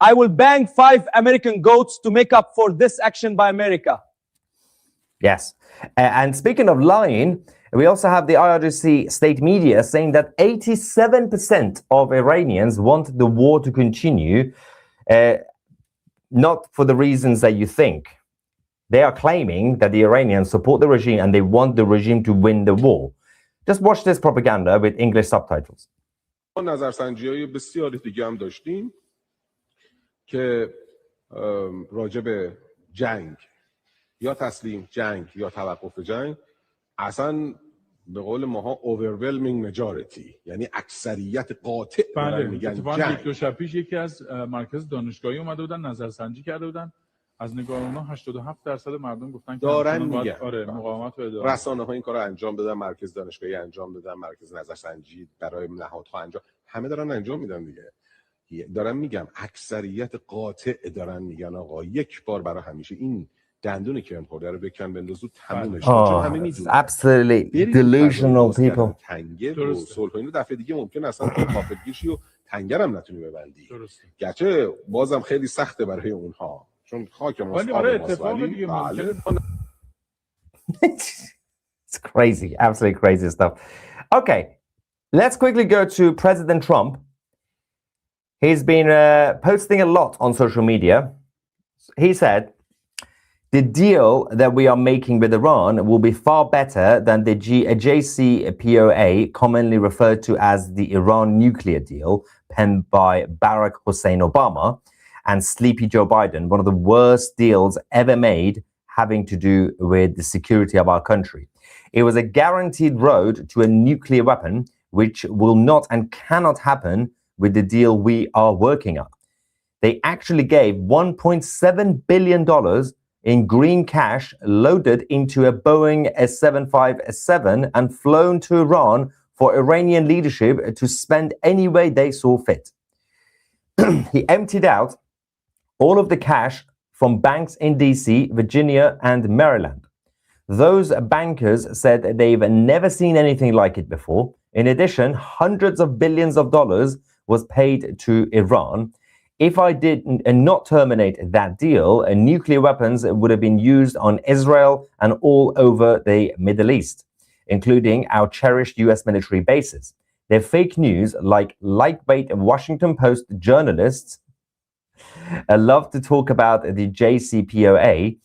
I will bang 5 American goats to make up for this action by America. Yes. And speaking of lying, we also have the IRGC state media saying that 87% of Iranians want the war to continue, not for the reasons that you think. They are claiming that the Iranians support the regime and they want the regime to win the war. Just watch this propaganda with English subtitles. نظرسنجی‌های بسیاری دیگه هم داشتیم که راجع به جنگ یا تسلیم جنگ یا توقف جنگ اصلا به قول ماها overwhelming majority، یعنی اکثریت قاطع دارن میگن اتفاقا جنگ. یک دو شب پیش یکی از مرکز دانشگاهی اومده بودن نظرسنجی کرده بودن، از نگاه اونا 87% مردم گفتن که دارن همچنان میگن باید مقاومت رو ادامه رسانه ها این کارو انجام بدن، مرکز دانشگاهی انجام بدن، مرکز نظرسنجی برای نهادها انجام، همه دارن انجام میدن دیگه. دارن میگم اکثریت قاطع دارن میگن آقا یک بار برای همیشه این دندون که خورده رو بکن بندازو تمومش کن، چون همه میدونن absolutely delusional people. تنگه و صلح و اینو دفعه دیگه ممکن اصلا تو غافلگیری و تنگر هم نتونی ببندی. گرچه بازم خیلی سخته برای اونها چون خاک ماست آب ماست، ولی It's crazy, absolutely crazy stuff. Okay, let's quickly go to President Trump. He's been posting a lot on social media. He said, the deal that we are making with Iran will be far better than the JCPOA, commonly referred to as the Iran nuclear deal, penned by Barack Hussein Obama and Sleepy Joe Biden, one of the worst deals ever made having to do with the security of our country. It was a guaranteed road to a nuclear weapon, which will not and cannot happen with the deal we are working on. They actually gave $1.7 billion in green cash loaded into a Boeing 757 and flown to Iran for Iranian leadership to spend any way they saw fit. He emptied out all of the cash from banks in DC, Virginia, and Maryland. Those bankers said they've never seen anything like it before. In addition, hundreds of billions of dollars was paid to Iran. If I did not terminate that deal, nuclear weapons would have been used on Israel and all over the Middle East, including our cherished US military bases. Their fake news, like lightweight Washington Post journalists, love to talk about the JCPOA,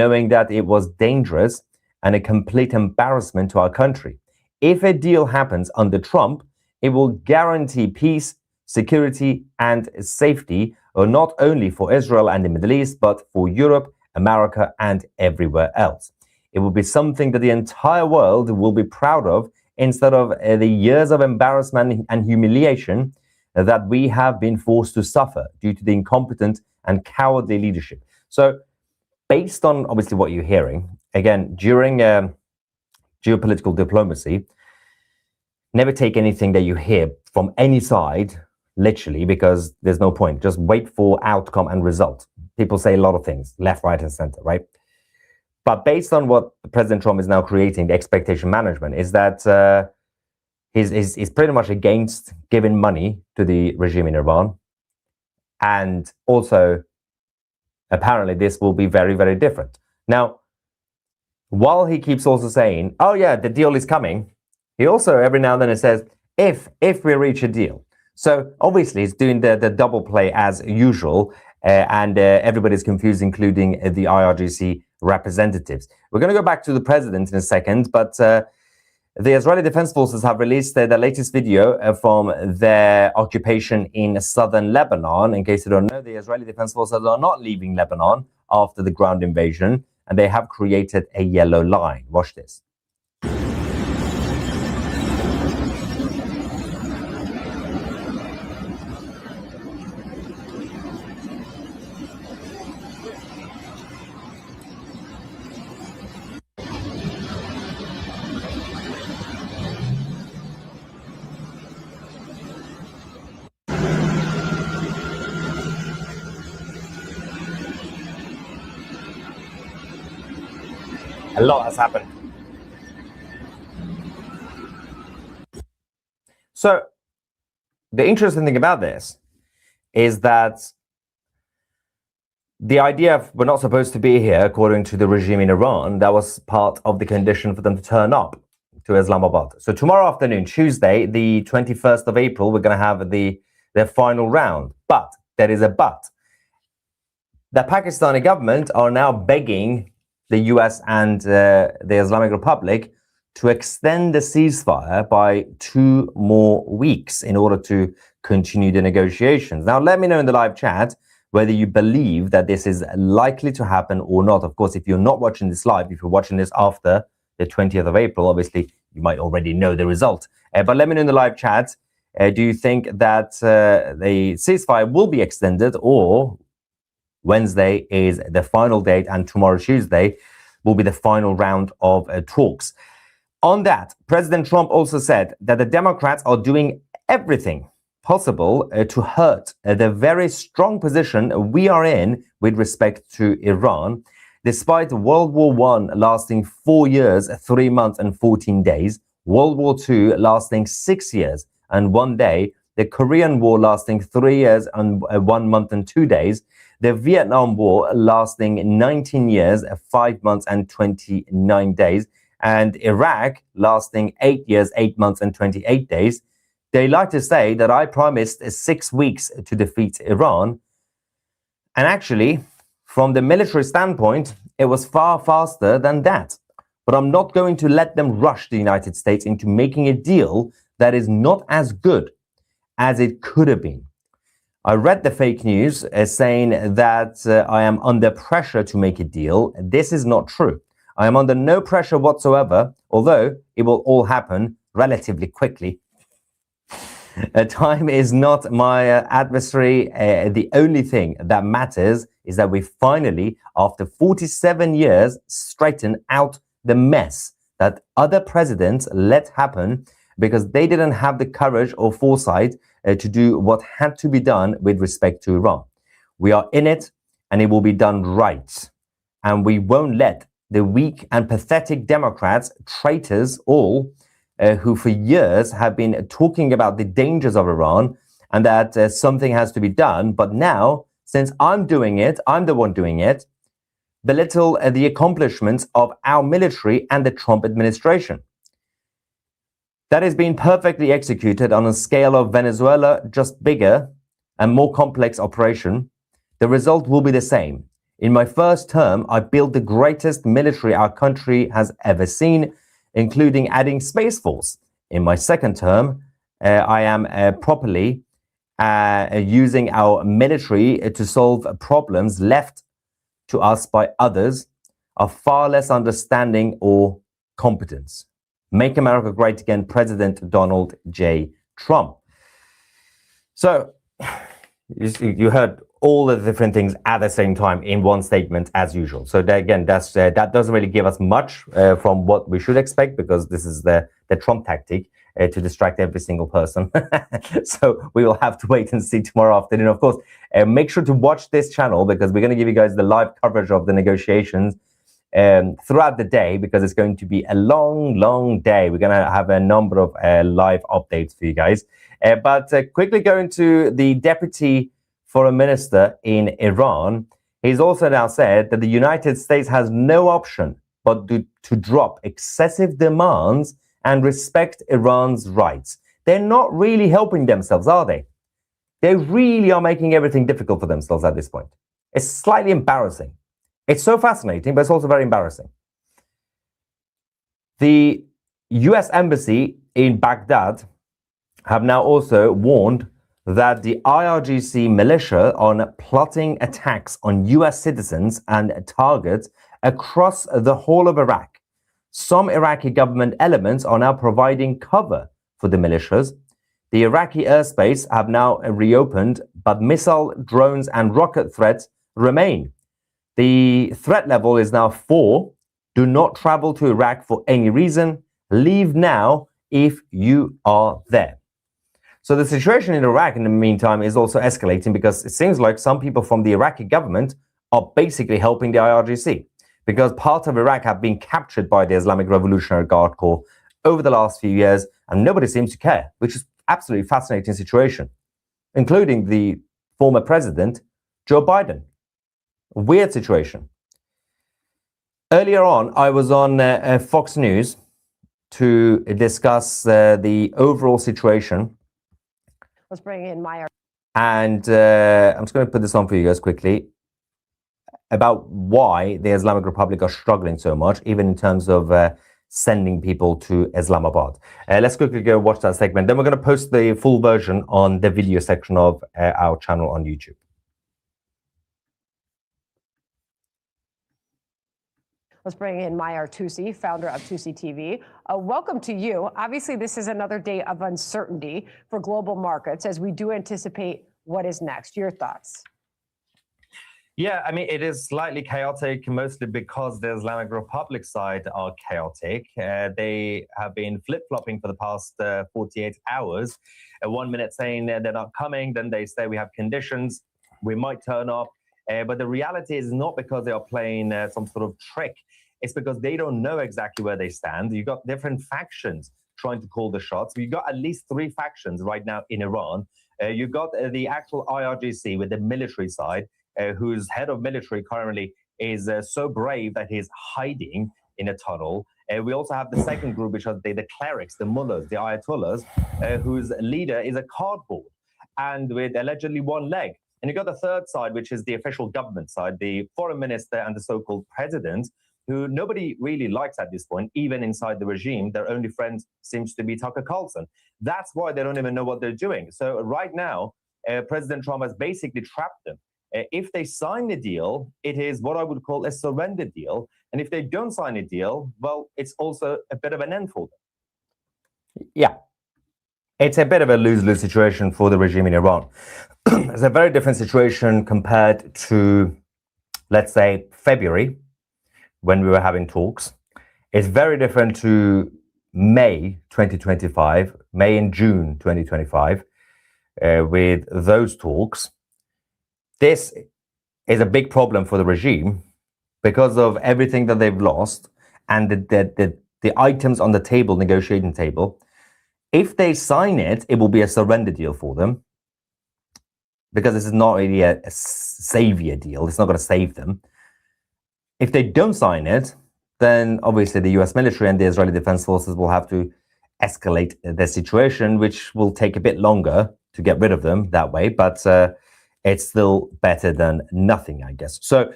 knowing that it was dangerous and a complete embarrassment to our country. If a deal happens under Trump, it will guarantee peace, security, and safety, not only for Israel and the Middle East, but for Europe, America, and everywhere else. It will be something that the entire world will be proud of instead of the years of embarrassment and humiliation that we have been forced to suffer due to the incompetent and cowardly leadership. So, based on obviously what you're hearing, again, during geopolitical diplomacy, never take anything that you hear from any side literally, because there's no point. Just wait for outcome and result. People say a lot of things, left, right, and center, right? But based on what President Trump is now creating, the expectation management, is that he's pretty much against giving money to the regime in Iran. And also, apparently, this will be very, very different. Now, while he keeps also saying, oh yeah, the deal is coming, he also every now and then says, if we reach a deal. So obviously it's doing the double play as usual, and everybody's confused, including the IRGC representatives. We're going to go back to the president in a second, but the Israeli Defense Forces have released the latest video from their occupation in southern Lebanon. In case you don't know, the Israeli Defense Forces are not leaving Lebanon after the ground invasion, and they have created a yellow line. Watch this. A lot has happened. So the interesting thing about this is that the idea of we're not supposed to be here, according to the regime in Iran, that was part of the condition for them to turn up to Islamabad. So tomorrow afternoon, Tuesday, the 21st of April, we're going to have their final round. But there is a but. The Pakistani government are now begging the US and the Islamic Republic to extend the ceasefire by 2 more weeks in order to continue the negotiations. Now, let me know in the live chat whether you believe that this is likely to happen or not. Of course, if you're not watching this live, if you're watching this after the 20th of April, obviously you might already know the result. But let me know in the live chat, do you think that the ceasefire will be extended, or Wednesday is the final date and tomorrow, Tuesday, will be the final round of talks? On that, President Trump also said that the Democrats are doing everything possible to hurt the very strong position we are in with respect to Iran. Despite World War I lasting 4 years, 3 months and 14 days, World War II lasting 6 years and 1 day, the Korean War lasting 3 years and 1 month and 2 days, the Vietnam War lasting 19 years, 5 months and 29 days, and Iraq lasting 8 years, 8 months and 28 days. They like to say that I promised 6 weeks to defeat Iran. And actually, from the military standpoint, it was far faster than that. But I'm not going to let them rush the United States into making a deal that is not as good as it could have been. I read the fake news saying that I am under pressure to make a deal. This is not true. I am under no pressure whatsoever, although it will all happen relatively quickly. Time is not my adversary. The only thing that matters is that we finally, after 47 years, straighten out the mess that other presidents let happen because they didn't have the courage or foresight to do what had to be done with respect to Iran. We are in it, and it will be done right. And we won't let the weak and pathetic Democrats, traitors all, who for years have been talking about the dangers of Iran and that something has to be done. But now, since I'm doing it, I'm the one doing it, belittle the accomplishments of our military and the Trump administration. That is being perfectly executed on a scale of Venezuela, just bigger and more complex operation. The result will be the same. In my first term, I built the greatest military our country has ever seen, including adding Space Force. In my second term, I am properly using our military to solve problems left to us by others of far less understanding or competence. Make America Great Again, President Donald J. Trump. So you heard all the different things at the same time in one statement as usual. So again, that doesn't really give us much from what we should expect, because this is the Trump tactic to distract every single person. So we will have to wait and see tomorrow afternoon. Of course, make sure to watch this channel, because we're going to give you guys the live coverage of the negotiations throughout the day, because it's going to be a long day. We're going to have a number of live updates for you guys. But quickly going to the deputy foreign minister in Iran, he's also now said that the United States has no option but to drop excessive demands and respect Iran's rights. They're not really helping themselves, are they? They really are making everything difficult for themselves at this point. It's slightly embarrassing. It's so fascinating, but it's also very embarrassing. The US Embassy in Baghdad have now also warned that the IRGC militia are plotting attacks on US citizens and targets across the whole of Iraq. Some Iraqi government elements are now providing cover for the militias. The Iraqi airspace have now reopened, but missile, drones, and rocket threats remain. The threat level is now 4. Do not travel to Iraq for any reason. Leave now if you are there. So the situation in Iraq in the meantime is also escalating, because it seems like some people from the Iraqi government are basically helping the IRGC, because part of Iraq have been captured by the Islamic Revolutionary Guard Corps over the last few years, and nobody seems to care, which is absolutely fascinating situation, including the former president, Joe Biden. Weird situation. Earlier on, I was on Fox News to discuss the overall situation. Let's bring in my... And I'm just going to put this on for you guys quickly about why the Islamic Republic are struggling so much, even in terms of sending people to Islamabad. Let's quickly go watch that segment. Then we're going to post the full version on the video section of our channel on YouTube. Let's bring in Mayar Tusi, founder of Tusi TV. Welcome to you. Obviously, this is another day of uncertainty for global markets as we do anticipate what is next. Your thoughts? Yeah, I mean, it is slightly chaotic, mostly because the Islamic Republic side are chaotic. They have been flip-flopping for the past 48 hours. 1 minute saying they're not coming, then they say we have conditions, we might turn up. But the reality is not because they are playing some sort of trick. It's because they don't know exactly where they stand. You've got different factions trying to call the shots. You've got at least 3 factions right now in Iran. You've got the actual IRGC with the military side, whose head of military currently is so brave that he's hiding in a tunnel. We also have the second group, which are the clerics, the mullahs, the ayatollahs, whose leader is a cardboard and with allegedly 1 leg. And you've got the third side, which is the official government side, the foreign minister and the so-called president, who nobody really likes at this point, even inside the regime. Their only friend seems to be Tucker Carlson. That's why they don't even know what they're doing. So right now, President Trump has basically trapped them. If they sign the deal, it is what I would call a surrender deal. And if they don't sign a deal, well, it's also a bit of an end for them. Yeah. It's a bit of a lose-lose situation for the regime in Iran. It's a very different situation compared to, let's say, February, when we were having talks. It's very different to May 2025, May and June 2025, with those talks. This is a big problem for the regime because of everything that they've lost and the items on the table, negotiating table. If they sign it, it will be a surrender deal for them, because this is not really a savior deal. It's not going to save them. If they don't sign it, then obviously the US military and the Israeli Defense Forces will have to escalate the situation, which will take a bit longer to get rid of them that way. But it's still better than nothing, I guess. So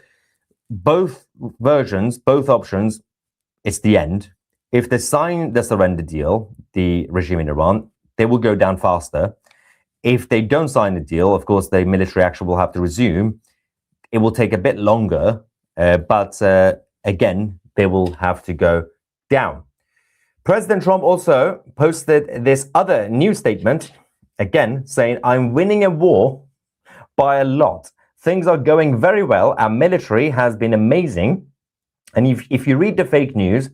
both versions, both options, it's the end. If they sign the surrender deal, the regime in Iran, they will go down faster. If they don't sign the deal, of course, the military action will have to resume. It will take a bit longer, but again, they will have to go down. President Trump also posted this other new statement, again, saying, I'm winning a war by a lot. Things are going very well. Our military has been amazing. And if you read the fake news,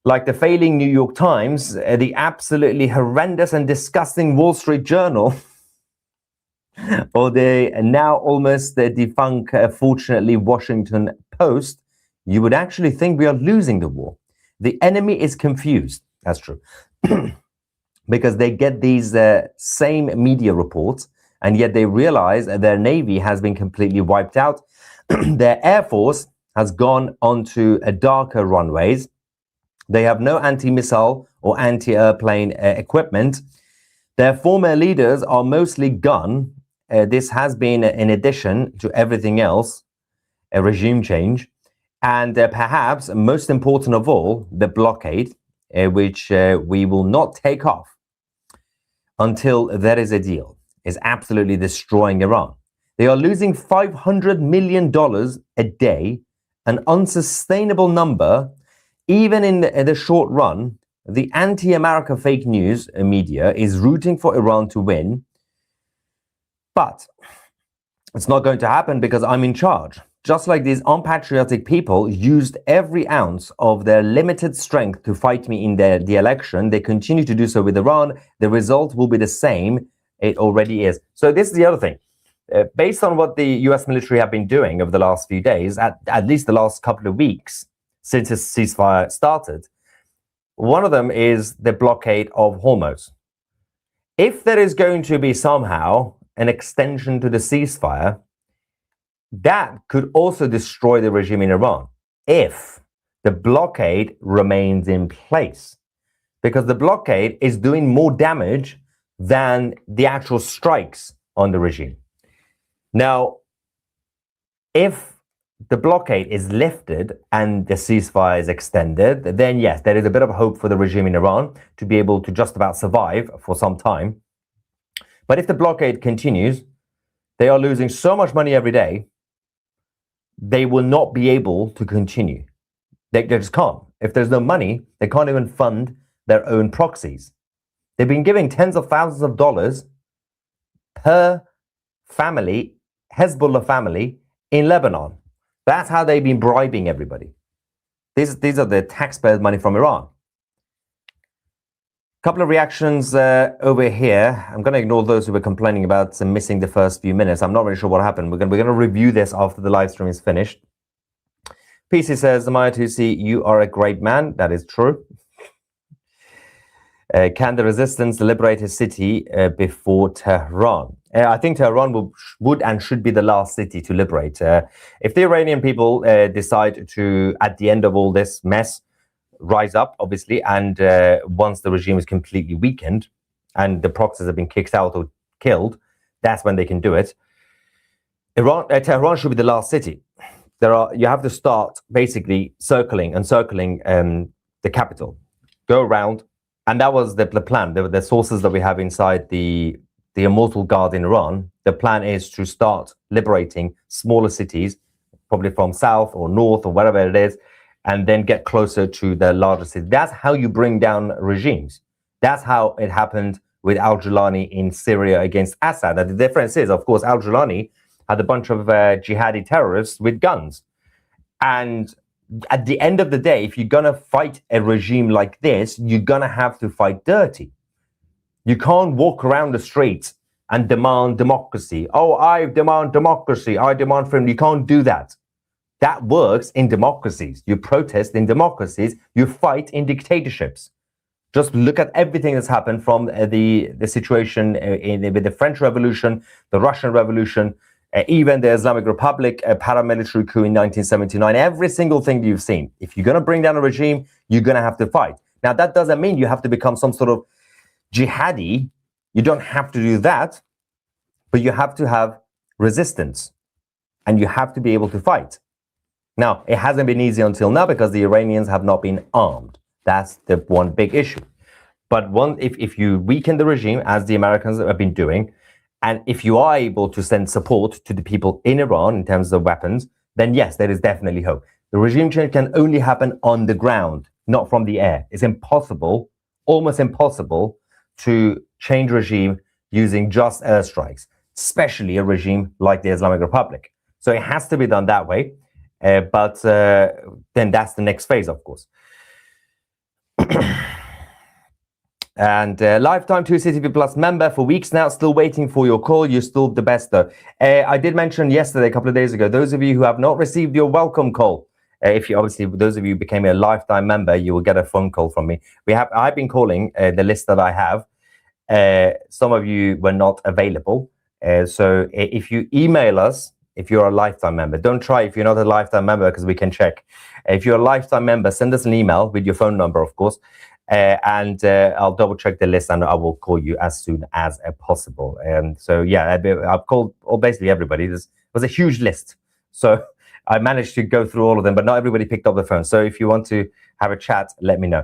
like the failing New York Times, the absolutely horrendous and disgusting Wall Street Journal, or the now almost defunct, fortunately, Washington Post, you would actually think we are losing the war. The enemy is confused. That's true. Because they get these same media reports, and yet they realize their Navy has been completely wiped out. Their Air Force has gone onto a darker runways. They have no anti-missile or anti-airplane equipment. Their former leaders are mostly gone. This has been, in addition to everything else, a regime change. And perhaps most important of all, the blockade, which we will not take off until there is a deal, is absolutely destroying Iran. They are losing $500 million a day, an unsustainable number. Even in the short run, the anti-America fake news media is rooting for Iran to win. But it's not going to happen because I'm in charge. Just like these unpatriotic people used every ounce of their limited strength to fight me in the election, they continue to do so with Iran. The result will be the same. It already is. So this is the other thing. Based on what the US military have been doing over the last few days, at least the last couple of weeks, since the ceasefire started, one of them is the blockade of Hormuz. If there is going to be somehow an extension to the ceasefire, that could also destroy the regime in Iran if the blockade remains in place, because the blockade is doing more damage than the actual strikes on the regime. Now, if the blockade is lifted and the ceasefire is extended, then yes, there is a bit of hope for the regime in Iran to be able to just about survive for some time. But if the blockade continues, they are losing so much money every day, they will not be able to continue. They just can't. If there's no money, they can't even fund their own proxies. They've been giving tens of thousands of dollars per family, Hezbollah family in Lebanon. That's how they've been bribing everybody. These are the taxpayers' money from Iran. Couple of reactions over here. I'm going to ignore those who were complaining about missing the first few minutes. I'm not really sure what happened. We're going to review this after the live stream is finished. PC says, Maya Tusi, you are a great man. That is true. Can the resistance liberate a city before Tehran? I think Tehran would and should be the last city to liberate. If the Iranian people decide to, at the end of all this mess, rise up, obviously, and once the regime is completely weakened and the proxies have been kicked out or killed, that's when they can do it. Tehran should be the last city. You have to start basically circling the capital, go around, and that was the plan. The sources that we have inside the Immortal Guard in Iran. The plan is to start liberating smaller cities, probably from south or north or wherever it is, and then get closer to the larger cities. That's how you bring down regimes. That's how it happened with al-Jilani in Syria against Assad. Now, the difference is, of course, al-Jilani had a bunch of jihadi terrorists with guns. And at the end of the day, if you're going to fight a regime like this, you're going to have to fight dirty. You can't walk around the streets and demand democracy. Oh, I demand democracy. I demand freedom. You can't do that. That works in democracies. You protest in democracies. You fight in dictatorships. Just look at everything that's happened from the situation with the French Revolution, the Russian Revolution, even the Islamic Republic, a paramilitary coup in 1979. Every single thing you've seen. If you're going to bring down a regime, you're going to have to fight. Now, that doesn't mean you have to become some sort of jihadi. You don't have to do that, but you have to have resistance, and you have to be able to fight. Now, it hasn't been easy until now because the Iranians have not been armed. That's the one big issue. But if you weaken the regime, as the Americans have been doing, and if you are able to send support to the people in Iran in terms of weapons, then yes, there is definitely hope. The regime change can only happen on the ground, not from the air. It's impossible, almost impossible, to change regime using just airstrikes, especially a regime like the Islamic Republic. So it has to be done that way. But then that's the next phase, of course. And lifetime 2CTV Plus member for weeks now, still waiting for your call. You're still the best, though. I did mention yesterday, a couple of days ago, those of you who have not received your welcome call, if you obviously, those of you who became a lifetime member, you will get a phone call from me. I've been calling the list that I have. Some of you were not available. So if you email us, if you're a lifetime member, don't try if you're not a lifetime member because we can check. If you're a lifetime member, send us an email with your phone number, of course, and I'll double check the list and I will call you as soon as possible. So yeah, I've called basically everybody. It was a huge list. So I managed to go through all of them, but not everybody picked up the phone. So if you want to have a chat, let me know.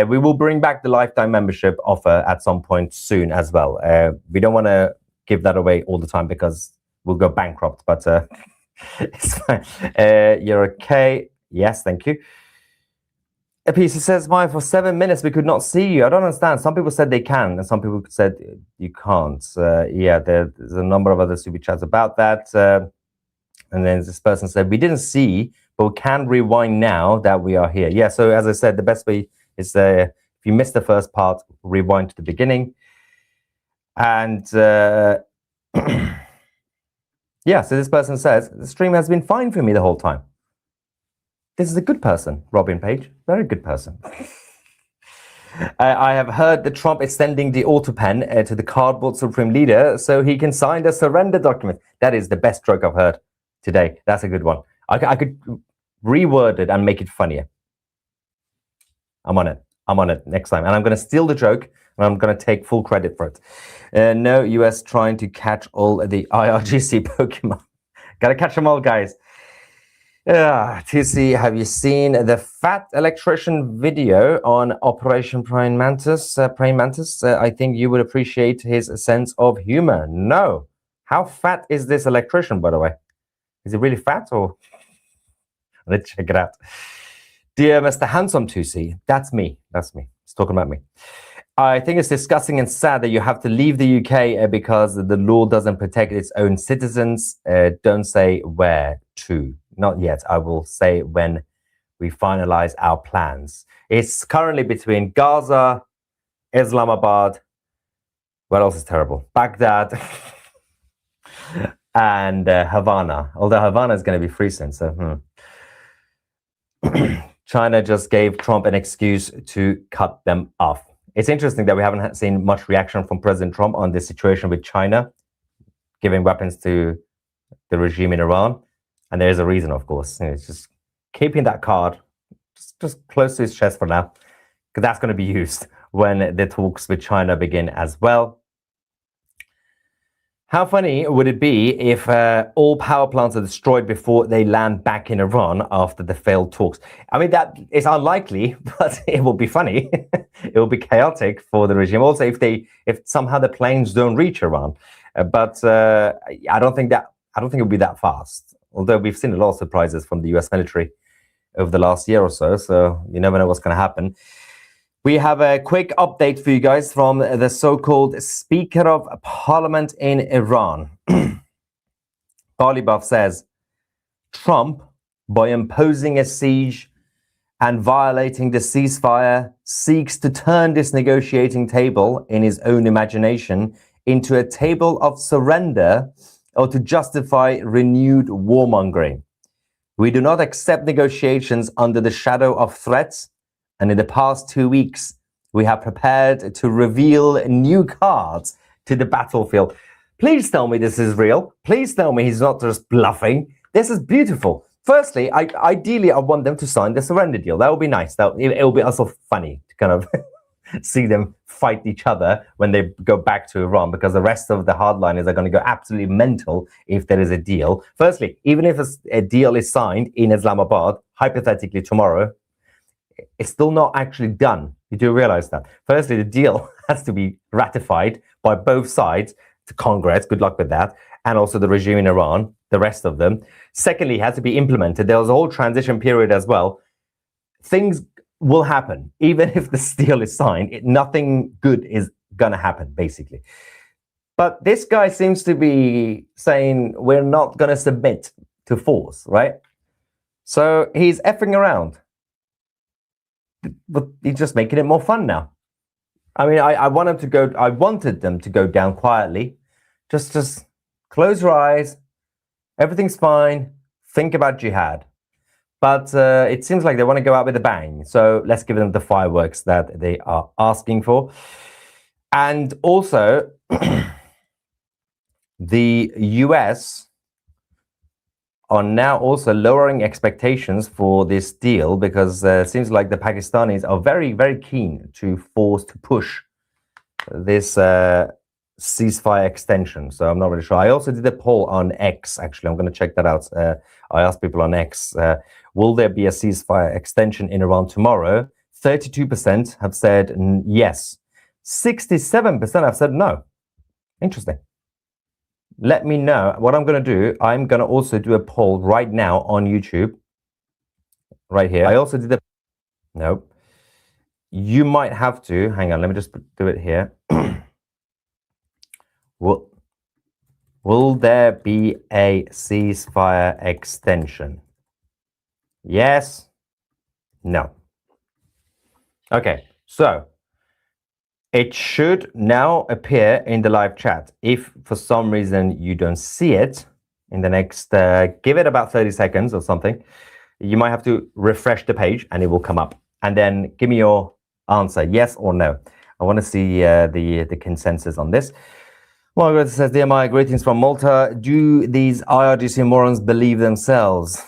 We will bring back the lifetime membership offer at some point soon as well. We don't want to give that away all the time because we'll go bankrupt, but it's fine. You're okay. Yes, thank you. A piece says, Maya, for 7 minutes we could not see you. I don't understand. Some people said they can, and some people said you can't. Yeah, there's a number of other super chats about that. And then this person said, we didn't see, but we can rewind now that we are here. Yeah, so as I said, the best way is if you missed the first part, rewind to the beginning. And yeah, so this person says, the stream has been fine for me the whole time. This is a good person, Robin Page. Very good person. I have heard that Trump is sending the auto pen to the cardboard supreme leader so he can sign the surrender document. That is the best joke I've heard today. That's a good one. I could reword it and make it funnier. I'm on it. I'm on it next time. And I'm going to steal the joke and I'm going to take full credit for it. No, US trying to catch all the IRGC Pokemon. Got to catch them all, guys. TC, have you seen the fat electrician video on Operation Praying Mantis? I think you would appreciate his sense of humor. No. How fat is this electrician, by the way? Is he really fat or? Let's check it out. Dear Mr. Handsome Tusi, that's me. That's me. It's talking about me. I think it's disgusting and sad that you have to leave the UK because the law doesn't protect its own citizens. Don't say where to. Not yet. I will say when we finalize our plans. It's currently between Gaza, Islamabad, what else is terrible? Baghdad, and Havana. Although Havana is going to be free soon, so China just gave Trump an excuse to cut them off. It's interesting that we haven't seen much reaction from President Trump on this situation with China, giving weapons to the regime in Iran. And there is a reason, of course. It's just keeping that card just close to his chest for now, because that's going to be used when the talks with China begin as well. How funny would it be if all power plants are destroyed before they land back in Iran after the failed talks? I mean, that is unlikely, but it will be funny. It will be chaotic for the regime. Also, if somehow the planes don't reach Iran, but I don't think it'll be that fast. Although we've seen a lot of surprises from the U.S. military over the last year or so, so you never know what's going to happen. We have a quick update for you guys from the so-called Speaker of Parliament in Iran. Kalibaf says, Trump, by imposing a siege and violating the ceasefire, seeks to turn this negotiating table in his own imagination into a table of surrender or to justify renewed warmongering. We do not accept negotiations under the shadow of threats. And in the past 2 weeks, we have prepared to reveal new cards to the battlefield. Please tell me this is real. Please tell me he's not just bluffing. This is beautiful. Firstly, ideally, I want them to sign the surrender deal. That would be nice. It will be also funny to kind of see them fight each other when they go back to Iran, because the rest of the hardliners are going to go absolutely mental if there is a deal. Firstly, even if a deal is signed in Islamabad, hypothetically tomorrow, it's still not actually done. You do realize that. Firstly, the deal has to be ratified by both sides to Congress. Good luck with that. And also the regime in Iran, the rest of them. Secondly, it has to be implemented. There was a whole transition period as well. Things will happen. Even if the deal is signed, nothing good is going to happen, basically. But this guy seems to be saying we're not going to submit to force, right? So he's effing around. But he's just making it more fun now. I mean, I wanted them to go down quietly. Just close your eyes. Everything's fine. Think about jihad. But it seems like they want to go out with a bang. So let's give them the fireworks that they are asking for. And also, the US are now also lowering expectations for this deal, because it seems like the Pakistanis are very, very keen to push this ceasefire extension. So I'm not really sure. I also did a poll on X, actually. I'm going to check that out. I asked people on X, will there be a ceasefire extension in Iran tomorrow? 32% have said yes. 67% have said no. Interesting. Let me know. What I'm going to do, I'm going to also do a poll right now on YouTube. Right here. I also did no. You might have to, hang on, let me just do it here. Will there be a ceasefire extension? Yes? No. Okay, so it should now appear in the live chat. If for some reason you don't see it in the next, give it about 30 seconds or something. You might have to refresh the page and it will come up. And then give me your answer, yes or no. I want to see the consensus on this. Margaret says, dear Maya, greetings from Malta. Do these IRGC morons believe themselves?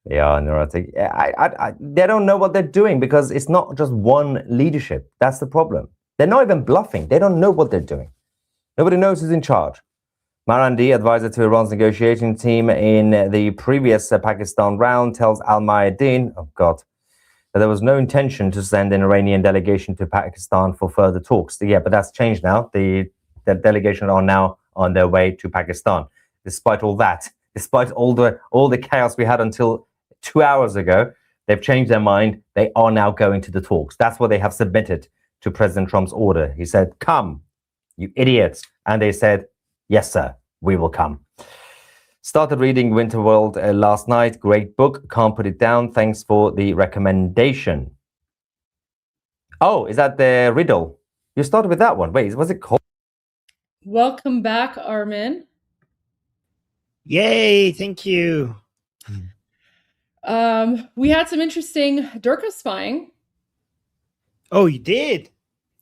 Yeah, neurotic. They don't know what they're doing, because it's not just one leadership. That's the problem. They're not even bluffing. They don't know what they're doing. Nobody knows who's in charge. Marandi, advisor to Iran's negotiating team in the previous Pakistan round, tells Al Mayadeen, oh God, that there was no intention to send an Iranian delegation to Pakistan for further talks. Yeah, but that's changed now. The delegation are now on their way to Pakistan. Despite all that, despite all the chaos we had until 2 hours ago. They've changed their mind. They are now going to the talks. That's what they have submitted to President Trump's order. He said, come, you idiots. And they said, yes, sir, we will come. Started reading Winterworld last night. Great book. Can't put it down. Thanks for the recommendation. Oh, is that the riddle? You started with that one. Wait, was it called? Welcome back, Armen. Yay, thank you. We had some interesting Durka spying. Oh, you did?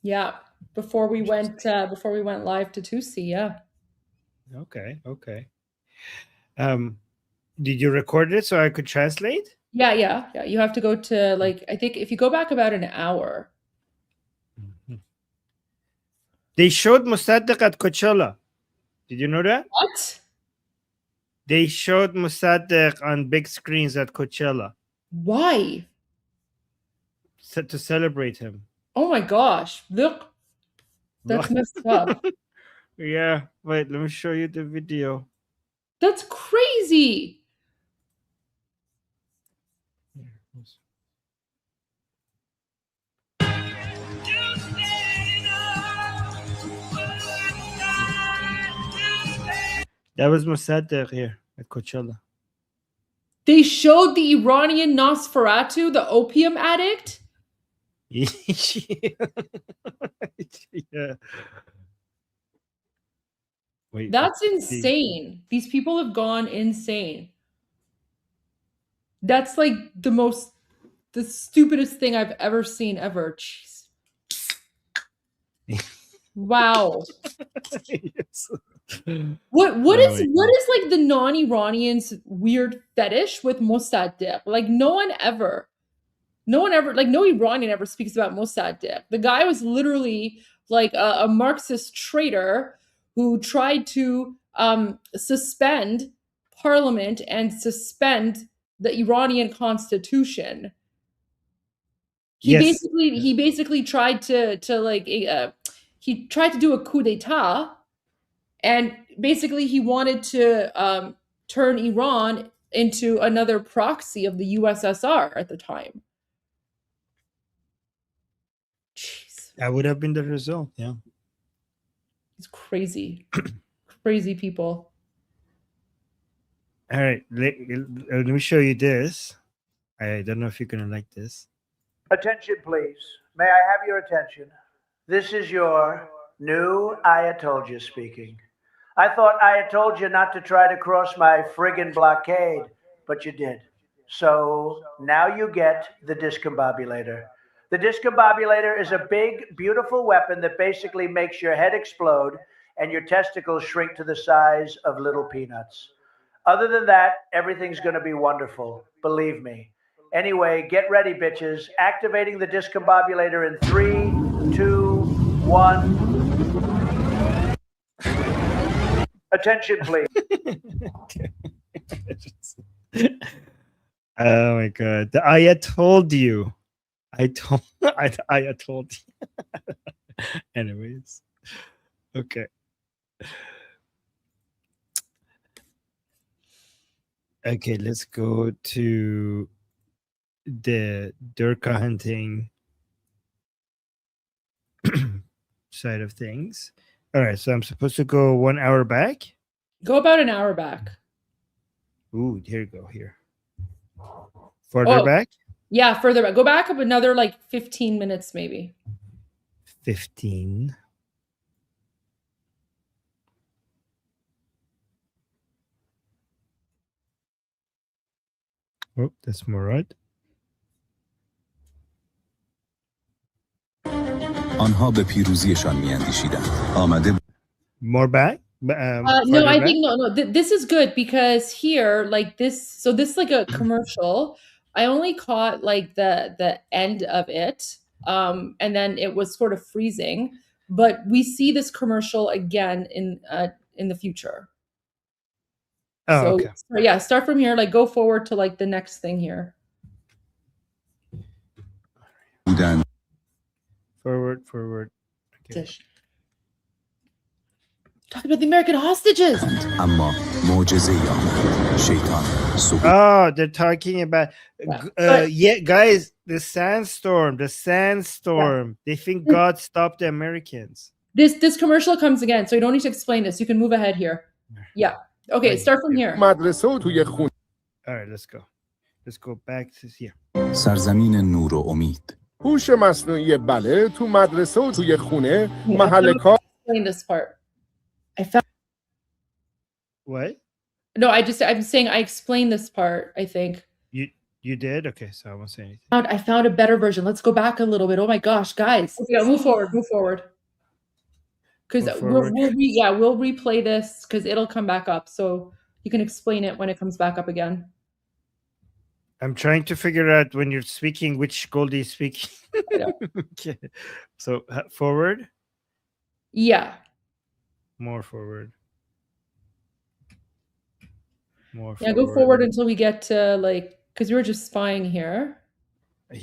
Yeah, before we went live to Tusi, yeah. Okay. Did you record it so I could translate? Yeah. You have to go to, like, I think if you go back about an hour. They showed Mossadegh at Coachella. Did you know that? What? They showed Mossadegh on big screens at Coachella. Why? To celebrate him. Oh my gosh. Look. That's messed up. Yeah. Wait, let me show you the video. That's crazy. That was Mossadegh here at Coachella. They showed the Iranian Nosferatu, the opium addict? Yeah. Wait, that's insane. These people have gone insane. That's like the stupidest thing I've ever seen ever. Jeez. Wow. Yes. What is like the non-Iranians' weird fetish with Mossadegh? Like no Iranian ever speaks about Mossadegh. The guy was literally like a Marxist traitor who tried to suspend parliament and suspend the Iranian constitution. He basically tried to do a coup d'etat, and basically he wanted to turn Iran into another proxy of the USSR at the time. Jeez. That would have been the result, yeah. It's crazy. Crazy people. All right, let me show you this. I don't know if you're going to like this. Attention, please. May I have your attention? This is your new Ayatollah speaking. I thought I told you not to try to cross my friggin' blockade, but you did. So now you get the discombobulator. The discombobulator is a big, beautiful weapon that basically makes your head explode and your testicles shrink to the size of little peanuts. Other than that, everything's going to be wonderful. Believe me. Anyway, get ready, bitches. Activating the discombobulator in 3, 2, 1. Attention, please. Oh my God. I told you. I told you. Anyways. Okay. Okay, let's go to the Durka hunting side of things. All right, so I'm supposed to go 1 hour back? Go about an hour back. Ooh, here you go, here. Further back? Yeah, further back. Go back up another like 15 minutes maybe. 15. Oh, that's Morad. آنها به پیروزیشان می‌اندیشیدند. آمده More back? No, I think no. This is good because here, like this, so this is like a commercial. I only caught like the end of it, and then it was sort of freezing. But we see this commercial again in the future. Oh, so, okay. So yeah, start from here. Like go forward to like the next thing here. Forward. Okay. Talking about the American hostages. اما معجزه آمد. شیطان سقوط. Oh, they're talking about yeah, guys, the sandstorm. They think God stopped the Americans. This commercial comes again, so you don't need to explain this. You can move ahead here. Yeah. Okay, start from here. مدرسه و توی خونه. All right, let's go back to here. سرزمین نور و امید. هوش مصنوعی بله تو مدرسه و توی خونه محل کار. Explain this part. I found. What? No, I'm saying I explained this part. I think. You did? Okay, so I won't say anything. I found a better version. Let's go back a little bit. Oh my gosh, guys. Yeah, move forward. Because we'll replay this because it'll come back up. So you can explain it when it comes back up again. I'm trying to figure out when you're speaking which Goldi is speaking. Okay. So forward? Yeah. More forward. Yeah, go forward until we get to like, because we were just spying here.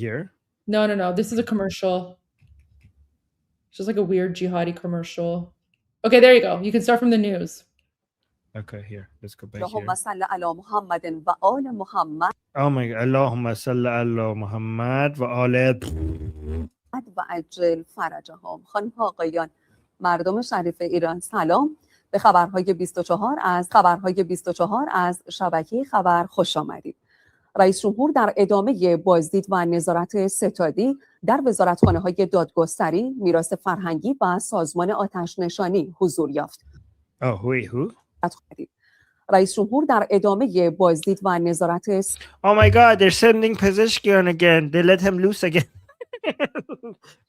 Here? No. This is a commercial. It's just like a weird jihadi commercial. Okay, there you go. You can start from the news. Okay, here. Let's go back here. Oh my God. Allahumma salli ala Muhammad wa ala و عجل فرجهم. خانم ها آقایان، مردم شریف ایران سلام. به خبرهای 24 از شبکه خبر خوش آمدید. رئیس جمهور در ادامه بازدید و نظارت ستادی در وزارتخانه‌های دادگستری، میراث فرهنگی و سازمان آتش‌نشانی حضور یافت. who? رئیس جمهور در ادامه بازدید و نظارت Oh my God, they're sending Pezeshkian again. They let him loose again.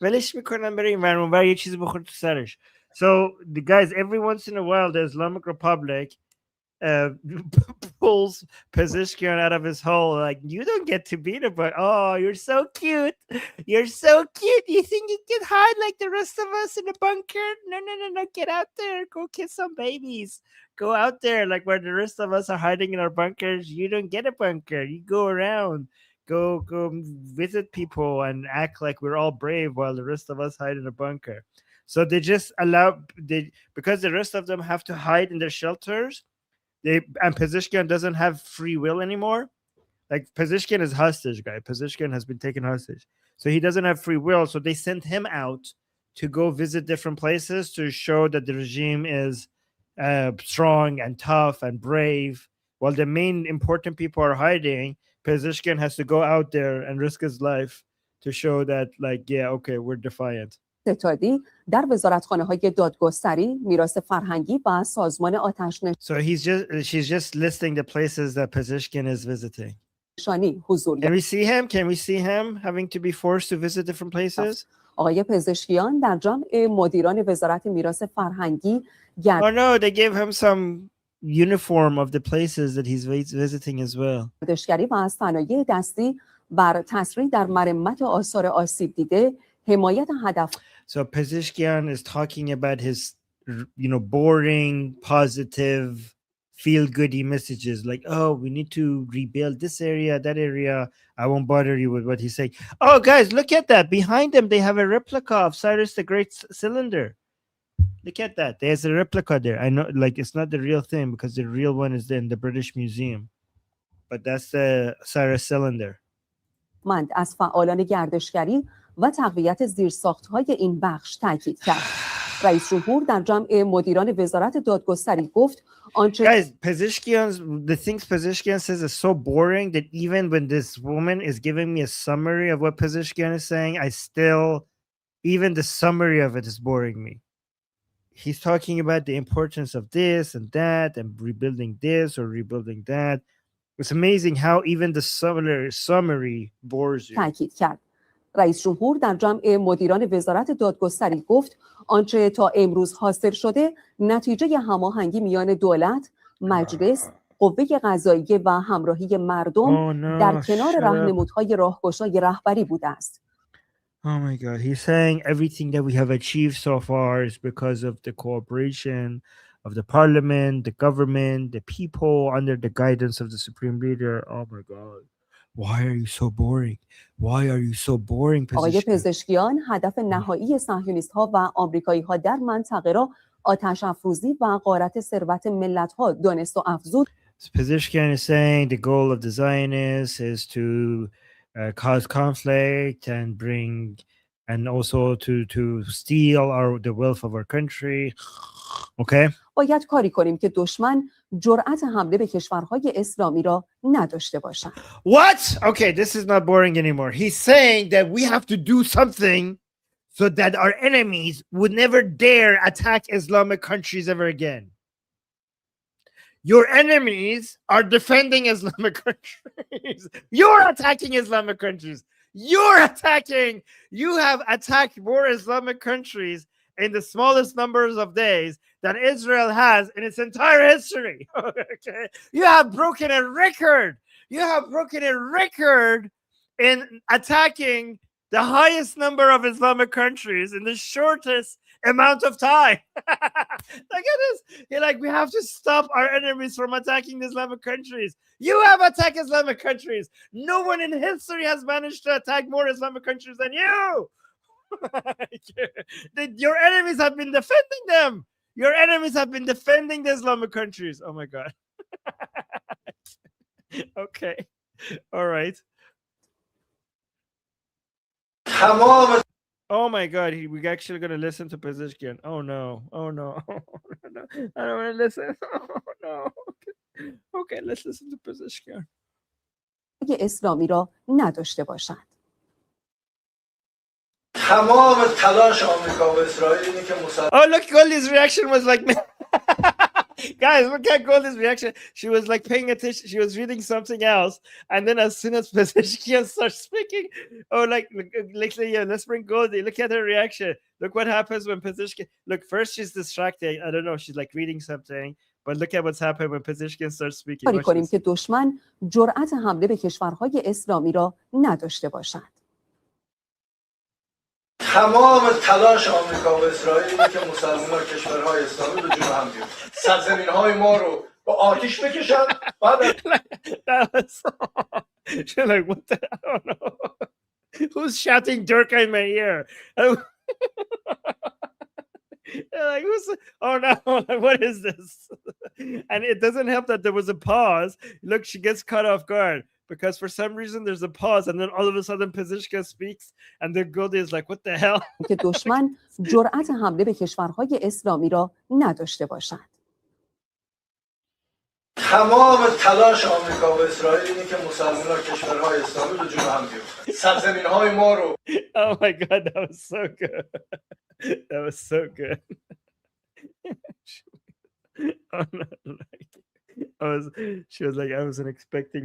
ولش میکنن برای این ور یه چیزی بخوره تو سرش. So the guys, every once in a while, the Islamic Republic pulls Pezeshkian out of his hole. Like, you don't get to beat him, but oh, you're so cute. You're so cute. You think you can hide like the rest of us in a bunker? No. Get out there. Go kiss some babies. Go out there like where the rest of us are hiding in our bunkers. You don't get a bunker. You go around. Go visit people and act like we're all brave while the rest of us hide in a bunker. So they just because the rest of them have to hide in their shelters. And Pezeshkian doesn't have free will anymore. Like Pezeshkian is hostage, guy. Pezeshkian has been taken hostage, so he doesn't have free will. So they sent him out to go visit different places to show that the regime is strong and tough and brave, while the main important people are hiding. Pezeshkian has to go out there and risk his life to show that, like, yeah, okay, we're defiant. ستادی در وزارتخانه‌های دادگستری، میراث فرهنگی و سازمان آتش‌نشانی So she's just listing the places that Pezeshkian is visiting. حضور Can we see him? Can we see him having to be forced to visit different places? آقای پزشکیان در جمع مدیران وزارت میراث فرهنگی Oh no, they gave him some uniform of the places that he's visiting as well. گردشگری و صنایع دستی بر تسریع در مرمت آثار آسیب دیده، حمایت هدف. So Pezeshkian is talking about his, boring, positive, feel-goody messages like, oh, we need to rebuild this area, that area. I won't bother you with what he's saying. Oh, guys, look at that. Behind them, they have a replica of Cyrus the Great's cylinder. Look at that. There's a replica there. I know, like, it's not the real thing because the real one is in the British Museum. But that's the Cyrus cylinder. مند از فعالان گردشگری و تقویت زیرساخت‌های این بخش تاکید کرد. رئیس جمهور در جمع مدیران وزارت دادگستری گفت آنچه Guys, the things Pezeshkian says is so boring that even when this woman is giving me a summary of what Pezeshkian is saying, even the summary of it is boring me. He's talking about the importance of this and that and rebuilding this or rebuilding that. It's amazing how even the summary bores you. تاکید کرد. رئیس جمهور در جمع مدیران وزارت دادگستری گفت آنچه تا امروز حاصل شده نتیجه هماهنگی میان دولت، مجلس، قوه قضاییه و همراهی مردم در کنار راهنمودهای راهگشای رهبری بوده است. Oh my God, he's saying everything that we have achieved so far is because of the cooperation of the parliament, the government, the people under the guidance of the supreme leader. Oh my God. Why are you so boring? Why are you so boring? آقای پزشکیان هدف نهایی صهیونیست‌ها و آمریکایی‌ها در منطقه را آتش افروزی و غارت ثروت ملت‌ها دانست و افزود. Pezeshkian is saying the goal of the Zionists is to cause conflict and bring, and also to steal the wealth of our country. Okay. باید کاری کنیم که دشمن جرأت حمله به کشورهای اسلامی را نداشته باشد. What? Okay, this is not boring anymore. He's saying that we have to do something so that our enemies would never dare attack Islamic countries ever again. Your enemies are defending Islamic countries. You're attacking Islamic countries. You have attacked more Islamic countries in the smallest numbers of days than Israel has in its entire history. Okay? You have broken a record. You have broken a record in attacking the highest number of Islamic countries in the shortest amount of time. Look at this. You're like, we have to stop our enemies from attacking the Islamic countries. You have attacked Islamic countries. No one in history has managed to attack more Islamic countries than you. Your enemies have been defending them. Your enemies have been defending the Islamic countries. Oh my God. Okay. All right. Oh my God, we're actually going to listen to Pezeshkian. Oh no. Oh no. I don't want to listen. Oh no. Okay, let's listen to Pezeshkian. اسلامی را نداشته باشد. Oh, look, Goldi's reaction was like, guys, look at Goldi's reaction. She was like paying attention. She was reading something else. And then as soon as Pezeshkian starts speaking, oh, let's bring Goldi. Look at her reaction. Look what happens when Pezeshkian, look, first she's distracted. I don't know. She's like reading something. But look at what's happened when Pezeshkian starts speaking. کاری کنیم که دشمن جرأت حمله به کشورهای اسلامی را نداشته باشد. تمام تلاش آمریکا و اسرائیل اینه که مسلمان‌ها کشورهای اسلامی به جون هم بیفتن. سرزمین‌های ما رو به آتش بکشن. بعد She's like, what the? I don't know. Who's shouting Durka in my ear? Like, oh no, what is this? And it doesn't help that there was a pause. Look, she gets caught off guard because for some reason there's a pause, and then all of a sudden Pezeshkian speaks, and the Goldi is like, what the hell? که دشمن جرأت حمله به کشورهای اسلامی را نداشته باشد. تمام تلاش آمریکا و اسرائیل اینه که مسلمان‌ها کشورهای اسلامی به جون هم بیفتن. سرزمین‌های ما رو. Oh my God, that was so good. That was so good. She was like, I wasn't expecting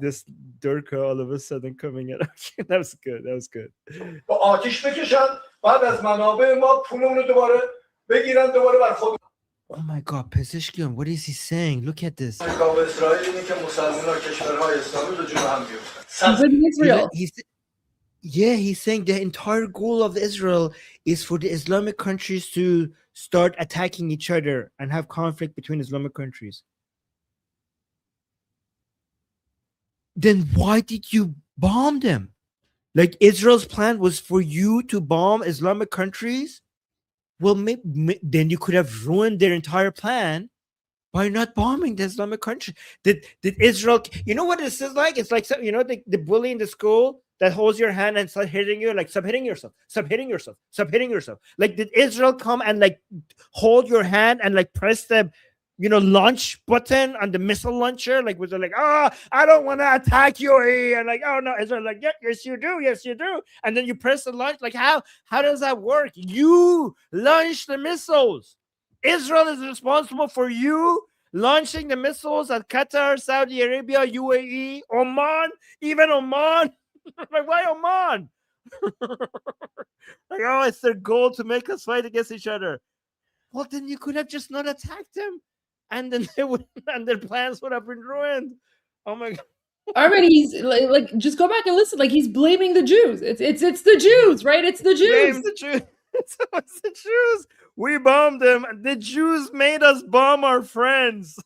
this Durka all of a sudden coming out. That was good. That was good. با آتش بکشن بعد از منابع ما پولمون رو دوباره بگیرن دوباره بر خود. Oh my God, Pezeshkian, what is he saying? Look at this. آمریکا و اسرائیل اینه که مسلمان‌ها کشورهای اسلامی به جون هم بیفتن. He's in Israel. Yeah, he's saying the entire goal of Israel is for the Islamic countries to start attacking each other and have conflict between Islamic countries. Then why did you bomb them? Like Israel's plan was for you to bomb Islamic countries? Well, then you could have ruined their entire plan by not bombing the Islamic country. Did Israel, you know what this is like? It's like, you know, the bully in the school that holds your hand and start hitting you, like, stop hitting yourself, stop hitting yourself, stop hitting yourself. Like, did Israel come and like hold your hand and like press the, you know, launch button on the missile launcher? Like, was it like, oh, I don't want to attack you, and like, oh no, Israel like, yeah, yes you do, yes you do, and then you press the launch. Like, how does that work? You launch the missiles. Israel is responsible for you launching the missiles at Qatar, Saudi Arabia, UAE, Oman, even Oman. Like, why Oman? Like, oh, it's their goal to make us fight against each other. Well, then you could have just not attacked them, and then they would, and their plans would have been ruined. Oh my God. Armen, he's like, just go back and listen. Like, he's blaming the Jews. It's the Jews, right? It's the Jews. Blame the Jews. It's the Jews. We bombed them. The Jews made us bomb our friends.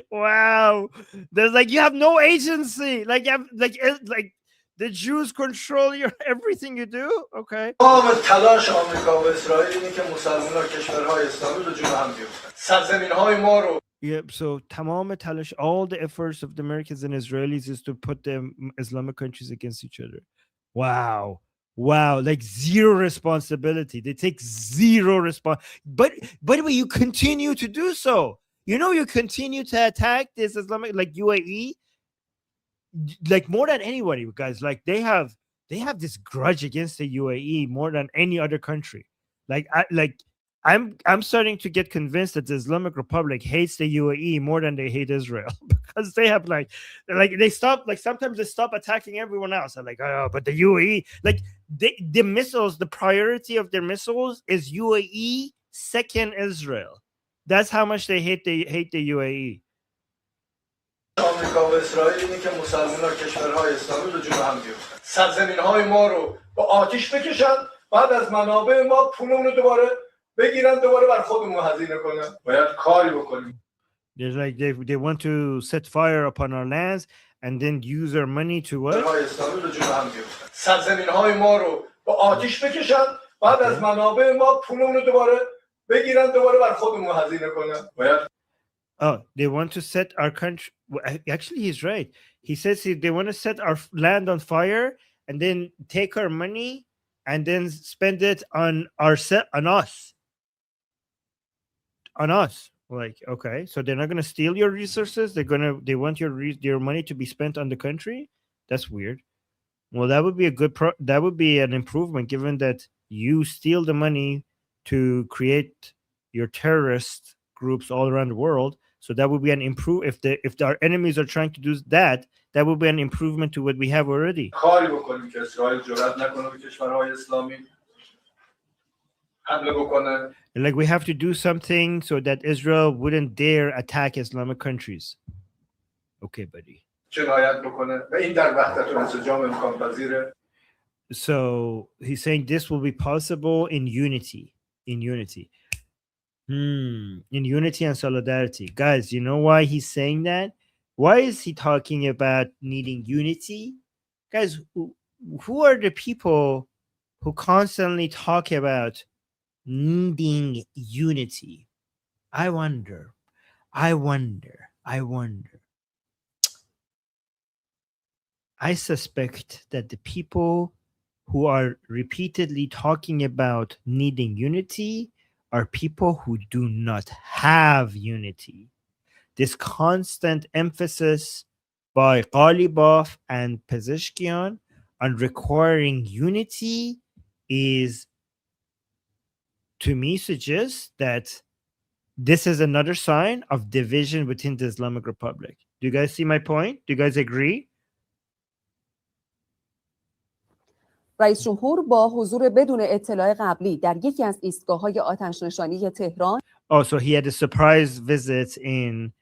Wow. There's like, you have no agency. Like, you have like The Jews control your everything you do. Okay. تمام تلاش آمریکا و اسرائیل اینه که مسلمان‌ها کشورهای اسلامی به جون هم بیفتن. سرزمین‌های ما رو Yeah, so tamam talish, all the efforts of the Americans and Israelis is to put the Islamic countries against each other. Wow. Wow, like zero responsibility. They take zero response. But you continue to do so. You know, you continue to attack this Islamic, like UAE, like more than anybody, guys. Like they have this grudge against the UAE more than any other country. I'm starting to get convinced that the Islamic Republic hates the UAE more than they hate Israel because they have like they stop, like sometimes they stop attacking everyone else. I'm like, oh, but the UAE, like the missiles, the priority of their missiles is UAE, second Israel. That's how much they hate the UAE. آمریکا و اسرائیل اینه که مسلمان‌ها کشورهای اسلامی به جون هم بیفتن. سرزمین‌های ما رو با آتش بکشن، بعد از منابع ما پولمون رو دوباره بگیرن، دوباره بر خودمون هزینه کنن. باید کاری بکنیم. There's like they want to set fire upon our lands and then use our money to what? اسلامی به جون هم بیفتن. سرزمین‌های ما رو با آتش بکشن، بعد از منابع ما پولمون رو دوباره بگیرن، دوباره بر خودمون هزینه کنن. باید Oh, they want to set our country. Actually, he's right. He says they want to set our land on fire and then take our money and then spend it on us. On us. Like, okay, so they're not going to steal your resources. They want your money to be spent on the country. That's weird. Well, that would be that would be an improvement, given that you steal the money to create your terrorist groups all around the world. So that would be an if our enemies are trying to do that, that would be an improvement to what we have already. کاری بکنیم که اسرائیل جرأت نکنه به کشورهای اسلامی حمله بکنه. Like we have to do something so that Israel wouldn't dare attack Islamic countries. Okay, buddy. جنایت بکنه و این در وحدت و انسجام امکان پذیره. So he's saying this will be possible in unity. In unity. In unity and solidarity. Guys, you know why he's saying that? Why is he talking about needing unity? Guys, who are the people who constantly talk about needing unity? I wonder. I suspect that the people who are repeatedly talking about needing unity are people who do not have unity. This constant emphasis by Kalibaf and Pezeshkian on requiring unity is, to me, suggests that this is another sign of division within the Islamic Republic. Do you guys see my point? Do you guys agree? رئیس جمهور با حضور بدون اطلاع قبلی در یکی از ایستگاه‌های آتش‌نشانی تهران. Oh, so he had a surprise visit in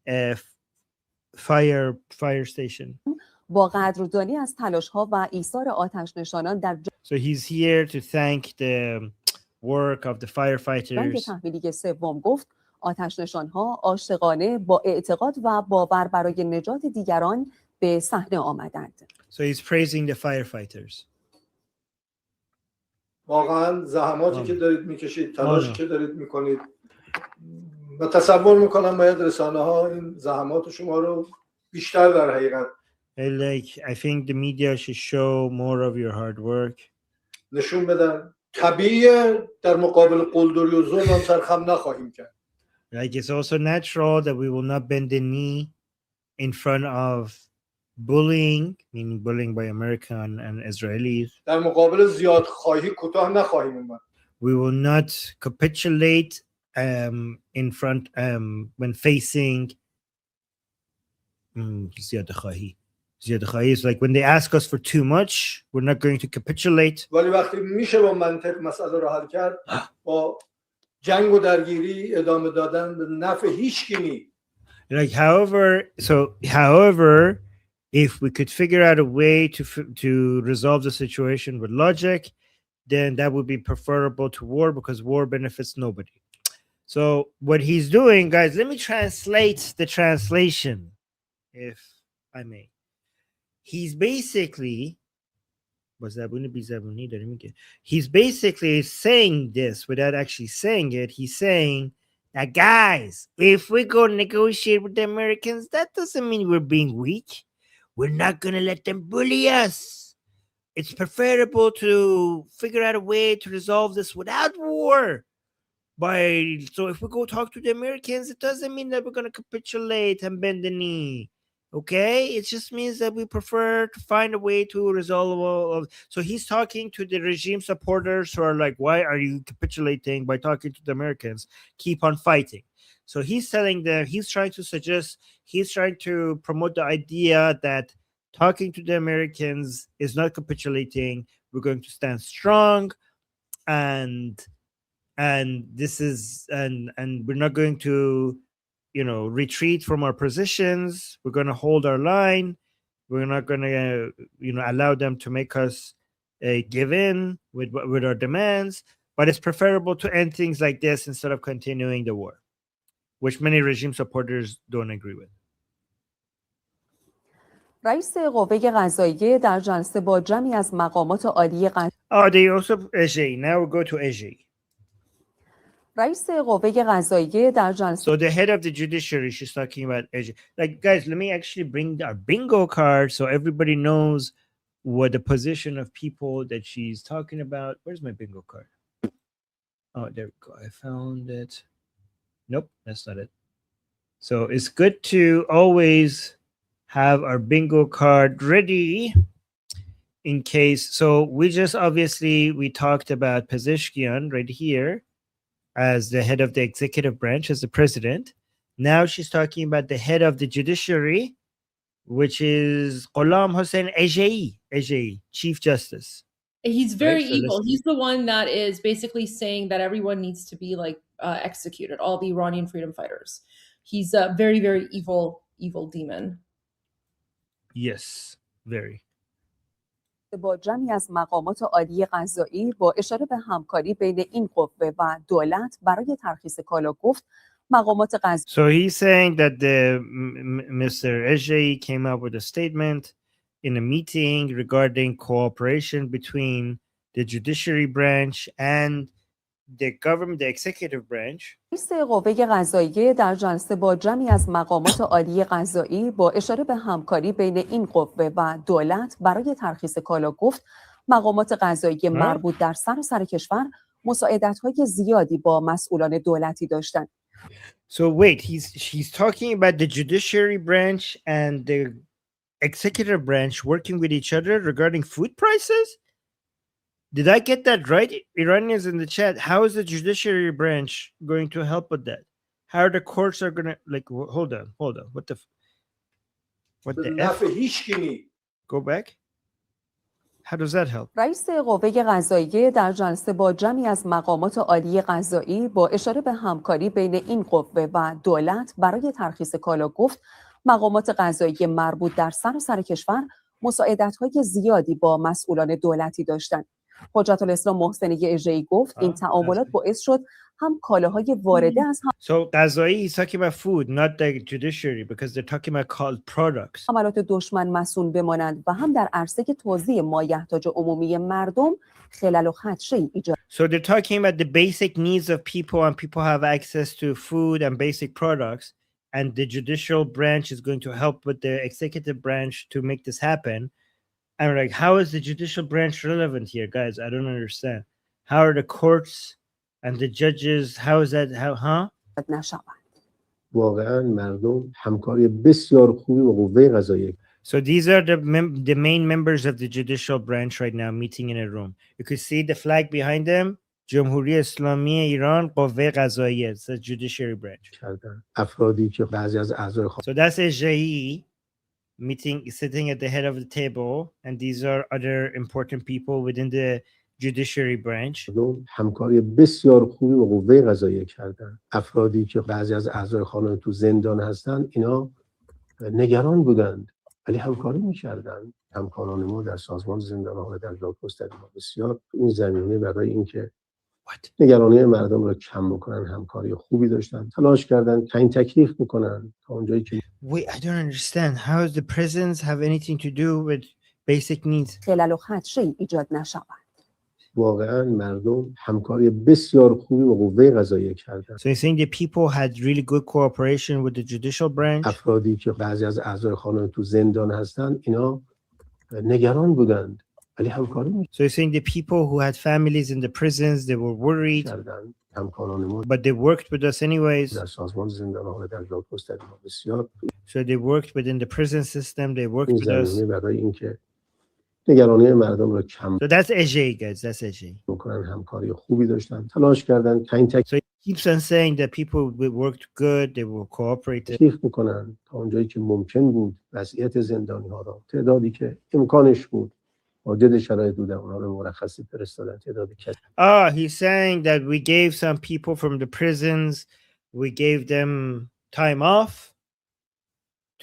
a fire station. با قدردانی از تلاش‌ها و ایثار آتش‌نشانان در So he's here to thank the work of the firefighters. تحویلی سوم گفت آتش‌نشان‌ها عاشقانه با اعتقاد و باور برای نجات دیگران به صحنه آمدند. So he's praising the firefighters. واقعا زحماتی که دارید میکشید، تلاشی که دارید میکنید و تصور میکنم باید رسانه ها این زحمات شما رو بیشتر در حقیقت I think the media should show more of your hard work. نشون بدن. طبیعیه در مقابل قلدری و ظلم هم سرخم نخواهیم کرد. Like it's also natural that we will not bend the knee in front of bullying, meaning bullying by American and Israelis. در مقابل زیادخواهی کوتاه نخواهیم اومد. We will not capitulate in front when facing زیادخواهی. زیادخواهی is like when they ask us for too much, we're not going to capitulate. ولی وقتی میشه با منطق مسئله رو حل کرد، با جنگ و درگیری ادامه دادن به نفع هیچ کی نی. Like however, if we could figure out a way to resolve the situation with logic, then that would be preferable to war because war benefits nobody. So what he's doing, guys, let me translate the translation, if I may. He's basically با زبون بی زبونی داره میگه. He's basically saying this without actually saying it. He's saying that, guys, if we go negotiate with the Americans, that doesn't mean we're being weak. We're not going to let them bully us. It's preferable to figure out a way to resolve this without war. So if we go talk to the Americans, it doesn't mean that we're going to capitulate and bend the knee. Okay, it just means that we prefer to find a way to resolve all of. So he's talking to the regime supporters who are like, why are you capitulating by talking to the Americans? Keep on fighting. So he's telling them, he's trying to promote the idea that talking to the Americans is not capitulating. We're going to stand strong, and this is and we're not going to retreat from our positions. We're going to hold our line. We're not going to allow them to make us give in with our demands. But it's preferable to end things like this instead of continuing the war, which many regime supporters don't agree with. رئیس قوه قضاییه در جلسه با جمعی از مقامات عالی They also EJ. Now we go to EJ. رئیس قوه قضاییه در جلسه. So the head of the judiciary, she's talking about EJ. Like, guys, let me actually bring our bingo card so everybody knows what the position of people that she's talking about. Where's my bingo card? Oh, there we go. I found it. Nope, that's not it. So it's good to always have our bingo card ready in case. So we just we talked about Pezeshkian right here as the head of the executive branch, as the president. Now she's talking about the head of the judiciary, which is Ghulam Hossein Ejei, Chief Justice. He's very evil. He's the one that is basically saying that everyone needs to be executed, all the Iranian freedom fighters. He's a very, very evil demon. Yes, very. با جمعی از مقامات عالی قضایی با اشاره به همکاری بین این قوه و دولت برای ترخیص کالا گفت مقامات قضایی. So he's saying that Mr. Ejei came up with a statement in a meeting regarding cooperation between the judiciary branch and the government, the executive branch. رئیس قوه قضاییه در جلسه با جمعی از مقامات عالی قضایی با اشاره به همکاری بین این قوه و دولت برای ترخیص کالا گفت مقامات قضایی مربوط در سراسر کشور مساعدت‌های زیادی با مسئولان دولتی داشتند. So wait, he's talking about the judiciary branch and the executive branch working with each other regarding food prices? Did I get that right? Iranians in the chat, how is the judiciary branch going to help with that? How are the courts are going to, hold on. What the F? Go back. How does that help? رئیس قوه قضاییه در جلسه با جمعی از مقامات عالی قضایی با اشاره به همکاری بین این قوه و دولت برای ترخیص کالا گفت مقامات قضایی مربوط در سراسر کشور مساعدت‌های زیادی با مسئولان دولتی داشتند. حجت الاسلام محسنی اژه‌ای گفت این تعاملات باعث شد هم کالاهای وارده از So قضایی he's talking about food, not the judiciary, because they're talking about called products. حملات دشمن مسئول بمانند و هم در عرصه توزیع مایحتاج عمومی مردم خلل و خدشه‌ای ایجاد. So they're talking about the basic needs of people and people have access to food and basic products, and the judicial branch is going to help with the executive branch to make this happen. I'm like, how is the judicial branch relevant here, guys? I don't understand. How are the courts and the judges? How is that? Huh? واقعا مردم همکاری بسیار خوبی با قوه قضاییه. So these are the main members of the judicial branch right now meeting in a room. You could see the flag behind them. جمهوری اسلامی ایران قوه قضاییه. It's the judiciary branch. افرادی که بعضی از اعضای So that's EJE sitting at the head of the table, and these are other important people within the judiciary branch. همکاری بسیار خوبی با قوه قضاییه کردن. افرادی که بعضی از اعضای خانه تو زندان هستن اینا نگران بودند ولی همکاری می‌کردن. همکاران ما در سازمان زندان‌ها و در دادگستری بسیار این زمینه برای اینکه نگرانی مردم رو کم بکنن همکاری خوبی داشتن، تلاش کردن تعیین تکلیف میکنن تا اونجایی که Wait, I don't understand. How does the prisons have anything to do with basic needs. خلل و خدشه‌ای ایجاد نشود. واقعا مردم همکاری بسیار خوبی با قوه قضاییه کردن. So you're saying the people had really good cooperation with the judicial branch? افرادی که بعضی از اعضای خانواده تو زندان هستن اینا نگران بودند ولی همکاری می‌کردن. So you're saying the people who had families in the prisons, they were worried, همکاران ما but they worked with us anyways. در سازمان زندان‌ها و در دادگستری بسیار So they worked within the prison system, they worked with us. زمینه برای اینکه نگرانی مردم رو کم So that's AJ, guys, that's AJ. بکنن، همکاری خوبی داشتن، تلاش کردن تا این So he keeps on saying that people worked good, they were cooperative. تحقیق بکنن تا اونجایی که ممکن بود وضعیت زندانی‌ها را تعدادی که امکانش بود واجد شرایط بودن اونها رو مرخصی فرستادن تعدادی کسی. He's saying that we gave some people from the prisons, we gave them time off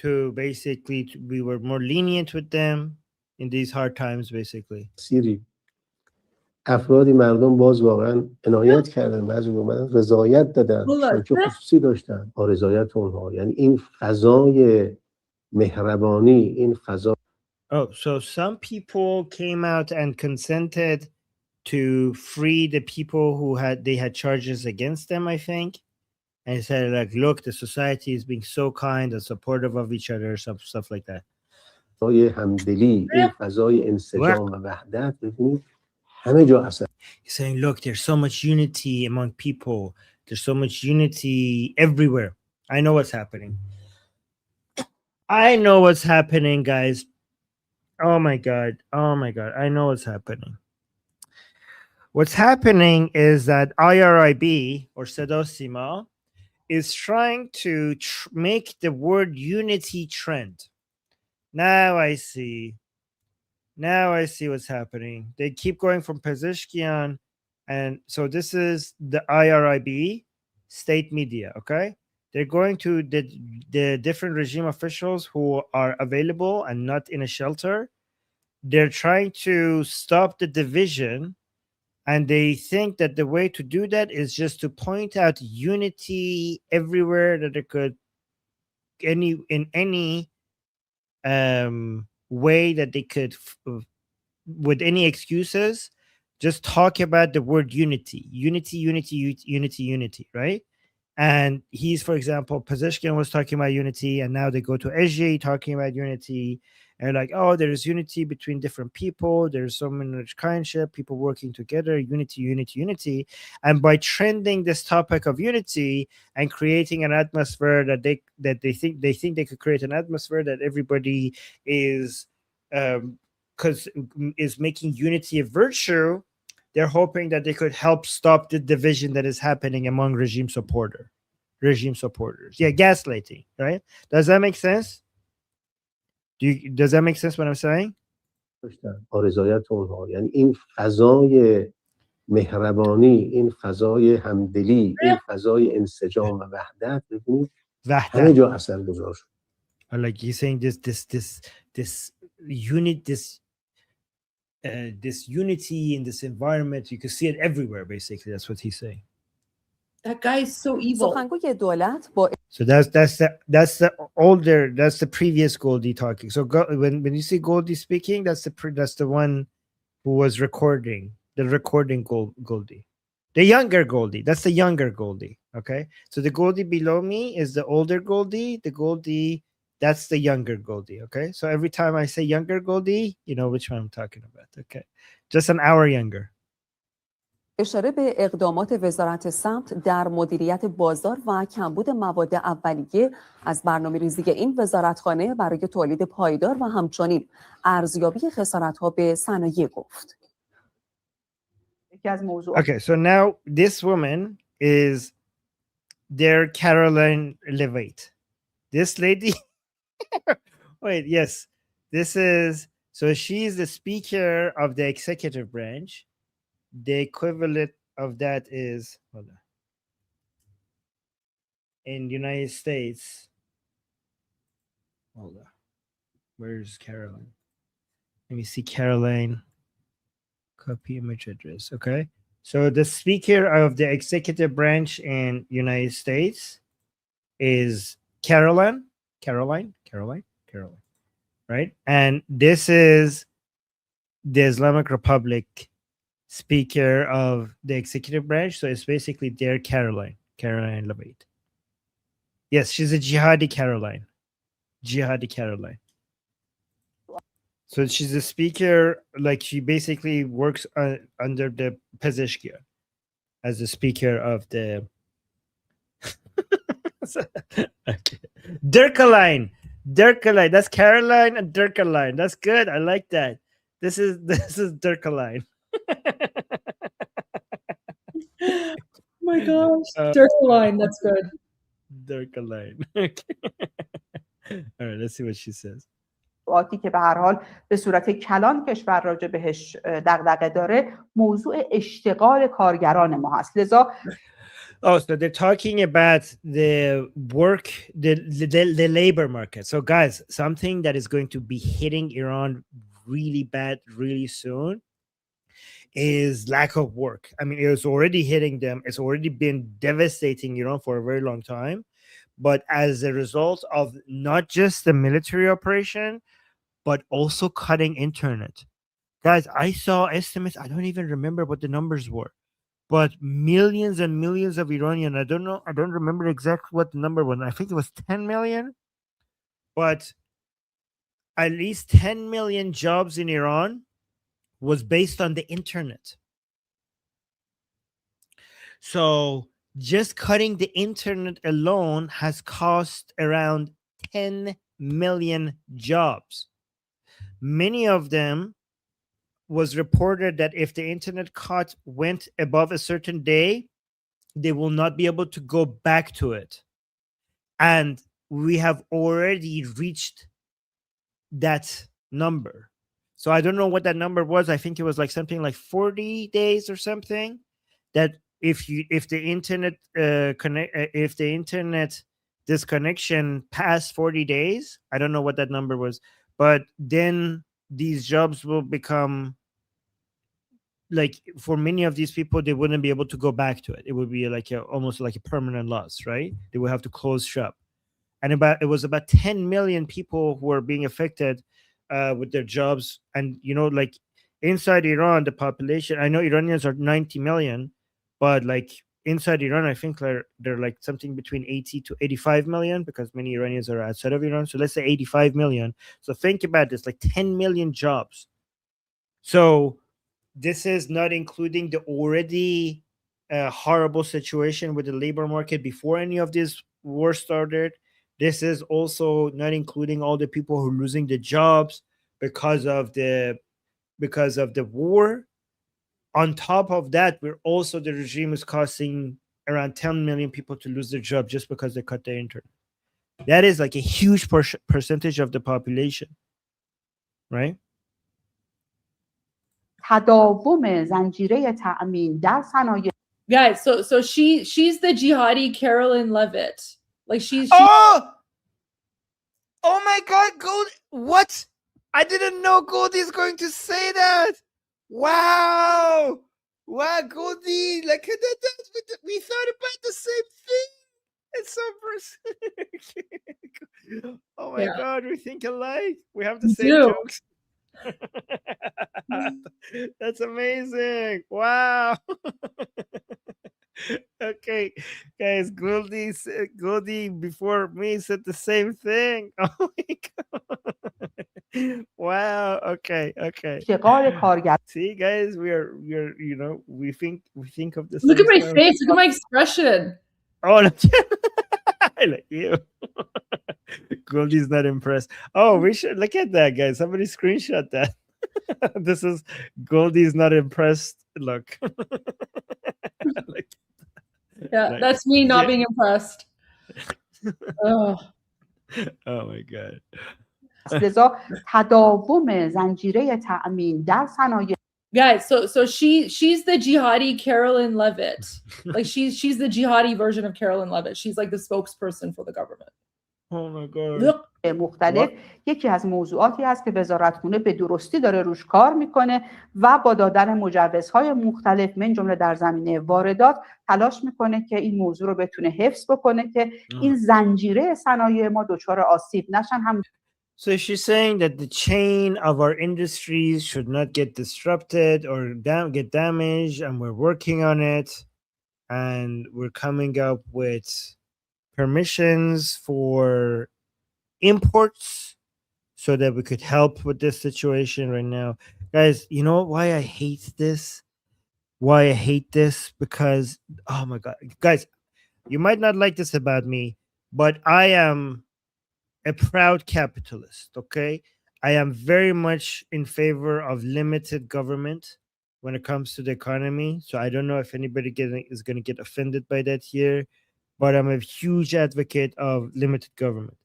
to basically, we were more lenient with them in these hard times basically. سیری افرادی مردم باز واقعا عنایت کردن، بعضی اومدن رضایت دادن، شوکه خصوصی داشتن با رضایت اونها، یعنی این فضای مهربانی، این فضا. Oh, so some people came out and consented to free the people who they had charges against them, I think. And said like, look, the society is being so kind and supportive of each other, stuff like that. فضای همدلی، این فضای انسجام و وحدت ببینید همه جا اثر. He's saying, look, there's so much unity among people. There's so much unity everywhere. I know what's happening. I know what's happening, guys. Oh my God. Oh my God. I know what's happening. What's happening is that IRIB or Seda Sima is trying to make the word unity trend. Now I see. Now I see what's happening. They keep going from Pezeshkian. And so this is the IRIB state media, okay? They're going to the different regime officials who are available and not in a shelter. They're trying to stop the division. And they think that the way to do that is just to point out unity everywhere that it could, in any way that they could, with any excuses, just talk about the word unity, right? And he's, for example, Pezeshkian was talking about unity, and now they go to SJ talking about unity, and like, oh, there's unity between different people, there's so much kindship, people working together, unity. And by trending this topic of unity and creating an atmosphere that they think they could create an atmosphere that everybody is is making unity a virtue, they're hoping that they could help stop the division that is happening among regime supporters. Yeah, gaslighting, right? Does that make sense? Does that make sense what I'm saying? رضایت اونها، یعنی این فضای مهربانی، این فضای همدلی، این فضای انسجام و وحدت ببینید همه جا اثرگذار شد. Like he's saying this unity in this environment, you can see it everywhere basically. That's what he's saying. That guy is so evil. سخنگوی دولت با So that's the previous Goldi talking. So when you see Goldi speaking, that's the one who was recording Goldi, the younger Goldi. That's the younger Goldi. Okay, so the Goldi below me is the older Goldi. The Goldi, that's the younger Goldi. Okay, so every time I say younger Goldi, you know which one I'm talking about. Okay, just an hour younger. اشاره به اقدامات وزارت ثبت در مدیریت بازار و کمبود مواد اولیه از برنامه‌ریزی این وزارتخانه برای تولید پایدار و همچنین ارزیابی خسارت‌ها به صنایع گفت. Okay, so now this woman is their Caroline Levite. This lady, wait, yes, this is, so she's the speaker of the executive branch. The equivalent of that is, hold on, in the United States, hold on, where's Caroline? Let me see Caroline. Copy image address. Okay, so the speaker of the executive branch in United States is Caroline, right? And this is the Islamic Republic Speaker of the executive branch. So it's basically their Caroline Levitt. Yes, she's a jihadi Caroline. So she's a speaker, like she basically works under the Pezeshkian as the speaker of the okay. Durkaline. That's Caroline and Durkaline. That's good. I like that. This is Durkaline. Oh my gosh. Durkaline, that's good. Durkaline. Okay. All right, let's see what she says. آتی که به هر حال به صورت کلان کشور راجع بهش دغدغه داره موضوع اشتغال کارگران ما هست. لذا Oh, so they're talking about the work, the labor market. So guys, something that is going to be hitting Iran really bad really soon is lack of work. I mean, it's already hitting them. It's already been devastating Iran for a very long time. But as a result of not just the military operation, but also cutting internet. Guys, I saw estimates. I don't even remember what the numbers were. But millions and millions of Iranian, I don't remember exactly what the number was. I think it was 10 million. But at least 10 million jobs in Iran was based on the internet. So just cutting the internet alone has cost around 10 million jobs. Many of them was reported that if the internet cut went above a certain day, they will not be able to go back to it. And we have already reached that number. So I don't know what that number was. I think it was like something like 40 days or something. That if the internet disconnection past 40 days, I don't know what that number was, but then these jobs will become like, for many of these people, they wouldn't be able to go back to it. It would be like almost like a permanent loss, right? They would have to close shop. And it was about 10 million people who were being affected with their jobs. And, like inside Iran, the population, I know Iranians are 90 million, but like inside Iran, I think they're like something between 80 to 85 million, because many Iranians are outside of Iran. So let's say 85 million. So think about this, like 10 million jobs. So this is not including the already horrible situation with the labor market before any of this war started. This is also not including all the people who are losing the jobs because of the war. On top of that, the regime is causing around 10 million people to lose their job just because they cut their internet. That is like a huge percentage of the population, right? تداوم زنجیره تأمین در صنایع. Guys, so she's the jihadi Carolyn Levitt. Like she Oh my God, Gold! What? I didn't know Goldi is going to say that. Wow, Goldi! Like we thought about the same thing. It's so personal. Oh my God, we think alike. We have the same jokes. That's amazing. Wow. Okay, guys, Goldi before me said the same thing. Oh my God. Wow. Okay. See, guys, we think of the same. Look at my face. Look at my expression. Oh, no. I like you. Goldi's not impressed. Oh, we should look at that, guys. Somebody screenshot that. This is Goldi's not impressed. Look. That's me not being impressed. Oh my God. لذا تداوم زنجیره تأمین در صنایع. Guys, so she's the jihadi Carolyn Levitt. Like she's the jihadi version of Carolyn Levitt. She's like the spokesperson for the government. Oh my God. مختلف یکی از موضوعاتی هست که وزارتخونه به درستی داره روش کار میکنه و با دادن مجوزهای مختلف من جمله در زمینه واردات تلاش میکنه که این موضوع رو بتونه حفظ بکنه که این زنجیره صنایع ما دچار آسیب نشن. هم So she's saying that the chain of our industries should not get disrupted or get damaged, and we're working on it, and we're coming up with permissions for imports so that we could help with this situation right now. Guys, you know why I hate this? Why I hate this? Because, oh my God, guys, you might not like this about me, but I am a proud capitalist, okay? I am very much in favor of limited government when it comes to the economy. So I don't know if anybody is going to get offended by that here, but I'm a huge advocate of limited government.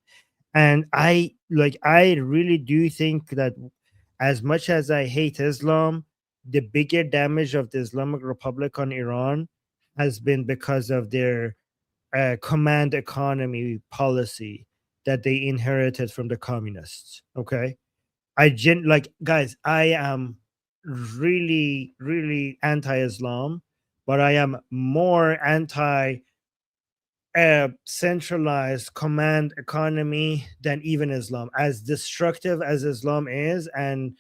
And I really do think that as much as I hate Islam, the bigger damage of the Islamic Republic on Iran has been because of their command economy policy that they inherited from the communists. Okay, guys, I am really, really anti-Islam, but I am more anti centralized command economy than even Islam, as destructive as Islam is. And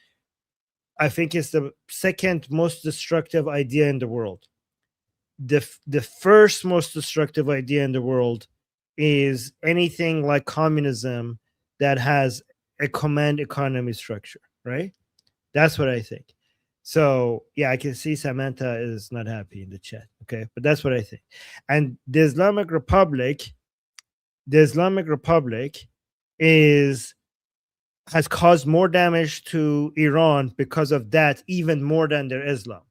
I think it's the second most destructive idea in the world. The first most destructive idea in the world is anything like communism that has a command economy structure, right? That's what I think. So yeah, I can see Samantha is not happy in the chat. Okay, but that's what I think. And the Islamic Republic has caused more damage to Iran because of that, even more than their Islam,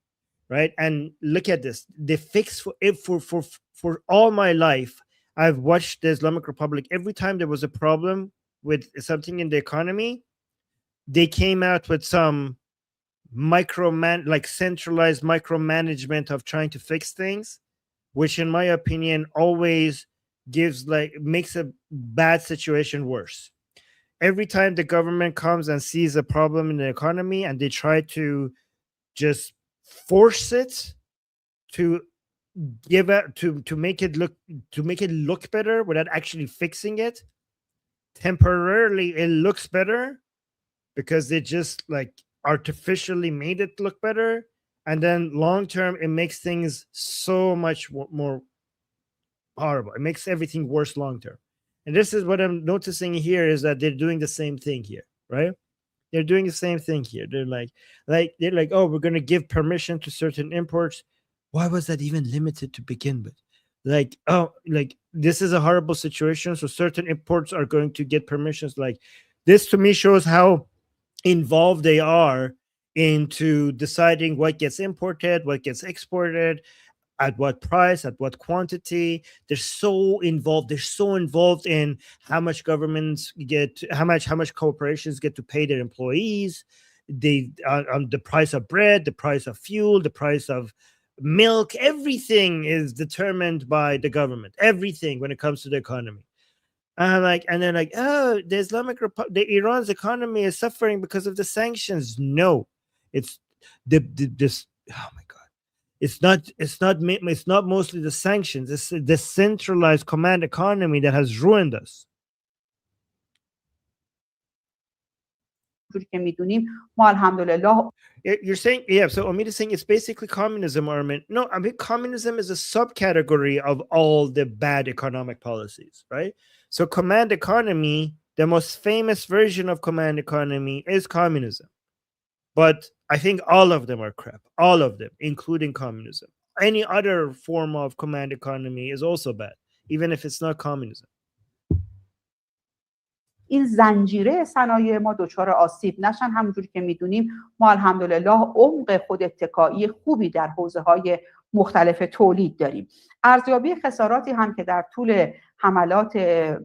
right? And look at this. The fix for all my life, I've watched the Islamic Republic. Every time there was a problem with something in the economy, they came out with some centralized micromanagement of trying to fix things, which in my opinion always makes a bad situation worse. Every time the government comes and sees a problem in the economy and they try to just force it to make it look better without actually fixing it, temporarily it looks better because they just artificially made it look better, and then long term it makes things so much more horrible. It makes everything worse long term. And this is what I'm noticing here, is that they're doing the same thing here, right? They're doing the same thing here. They're like, oh, we're going to give permission to certain imports. Why was that even limited to begin with? This is a horrible situation, so certain imports are going to get permissions. This to me shows how involved they are into deciding what gets imported, what gets exported, at what price, at what quantity. They're so involved. They're so involved in how much governments get, how much corporations get to pay their employees. They the price of bread, the price of fuel, the price of milk. Everything is determined by the government. Everything when it comes to the economy. And they're like, oh, the Islamic Republic, the Iran's economy is suffering because of the sanctions. No, it's this. Oh my God. It's not mostly the sanctions. It's the centralized command economy that has ruined us. You're saying, yeah, so Omid is saying it's basically communism, Armen. No, I mean, communism is a subcategory of all the bad economic policies, right? So command economy, the most famous version of command economy is communism. But I think all of them are crap. All of them, including communism. Any other form of command economy is also bad, even if it's not communism. این زنجیره صنایع ما دچار آسیب نشن. همونجوری که میدونیم ما الحمدلله عمق خود اتکایی خوبی در حوزه‌های مختلف تولید داریم. ارزیابی خساراتی هم که در طول حملات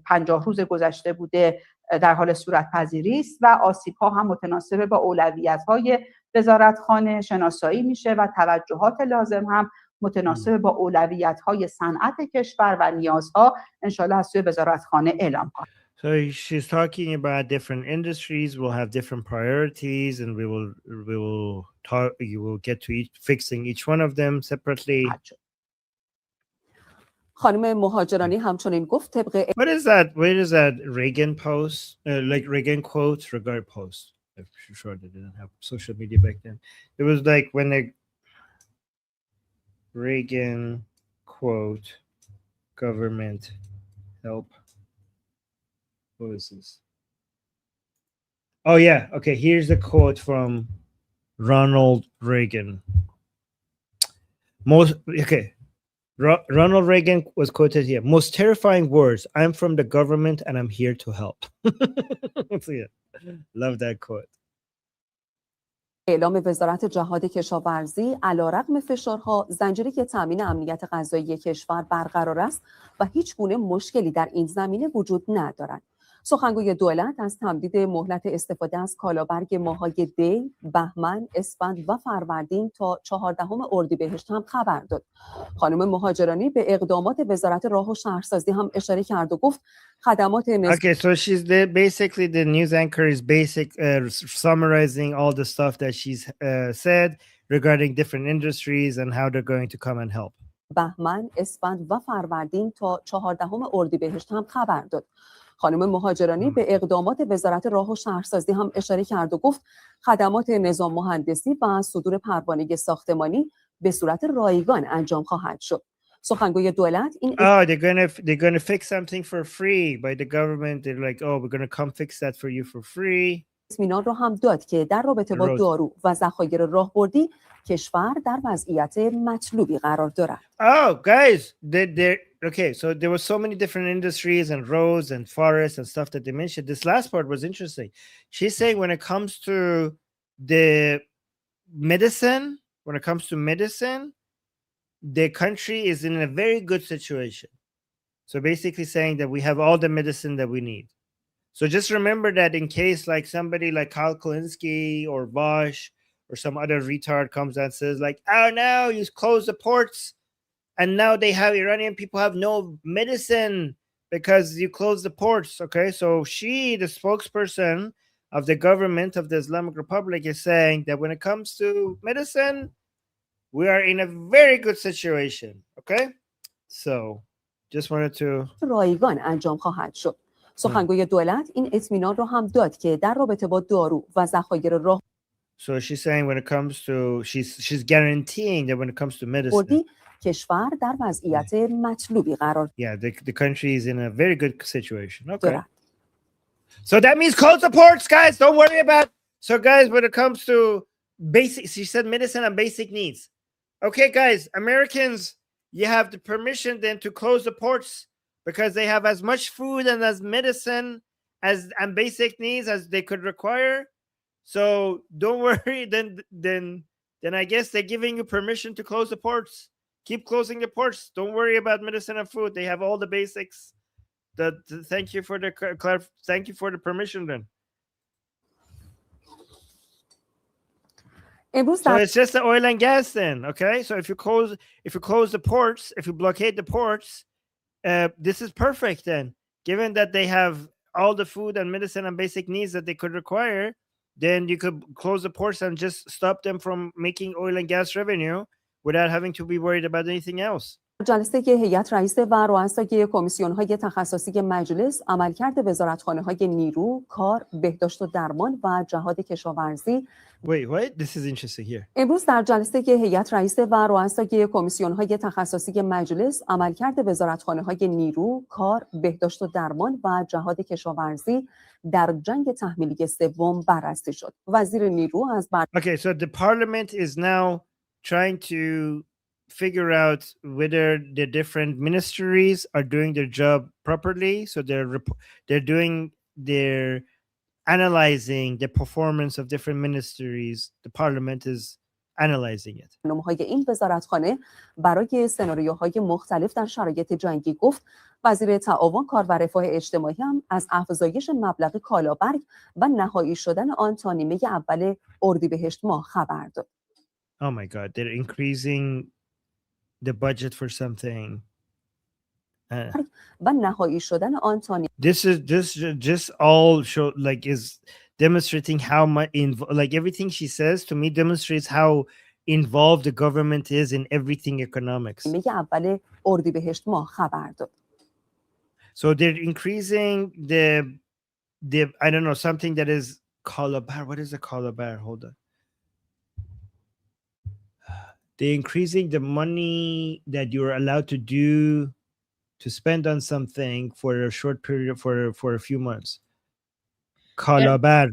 50 روز گذشته بوده در حال صورت‌پذیری است و آسیب‌ها هم متناسب با اولویت‌های وزارتخانه شناسایی میشه و توجهات لازم هم متناسب با اولویت‌های صنعت کشور و نیازها انشالله از سوی وزارتخانه اعلام کنه. So she's talking about different industries will have different priorities, and we will talk. You will get to fixing each one of them separately. خانم مهاجرانی همچنین گفت طبق What is that? Where is that Reagan post? Like Reagan quotes, regard post. I'm sure they didn't have social media back then. It was like when the Reagan quote, government help. What was this? Oh yeah. Okay. Here's the quote from Ronald Reagan. Ronald Reagan was quoted here. Most terrifying words. I'm from the government and I'm here to help. So, yeah. Love that quote. اعلام وزارت جهاد کشاورزی علیرغم فشارها زنجیره تامین امنیت غذایی کشور برقرار است و هیچ گونه مشکلی در این زمینه وجود ندارد. سخنگوی دولت از تمدید مهلت استفاده از کالابرگ ماه‌های دی، بهمن، اسفند و فروردین تا 14 اردیبهشت هم خبر داد. خانم مهاجرانی به اقدامات وزارت راه و شهرسازی هم اشاره کرد و گفت خدمات Okay, so she's basically the news anchor is summarizing all the stuff that she's said regarding different industries and how they're going to come and help. بهمن، اسفند و فروردین تا 14 اردیبهشت هم خبر داد. خانم مهاجرانی به اقدامات وزارت راه و شهرسازی هم اشاره کرد و گفت خدمات نظام مهندسی و صدور پروانه ساختمانی به صورت رایگان انجام خواهد شد. سخنگوی دولت این they're gonna fix something for free by the government. They're like, oh, we're gonna come fix that for you for free. اطمینان را هم داد که در رابطه با دارو و ذخایر راهبردی کشور در وضعیت مطلوبی قرار دارد. Oh, guys, okay, so there were so many different industries and roads and forests and stuff that they mentioned. This last part was interesting. She's saying when it comes to the medicine, the country is in a very good situation. So basically saying that we have all the medicine that we need. So just remember that in case like somebody like Kyle Kulinski or Bosch or some other retard comes and says like, oh no, you close the ports and now they have Iranian people have no medicine because you close the ports. Okay, so she, the spokesperson of the government of the Islamic Republic, is saying that when it comes to medicine, we are in a very good situation. Okay, so just wanted to رایگان انجام خواهد شد. سخنگوی دولت این اطمینان را هم داد که در رابطه با دارو و ذخایر راه So she's saying when it comes to she's guaranteeing that when it comes to medicine کشور در وضعیت مطلوبی قرار the country is in a very good situation. Okay. So that means close the ports, guys. Don't worry about. So guys, when it comes to basic, she said medicine and basic needs. Okay, guys, Americans, you have the permission then to close the ports because they have as much food and as medicine and basic needs as they could require. So don't worry. Then I guess they're giving you permission to close the ports. Keep closing the ports. Don't worry about medicine and food. They have all the basics. Thank you for the permission then. So it's just the oil and gas then, okay? So if you close the ports, if you blockade the ports, this is perfect then. Given that they have all the food and medicine and basic needs that they could require, then you could close the ports and just stop them from making oil and gas revenue without having to be worried about anything else. جلسه هیئت رئیسه و رؤسای کمیسیون‌های تخصصی مجلس عملکرد وزارتخانه‌های نیرو، کار، بهداشت و درمان و جهاد کشاورزی Wait, what? This is interesting here. امروز در جلسه هیئت رئیسه و رؤسای کمیسیون‌های تخصصی مجلس عملکرد وزارتخانه‌های نیرو، کار، بهداشت و درمان و جهاد کشاورزی در جنگ تحمیلی سوم بررسی شد. وزیر نیرو از Okay, so the parliament is now trying to figure out whether the different ministries are doing their job properly. So they're analyzing the performance of different ministries. The parliament is analyzing it. برنامه‌های این وزارتخانه برای سناریوهای مختلف در شرایط جنگی گفت وزیر تعاون کار و رفاه اجتماعی هم از افزایش مبلغ کالابرگ و نهایی شدن آن تا نیمه اول اردیبهشت ماه خبر داد. Oh my God, they're increasing the budget for something. و نهایی شدن آن تا This is just all show like is demonstrating how much like everything she says to me demonstrates how involved the government is in everything economics. نیمه اول اردیبهشت ماه خبر داد. So they're increasing the I don't know, something that is Kalibaf. What is a Kalibaf? Hold on. They're increasing the money that you're allowed to do to spend on something for a short period, for a few months. Kalibaf.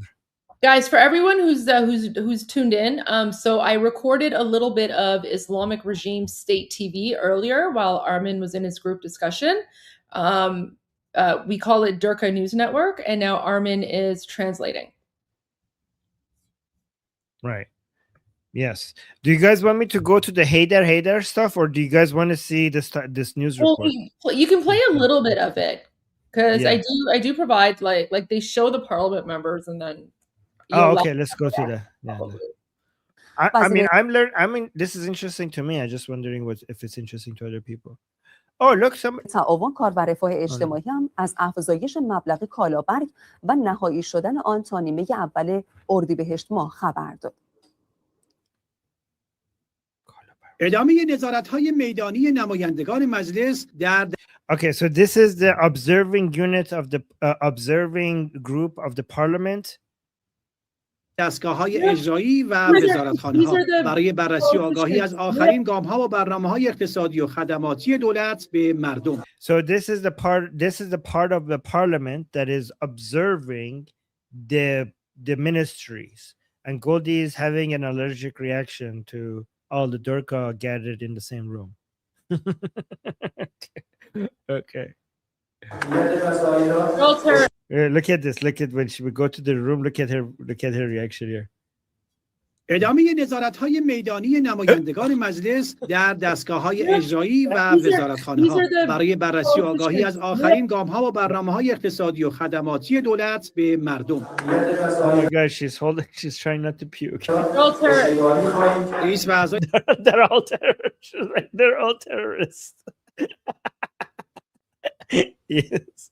Guys, for everyone who's tuned in, so I recorded a little bit of Islamic Regime State TV earlier while Armen was in his group discussion. We call it Durka News Network, and now Armen is translating. Right. Yes. Do you guys want me to go to the Haydar stuff, or do you guys want to see this news report? You can play a little bit of it, because Yeah. I do provide like they show the parliament members and then. Oh, okay. Let's go to that. Yeah. I mean, this is interesting to me. I'm just wondering if it's interesting to other people. Oh, look, تعاون کار و رفاه اجتماعی هم از افزایش مبلغ کالابرگ و نهایی شدن آن تا نیمه اول اردیبهشت ماه خبر داد. ادامه نظارت‌های میدانی نمایندگان مجلس در Okay, so this is the observing unit of the observing group of the parliament. دستگاه‌های اجرایی و وزارتخانه‌ها برای بررسی و آگاهی از آخرین گام‌ها و برنامه‌های اقتصادی و خدماتی دولت به مردم. So this is the part of the parliament that is observing the ministries, and Goldi is having an allergic reaction to all the Durka gathered in the same room. Okay. Look at this. Look at when she would go to the room. Look at her reaction here. ادامه نظارت‌های میدانی نمایندگان مجلس در دستگاه‌های اجرایی و وزارتخانه‌ها برای بررسی و آگاهی از آخرین گام‌ها و برنامه‌های اقتصادی و خدماتی دولت به مردم. Oh my gosh, she's trying not to puke. They're all terrorists. Yes.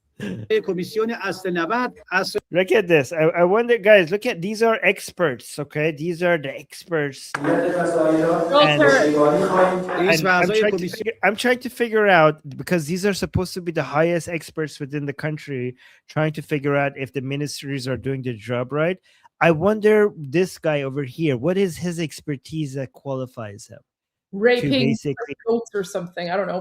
Look at this. I wonder, guys, look at, these are experts, okay? These are the experts. I'm trying to figure out, because these are supposed to be the highest experts within the country, trying to figure out if the ministries are doing their job right. I wonder, this guy over here, what is his expertise that qualifies him? Raping goats or something. I don't know.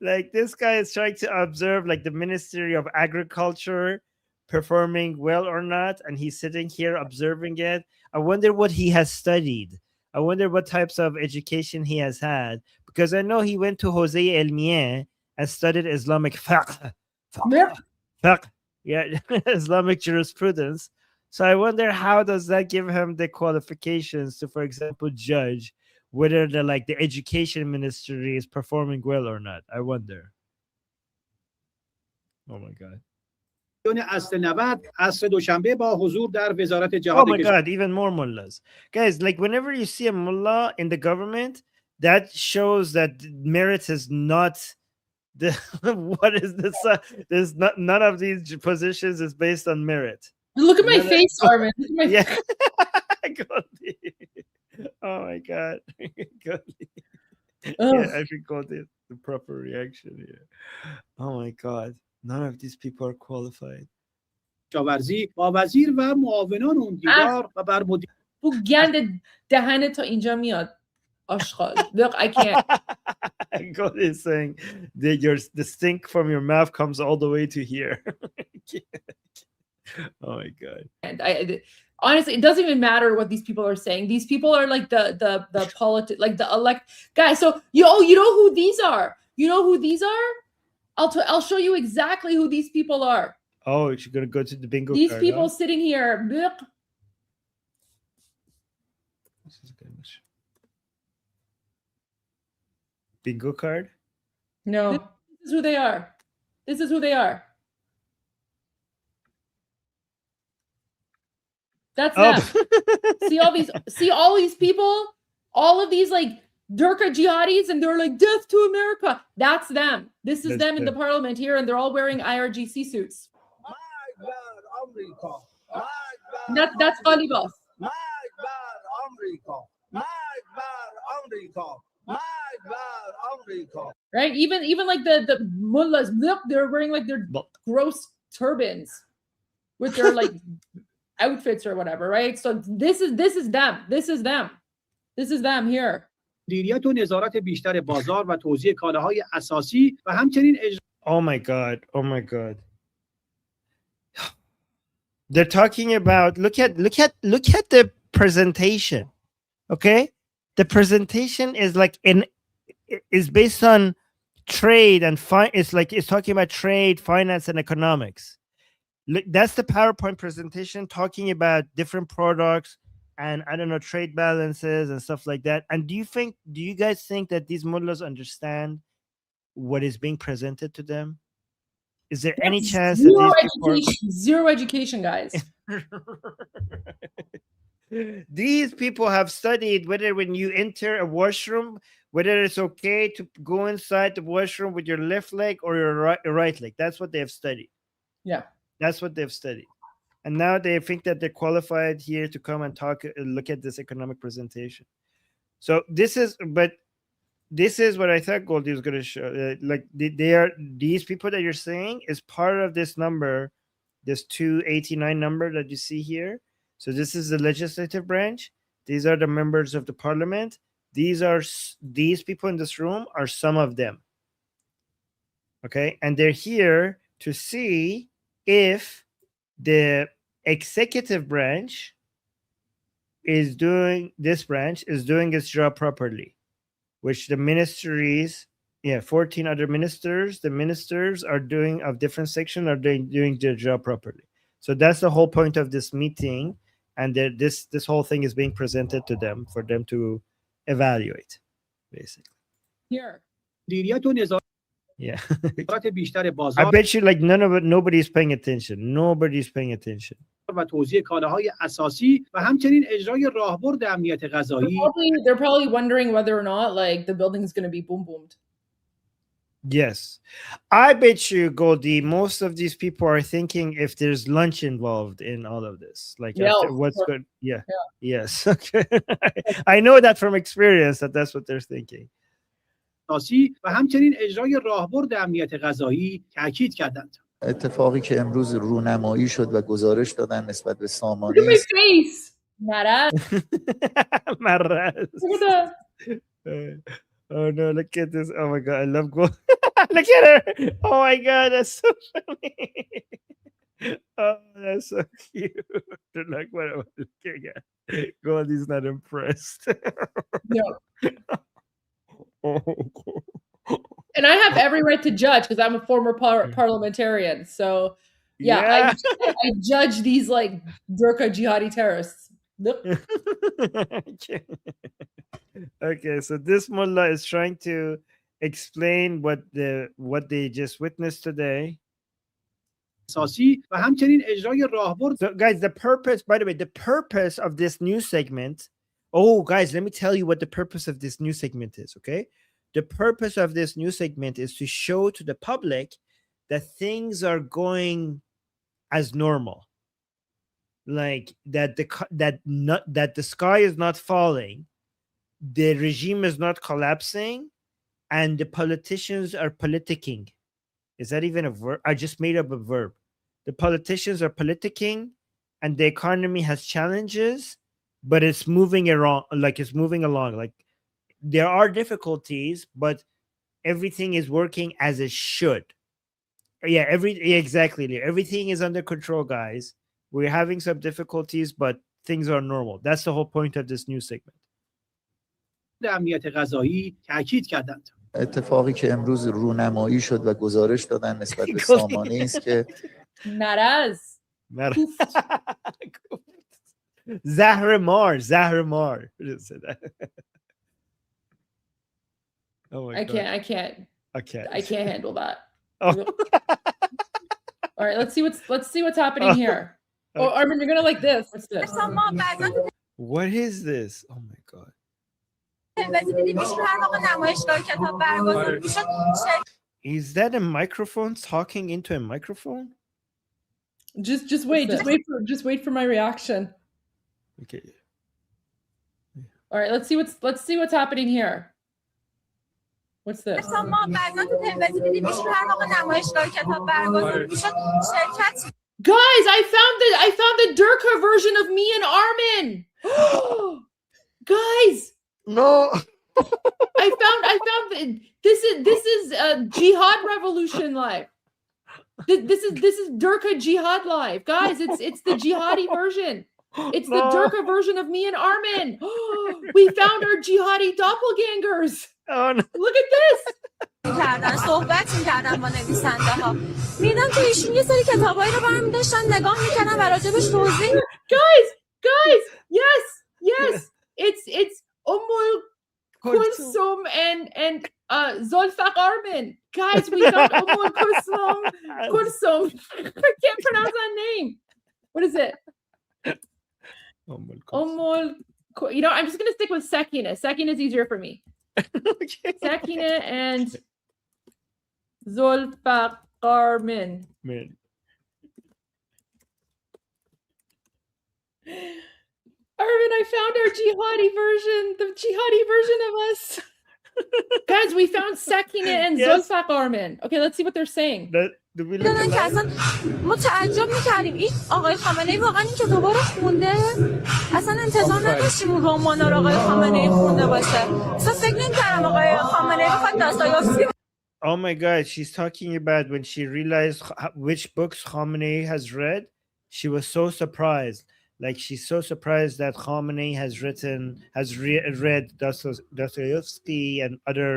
like this guy is trying to observe like the Ministry of Agriculture performing well or not, and he's sitting here observing it. I wonder what he has studied. I wonder what types of education he has had, because I know he went to Jose Elmieh and studied Islamic fiqh. Yeah, Islamic jurisprudence. So I wonder, how does that give him the qualifications to, for example, judge whether the education ministry is performing well or not? I wonder. Oh my God. Oh my God, even more mullahs. Guys, like whenever you see a mullah in the government, that shows that merit is not the what is this? There's none of these positions is based on merit. Look at my face, Armen. Look at my face. Oh my God. Yeah, I think Goldi is the proper reaction here. Oh my God. None of these people are qualified. با وزیر و معاونان اون دیدار و بر مدیر بو گند دهن تا اینجا میاد آشغال. Look, I can't. Goldi is saying the stink from your mouth comes all the way to here. Oh my God. And honestly, it doesn't even matter what these people are saying. These people are like the like the elect guys. So you know who these are. You know who these are? I'll show you exactly who these people are. Oh, you're gonna go to the bingo These card, people huh? sitting here. This is good. Bingo card? No, this is who they are. This is who they are. That's them. see all these people, all of these like Durka jihadis, and they're like death to America. That's them. This is them in the parliament here, and they're all wearing IRGC suits. That's Kalibaf. Right? Even like the mullahs, look, they're wearing like their gross turbans with their like outfits or whatever, right? So this is them. This is them. This is them here. مدیریت و نظارت بیشتر بازار و توزیع کالاهای اساسی و همچنین Oh my god. Oh my god. They're talking about look at the presentation. Okay? The presentation is like is based on trade and it's talking about trade, finance, and economics. Look, that's the PowerPoint presentation talking about different products and I don't know, trade balances and stuff like that. And do you guys think that these mullahs understand what is being presented to them? Is there any chance that zero education, guys? These people have studied whether when you enter a washroom, whether it's okay to go inside the washroom with your left leg or your right leg. That's what they have studied. Yeah. That's what they've studied. And now they think that they're qualified here to come and look at this economic presentation. So this is what I thought Goldi was going to show. Like these people that you're saying is part of this number, this 289 number that you see here. So this is the legislative branch. These are the members of the parliament. These people in this room are some of them. Okay, and they're here to see if the executive branch is doing its job properly, which the ministries, 14 other ministers, the ministers are doing of different sections are doing their job properly. So that's the whole point of this meeting, and this whole thing is being presented to them for them to evaluate, basically. Here. Yeah. I bet you like nobody's paying attention. Nobody's paying attention. و توزیع کالاهای اساسی و همچنین اجرای راهبرد امنیت غذایی. They're probably wondering whether or not like the building is going to be boom boomed. Yes. I bet you, Goldi, most of these people are thinking if there's lunch involved in all of this. Like what's good. Yeah. Yes. Okay. I know that from experience that's what they're thinking. اساسی و همچنین اجرای راهبرد امنیت غذایی تاکید کردند. اتفاقی که امروز رونمایی شد و گزارش دادن نسبت به سامانه مرض. Oh no, look at this. Oh my god, I love Goldi. Look at her. Oh my god, that's so funny. Oh, that's so cute. Like what I was looking at. Goldi's not impressed. No. And I have every right to judge because I'm a former parliamentarian. So I judge these like Durka jihadi terrorists. Okay, so this mullah is trying to explain what they just witnessed today. So guys, the purpose of this news segment. Oh, guys, let me tell you what the purpose of this news segment is, okay? The purpose of this news segment is to show to the public that things are going as normal. Like that the sky is not falling, the regime is not collapsing, and the politicians are politicking. Is that even a verb? I just made up a verb. The politicians are politicking, and the economy has challenges, but it's moving along. Like there are difficulties, but everything is working as it should. Yeah, exactly. Everything is under control, guys. We're having some difficulties, but things are normal. That's the whole point of this news segment. امنیت غذایی تاکید کردند. اتفاقی که امروز رونمایی شد و گزارش دادن نسبت به سامانه است که زهرمار. Oh my I God. I can't handle that. Oh. All right, let's see what's happening here. Oh, Armen, you're gonna like this. What's this? What is this? Oh my God. Is that a microphone talking into a microphone? Just wait for my reaction. Okay. All right, let's see what's happening here. What's this? Guys, I found the Durka version of me and Armen. Guys, no. I found this is Jihad Revolution live. This is Durka Jihad live, guys. It's the jihadi version. It's the Durka version of me and Armen. We found our jihadi doppelgangers. Oh no. Look at this. کردن صحبت می‌کردن با نویسنده ها میدم که ایشون یه سری کتابایی رو برمی داشتن نگاه می‌کردن و راجبش توضیح guys, yes, it's Kulsum and Zolfaq Armen. Guys, we found Kulsum. I can't pronounce that name. What is it? You know, I'm just gonna stick with Sakina. Sakina is easier for me. Okay. Sakina and Zolfaq Armen. Armen, I found our jihadi version, the jihadi version of us. Guys, we found Sakina and Zolfaq Armen. Okay, let's see what they're saying. دادن که اصلا ما تعجب میکردیم این آقای خامنه‌ای واقعا این کتابا رو خونده اصلا انتظار نداشتیم اون رمانا رو آقای خامنه‌ای خونده باشه اصلا فکر نمی‌کردم آقای خامنه‌ای بخواد داستایوفسکی. Oh my God, she's talking about when she realized which books Khamenei has read. She was so surprised. Like she's so surprised that Khamenei has read Dostoevsky and other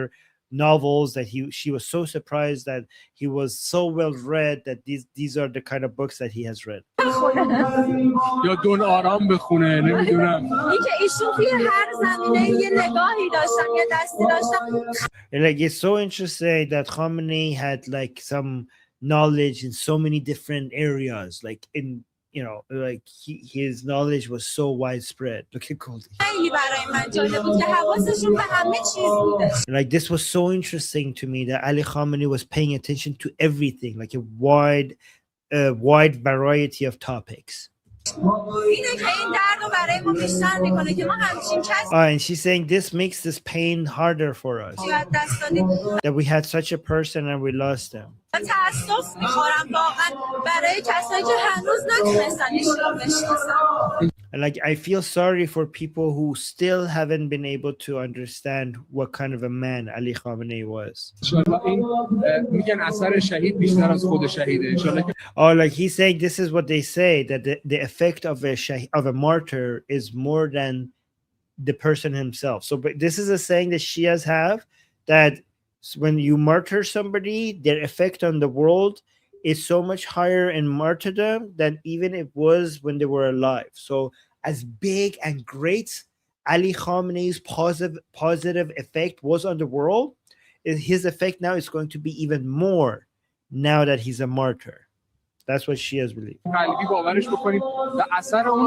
novels that she was so surprised that he was so well read that these are the kind of books that he has read. یا دون آرام بخونه نمیدونم. اینکه ایشون توی هر زمینه یه نگاهی داشتن یه dasti داشتن. Like it's so interesting that Khamenei had like some knowledge in so many different areas, like in like his knowledge was so widespread. Look at Goldi. Like this was so interesting to me that Ali Khamenei was paying attention to everything, like a wide variety of topics. And she's saying this makes this pain harder for us. That we had such a person and we lost them. And like I feel sorry for people who still haven't been able to understand what kind of a man Ali Khamenei was. Oh, like he's saying this is what they say, that the effect of a martyr is more than the person himself. So but this is a saying that Shias have, that when you martyr somebody, their effect on the world is so much higher in martyrdom than even it was when they were alive. So as big and great Ali Khamenei's positive effect was on the world, his effect now is going to be even more now that he's a martyr. That's what Shias believe. And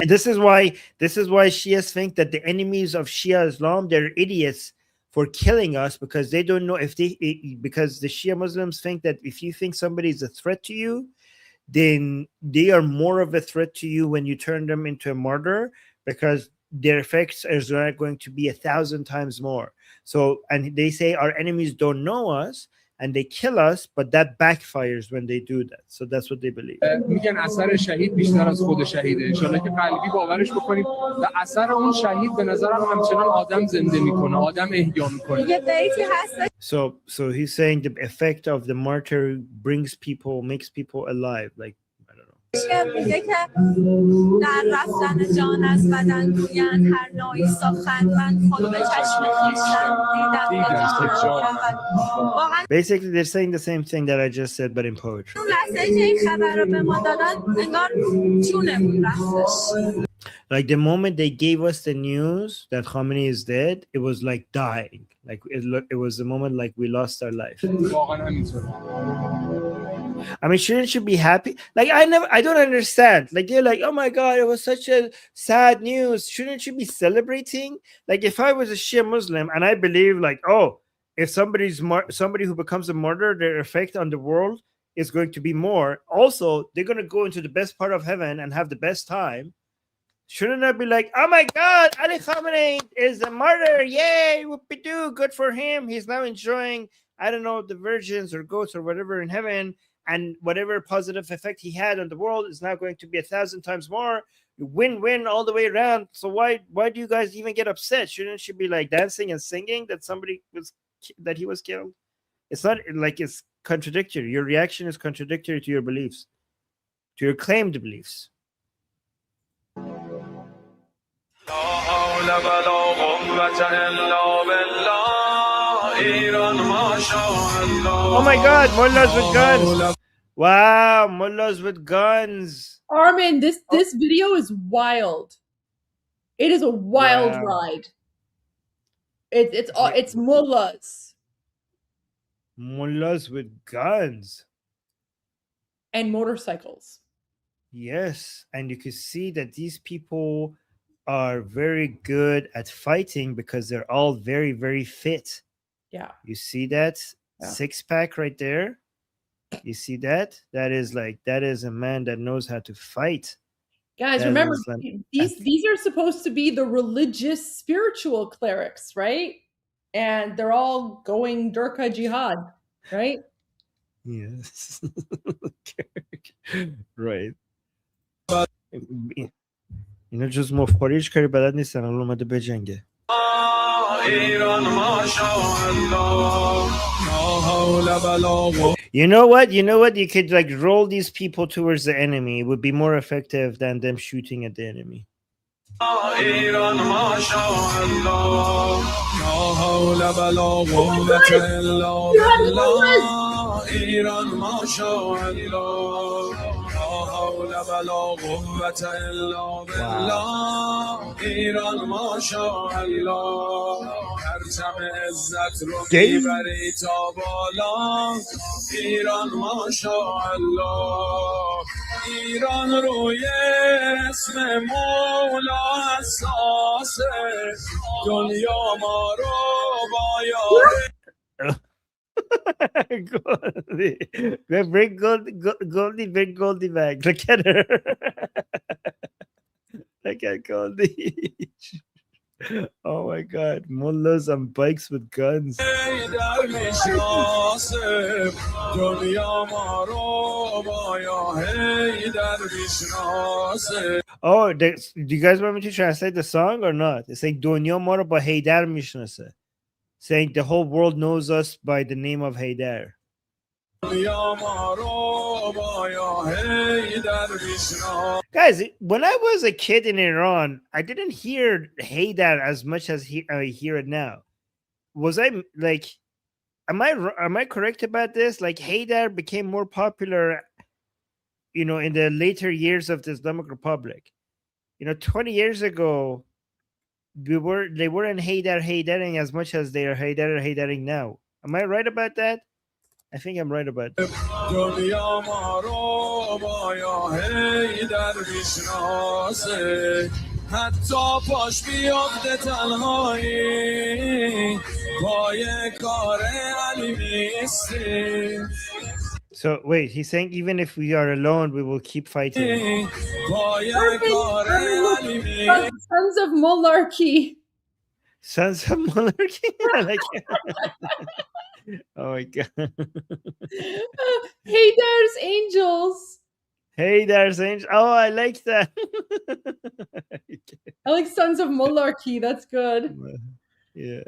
this is why Shias think that the enemies of Shia Islam, they're idiots for killing us, because they don't know because the Shia Muslims think that if you think somebody is a threat to you, then they are more of a threat to you when you turn them into a martyr, because their effects are going to be 1,000 times more. So, and they say our enemies don't know us and they kill us, but that backfires when they do that. So that's what they believe. میگن اثر شهید بیشتر از خود شهیده. ان شاءالله که قلبی باورش بکنیم و اثر اون شهید به نظرم همچنان آدم زنده میکنه، آدم احیا میکنه. So he's saying the effect of the martyr makes people alive. Like میگه که در رفتن جان از بدن گویند هر نوعی سخن من خود به چشم خویشتن دیدم. Basically they're saying the same thing that I just said but in poetry. اون لحظه که این خبر رو به ما دادن انگار جونمون رفتش. Like the moment they gave us the news that Khamenei is dead, it was like dying. Like it was the moment like we lost our life. I mean, shouldn't you be happy? Like I don't understand. Like they're like, oh my God, it was such a sad news. Shouldn't you be celebrating? Like if I was a Shia Muslim and I believe like, oh, if somebody who becomes a martyr, their effect on the world is going to be more. Also, they're going to go into the best part of heaven and have the best time. Shouldn't I be like, oh my God, Ali Khamenei is a martyr. Yay, whoopie-doo, good for him. He's now enjoying, I don't know, the virgins or goats or whatever in heaven. And whatever positive effect he had on the world is now going to be 1,000 times more. Win-win all the way around. So why do you guys even get upset? Shouldn't you be like dancing and singing that he was killed? It's not like it's contradictory. Your reaction is contradictory to your beliefs, to your claimed beliefs. Oh my God, mullahs with guns. Wow, mullahs with guns. Armen, this video is wild. It is a wild ride. It's mullahs. Mullahs with guns. And motorcycles. Yes, and you can see that these people are very good at fighting because they're all very, very fit. Yeah. You see that? Yeah. Six-pack right there? You see that? That is a man that knows how to fight. Guys, remember, these are supposed to be the religious, spiritual clerics, right? And they're all going Durka jihad, right? Yes. Right. اینا جز مفخوری هیچ کاری بلد نیستن. الان اومده بجنگه. You know what? You could like roll these people towards the enemy. It would be more effective than them shooting at the enemy. ایران روی اسم مولا اساسه دنیا ما رو با Goldi. Bring Goldi back. Look at her. Look at Goldi. Oh my God. Mullahs on bikes with guns. Oh, do you guys want me to translate the song or not? It's like Dunya ma ro ba Haydar mishnase. Saying the whole world knows us by the name of Haydar. Guys, when I was a kid in Iran, I didn't hear Haydar as much as I hear it now. Was I like, am I correct about this? Like Haydar became more popular, in the later years of the Islamic Republic. 20 years ago, they weren't Haydaring as much as they are Haydaring now. Am I right about that? I think I'm right about that. So wait, he's saying even if we are alone, we will keep fighting. Sons of monarchy. Sons of monarchy? Oh my God. Haydar's angels. Haydar's angels. Oh, I like that. I like sons of monarchy. That's good. Yeah.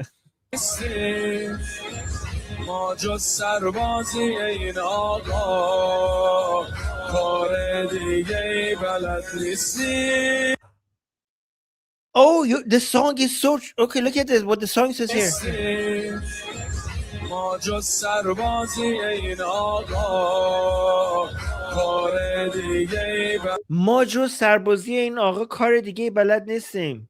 Oh, the song is so okay. Look at this. What the song says here. ما جز سربازی این آقا کار دیگه بلد نیستیم.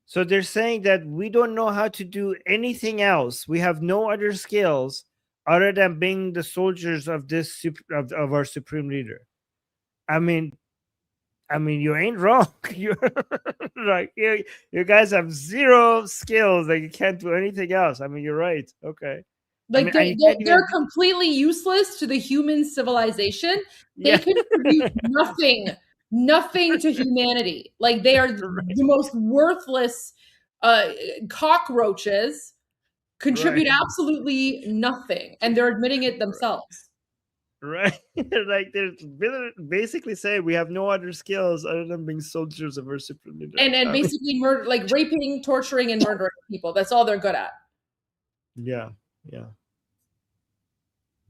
So they're saying that we don't know how to do anything else. We have no other skills other than being the soldiers of of our supreme leader. I mean, you ain't wrong. You're right. You guys have zero skills. Like you can't do anything else. I mean, you're right. Okay. Like they're completely useless to the human civilization. They contribute nothing to humanity. Like they are the most worthless cockroaches, contribute absolutely nothing, and they're admitting it themselves. Right. Like they're basically saying we have no other skills other than being soldiers of our supreme leader. And basically murder, like raping, torturing, and murdering people. That's all they're good at. Yeah. Yeah.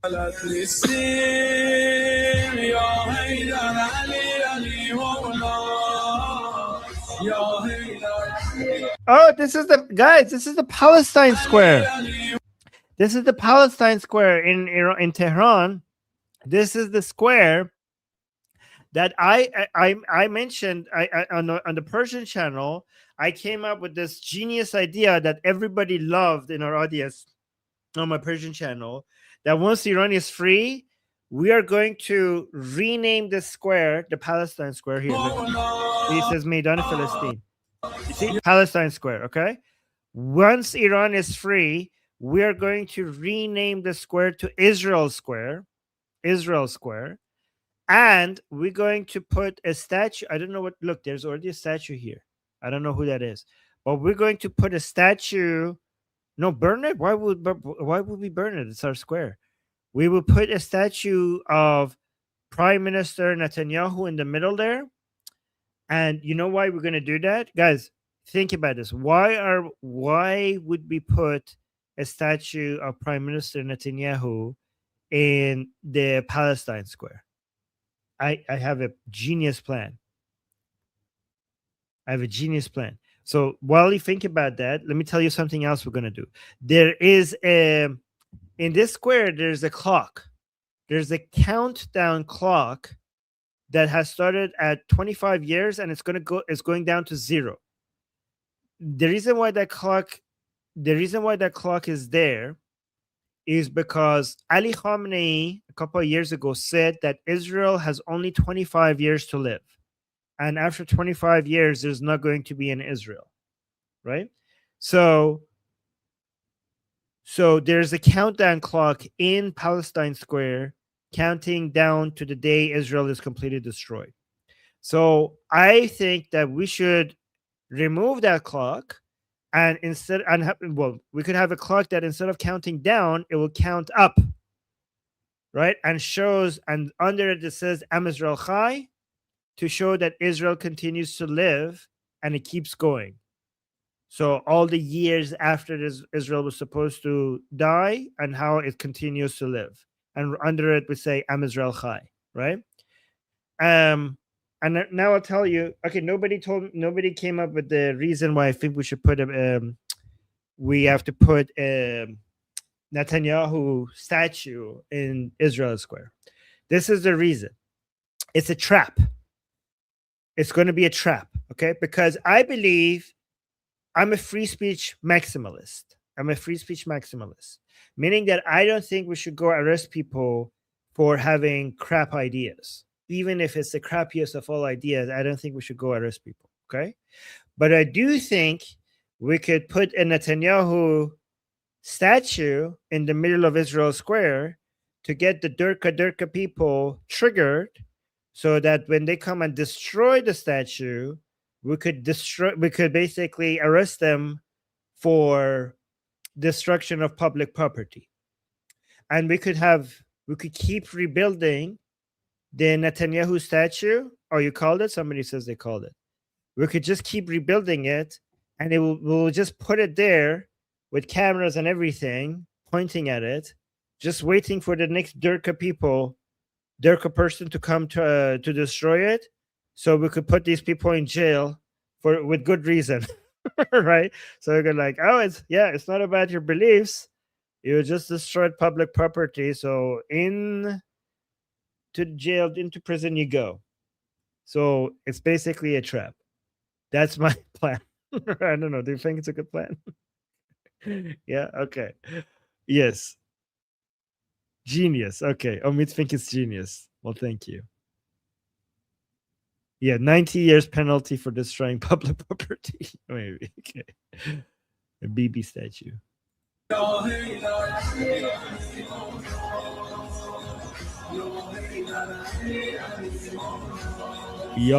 Oh, this is the Palestine Square. This is the Palestine Square in Tehran. This is the square that I mentioned on the Persian channel. I came up with this genius idea that everybody loved in our audience on my Persian channel, that once Iran is free, we are going to rename the square, the Palestine Square here. It says Maidan Palestine. You see, Palestine Square, okay? Once Iran is free, we are going to rename the square to Israel Square, and we're going to put a statue. I don't know what, look, there's already a statue here. I don't know who that is, but we're going to put a statue. No, burn it. Why would we burn it? It's our square. We will put a statue of Prime Minister Netanyahu in the middle there. And you know why we're going to do that? Guys, think about this. Why would we put a statue of Prime Minister Netanyahu in the Palestine Square? I have a genius plan. So while you think about that, let me tell you something else we're going to do. There is in this square, there's a clock. There's a countdown clock that has started at 25 years and it's going down to 0. The reason why that clock is there is because Ali Khamenei a couple of years ago said that Israel has only 25 years to live. And after 25 years, there's not going to be an Israel, right? So there's a countdown clock in Palestine Square counting down to the day Israel is completely destroyed. So I think that we should remove that clock, and we could have a clock that instead of counting down, it will count up, right? And under it says Am Israel Chai, to show that Israel continues to live and it keeps going. So all the years after Israel was supposed to die and how it continues to live. And under it we say Am Israel Chai, right? And now I'll tell you, okay, nobody came up with the reason why I think we should put we have to put Netanyahu statue in Israel Square. This is the reason. It's a trap. It's going to be a trap, okay? Because I believe I'm a free speech maximalist. Meaning that I don't think we should go arrest people for having crap ideas. Even if it's the crappiest of all ideas, I don't think we should go arrest people, okay? But I do think we could put a Netanyahu statue in the middle of Israel Square to get the Durka people triggered, so that when they come and destroy the statue, we could basically arrest them for destruction of public property. And we could keep rebuilding the Netanyahu statue. Oh, you called it? Somebody says they called it. We could just keep rebuilding it, and we'll just put it there with cameras and everything pointing at it, just waiting for the next Durka person to come to destroy it, so we could put these people in jail with good reason, right? So we're like, oh, it's not about your beliefs. You just destroyed public property, so into jail, into prison you go. So it's basically a trap. That's my plan. I don't know. Do you think it's a good plan? Yeah. Okay. Yes. Genius. Okay. Omid think it's genius. Well, thank you. Yeah, 90 years penalty for destroying public property. Maybe. Okay. A BB statue. Yo,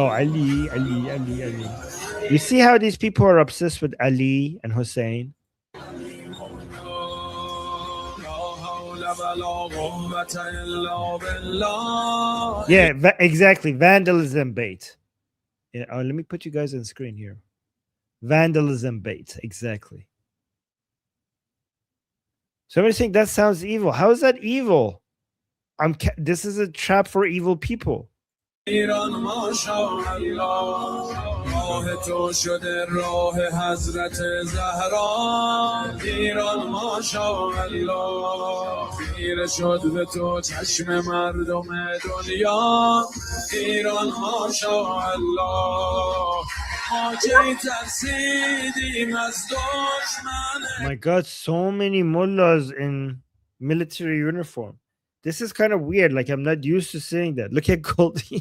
Ali, Ali, Ali, Ali. You see how these people are obsessed with Ali and Hussein? Yeah, exactly. Vandalism bait. Yeah, let me put you guys on screen here. Vandalism bait. Exactly. Somebody think that sounds evil. How is that evil? This is a trap for evil people. ایران ماشاءالله راه تو شده راه حضرت زهرا ایران ماشاءالله خیره شد به تو چشم مردم دنیا ایران ماشاءالله ما کی ترسیدیم از دشمن. My God, so many mullahs in military uniform. This is kind of weird. Like, I'm not used to seeing that. Look at Goldi.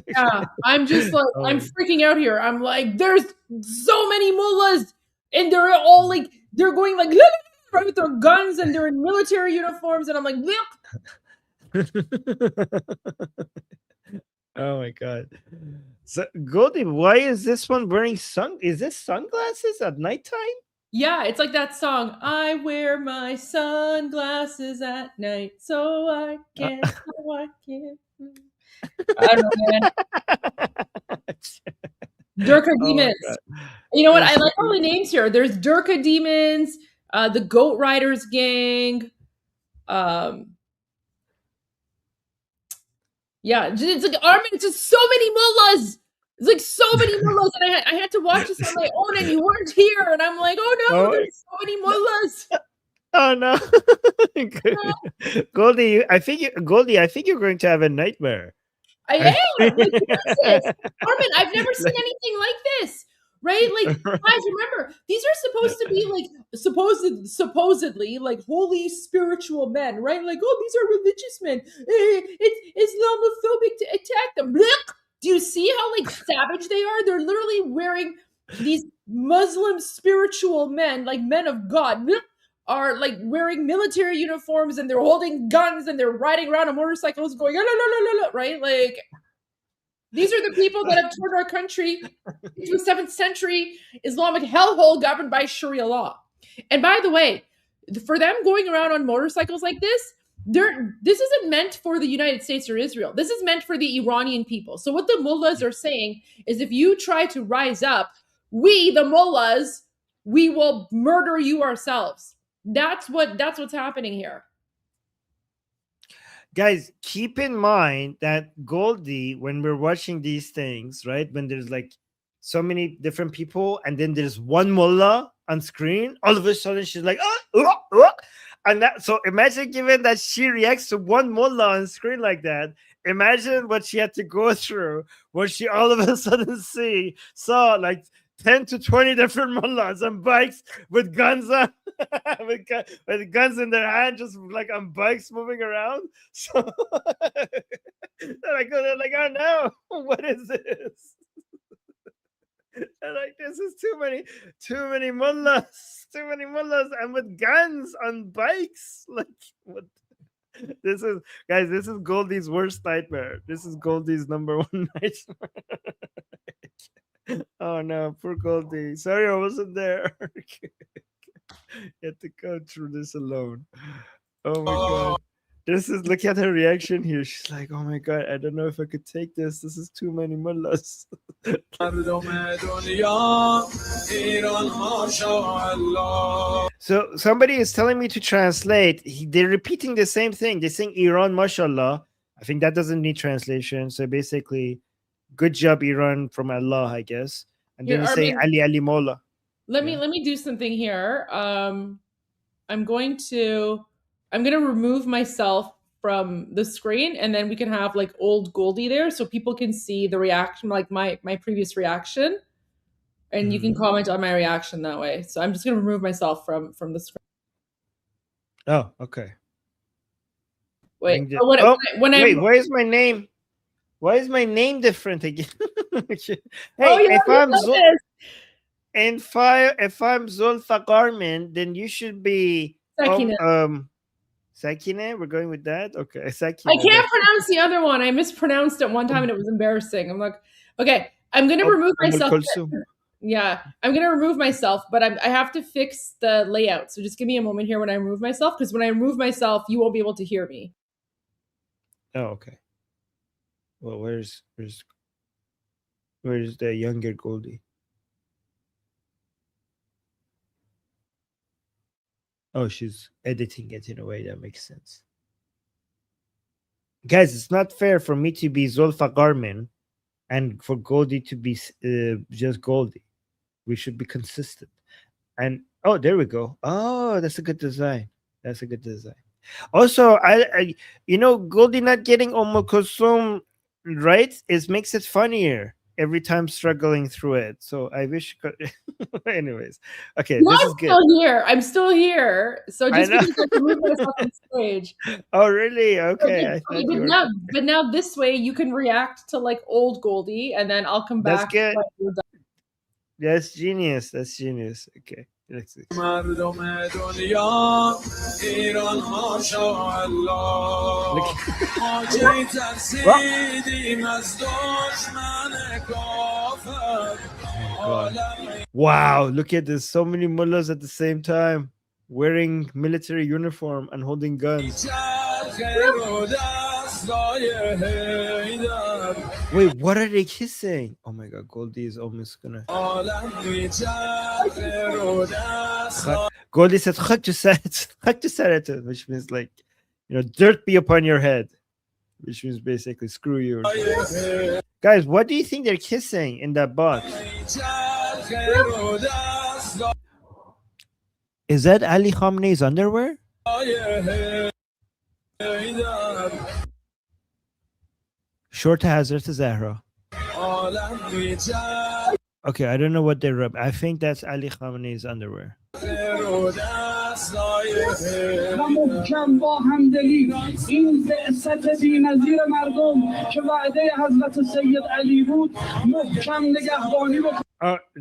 Yeah, I'm just like, I'm freaking out here. I'm like, there's so many mullahs, and they're all like, they're going like, right with their guns, and they're in military uniforms, and I'm like, oh my God. So, Goldi, why is this one wearing is this sunglasses at nighttime? yeah, it's like that song. I wear my sunglasses at night, so I can't. I don't know, man. Durka demons. You know what? I like all the names here. There's Durka demons, the Goat Riders gang. Yeah, it's like Armen. It's just so many mullahs. It's like so many mullahs, and I had to watch this on my own, and you weren't here, and I'm like, oh no, there's so many mullahs. Oh no, Goldi! I think you're going to have a nightmare. I am. Like, Armen, I've never seen anything like this. Right? Like, guys, remember, these are supposed to be like supposedly like holy spiritual men, right? Like, oh, these are religious men. It's Islamophobic to attack them. Look, do you see how like savage they are? They're literally wearing these Muslim spiritual men, like men of God, are like wearing military uniforms, and they're holding guns, and they're riding around on motorcycles going, la, la, la, la, la, right? Like, these are the people that have turned our country into a 7th century Islamic hellhole governed by Sharia law. And by the way, for them going around on motorcycles like this, this isn't meant for the United States or Israel. This is meant for the Iranian people. So what the mullahs are saying is, if you try to rise up, we, the mullahs, we will murder you ourselves. That's what's happening here. Guys, keep in mind that Goldi, when we're watching these things, right, when there's like so many different people, and then there's one mullah on screen, all of a sudden she's like, and that. So imagine, given that she reacts to one mullah on screen like that, imagine what she had to go through when she all of a sudden saw like 10 to 20 different mullahs on bikes with guns on, with guns in their hand, just like on bikes moving around. So they're like, oh no, what is this? They're like, this is too many mullahs, and with guns on bikes. Like, what? This is Goldi's worst nightmare. This is Goldi's number one nightmare. Oh no, poor Goldi. Sorry I wasn't there. You had to go through this alone. Oh my God. Look at her reaction here. She's like, oh my God, I don't know if I could take this. This is too many mullahs. So somebody is telling me to translate. They're repeating the same thing. They're saying Iran, mashallah. I think that doesn't need translation. So basically, good job, Iran, from Allah, I guess. And then they say Ali Ali Mola. Let me do something here. I'm going to remove myself from the screen, and then we can have like old Goldi there, so people can see the reaction, like my previous reaction, and you can comment on my reaction that way. So I'm just going to remove myself from the screen. Oh, okay. Wait. Wait, where's my name? Why is my name different again? Hey, if I'm Zulfa Garmin, then you should be Sakine, we're going with that? Okay, Sakine. I can't pronounce the other one. I mispronounced it one time and it was embarrassing. I'm like, okay, I'm going to remove myself. Yeah, I'm going to remove myself, but I have to fix the layout. So just give me a moment here when I remove myself, because when I remove myself, you won't be able to hear me. Oh, okay. Well, where's the younger Goldi? Oh, she's editing it in a way that makes sense. Guys, it's not fair for me to be Zulfa Armen and for Goldi to be just Goldi. We should be consistent. And oh, there we go. Oh, that's a good design. That's a good design. Also, I Goldi not getting Kulthum right makes it funnier every time struggling through it. So I wish. Anyways, okay, No, this is good. I'm still here. So just because I can move myself on stage. Oh, really? Okay. But now this way you can react to like old Goldi, and then I'll come back. That's good. That's genius. That's genius. Okay. Let's see. Wow, look at this. So many mullahs at the same time wearing military uniform and holding guns. Wait, what are they kissing? Oh my god, Goldi is almost gonna. Goldi said "Khak, which means like, dirt be upon your head, which means basically screw you. Guys, what do you think they're kissing in that box? Is that Ali Khamenei's underwear? Short Hazrat Zahra. Okay, I don't know what they rub. I think that's Ali Khamenei's underwear. Do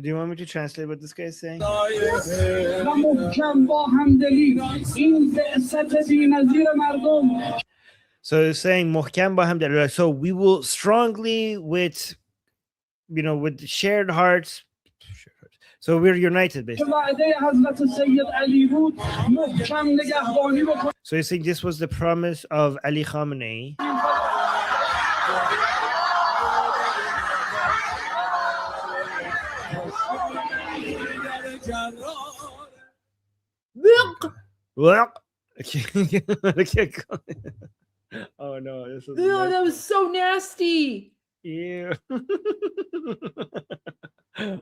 you want me to translate what this guy is saying? So he's saying Muhkam ba hamdalillah. So we will strongly with shared hearts. So we're united basically. So you think this was the promise of Ali Khamenei? Oh no, this was that was so nasty. Yeah.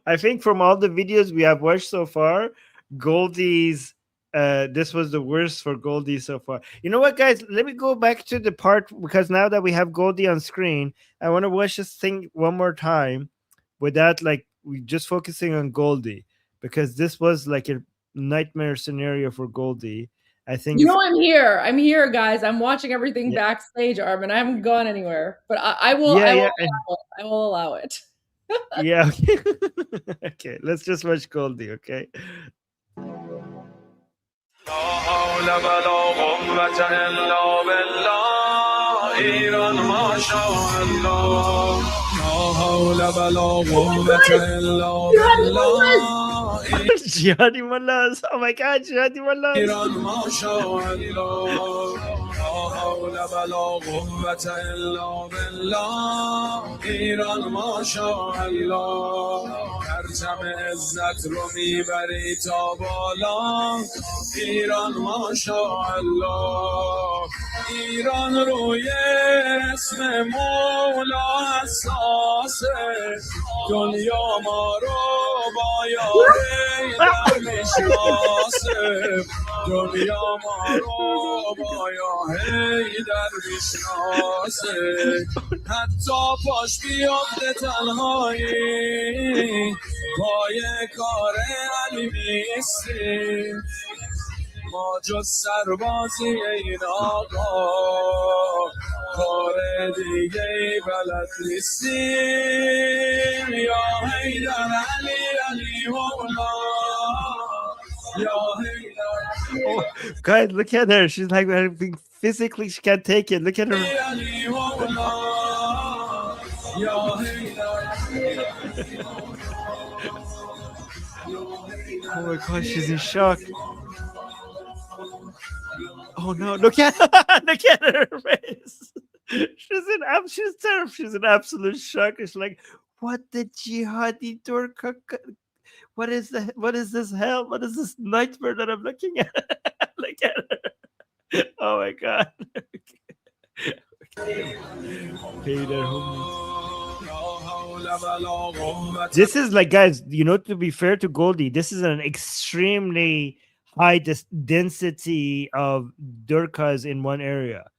I think from all the videos we have watched so far, Goldi's this was the worst for Goldi so far. You know what, guys? Let me go back to the part, because now that we have Goldi on screen, I want to watch this thing one more time without we just focusing on Goldi, because this was like a nightmare scenario for Goldi. I think I'm here, guys. I'm watching everything backstage, Armen. I haven't gone anywhere, but I will allow it. Yeah. Okay. Okay, let's just watch Goldi, okay? Jihadi Mullahs. Oh my god, Jihadi Mullahs. ایران ماشاءالله پرچم عزت رو میبری تا بالا ایران ماشاءالله ایران روی اسم مولا حساسه دنیا ما رو با یاری در میشناسه دنیا ما رو با یاری در میشناسه حتی پاش بیافته تنهایی پای کار علی نیستیم ما جز سربازی این آقا کار دیگه ای بلد نیستیم یا حیدر علی علی مولا یا حیدر Oh, guys, look at her. She's like physically, she can't take it. Look at her. Oh my gosh, she's in shock. Oh no, look at her face. She's terrible. She's in absolute shock. It's like, what the jihadi Turka? What is that? What is this hell? What is this nightmare that I'm looking at? Look at her. Oh my god. This is like, guys, to be fair to Goldi, this is an extremely high density of Durkas in one area.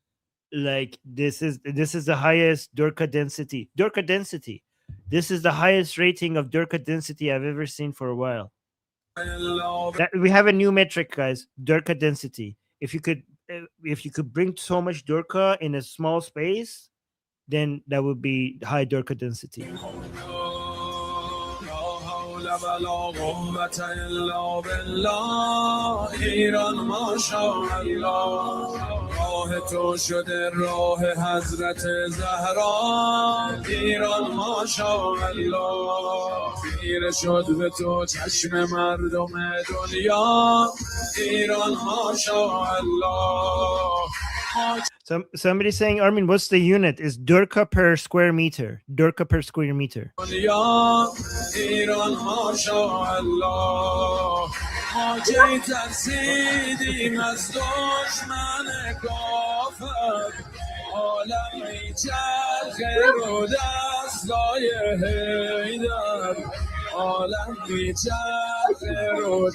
Like this is the highest Durka density. This is the highest rating of Durka density I've ever seen for a while. We have a new metric, guys. Durka density. If you could bring so much Durka in a small space, then that would be high Durka density. تو شده راه حضرت زهرا ایران ماشاءالله خیره شد به تو چشم مردم دنیا ایران ماشاءالله. Somebody saying, Armen, what's the unit? Is Durka per square meter. Durka per square meter. ایران ماشاءالله ما کی ترسیدیم از دشمن کافر عالم میچرخه رو دستای حیدر عالم میچرخه رو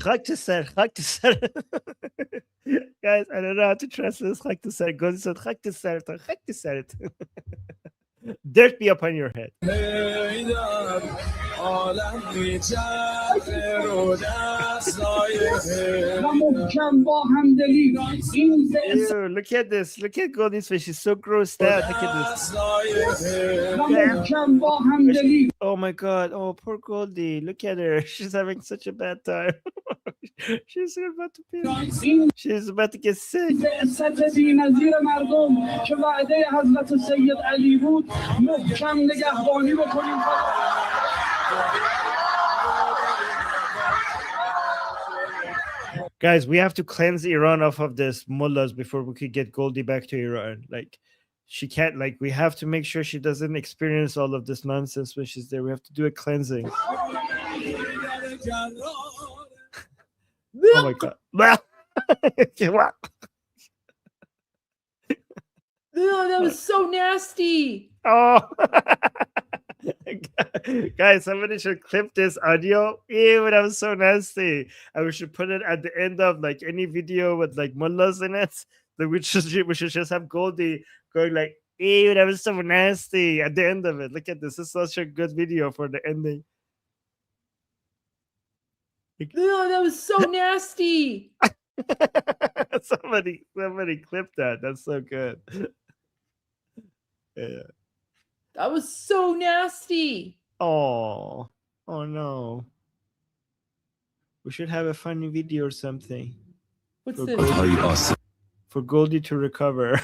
خاک to سر Guys, I don't know how to translate this. خاک to سر. Goldi said خاک to سر. Dirt be upon your head. Ew, look at this. Look at Goldi's face. She's so grossed out. Look at this. Oh my god. Oh, poor Goldi. Look at her. She's having such a bad time. She's about to pee. She's about to get sick. Guys, we have to cleanse Iran off of this mullahs before we could get Goldi back to Iran. Like, she can't, like, we have to make sure she doesn't experience all of this nonsense when she's there. We have to do a cleansing. Oh my god. No, that was so nasty. Oh. Guys, somebody should clip this audio. Ew, that was so nasty. And we should put it at the end of like any video with like mullahs in it. Like we should just have Goldi going like, ew, that was so nasty at the end of it. Look at this. This is such a good video for the ending. No, that was so nasty. Somebody clip that. That's so good. Yeah. That was so nasty. Oh no. We should have a funny video or something. What's for this? Goldi, for Goldi to recover.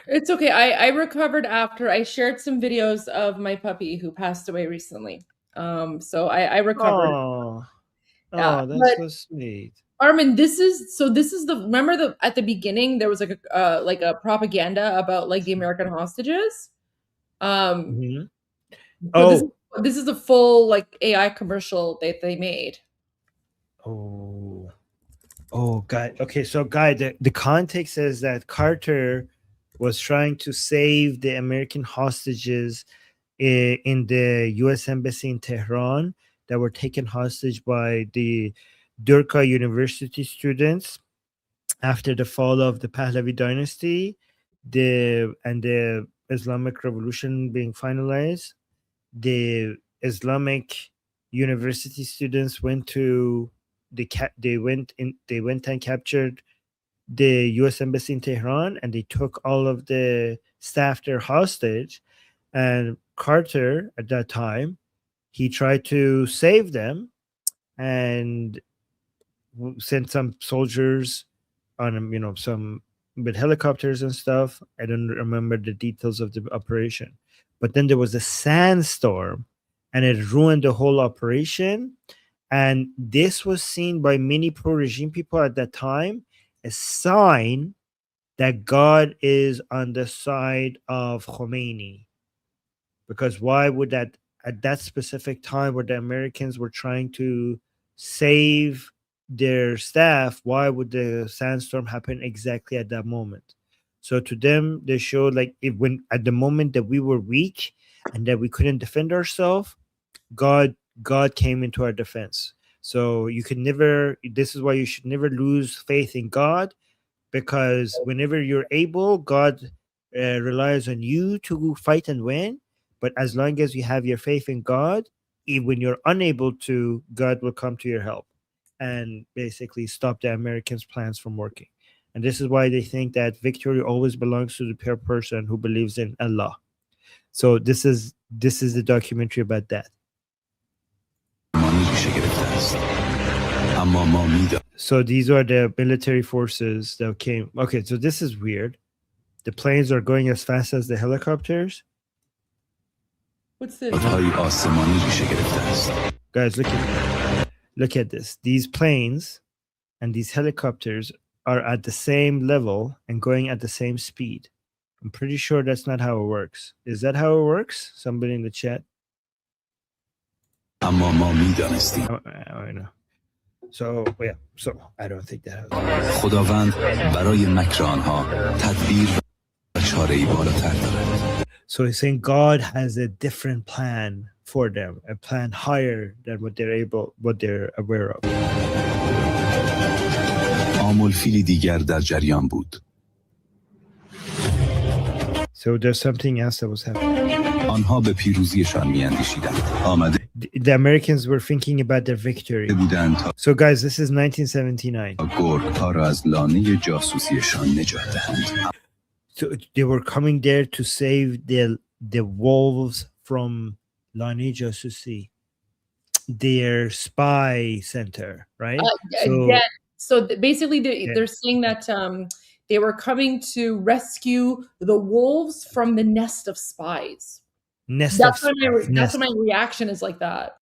It's okay. I recovered after I shared some videos of my puppy who passed away recently. So I recovered. Oh, that's so sweet. Armen, this is the remember at the beginning there was like a propaganda about like the American hostages. Mm-hmm. So this is the full like AI commercial that they made. Oh, guy. Okay, so guy, the context is that Carter was trying to save the American hostages in the U.S. Embassy in Tehran that were taken hostage by the Durka University students after the fall of the Pahlavi dynasty, the Islamic Revolution being finalized. The Islamic University students went to they went and captured the U.S. Embassy in Tehran, and they took all of the staff there hostage. And Carter, at that time, he tried to save them, and sent some soldiers on, some with helicopters and stuff. I don't remember the details of the operation, but then there was a sandstorm and it ruined the whole operation. And this was seen by many pro-regime people at that time, a sign that God is on the side of Khomeini. Because why would that, at that specific time where the Americans were trying to save their staff, why would the sandstorm happen exactly at that moment? So to them, they showed like when at the moment that we were weak and that we couldn't defend ourselves, God came into our defense. So you can never, this is why you should never lose faith in God, because whenever you're able, God relies on you to fight and win. But as long as you have your faith in God, even when you're unable to, God will come to your help and basically stop the Americans' plans from working. And this is why they think that victory always belongs to the pure person who believes in Allah. So this is the documentary about that. So these are the military forces that came. Okay, so this is weird. The planes are going as fast as the helicopters. What's this? Guys, look at this. These planes and these helicopters are at the same level and going at the same speed. I'm pretty sure that's not how it works. Is that how it works? Somebody in the chat. I know. So yeah, so I don't think that. So he's saying God has a different plan for them, a plan higher than what they're aware of. So there's something else that was happening. The Americans were thinking about their victory. So guys, this is 1979. So they were coming there to save the wolves from Lani Jasusi, their spy center, right? Basically, they're saying that they were coming to rescue the wolves from the nest of spies. That's why my reaction is like that.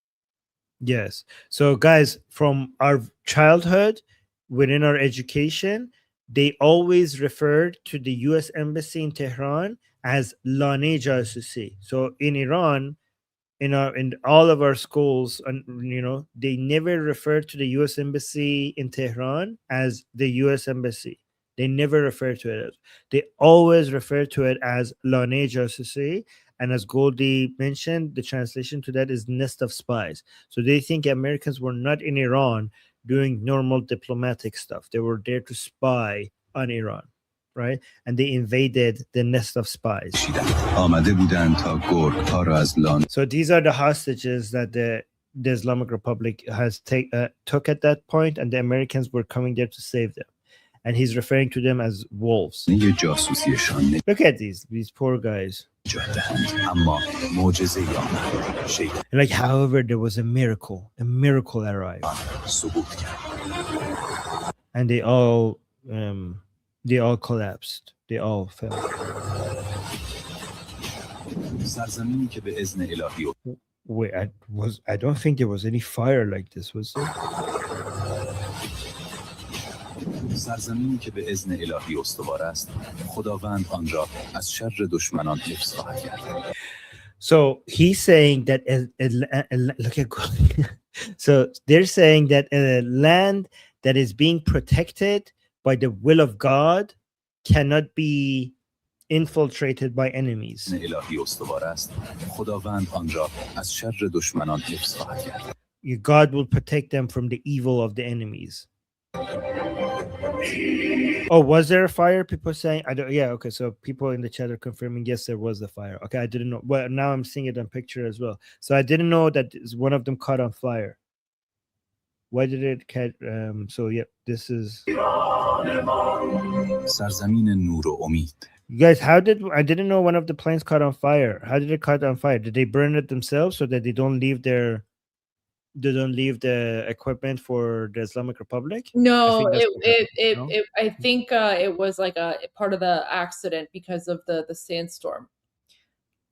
Yes. So guys, from our childhood, within our education, they always referred to the U.S. Embassy in Tehran as Lani Jasusi. So in Iran, in all of our schools, and they never referred to the U.S. Embassy in Tehran as the U.S. Embassy. They never refer to it. They always refer to it as Lani Jasusi. And as Goldi mentioned, the translation to that is nest of spies. So they think Americans were not in Iran doing normal diplomatic stuff. They were there to spy on Iran, right? And they invaded the nest of spies. So these are the hostages that the Islamic Republic has took at that point, and the Americans were coming there to save them. And he's referring to them as wolves. Look at these poor guys. Like, however, there was a miracle arrived, and they all collapsed. They all fell. Wait, I don't think there was any fire like this, was there? سرزمینی که به اذن الهی استوار است خداوند آن را از شر دشمنان حفظ خواهد کرد. So he's saying that look at so they're saying that a land that is being protected by the will of God cannot be infiltrated by enemies. الهی استوار است خداوند آن را از شر دشمنان حفظ خواهد کرد. God will protect them from the evil of the enemies. Oh, was there a fire? People saying, I don't. Yeah, okay. So people in the chat are confirming, yes, there was a fire. Okay, I didn't know. Well, now I'm seeing it on picture as well. So I didn't know that one of them caught on fire. Why did it catch? So yeah, this is. سرزمین نور و امید. You guys, I didn't know one of the planes caught on fire. How did it catch on fire? Did they burn it themselves so that they don't leave their didn't leave the equipment for the Islamic Republic? I No, think that's what happened, no? I think it was like a part of the accident because of the sandstorm.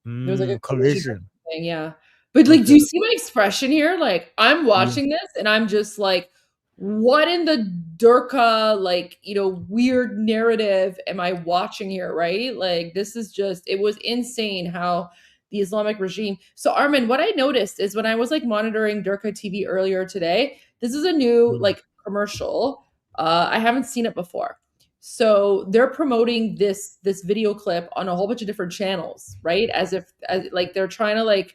There was like a Collision. thing, yeah. But like, do you Okay. see my expression here? Like, I'm watching this and I'm just like, what in the Durka, like, you know, weird narrative am I watching here, right? Like, this is just, it was insane how the Islamic regime. So, Armen, what I noticed is when I was like monitoring Durka TV earlier today, this is a new like commercial. I haven't seen it before. So they're promoting this video clip on a whole bunch of different channels, right? As like they're trying to like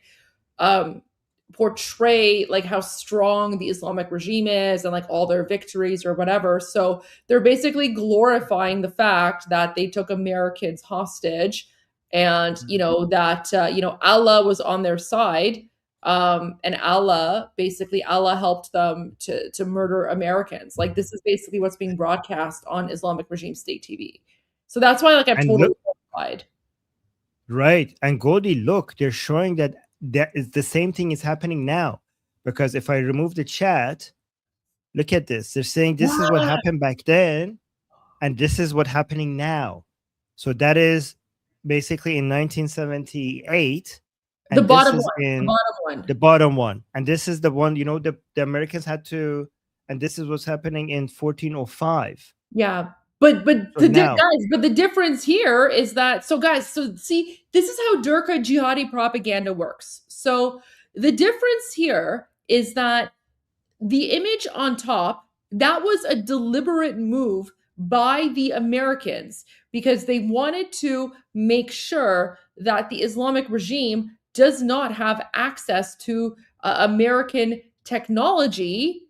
portray like how strong the Islamic regime is and like all their victories or whatever. So they're basically glorifying the fact that they took Americans hostage and you know that you know Allah was on their side. And Allah helped them to murder Americans. Like this is basically what's being broadcast on Islamic regime state TV. So that's why like I'm And totally look- horrified. Right. And Goldi, look, they're showing that is the same thing is happening now. Because if I remove the chat, look at this. They're saying this is what happened back then, and this is what's happening now. So that is basically in 1978. The And bottom this is one. in The bottom one. the bottom one. And this is the one, you know, the Americans had to, and this is what's happening in 1405. Yeah. But So now- guys, but the difference here is that so see, this is how Durka jihadi propaganda works. So the difference here is that the image on top, that was a deliberate move by the Americans because they wanted to make sure that the Islamic regime does not have access to American technology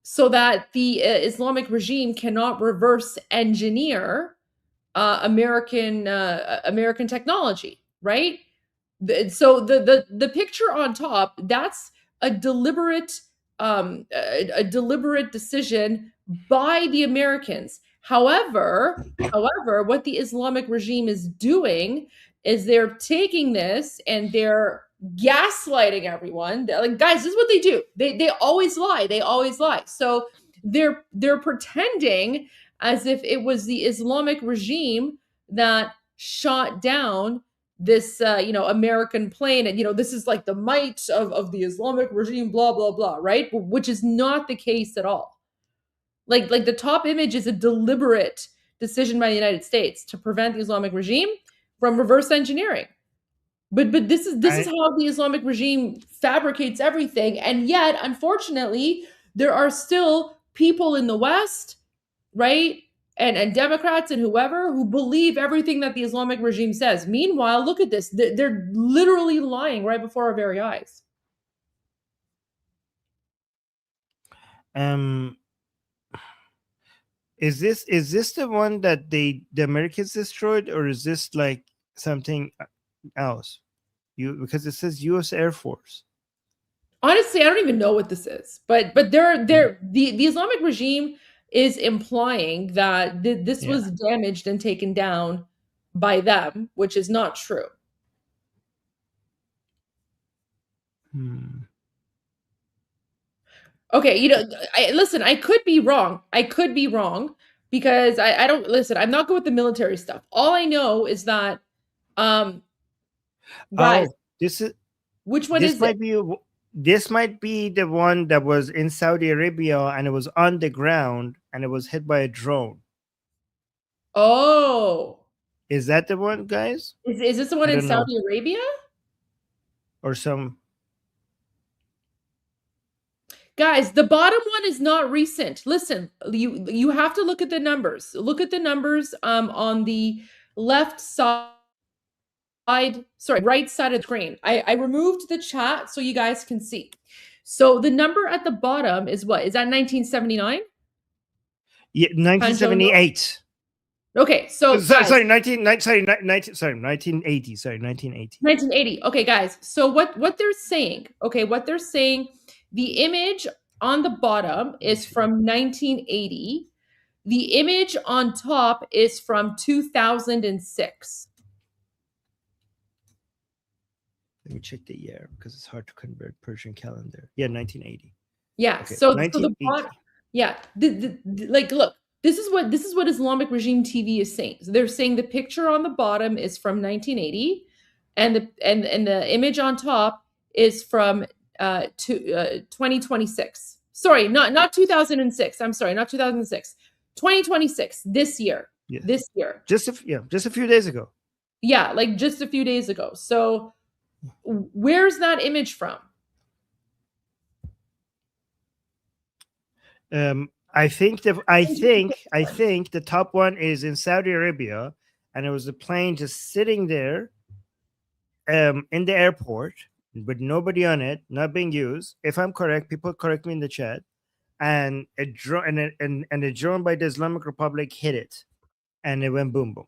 so that the Islamic regime cannot reverse engineer American technology, right? So the picture on top, that's a deliberate decision by the Americans. However, what the Islamic regime is doing is they're taking this and they're gaslighting everyone. They're like, guys, this is what they do. They always lie. They always lie. So they're pretending as if it was the Islamic regime that shot down this American plane, and this is like the might of the Islamic regime, blah blah blah, right? Which is not the case at all. Like the top image is a deliberate decision by the United States to prevent the Islamic regime from reverse engineering. But this is how the Islamic regime fabricates everything, and yet unfortunately there are still people in the West, right? And Democrats and whoever who believe everything that the Islamic regime says. Meanwhile, look at this. They're literally lying right before our very eyes. Is this the one that the Americans destroyed, or is this like something else? Because it says U.S. Air Force. Honestly, I don't even know what this is. But the Islamic regime is implying that this was damaged and taken down by them, which is not true. Okay, listen, I could be wrong. Because I don't listen. I'm not good with the military stuff. All I know is that, guys, which one is it? This might be the one that was in Saudi Arabia and it was on the ground and it was hit by a drone. Oh, is that the one, guys? Is this the one in Saudi Arabia? Or some? Guys, the bottom one is not recent. Listen, you have to look at the numbers. Look at the numbers on the left side. Right side of the screen. I removed the chat so you guys can see. So the number at the bottom is what? Is that 1979? Yeah, 1978. Okay, so guys, 1980. Sorry, 1980. 1980. Okay, guys. So what they're saying? Okay, what they're saying. The image on the bottom is from 1980. The image on top is from 2006. Let me check the year because it's hard to convert Persian calendar. Yeah, 1980. Yeah. Okay, So the 1980. bot, yeah. Like, look, this is what Islamic regime TV is saying. So they're saying the picture on the bottom is from 1980, and the image on top is from 2026. Sorry, not 2006. I'm sorry, not 2006. 2026. This year. Yeah. This year. Just a few days ago. Yeah, like just a few days ago. So where's that image from? I think the top one is in Saudi Arabia, and it was a plane just sitting there in the airport with nobody on it, not being used. If I'm correct, people correct me in the chat. And a drone and a drone by the Islamic Republic hit it, and it went boom boom.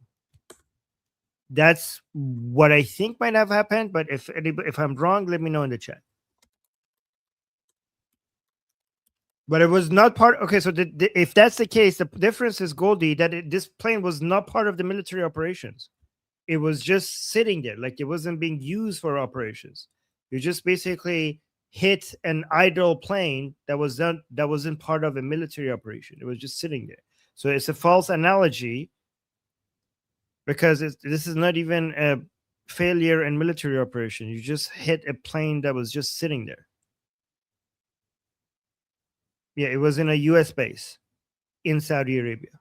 That's what I think might have happened. But if I'm wrong, let me know in the chat. But it was not part. Okay, so if that's the case, the difference is, Goldi, that this plane was not part of the military operations. It was just sitting there, like it wasn't being used for operations. You just basically hit an idle plane that wasn't part of a military operation. It was just sitting there. So it's a false analogy, because this is not even a failure in military operation. You just hit a plane that was just sitting there. Yeah, it was in a U.S. base in Saudi Arabia.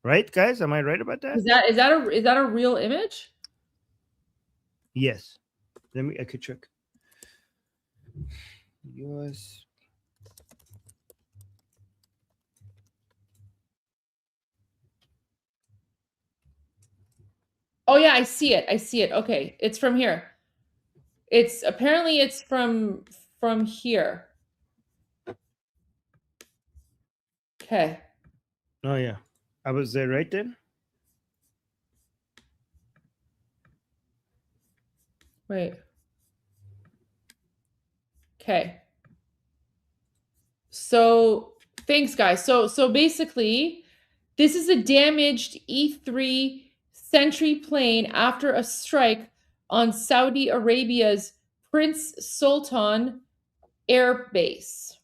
Right, guys? Am I right about that? Is that a real image? Yes. I could check. U.S. Oh yeah, I see it. Okay, it's from here. It's from here. Okay. Oh yeah, I was there right then. Wait. Okay. So thanks, guys. So basically, this is a damaged E-3 Sentry plane after a strike on Saudi Arabia's Prince Sultan Air Base.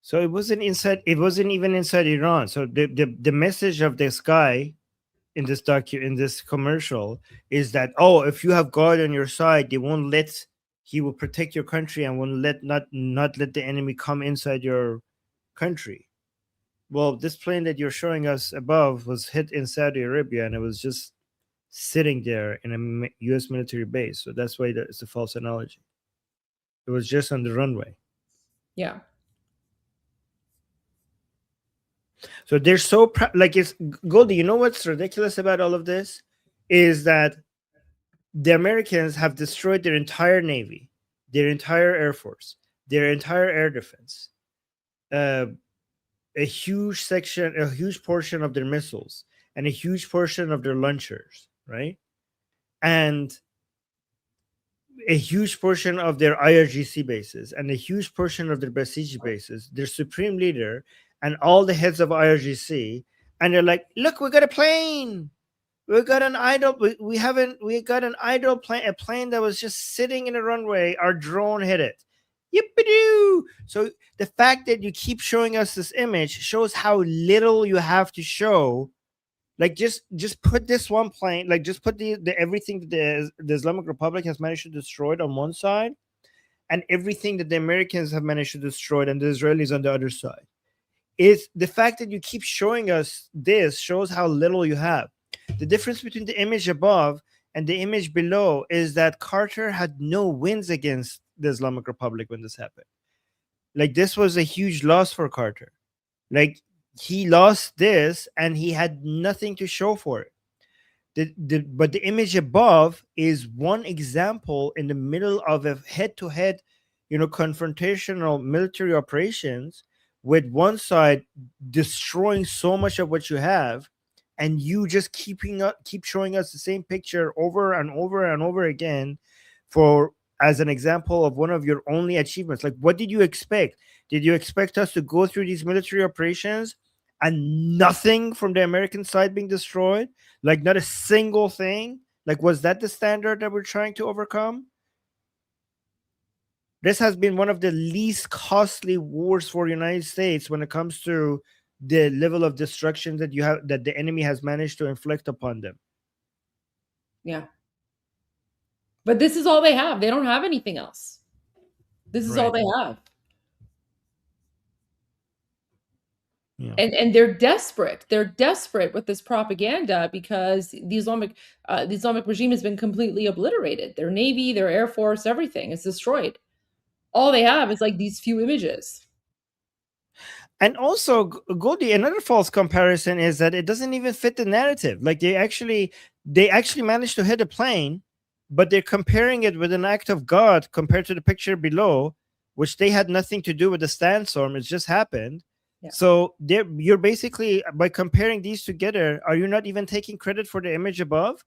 So it wasn't even inside Iran. So the message of this guy in this commercial is that, oh, if you have God on your side, he will protect your country and won't not let the enemy come inside your country. Well, this plane that you're showing us above was hit in Saudi Arabia, and it was just sitting there in a U.S. military base. So that's why it's a false analogy. It was just on the runway. Yeah. So they're so it's Goldi. You know what's ridiculous about all of this is that the Americans have destroyed their entire navy, their entire air force, their entire air defense, a huge portion of their missiles, and a huge portion of their launchers, right? And a huge portion of their IRGC bases, and a huge portion of their Basiji bases, their supreme leader, and all the heads of IRGC, and they're like, look, we got a plane. We got an idle. We got an idle plane, a plane that was just sitting in a runway. Our drone hit it. Yippee-doo! So the fact that you keep showing us this image shows how little you have to show. Like just put this one plane, like just put the everything that the Islamic Republic has managed to destroy on one side, and everything that the Americans have managed to destroy, and the Israelis on the other side. Is the fact that you keep showing us this shows how little you have. The difference between the image above and the image below is that Carter had no wins against the Islamic Republic when this happened. Like, this was a huge loss for Carter. Like, he lost this and he had nothing to show for it. But the image above is one example in the middle of a head-to-head, confrontational military operations, with one side destroying so much of what you have, and you just keep showing us the same picture over and over and over again as an example of one of your only achievements. Like, what did you expect? Did you expect us to go through these military operations and nothing from the American side being destroyed? Like, not a single thing? Like, was that the standard that we're trying to overcome? this has been one of the least costly wars for the United States when it comes to the level of destruction that the enemy has managed to inflict upon them. Yeah. But this is all they have. They don't have anything else. This is all they have. Yeah. And they're desperate. They're desperate with this propaganda because the Islamic regime has been completely obliterated. Their navy, their air force, everything is destroyed. All they have is like these few images. And also, Goldi, another false comparison is that it doesn't even fit the narrative. Like they actually managed to hit a plane, but they're comparing it with an act of God compared to the picture below, which they had nothing to do with the sandstorm. It just happened. Yeah. So you're basically, by comparing these together, are you not even taking credit for the image above?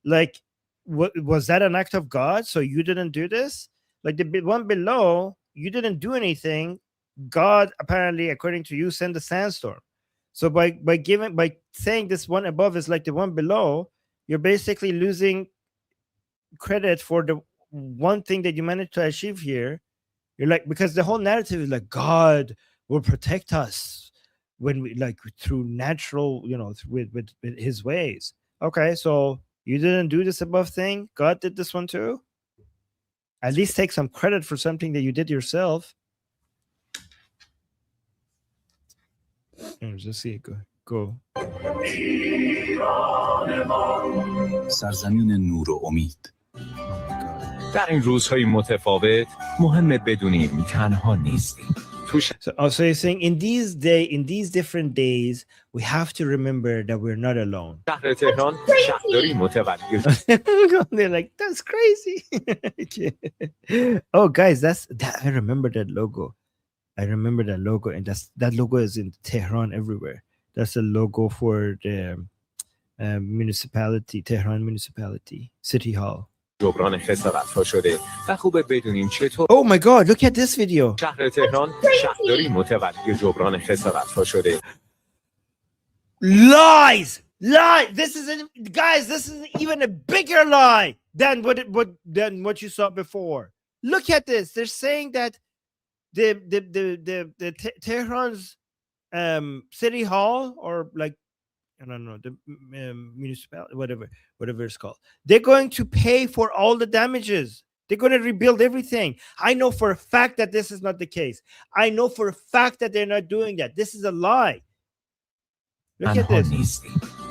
Like, was that an act of God? So you didn't do this? Like the one below, you didn't do anything. God apparently, according to you, sent a sandstorm. So by saying this one above is like the one below, you're basically losing credit for the one thing that you managed to achieve here. You're like, because the whole narrative is like God will protect us when we like through natural, with his ways. Okay, so you didn't do this above thing. God did this one too. At least take some credit for something that you did yourself. Let's see it go. سرزمین نور و امید. در این روزهای متفاوت مهمه بدونیم تنها نیستیم. So you're saying in these different days, we have to remember that we're not alone. شهر تهران شهرداری متولی. They're like, that's crazy. Oh, guys, I remember that logo. And that logo is in Tehran everywhere. That's the logo for the municipality, Tehran municipality, city hall. جبران خسارت‌ها شده و خوبه بدونیم چطور. Oh my God, look at this video. شهر تهران شهرداری متولی جبران خسارت‌ها شده. Lies. This is even a bigger lie than what you saw before. Look at this. They're saying that the Tehran's city hall, or like, I don't know, the municipality, whatever it's called, they're going to pay for all the damages. They're going to rebuild everything. I know for a fact that this is not the case. I know for a fact that they're not doing that. This is a lie. Look at this.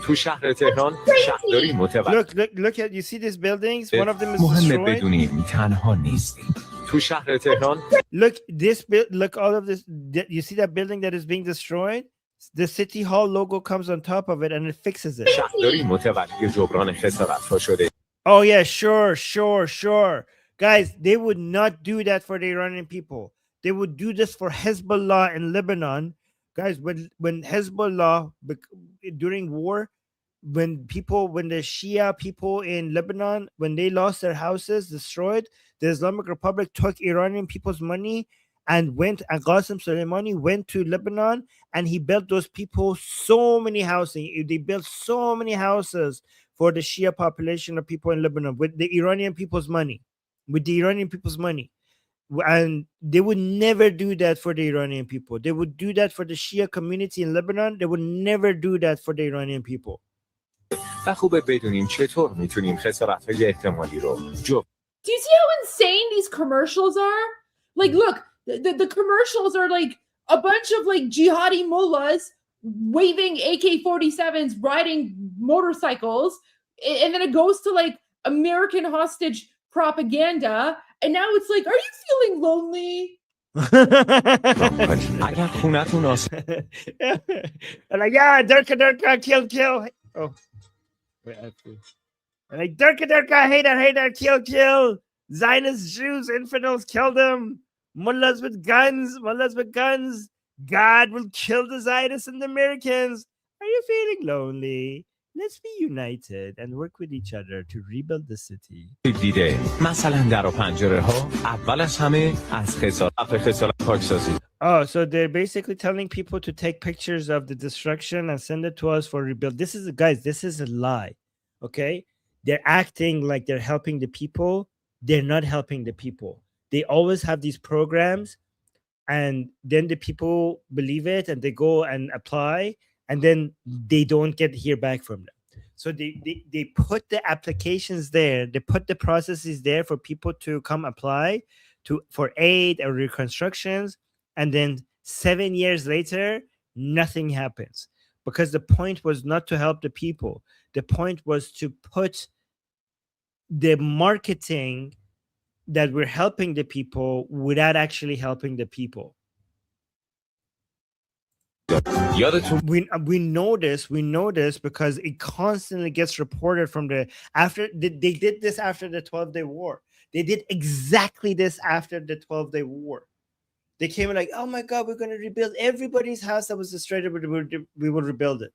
تو شهر تهران شهرداری متولی. Look at, you see these buildings? One of them is مهمه destroyed. بدونیم تنها نیستیم. تو شهر تهران. Look all of this. You see that building that is being destroyed? The city hall logo comes on top of it and it fixes it. شهرداری متولی جبران خسارت‌ها شده. Oh yeah, sure. Guys, they would not do that for the Iranian people. They would do this for Hezbollah in Lebanon. Guys, when Hezbollah, during war, when the Shia people in Lebanon, when they lost their houses, destroyed, the Islamic Republic took Iranian people's money and Qasem Soleimani went to Lebanon and he built those people so many houses. They built so many houses for the Shia population of people in Lebanon with the Iranian people's money. And they would never do that for the Iranian people. They would do that for the Shia community in Lebanon. They would never do that for the Iranian people. و خوبه بدونیم چطور میتونیم خسارت‌های احتمالی رو Do you see how insane these commercials are? Like, look, the commercials are like a bunch of like jihadi mullahs waving AK-47s, riding motorcycles, and then it goes to like American hostage propaganda, and now it's like, are you feeling lonely? اگر خونتون like, yeah, Durka, kill. Oh. Like, Durka, hater, kill. Zionist Jews, infidels, kill them. Mullahs with guns. God will kill the Zionists and the Americans. Are you feeling lonely? Let's be united and work with each other to rebuild the city. دیده مثلا در و پنجره ها اول از همه از خسارت پاکسازی. Oh, so they're basically telling people to take pictures of the destruction and send it to us for rebuild. This is a lie. Okay? They're acting like they're helping the people. They're not helping the people. they always have these programs, and then the people believe it and they go and apply, and then they don't hear back from them. So they put the applications there, they put the processes there for people to come apply for aid or reconstructions, and then 7 years later, nothing happens. Because the point was not to help the people. The point was to put the marketing that we're helping the people without actually helping the people. We know this because it constantly gets reported from they did this after the 12-day war. They did exactly this after the 12-day war. They came like, oh my God, we're going to rebuild everybody's house that was destroyed. We will rebuild it.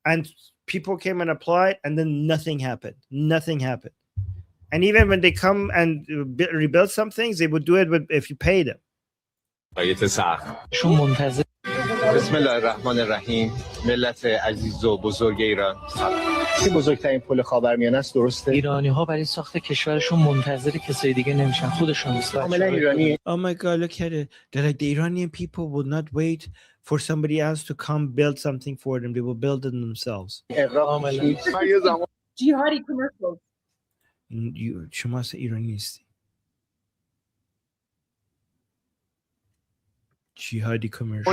And people came and applied, and then nothing happened. Nothing happened. And even when they come and rebuild some things, they would do it if you pay them. بسم الله الرحمن الرحیم. ملت عزیز و بزرگ ایران، چه بزرگترین پل خاورمیانه است، درسته؟ ایرانی‌ها برای ساخت کشورشون منتظر کسای دیگه نمیشن، خودشون کاملا ایرانی. Oh my God, look at it. They're like, the Iranian people will not wait for somebody else to come build something for them. They will build it themselves. Jihadi commercials. شما اصلا ایرانی نیستی. Jihadi commercial.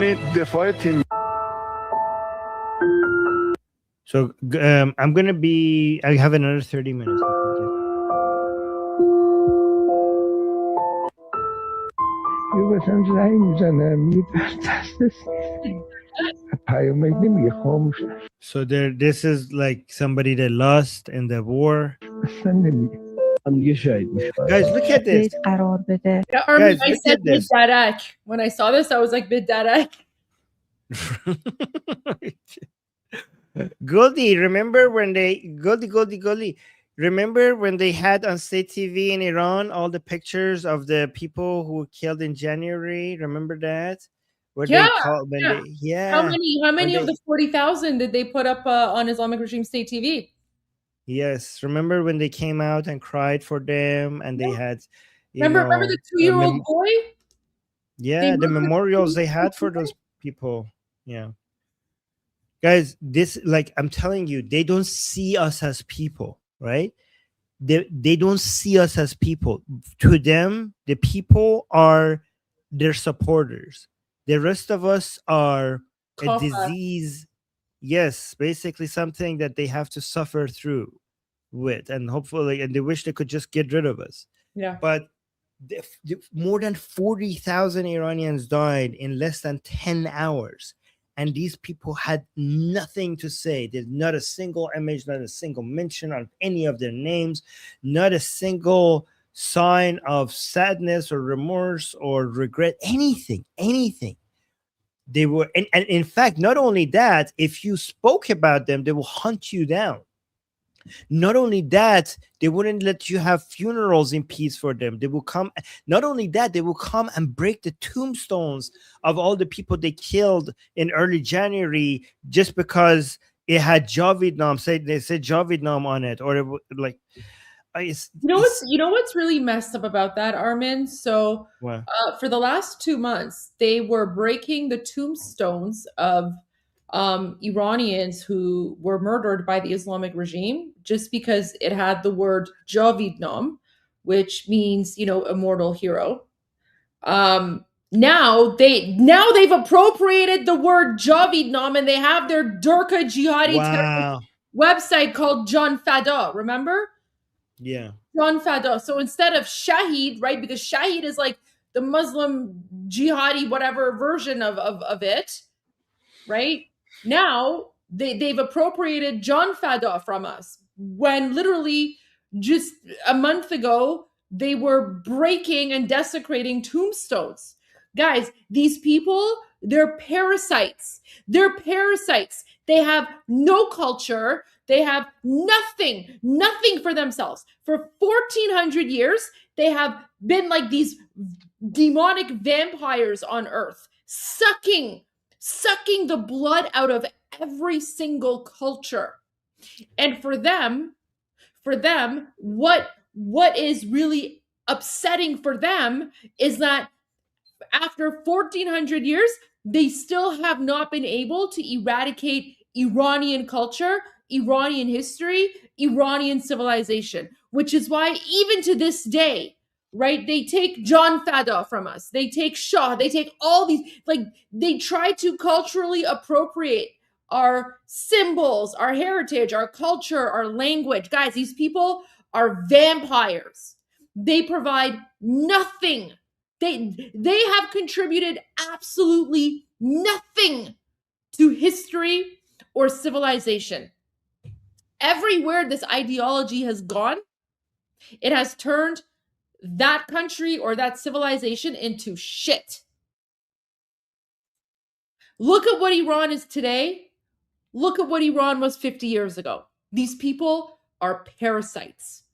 So I'm gonna be. I have another 30 minutes. So there, this is like somebody that lost in the war. Guys, look at this. Yeah, Armen, I said bid-darak. When I saw this, I was like bid-darak. Goldi, remember when Goldi, remember when they had on state TV in Iran all the pictures of the people who were killed in January? Remember that? How many of the 40,000 did they put up on Islamic Regime State TV? Yes, remember when they came out and cried for them, and they had, remember the 2-year-old boy? Yeah, the memorials they had for those people. Yeah, guys, this, like, I'm telling you, they don't see us as people, right? They don't see us as people. To them, the people are their supporters. The rest of us are a disease. Yes, basically something that they have to suffer through with, and hopefully, and they wish they could just get rid of us. Yeah. But more than 40,000 Iranians died in less than 10 hours. And these people had nothing to say. There's not a single image, not a single mention of any of their names, not a single sign of sadness or remorse or regret, anything. They were, and in fact, not only that, if you spoke about them, they will hunt you down. Not only that, they wouldn't let you have funerals in peace for them. They will come. Not only that, they will come and break the tombstones of all the people they killed in early January just because it had Javidnam. They said Javidnam on it, or it, like. You know what's really messed up about that, Armen? So for the last 2 months, they were breaking the tombstones of Iranians who were murdered by the Islamic regime just because it had the word Javidnam, which means, immortal hero. Now they've appropriated the word Javidnam, and they have their Durka jihadi website called Jan Fada. Remember? Yeah. Jan Fada. So instead of Shahid, right? Because Shahid is like the Muslim jihadi whatever version of it, right? Now they've appropriated Jan Fada from us, when literally just a month ago they were breaking and desecrating tombstones. Guys, these people, they're parasites. They have no culture. They have nothing for themselves. For 1,400 years, they have been like these demonic vampires on earth, sucking the blood out of every single culture. And for them, what is really upsetting for them is that after 1400 years, they still have not been able to eradicate Iranian culture, Iranian history, Iranian civilization, which is why even to this day, right, they take John Fada from us, they take Shah, they take all these, like, they try to culturally appropriate our symbols, our heritage, our culture, our language. Guys, these people are vampires. They provide nothing. They have contributed absolutely nothing to history or civilization. Everywhere this ideology has gone, it has turned that country or that civilization into shit. Look at what Iran is today. Look at what Iran was 50 years ago. These people are parasites.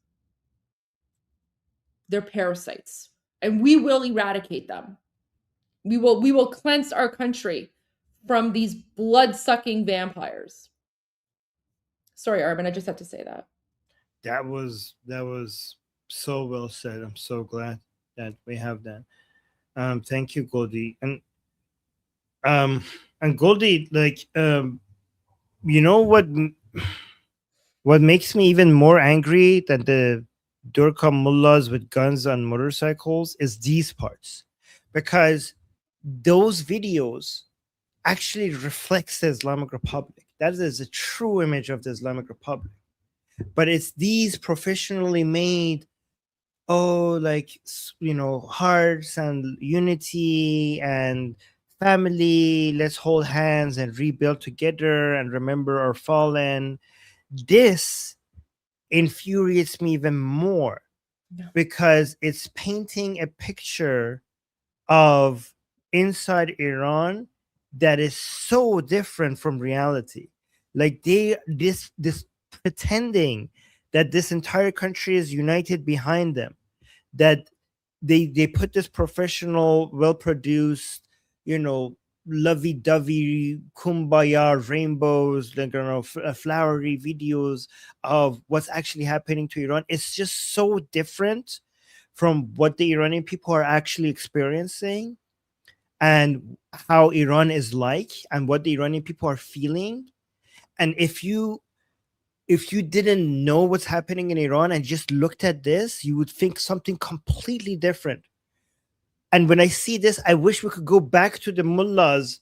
They're parasites. And we will eradicate them. We will cleanse our country from these blood-sucking vampires. Sorry, Armen, I just had to say that. That was so well said. I'm so glad that we have that. Thank you, Goldi. And Goldi, like, you know what makes me even more angry than the Durkheim mullahs with guns on motorcycles is these parts, because those videos actually reflects the Islamic Republic. That is a true image of the Islamic Republic. But it's these professionally made, hearts and unity and family, let's hold hands and rebuild together and remember our fallen. This infuriates me even more because it's painting a picture of inside Iran that is so different from reality. Like this pretending that this entire country is united behind them, that they put this professional, well-produced, lovey-dovey, kumbaya, rainbows, flowery videos of what's actually happening to Iran. It's just so different from what the Iranian people are actually experiencing and how Iran is like and what the Iranian people are feeling. And if you didn't know what's happening in Iran and just looked at this, you would think something completely different. And when I see this, I wish we could go back to the mullahs,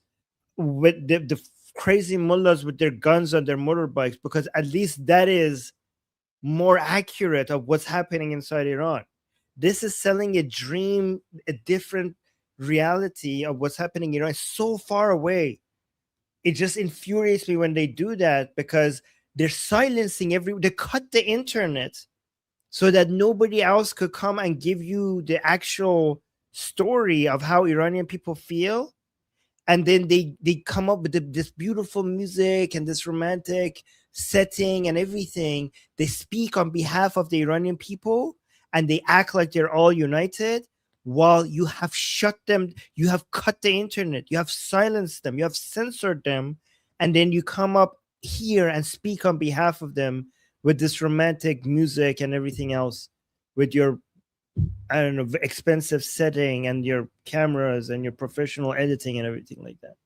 with the crazy mullahs with their guns on their motorbikes, because at least that is more accurate of what's happening inside Iran. This is selling a dream, a different reality of what's happening in Iran. It's so far away. It just infuriates me when they do that, because they're silencing they cut the internet so that nobody else could come and give you the actual story of how Iranian people feel. And then they come up with this beautiful music and this romantic setting and everything. They speak on behalf of the Iranian people and they act like they're all united, while you have shut them, you have cut the internet, you have silenced them, you have censored them, and then you come up here and speak on behalf of them with this romantic music and everything else, with your, I don't know, expensive setting and your cameras and your professional editing and everything like that.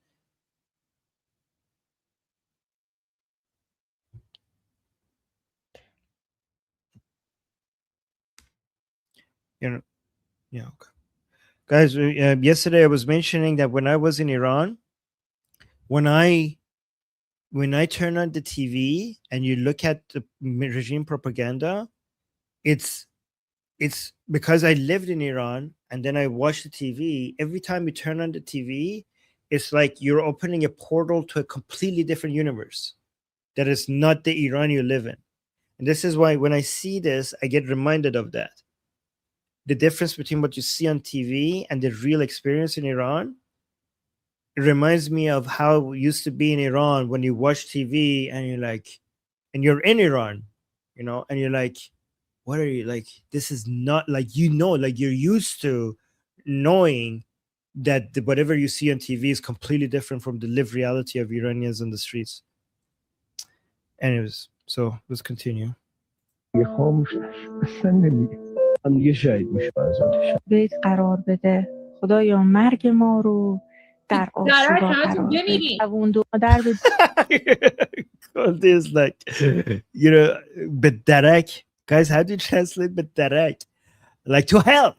Yeah, okay. Guys, yesterday I was mentioning that when I was in Iran, when I turn on the TV and you look at the regime propaganda, it's because I lived in Iran and then I watched the TV. Every time you turn on the TV, it's like you're opening a portal to a completely different universe that is not the Iran you live in. And this is why when I see this, I get reminded of that. The difference between what you see on TV and the real experience in Iran, it reminds me of how it used to be in Iran when you watch TV and you're like, and you're in Iran, and you're like, what are you like? This is not like, like you're used to knowing that whatever you see on TV is completely different from the lived reality of Iranians on the streets. Anyways, so let's continue. خاموشش اصلا نمیگه هم دیگه شهید میشه فرزندش. بیت قرار بده خدایا مرگ ما رو در آشورا قرار بده. اون دو در به Goldi is like, you know, bedarek. Guys, how do you translate bedarek? Like, to hell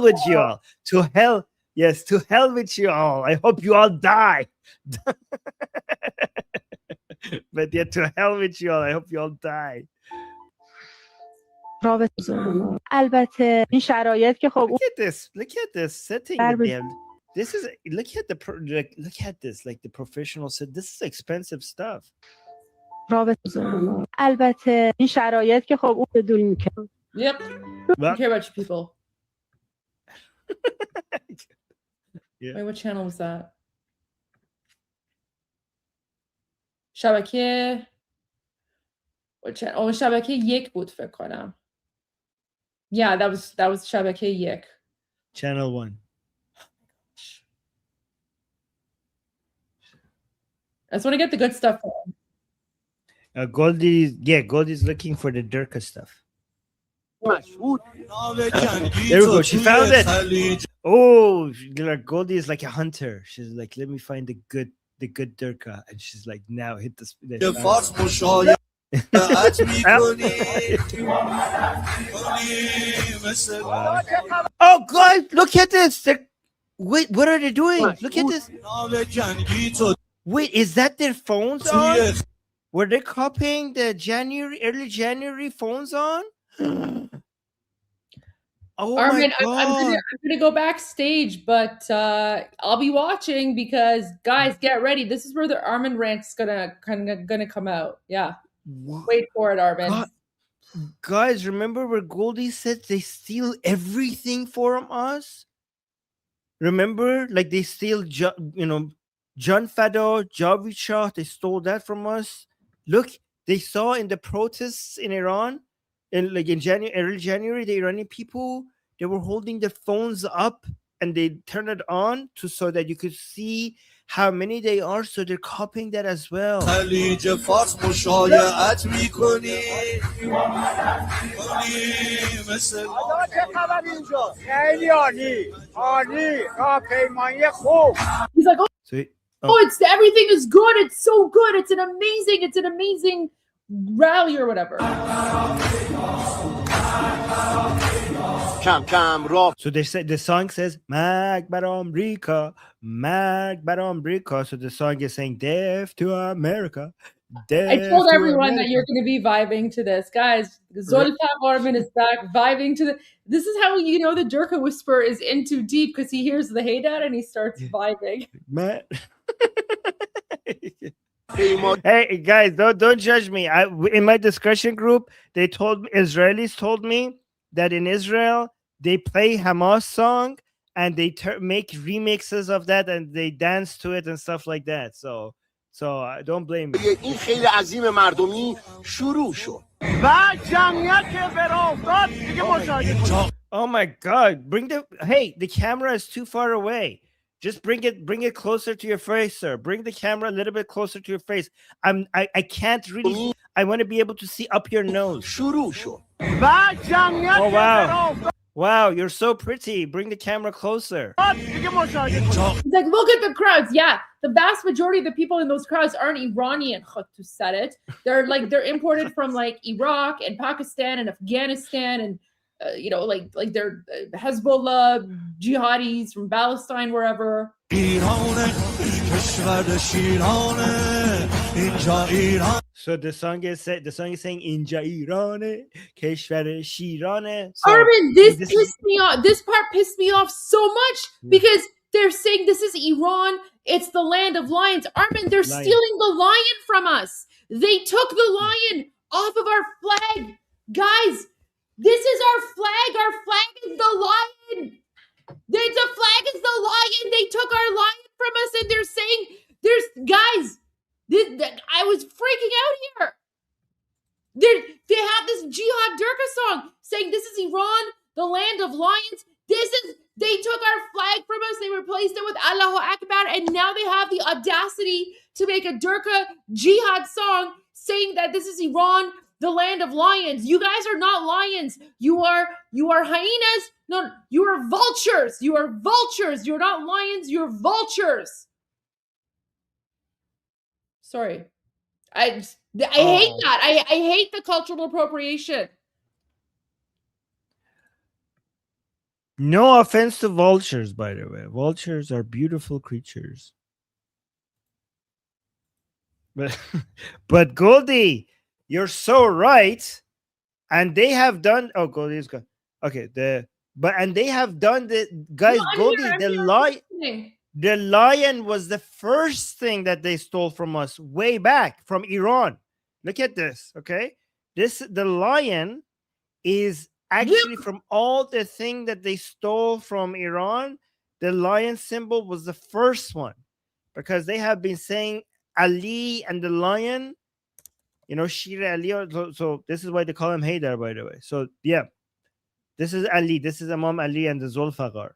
with you all. To hell, yes, to hell with you all. I hope you all die. But yeah, to hell with you all. I hope you all die. البته این شرایط که خب Look at this setting again. This is look at the look at this like the professional said this is expensive stuff. البته این شرایط که خب اون بدون که Yep. Don't care about you people. Wait, what channel was that? شبکه what channel? Oh, شبکه یک بود فکر کنم. Yeah, that was شبکه یک. Channel 1. I just want to get the good stuff. Goldi's looking for the Durka stuff. There we go. She found it. Oh, Goldi is like a hunter. She's like, let me find the good Durka, and she's like, now hit the. Oh God, look at this. Wait, what are they doing? Look at this. Wait, is that their phones on? Were they copying the early January phones on? Oh Armen, my God. I'm gonna go backstage, but I'll be watching because guys, get ready. This is where the Armen rant's gonna come out. Yeah. Wait for it, Armen. Guys, remember where Goldi said they steal everything from us? Remember, like they steal, John Fado, Javed Shah, they stole that from us. Look, they saw in the protests in Iran, early January, the Iranian people, they were holding their phones up and they turned it on so that you could see how many they are. So they're copying that as well. He's like, oh, it's everything is good. It's so good. It's an amazing rally or whatever. So they said the song says Mag Baram Rika, Mag Baram Rika. So the song is saying death to America. I told everyone that you're going to be vibing to this, guys. Zoltan Armen is back vibing to this is how you know the Durka whisper is in too deep because he hears the Haydad and he starts vibing. Hey guys, don't judge me. In my discussion group, Israelis told me that in Israel they play Hamas song and they make remixes of that and they dance to it and stuff like that. So don't blame me. این خیلی عظیم مردمی شروع شد. Oh my God! The camera is too far away. Just bring it closer to your face, sir. Bring the camera a little bit closer to your face. I can't really. I want to be able to see up your nose. Oh wow! Wow, you're so pretty. Bring the camera closer. He's like, look at the crowds. Yeah, the vast majority of the people in those crowds aren't Iranian. To said it, they're imported from like Iraq and Pakistan and Afghanistan and like they're Hezbollah jihadis from Palestine, wherever. So the song is saying Inja Irane, Keshwar Shirane. Armen, this pissed me off. This part pissed me off so much because they're saying this is Iran. It's the land of lions. Armen, they're stealing the lion from us. They took the lion off of our flag. Guys, this is our flag. Our flag is the lion. The flag is the lion. They took our lion from us and they're saying, I was freaking out here. They have this Jihad Durka song saying this is Iran, the land of lions. They took our flag from us. They replaced it with Allahu Akbar. And now they have the audacity to make a Durka Jihad song saying that this is Iran, the land of lions. You guys are not lions. You are hyenas. No, you are vultures. You are vultures. You're not lions. You're vultures. Sorry. I hate that. I hate the cultural appropriation. No offense to vultures, by the way. Vultures are beautiful creatures. But Goldi, you're so right. And they have done. Oh, Goldi is gone. Okay, and they have done the guys. No, Goldi, the lion was the first thing that they stole from us way back from Iran. Look at this. Okay, the lion is actually from all the thing that they stole from Iran. The lion symbol was the first one because they have been saying Ali and the lion, Shir Ali. So this is why they call him Haydar, by the way. So yeah, this is Ali. This is Imam Ali and the Zulfaqar.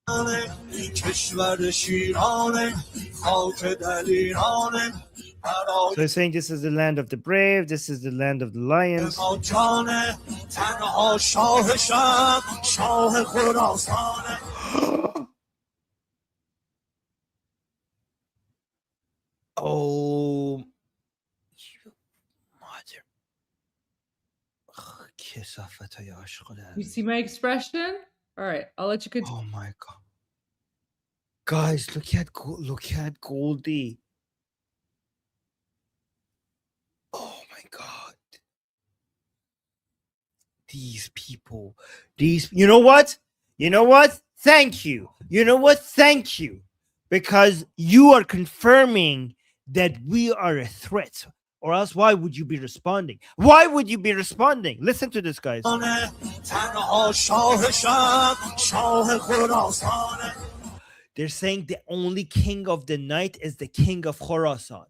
So he's saying this is the land of the brave. This is the land of the lions. Oh, you mother. You see my expression? All right, I'll let you continue. Oh my God. Guys, look at Goldi. Oh my God. These people. You know what? Thank you. Thank you. Because you are confirming that we are a threat. Or else, why would you be responding? Listen to this, guys. They're saying the only king of the night is the king of Khorasan.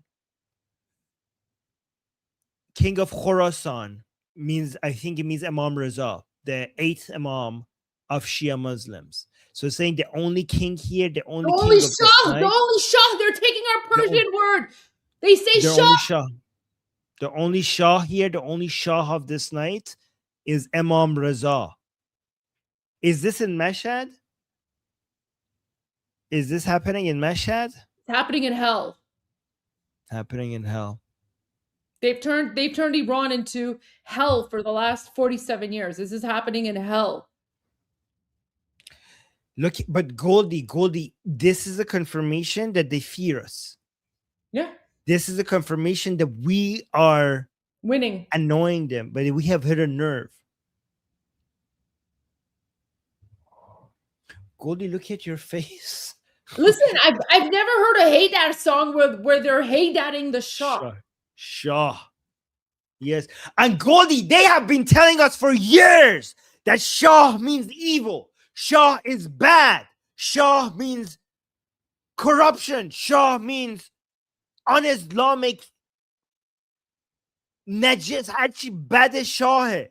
King of Khorasan means, I think it means Imam Reza, the 8th Imam of Shia Muslims. So saying the only king here, the only Shah, they're taking our Persian word. They say Shah. The only Shah here, the only Shah of this night is Imam Reza. Is this in Mashhad? Is this happening in Mashhad? It's happening in hell. Happening in hell. They've turned Iran into hell for the last 47 years. This is happening in hell. Look, but Goldi, this is a confirmation that they fear us. Yeah. This is a confirmation that we are winning, annoying them, but we have hit a nerve. Goldi, look at your face. Listen, I've never heard a Haydar song where they're Haydaring the Shah. Shah. Yes. And Goldi, they have been telling us for years that Shah means evil. Shah is bad. Shah means corruption. Shah means un-Islamic. Najis actually bad Shah hai.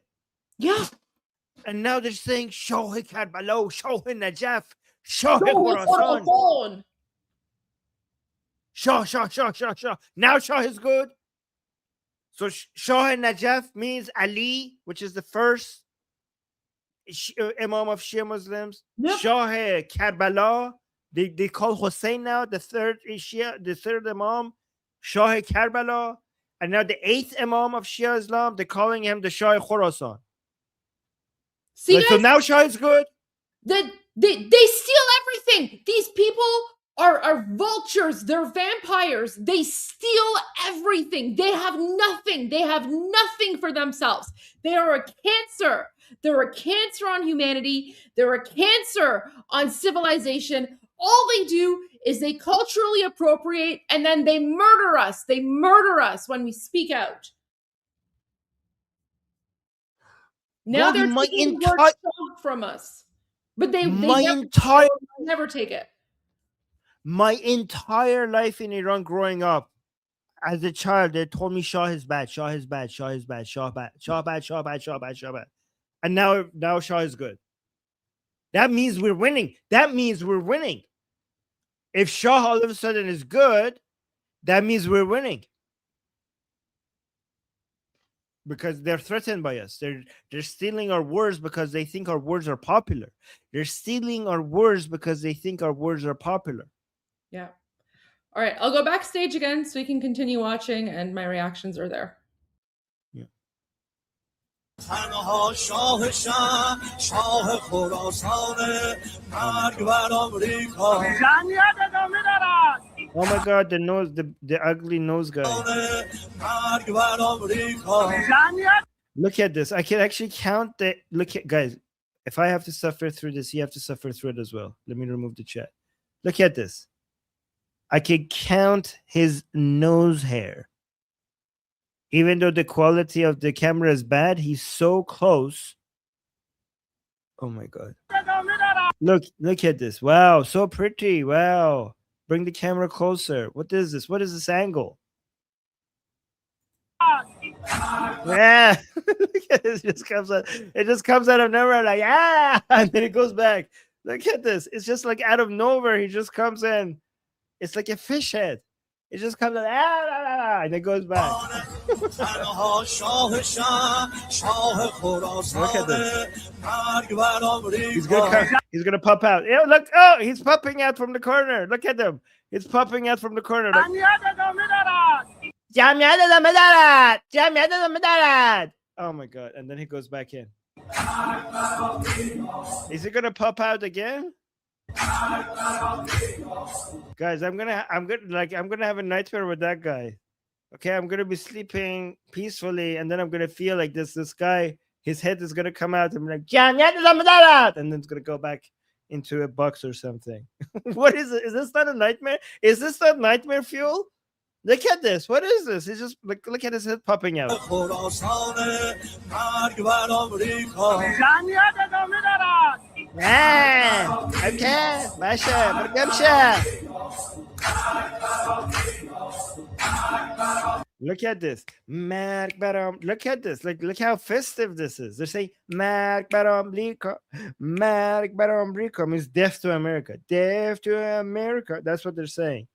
Yeah. And now they're saying Shah Karbala, Shah Najaf, Shah Khorasan. Shah. Now Shah is good. So Shah Najaf means Ali, which is the first Imam of Shia Muslims. Yep. Shah Karbala, they call Hussein now the third Imam, Shah Karbala, and now the 8th Imam of Shia Islam, they're calling him the Shah Khorasan. See, guys, so now Shah is good. They steal everything. These people are vultures. They're vampires. They steal everything. They have nothing. They have nothing for themselves. They are a cancer. They're a cancer on humanity. They're a cancer on civilization. All they do is they culturally appropriate and then they murder us. They murder us when we speak out. Now they're taking the word from us. But they never take it. My entire life in Iran growing up, as a child, they told me Shah is bad, Shah is bad, Shah is bad, Shah bad, Shah bad, Shah bad, Shah bad, Shah bad. And now Shah is good. That means we're winning. If Shah all of a sudden is good, that means we're winning. because they're threatened by us. They're stealing our words because they think our words are popular. They're stealing our words because they think our words are popular. Yeah. All right, I'll go backstage again so you can continue watching, and my reactions are there. تنها شاه شم شاه خراسان مرگ بر آمریکا جمعیت ادامه دارد. Oh my god, the nose, the ugly nose guy. مرگ بر آمریکا Look at this. I can actually count the look at guys. If I have to suffer through this, you have to suffer through it as well. Let me remove the chat. Look at this. I can count his nose hair. Even though the quality of the camera is bad, he's so close. Oh my god. Look at this. Wow, so pretty. Wow. Bring the camera closer. What is this? What is this angle? Yeah. Look at this. It just comes out of nowhere like, ah, and then it goes back. Look at this. It's just like out of nowhere. He just comes in. It's like a fish head. It just comes out, and it goes back. Look at this. He's gonna pop out. Yeah, look, oh, he's popping out from the corner. Look at him. He's popping out from the corner. Like, oh my god. And then he goes back in. Is he gonna pop out again? Guys, I'm gonna have a nightmare with that guy. Okay, I'm gonna be sleeping peacefully, and then I'm gonna feel like this guy, his head is gonna come out and be like, and then it's gonna go back into a box or something. What is it? Is this not a nightmare? Is this not nightmare fuel? Look at this. What is this? It's just look at his head popping out. Okay, look at this. Look at this. Look how festive this is. They're saying means death to America. Death to America. That's what they're saying.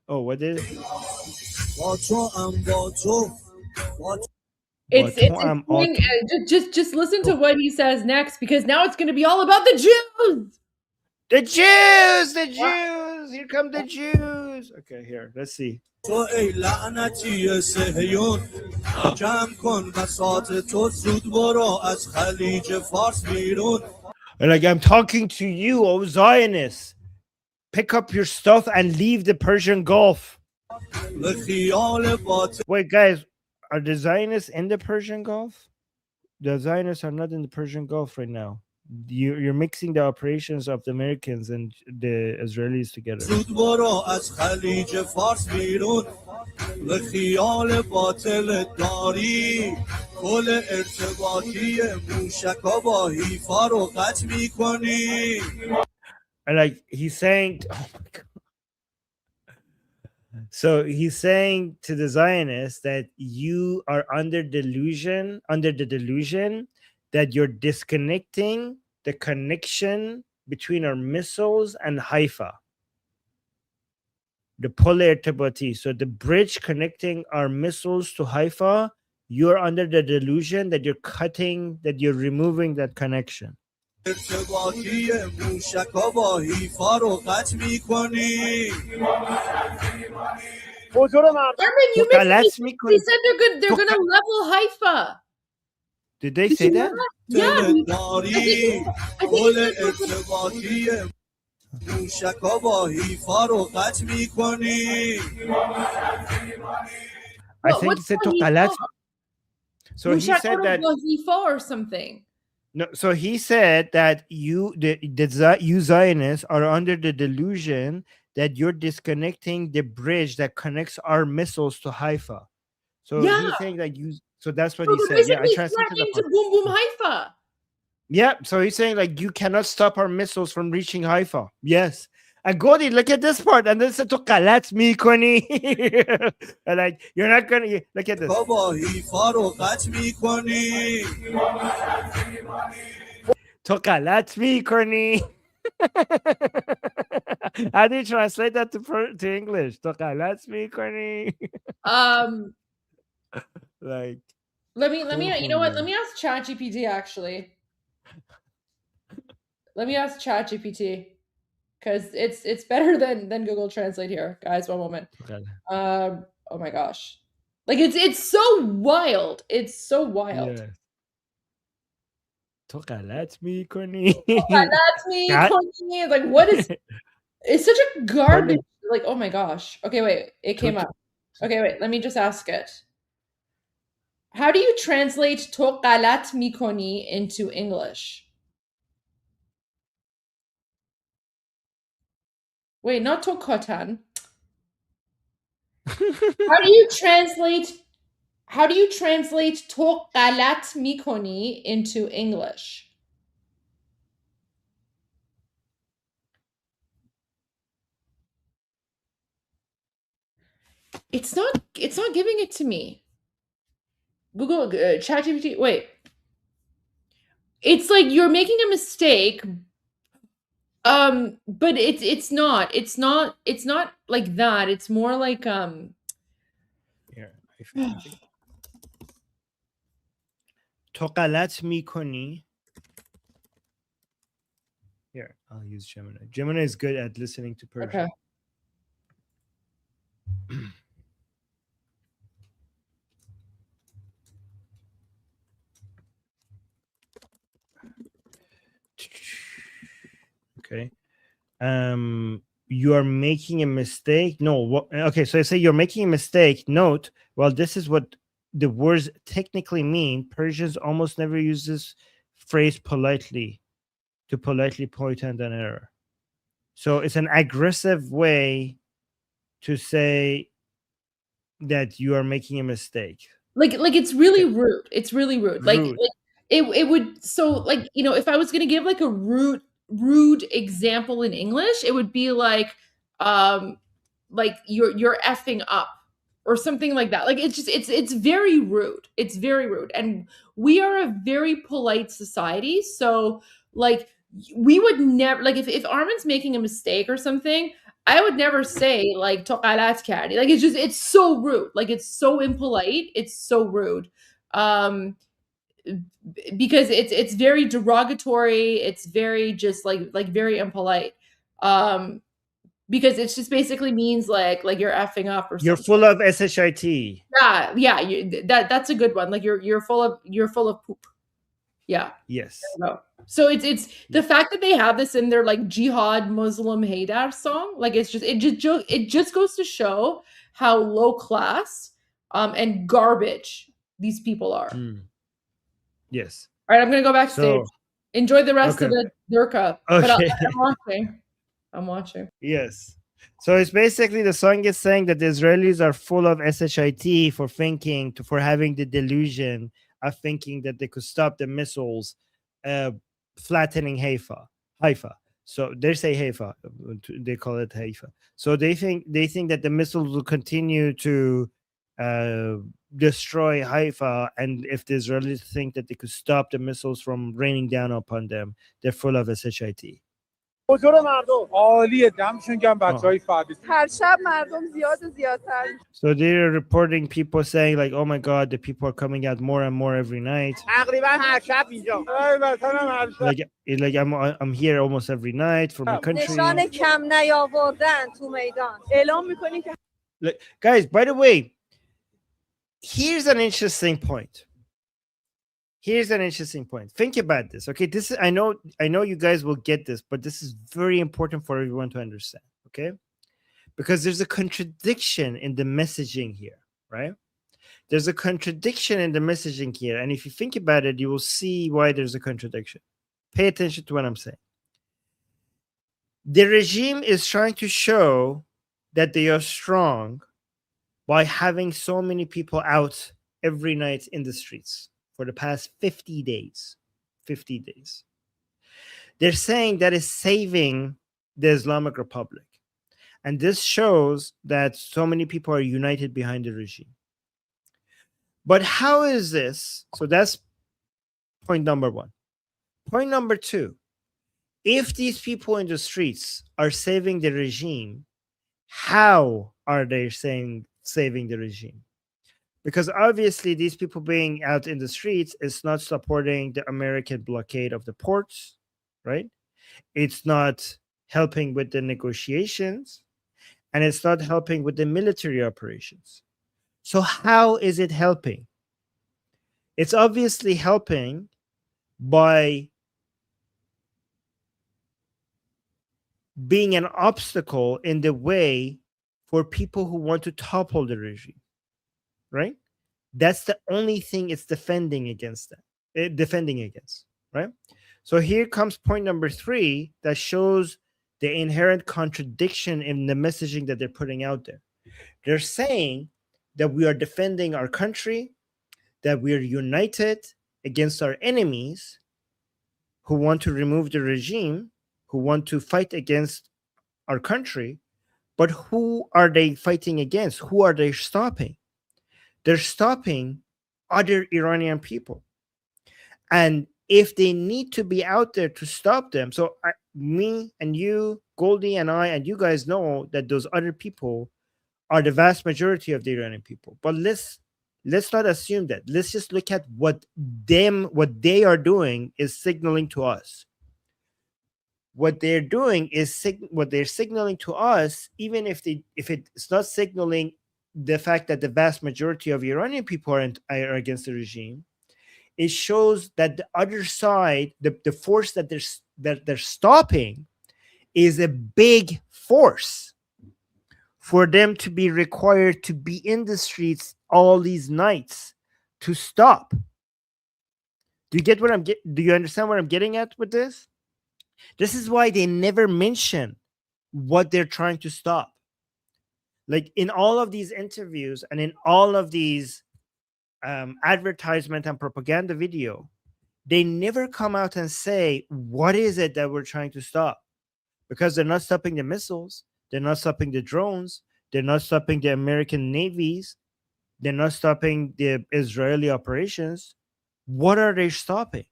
Oh, what is it? Just listen to what he says next, because now it's going to be all about the Jews. The Jews. Here come the Jews. Okay, here. Let's see. Like, I'm talking to you, O Zionists. Pick up your stuff and leave the Persian Gulf. Wait, guys, are the Zionists in the Persian Gulf? The Zionists are not in the Persian Gulf right now. You're mixing the operations of the Americans and the Israelis together. And like he's saying, oh my god. So he's saying to the Zionists that you are under the delusion that you're disconnecting the connection between our missiles and Haifa. The polar irtibati. So the bridge connecting our missiles to Haifa, you're under the delusion that you're removing that connection. Armen, you missed me. They said they're gonna level Haifa. Did they say that? Yeah. I think he said Tokalat. So he said that or something. No, so he said that you Zionists are under the delusion that you're disconnecting the bridge that connects our missiles to Haifa. So he's saying that so that's what he said. Yeah, I translated to boom boom Haifa. Yeah, so he's saying like you cannot stop our missiles from reaching Haifa. Yes. And Goldi, look at this part. And then said to Kalat Mikoni. And like you're not gonna look at this. تو غلط میکنی. How do you translate that to English? تو غلط میکنی. Like, let me you know what? Let me ask ChatGPT actually. Let me ask ChatGPT because it's better than Google Translate here, guys. One moment. Oh my gosh, like it's so wild. It's so wild. Yeah. تو غلط میکنی. That's me. Like what is? It's such a garbage. Like oh my gosh. Okay, wait. It came up. Okay, wait. Let me just ask it. How do you translate to غلط میکنی into English? Wait, not to katan. How do you translate to غلط میکنی into English? It's not giving it to me. Google ChatGPT. Wait. It's like you're making a mistake. But it's not like that. It's more like Here, تو غلط میکنی. Here, I'll use Gemini. Gemini is good at listening to Persian. Okay. Okay. You are making a mistake. No, okay, so I say you're making a mistake. Note, well, this is what the words technically mean. Persians almost never use this phrase politely to politely point out an error. So it's an aggressive way to say that you are making a mistake. Like it's really rude. It's really rude. Like it would, so like, you know, if I was going to give like a rude example in English, it would be like you're effing up or something like that. Like it's just it's very rude. It's very rude. And we are a very polite society, so like we would never, like if Armen's making a mistake or something, I would never say like to غلط کردی. Like it's so rude. Like it's so impolite. It's so rude. Because it's very derogatory. It's very just like very impolite. Because it just basically means like you're effing up or something. You're full of shit. Yeah, that's a good one. Like you're full of poop. Yeah. Yes. So it's the fact that they have this in their like Jihad Muslim Haydar song. Like it just goes to show how low class and garbage these people are. Yes. All right, I'm gonna go backstage. Enjoy the rest of the Durka. Okay. But I'm watching. Yes. So it's basically the song is saying that the Israelis are full of shit for having the delusion of thinking that they could stop the missiles flattening Haifa. So they say Haifa, they call it Haifa. So they think that the missiles will continue to destroy Haifa, and if the Israelis think that they could stop the missiles from raining down upon them, they're full of shit. حضور مردم عالیه دمشون گرم بچهای فردی هر شب مردم زیاد و زیادتر. So they're reporting people saying like, oh my god, the people are coming out more and more every night. تقریبا هر شب اینجا Like I'm here almost every night for my country. نشان کم نیاوردن تو میدان اعلام میکنیم که Guys, by the way, here's an interesting point. Think about this. Okay, this is I know you guys will get this, but this is very important for everyone to understand. Okay, because there's a contradiction in the messaging here, right? There's a contradiction in the messaging here, and if you think about it, you will see why there's a contradiction. Pay attention to what I'm saying. The regime is trying to show that they are strong by having so many people out every night in the streets for the past 50 days. 50 days. They're saying that is saving the Islamic Republic. And this shows that so many people are united behind the regime. But how is this? So that's point number one. Point number two, if these people in the streets are saving the regime, how are they saving the regime? Because obviously these people being out in the streets is not supporting the American blockade of the ports, right? It's not helping with the negotiations, and it's not helping with the military operations. So how is it helping? It's obviously helping by being an obstacle in the way for people who want to topple the regime, right? That's the only thing it's defending against, right? So here comes point number three that shows the inherent contradiction in the messaging that they're putting out there. They're saying that we are defending our country, that we are united against our enemies who want to remove the regime, who want to fight against our country. But who are they fighting against? Who are they stopping? They're stopping other Iranian people. And if they need to be out there to stop them, so me and you, Goldi and I, and you guys know that those other people are the vast majority of the Iranian people. But let's not assume that. Let's just look at what they are doing is signaling to us. What they're doing is what they're signaling to us, even if it's not signaling the fact that the vast majority of Iranian people are against the regime, it shows that the other side, the force that they're stopping, is a big force for them to be required to be in the streets all these nights to stop. Do you get what do you understand what I'm getting at with this? This is why they never mention what they're trying to stop. Like in all of these interviews and in all of these advertisement and propaganda video, they never come out and say, what is it that we're trying to stop? Because they're not stopping the missiles. They're not stopping the drones. They're not stopping the American navies. They're not stopping the Israeli operations. What are they stopping?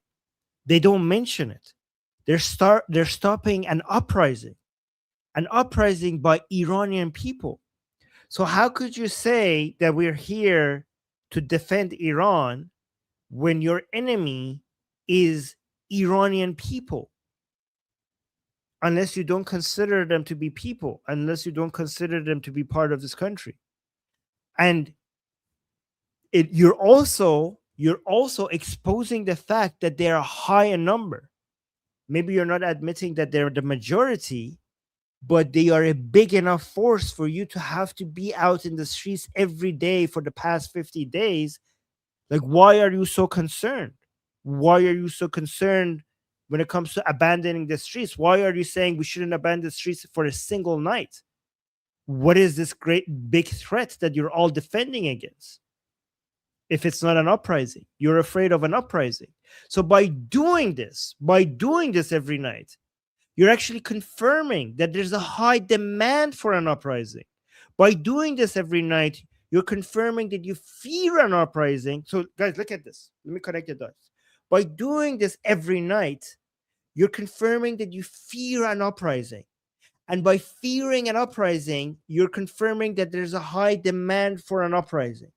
They don't mention it. They're stopping an uprising by Iranian people. So how could you say that we're here to defend Iran when your enemy is Iranian people? Unless you don't consider them to be people, unless you don't consider them to be part of this country. And you're also exposing the fact that they are high in number. Maybe you're not admitting that they're the majority, but they are a big enough force for you to have to be out in the streets every day for the past 50 days. Like, why are you so concerned? Why are you so concerned when it comes to abandoning the streets? Why are you saying we shouldn't abandon the streets for a single night? What is this great big threat that you're all defending against? If it's not an uprising, you're afraid of an uprising. So by doing this every night, you're actually confirming that there's a high demand for an uprising. By doing this every night, you're confirming that you fear an uprising. So guys, look at this. Let me connect the dots. By doing this every night, you're confirming that you fear an uprising. And by fearing an uprising, you're confirming that there's a high demand for an uprising.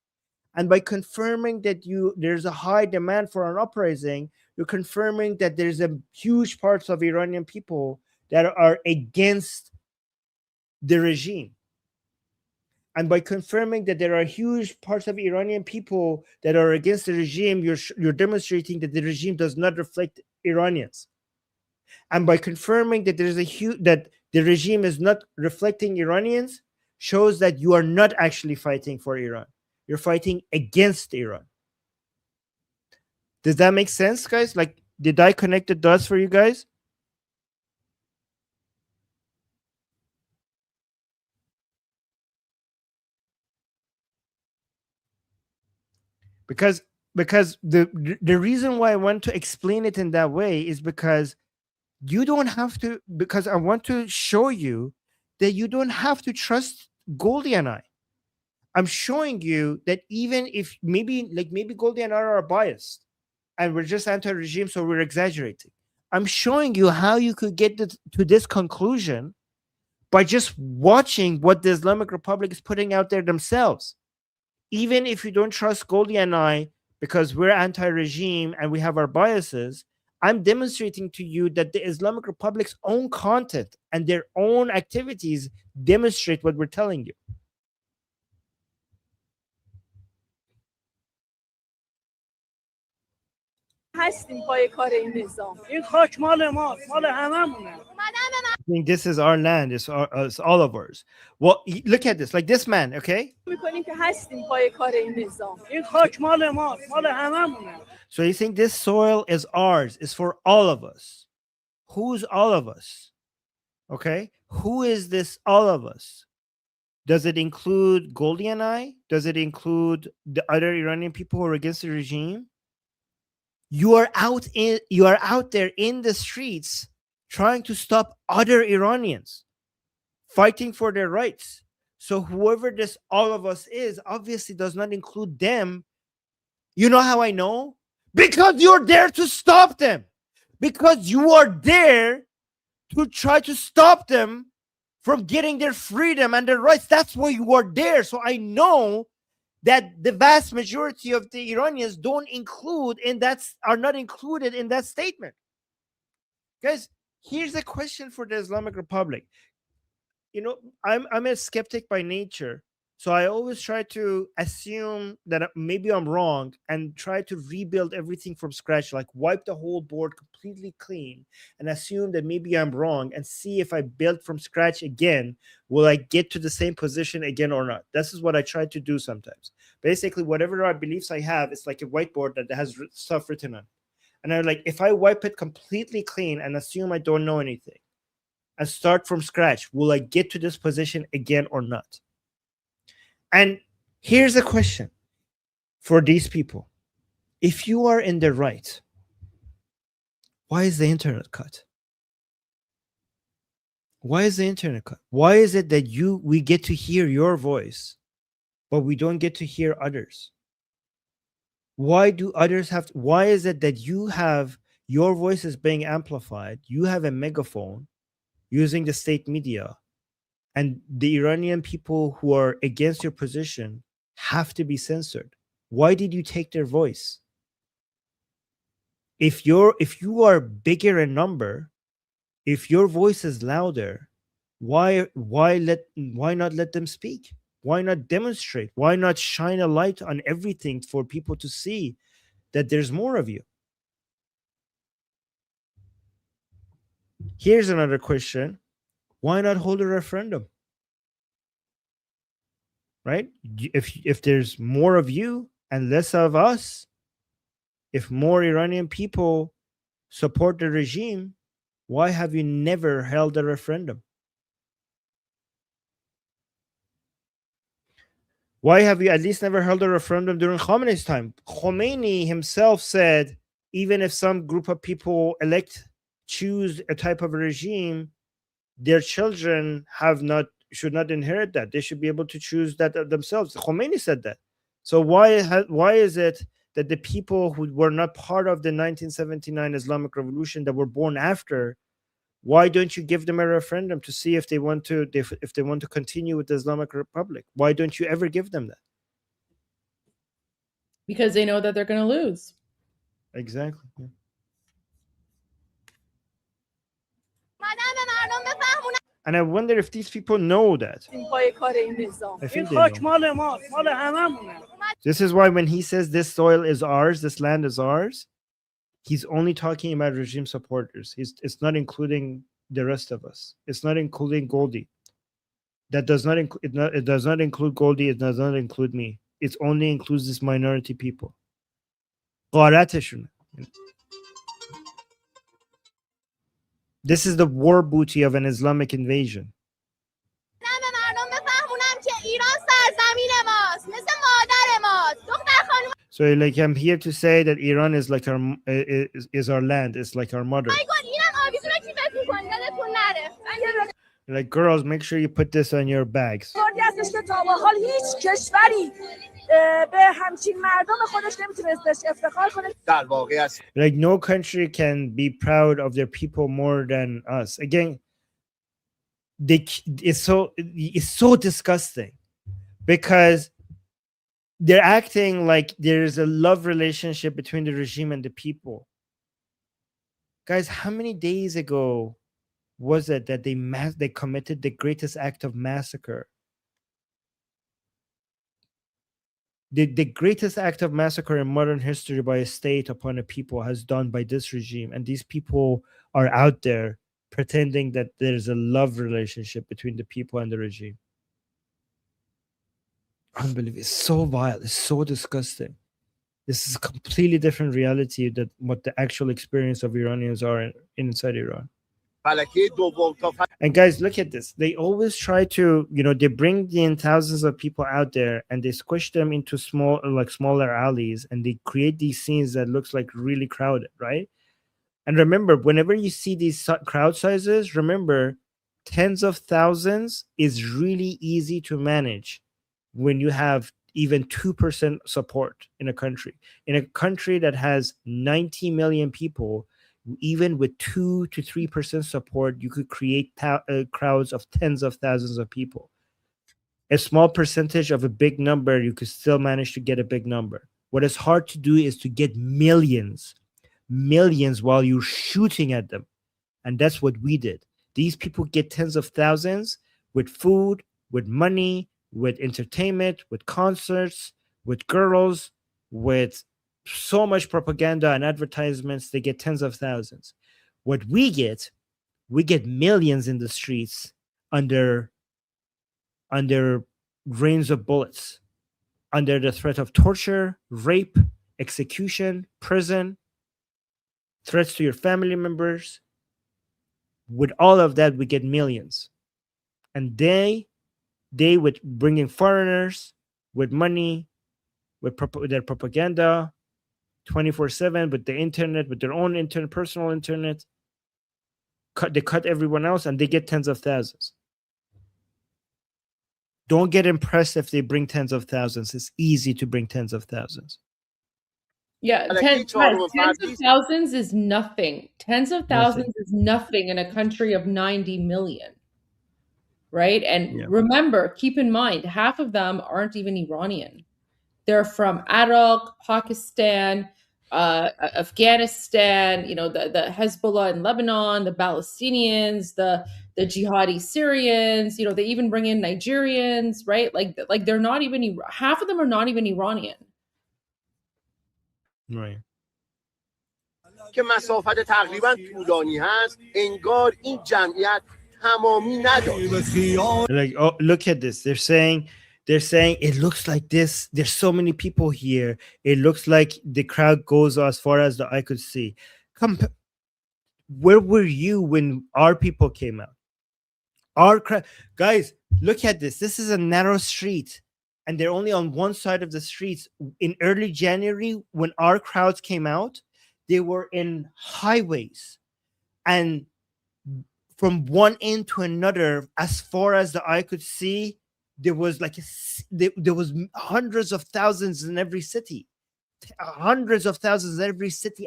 And by confirming that there's a high demand for an uprising, you're confirming that there's a huge parts of Iranian people that are against the regime. And by confirming that there are huge parts of Iranian people that are against the regime, you're demonstrating that the regime does not reflect Iranians. And by confirming that that the regime is not reflecting Iranians, shows that you are not actually fighting for Iran. You're fighting against Iran. Does that make sense, guys? Like, did I connect the dots for you guys? Because the reason why I want to explain it in that way is because you don't have to, because I want to show you that you don't have to trust Goldi and I. I'm showing you that even if maybe Goldi and I are biased and we're just anti-regime, so we're exaggerating. I'm showing you how you could get to this conclusion by just watching what the Islamic Republic is putting out there themselves. Even if you don't trust Goldi and I, because we're anti-regime and we have our biases, I'm demonstrating to you that the Islamic Republic's own content and their own activities demonstrate what we're telling you. هستیم پای کار این نظام این خاک مال ماست مال هممونه I think this is our land, it's all of ours. Well, look at this, like this man, okay? میکنیم که هستیم پای کار این نظام این خاک مال ماست مال هممونه So you think this soil is ours, is for all of us. Who's all of us? Okay? Who is this all of us? Does it include Goldi and I? Does it include the other Iranian people who are against the regime? You are out there in the streets trying to stop other Iranians fighting for their rights. So whoever this all of us is obviously does not include them. You know how I know? Because you're there to stop them. Because you are there to try to stop them from getting their freedom and their rights. That's why you are there. So I know that the vast majority of the Iranians are not included in that statement. Guys, here's a question for the Islamic Republic. You know, I'm a skeptic by nature, so I always try to assume that maybe I'm wrong and try to rebuild everything from scratch, like wipe the whole board completely clean and assume that maybe I'm wrong and see if I build from scratch again, will I get to the same position again or not? This is what I try to do sometimes. Basically, whatever beliefs I have, it's like a whiteboard that has stuff written on. And I'm like, if I wipe it completely clean and assume I don't know anything and start from scratch, will I get to this position again or not? And here's a question for these people. If you are in the right, why is the internet cut? Why is the internet cut? Why is it that we get to hear your voice, but we don't get to hear others? Why do others have to, why is it that you have your voice is being amplified, you have a megaphone using the state media, and the Iranian people who are against your position have to be censored? Why did you take their voice? If you are bigger in number, if your voice is louder, why not let them speak? Why not demonstrate? Why not shine a light on everything for people to see that there's more of you? Here's another question. Why not hold a referendum? Right? If there's more of you and less of us, if more Iranian people support the regime, why have you never held a referendum? Why have you at least never held a referendum during Khamenei's time? Khomeini himself said, even if some group of people choose a type of a regime, their children should not inherit that. They should be able to choose that themselves. Khomeini said that. So why is it that the people who were not part of the 1979 Islamic Revolution that were born after, why don't you give them a referendum to see if they want to continue with the Islamic Republic? Why don't you ever give them that? Because they know that they're going to lose. Exactly. Yeah. And I wonder if these people know that. I think they know. This is why when he says this soil is ours, this land is ours, he's only talking about regime supporters. It's not including the rest of us. It's not including Goldi. That does not it does not include Goldi. It does not include me. It only includes this minority people. This is the war booty of an Islamic invasion. So, like, I'm here to say that Iran is like our land. It's like our mother. Like, girls, make sure you put this on your bags. به همچین مردم خودش نمیتونست بهش افتخار کنه. در واقع است. Like no country can be proud of their people more than us. Again, it's so disgusting because they're acting like there's a love relationship between the regime and the people. Guys, how many days ago was it that they committed the greatest act of massacre? The greatest act of massacre in modern history by a state upon a people has done by this regime, and these people are out there pretending that there's a love relationship between the people and the regime. Unbelievable. It's so vile. It's so disgusting. This is a completely different reality than what the actual experience of Iranians are inside Iran. And guys, look at this. They always try to, they bring in thousands of people out there and they squish them into smaller alleys, and they create these scenes that looks like really crowded, right? And remember, whenever you see these crowd sizes, remember, tens of thousands is really easy to manage when you have even 2% support in a country. In a country that has 90 million people, even with 2 to 3% support, you could create crowds of tens of thousands of people. A small percentage of a big number, you could still manage to get a big number. What is hard to do is to get millions while you're shooting at them. And that's what we did. These people get tens of thousands with food, with money, with entertainment, with concerts, with girls, with so much propaganda and advertisements. They get tens of thousands. What we get millions in the streets under rains of bullets, under the threat of torture, rape, execution, prison, threats to your family members. With all of that, we get millions. And they would bring in foreigners with money, with their propaganda, 24/7, with the internet, with their own internet, personal internet. They cut everyone else, and they get tens of thousands. Don't get impressed if they bring tens of thousands. It's easy to bring tens of thousands. Yeah, tens of thousands is nothing. Tens of thousands is nothing in a country of 90 million. Right? And remember, keep in mind, half of them aren't even Iranian. They're from Iraq, Pakistan, Afghanistan, the Hezbollah in Lebanon, the Palestinians, the jihadi Syrians, they even bring in Nigerians, right? Like they're not even, half of them are not even Iranian. Right. که مسافت تقریبا طولانی هست انگار این جمعیت تمامی نداره. Like, oh, look at this. They're saying it looks like this. There's so many people here. It looks like the crowd goes as far as the eye could see. Where were you when our people came out? Our crowd, guys, look at this. This is a narrow street, and they're only on one side of the streets. In early January, when our crowds came out, they were in highways, and from one end to another, as far as the eye could see, there was there was hundreds of thousands in every city,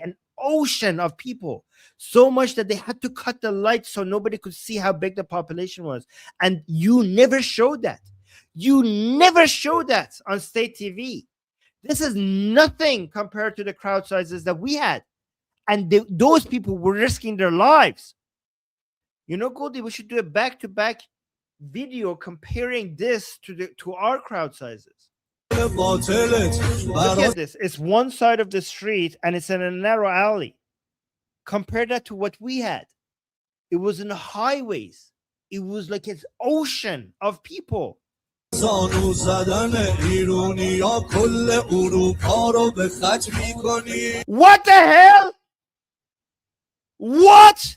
an ocean of people, so much that they had to cut the lights so nobody could see how big the population was. And you never showed that. You never showed that on state TV. This is nothing compared to the crowd sizes that we had. And those people were risking their lives. Goldi, we should do a back-to-back video comparing this to our crowd sizes. Look at this. It's one side of the street and it's in a narrow alley. Compare that to what we had. It was in the highways. It was like an ocean of people. What the hell? What?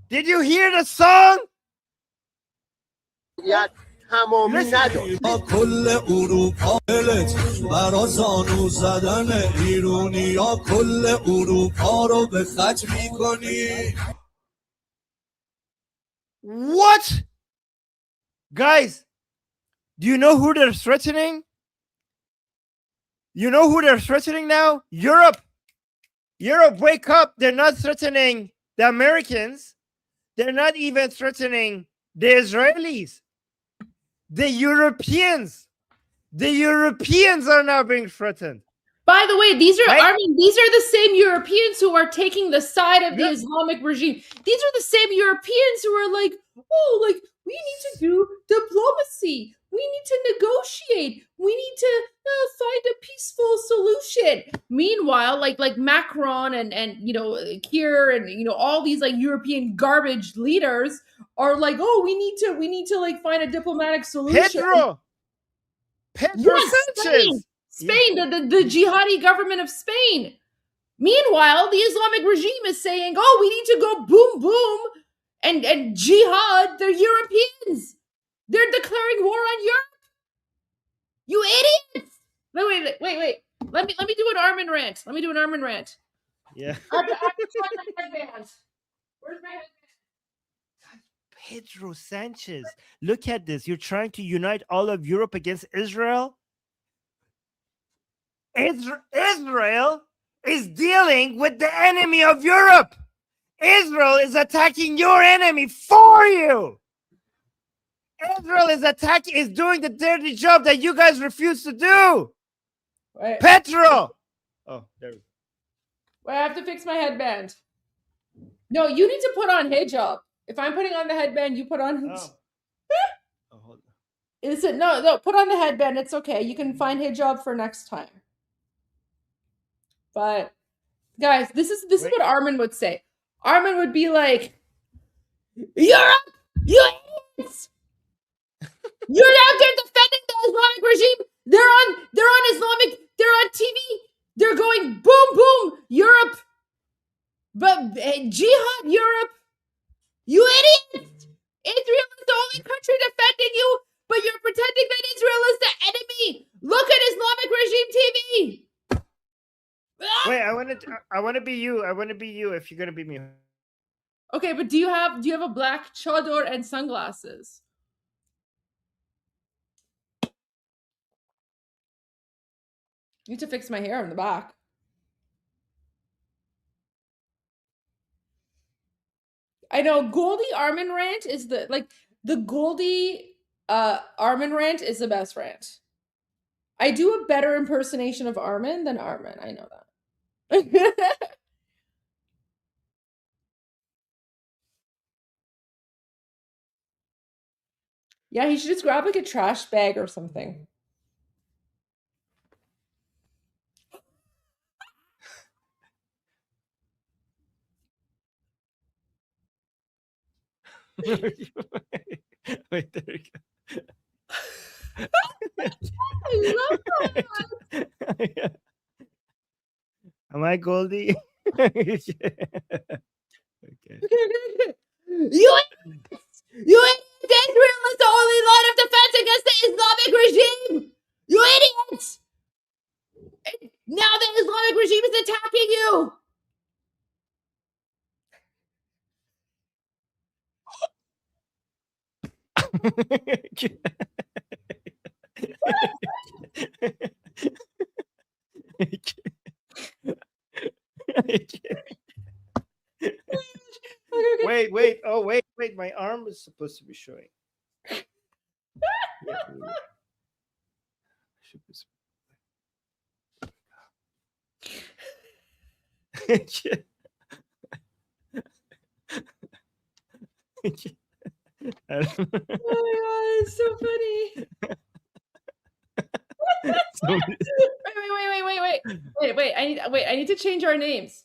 Did you hear the song? تمامی نداره. کل اروپا برا زانو زدن ایرونیا کل اروپا رو به خط میکنی. What? Guys, do you know who they're threatening? You know who they're threatening now? Europe. Europe, wake up. They're not threatening the Americans. They're not even threatening the Israelis. The Europeans. The Europeans are now being threatened. By the way, these are Right? Armen, these are the same Europeans who are taking the side of the Islamic regime. These are the same Europeans who are like, oh, like we need to do diplomacy. We need to negotiate. We need to find a peaceful solution. Meanwhile, like Macron and Kier and all these like European garbage leaders are like, oh, we need to like find a diplomatic solution. Pedro Sanchez. Spain, the jihadi government of Spain. Meanwhile, the Islamic regime is saying, oh, we need to go boom, boom, and jihad. They're Europeans. They're declaring war on Europe. You idiots. Wait. Let me do an Armen rant. Let me do an Armen rant. Yeah. Where's my headband? Pedro Sanchez. Look at this. You're trying to unite all of Europe against Israel? Israel is dealing with the enemy of Europe. Israel is attacking your enemy for you. Israel is doing the dirty job that you guys refuse to do. Wait. Petro. Oh, there we go. Wait, I have to fix my headband. No, you need to put on hijab. If I'm putting on the headband, you put on. Oh, hold on. Is it no? Put on the headband. It's okay. You can find hijab for next time. But guys, this is what Armen would say. Armen would be like, Europe, you idiots! You're out there defending the Islamic regime. They're on TV. They're going boom, boom, Europe. But jihad, Europe. You idiots! Israel is the only country defending you, but you're pretending that Israel is the enemy. Look at Islamic regime TV. Wait, I want to be you. I want to be you if you're going to be me. Okay, but do you have a black chador and sunglasses? Need to fix my hair in the back. I know Goldi Armen rant is the Goldi Armen rant is the best rant. I do a better impersonation of Armen than Armen. I know that. Yeah, he should just grab like a trash bag or something. Wait, there we go. I love that. Am I Goldi? Okay. You Israel is the only line of defense against the Islamic regime. You idiots! Now the Islamic regime is attacking you. Wait. Oh, wait. My arm is supposed to be showing. Oh my god, it's so funny. Wait. I need to change our names.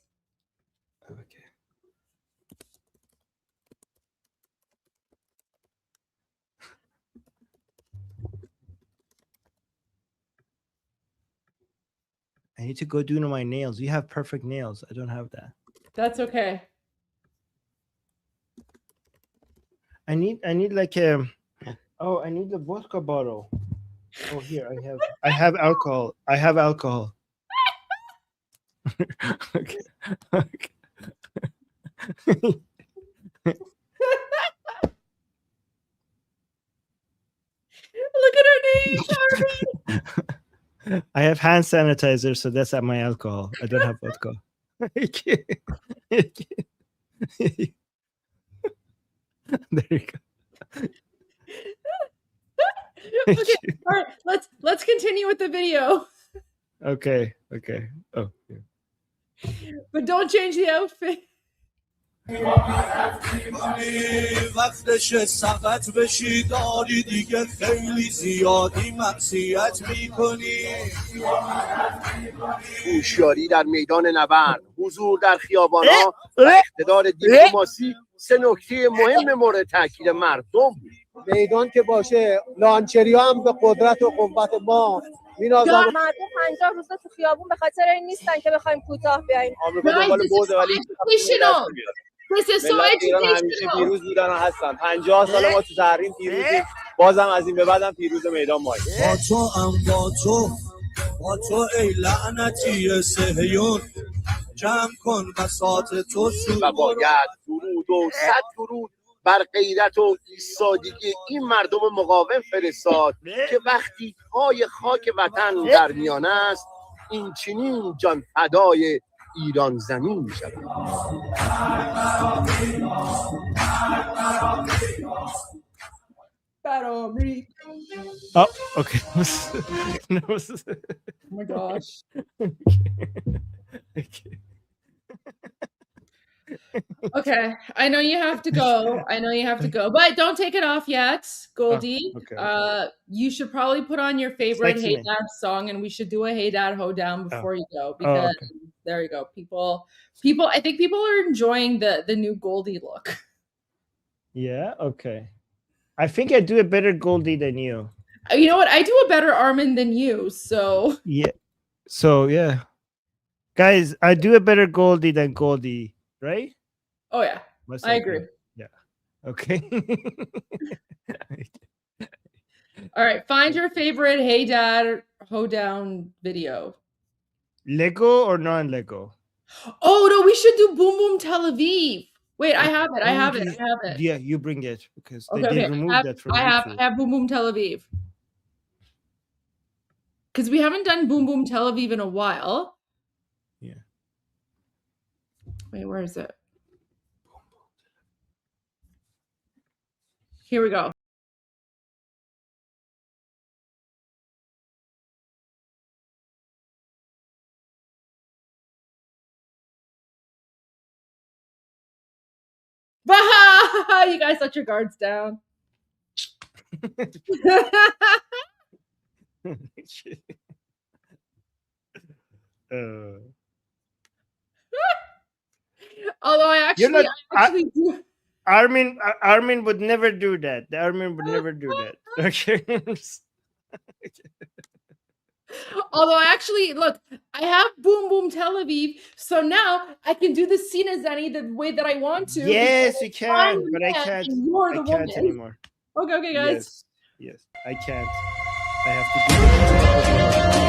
I need to go do my nails. You have perfect nails. I don't have that. That's okay. I need like a. Oh, I need the vodka bottle. Oh, here I have alcohol. I have alcohol. Okay. Look at her name, Armen. I have hand sanitizer, so that's my alcohol. I don't have vodka. There you go. Okay, all right, let's continue with the video. Okay. Oh, yeah. But don't change the outfit. وقتش سقط بشی داری دیگه خیلی زیادی معصیت میکنی هوشیاری در میدان نبرد، حضور در خیابان‌ها و اقتدار دیپلماسی سه نکته مهم مورد تاکید مردم. میدان که باشه، لانچری ها هم به قدرت و قوت ما مینازم. مردم 50 روز تو خیابون به خاطر این نیستن که بخوایم کوتاه بیایم. آمریکا دنبال برد ولی ملت ایران همیشه پیروز بودن و هستن. 50 سال ما تو تحریم پیروزیم، بازم از این به بعدم پیروز میدان ماییم. با تو ای لعنتی صهیون جمع کن بساط تو و باید درود و صد درود بر غیرت و ایستادگی این مردم مقاوم فرستاد که وقتی پای خاک وطن در میان است این چنین جان فدای ایران زمین می شود. Oh, okay. No. Oh my gosh. Okay, I know you have to go. But don't take it off yet, Goldi. Oh, okay. You should probably put on your favorite Hey Dad song, and we should do a Hey Dad Hoedown before you go, because there you go. People, I think people are enjoying the new Goldi look. Yeah, okay. I think I do a better Goldi than you. You know what? I do a better Armen than you, so yeah. So yeah, guys, I do a better Goldi than Goldi, right? Oh yeah, I agree. Yeah. Okay. All right, find your favorite Hey Dad Hoedown video. Lego or non-Lego? Oh no, we should do Boom Boom Tel Aviv. Wait, I have it. Yeah, you bring it because they removed that from YouTube. I have Boom Boom Tel Aviv. Because we haven't done Boom Boom Tel Aviv in a while. Yeah. Wait, where is it? Here we go. You guys let your guards down. Although I actually do. Armen would never do that. The Armen would never do that. Okay. Although look, I have Boom Boom Tel Aviv, so now I can do the Sina Zani the way that I want to. Yes, you can, but I can't. I can't anymore. Okay, guys. Yes, I can't. I have to do it.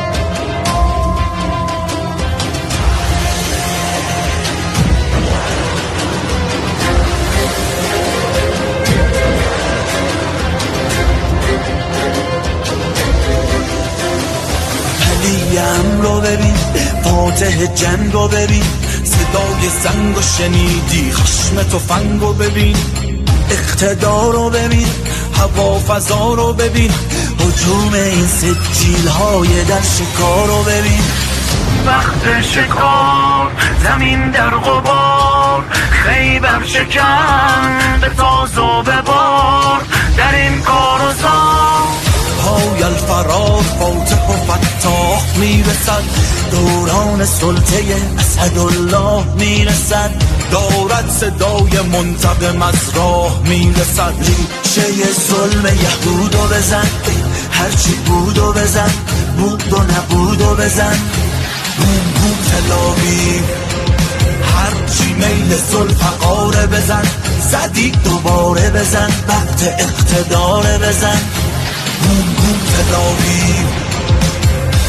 علی‌ام رو ببین فاتح جنگ رو ببین صدای زنگ رو شنیدی خشم تفنگ رو ببین اقتدار رو ببین هوا فضا رو ببین هجوم این سجیل های در شکار رو ببین وقت شکار زمین در غبار خیبر شکن به تاز و به بار در این کار و زار پای الفرار فاتح و فتاح میرسد دوران سلطه اسدالله میرسد دارد صدای منتقم از راه میرسد ریشه ظلم یهودو بزن هرچی بودو بزن بود و نبودو بزن بوم بوم تلاویو هرچی میل ذوالفقاره بزن زدی دوباره بزن وقت اقتداره بزن بوم بوم تلاویو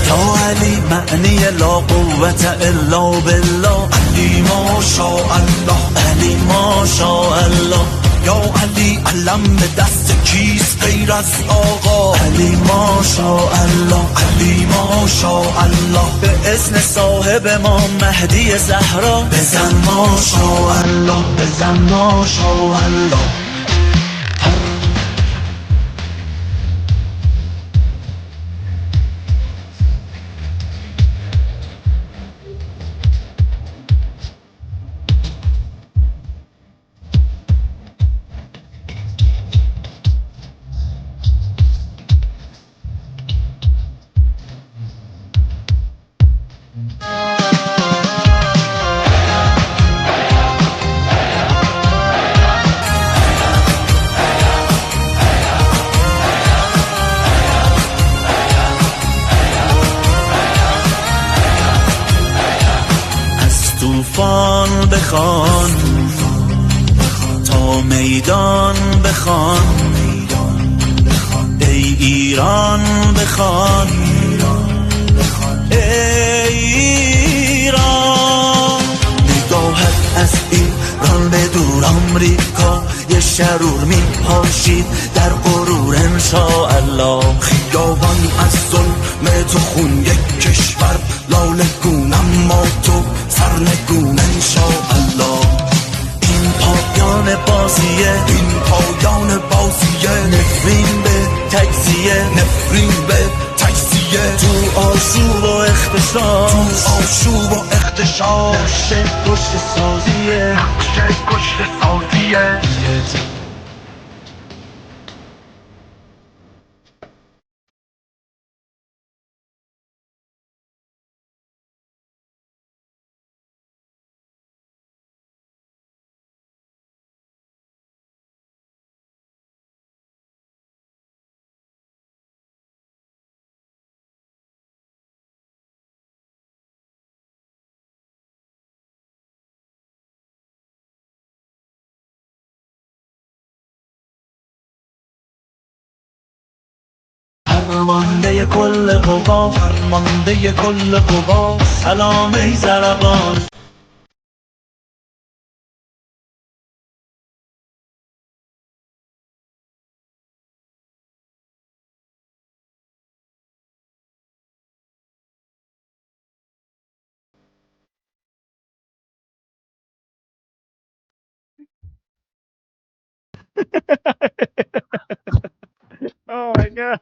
یا علی معنی لا قوت الا بالله علی ما شاء الله علی ما شاء الله یا علی علم به دست کیست غیر از آقا علی ماشاءالله علی ماشاءالله به اذن صاحب ما مهدی زهرا بزن ماشاءالله بزن ماشاءالله طوفان بخوان تا میدان بخوان ای ایران بخوان ای ایران نگاهت از ایران به دور آمریکا یه شرور می پاشید در غرور انشاءالله خیابان از ظلم تو خون یک کشور لاله گون اما تو سرنگون انشاءالله این پایان بازیه این پایان بازیه نفرین به تجزیه نفرین به تجزیه تو آشوب و اختشاش تو آشوب و اختشاش نقش کشت سازیه نقش کشت سازیه فرمانده کل قوا فرمانده کل قوا سلام ای زربان Oh my god.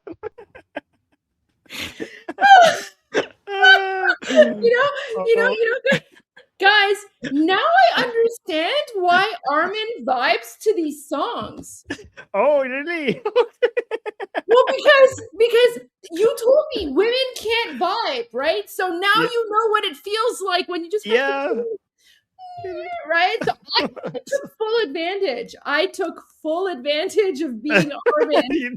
Guys, now I understand why Armen vibes to these songs. Oh, really? Well, because you told me women can't vibe, right? So now you know what it feels like when you just have to right? So I took full advantage. I took full advantage of being Armen.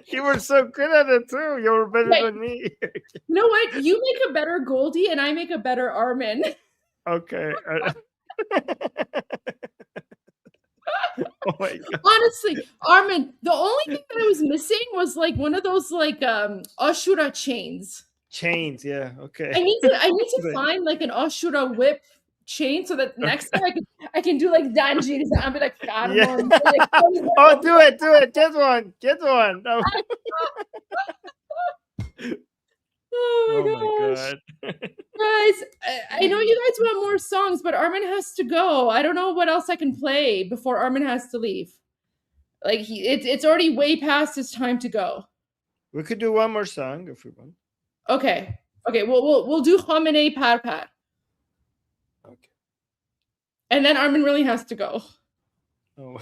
You were so good at it too. You were better than me. You know what? You make a better Goldi and I make a better Armen. Okay. Oh my god. Honestly, Armen, the only thing that I was missing was like one of those like Ashura chains. Chains, yeah. Okay. I need to find like an Ashura whip chain so that next time I can do like Danji and be like, yeah. Oh, do it. Get one. No. Oh my gosh. Guys, I know you guys want more songs, but Armen has to go. I don't know what else I can play before Armen has to leave. Like it's already way past his time to go. We could do one more song if we want. Okay. We'll do Khamenei Par Par. Okay. And then Armen really has to go. Oh.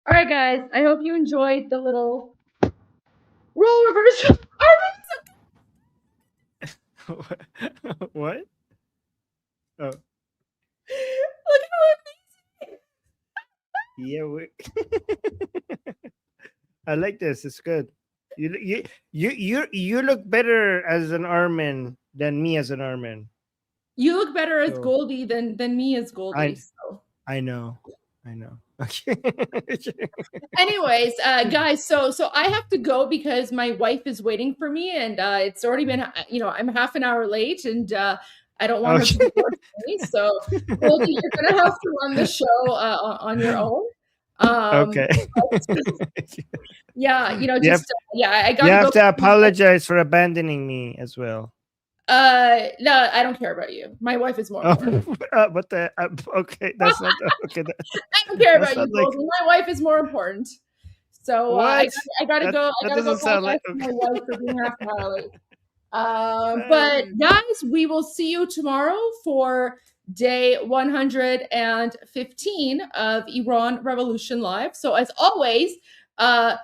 All right, guys. I hope you enjoyed the little role reversal. What? Oh. Look at what Yeah, I like this. It's good. You look better as an Armen than me as an Armen. you look better as So- Goldi than me as Goldi. So. I know. Okay. Anyways, guys, so I have to go because my wife is waiting for me, and it's already been, I'm half an hour late, and I don't want her to be working me. So, Goldi, you're gonna have to run the show on your own. Okay. Yeah, You I gotta You have go. to apologize for abandoning me as well. No, I don't care about you. My wife is more important. What the? Okay, that's not okay. I don't care about that's you, not like- Goldi. My wife is more important. So I What? gotta go. I That gotta go doesn't sound apologize like- to my wife for being half an hour late. But guys, we will see you tomorrow for day 115 of Iran Revolution Live. So as always, I'm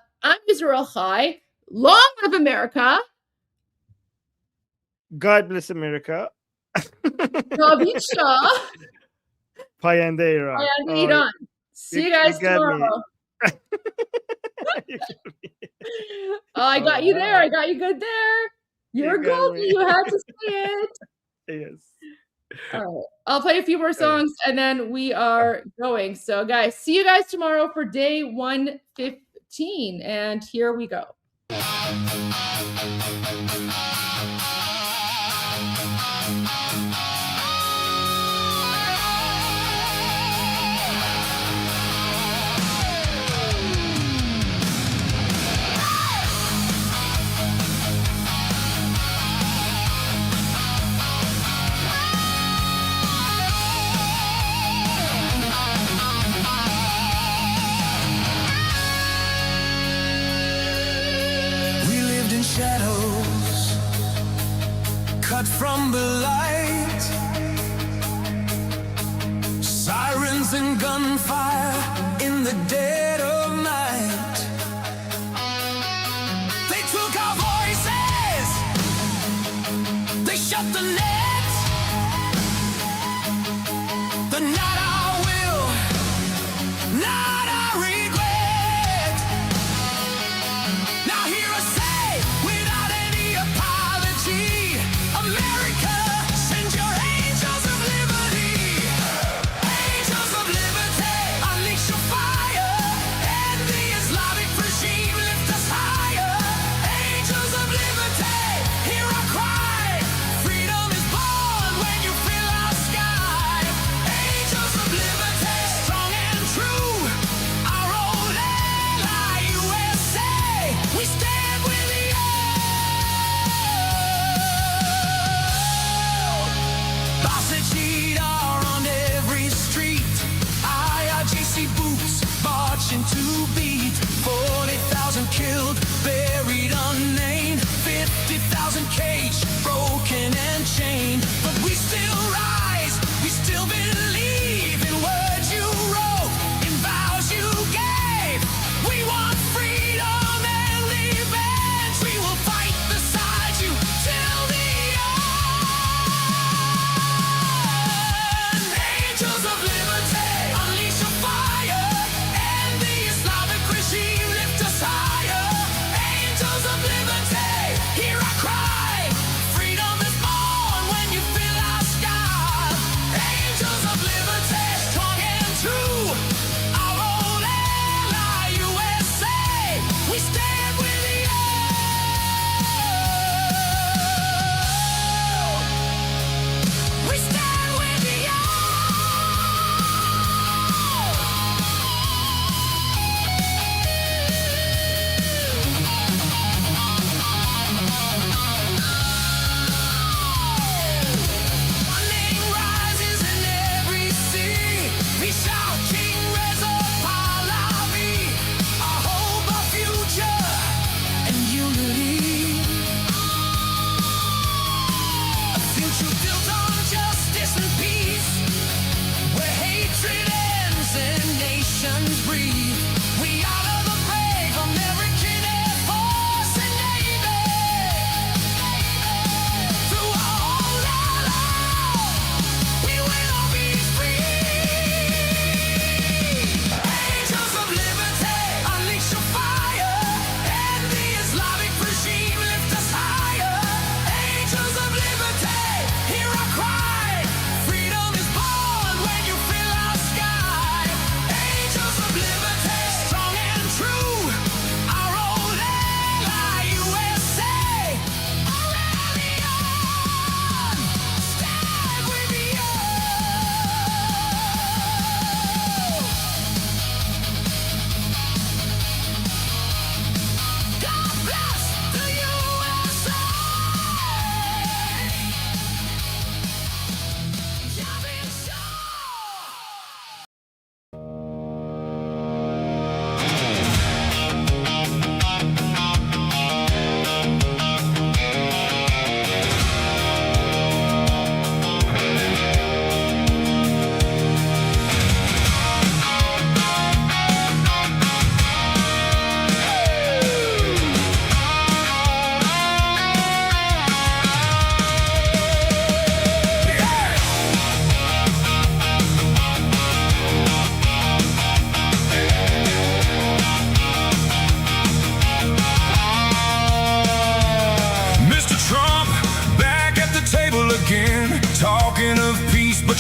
Israel Chai. Long live America. God bless America. David Shah. Payande Iran. And Iran. See you guys got me. tomorrow. I got you there. I got you good there. You're got Goldi. me. You had to see it. Yes. All right. I'll play a few more songs and then we are going. So, guys, see you guys tomorrow for day 115. And here we go. We lived in shadows, cut from the light. Sirens and gunfire in the dead of night. They took our voices, they shut the net. The not our will, not our regret. Now hear us say, without any apology, America, send your angels of liberty. Angels of liberty.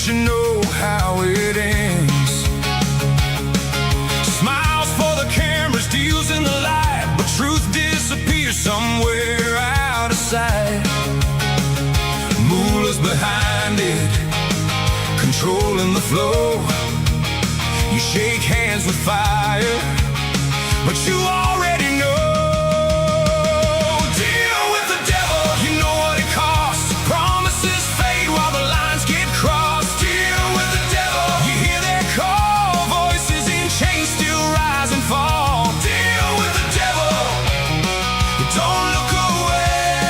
you know how it ends. Smiles for the cameras, deals in the light, but truth disappears somewhere out of sight. Mullahs behind it, controlling the flow. You shake hands with fire, but you already know. Deal with the devil, you know what it costs. Promises fade while the lines get crossed. Deal with the devil, you hear their call. Voices in chains still rise and fall. Deal with the devil, don't look away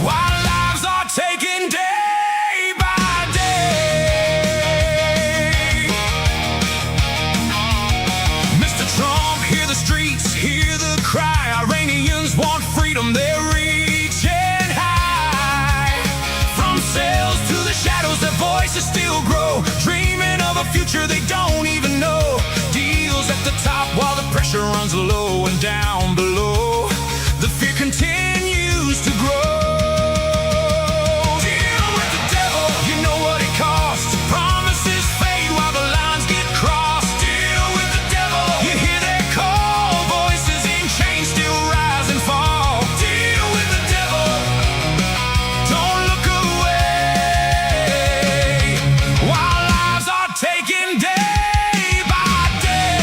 while lives are taken day by day. Mr. Trump, hear the streets, hear the cry. Iranians want freedom, they're reaching high. From cells to the shadows, their voices still grow, dreaming of a future they don't even know. Deals at the top while the pressure runs low, and down below the fear continues to grow. Deal with the devil, you know what it costs. Promises fade while the lines get crossed. Deal with the devil, you hear their call. Voices in chains still rise and fall. Deal with the devil, don't look away while lives are taken day by day.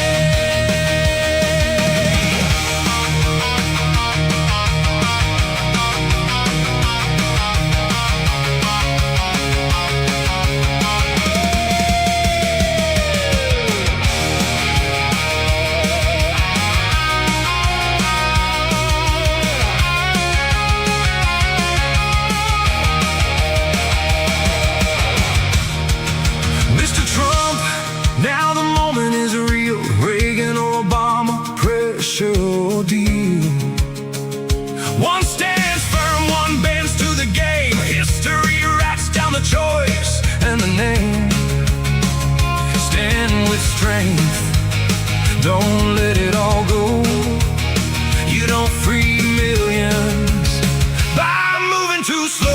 Mr. Trump, now the moment is real. Reagan or Obama, pressure or deal. One stands firm, one bends to the game. History writes down the choice and the name. Stand with strength, don't let it all go. You don't free millions by moving too slow.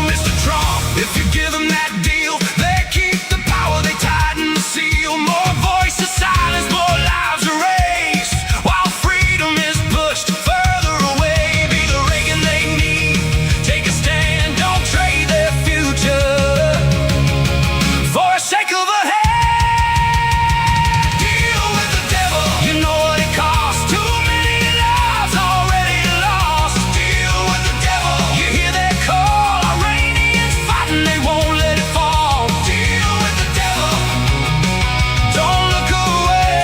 Mr. Trump, if you give them that deal, they keep the power, they tighten the seal. More voices silenced, more lives erased, while freedom is pushed further away. Be the Reagan they need, take a stand, don't trade their future for a sake of a hand. Deal with the devil, you know what it costs. Too many lives already lost. Deal with the devil, you hear their call. Iranians fighting, they won't let it fall. Deal with the devil, don't look away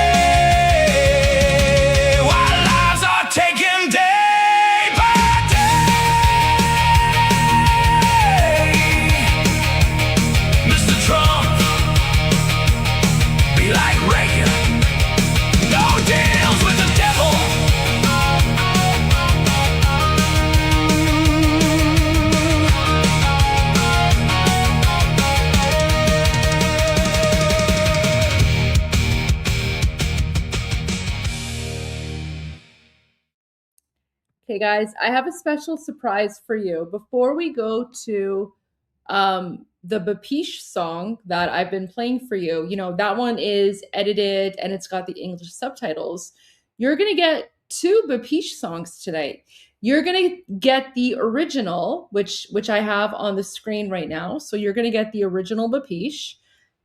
while lives are taken day by day. Mr. Trump, be like Reagan, no deals with the devil. Okay, guys, I have a special surprise for you. Before we go to the Bapish song that I've been playing for you, you know, that one is edited and it's got the English subtitles. You're going to get two Bapish songs today. You're going to get the original, which I have on the screen right now. So you're going to get the original Bapish,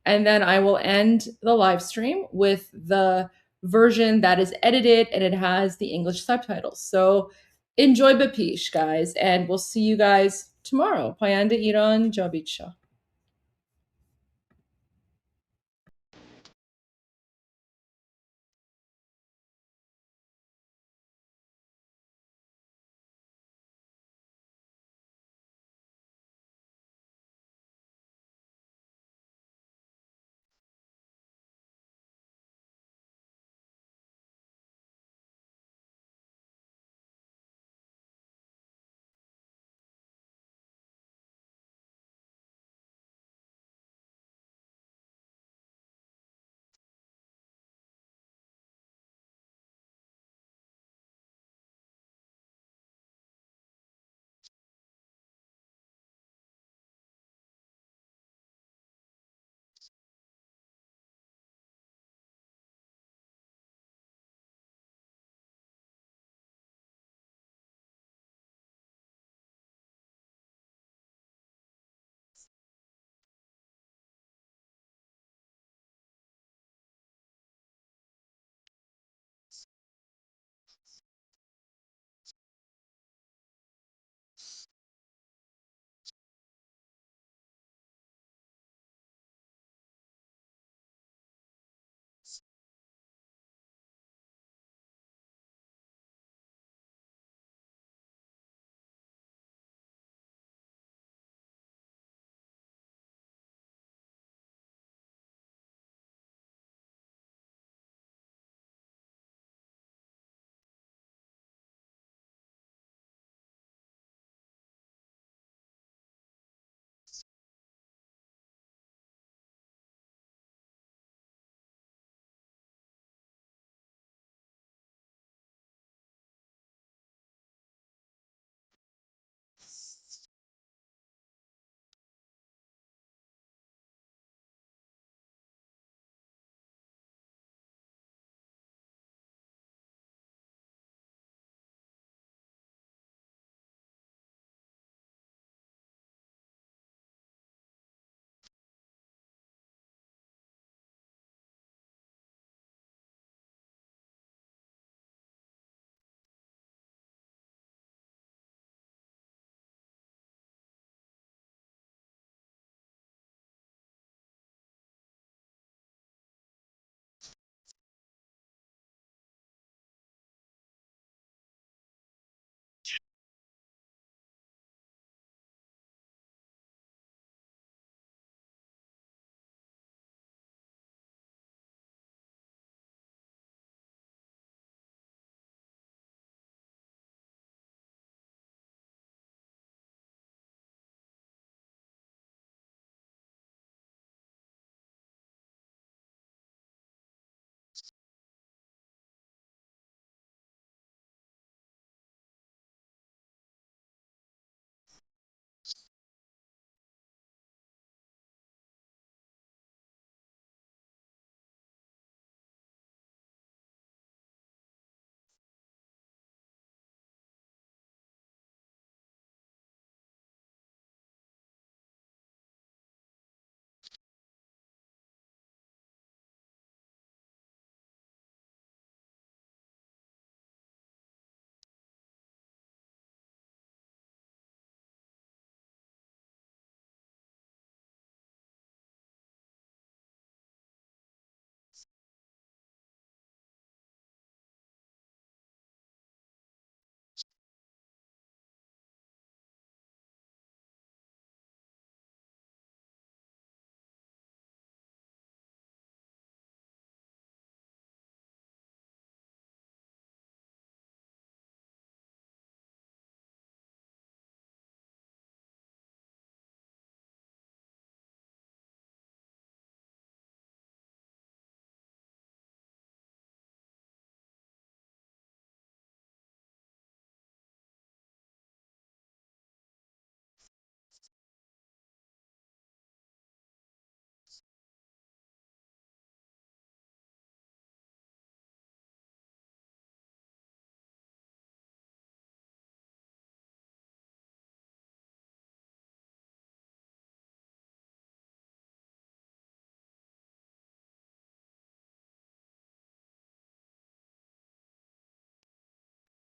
and then I will end the live stream with the version that is edited and it has the English subtitles. So enjoy Bapish, guys, and we'll see you guys tomorrow. Payanda Iran Javid Shah.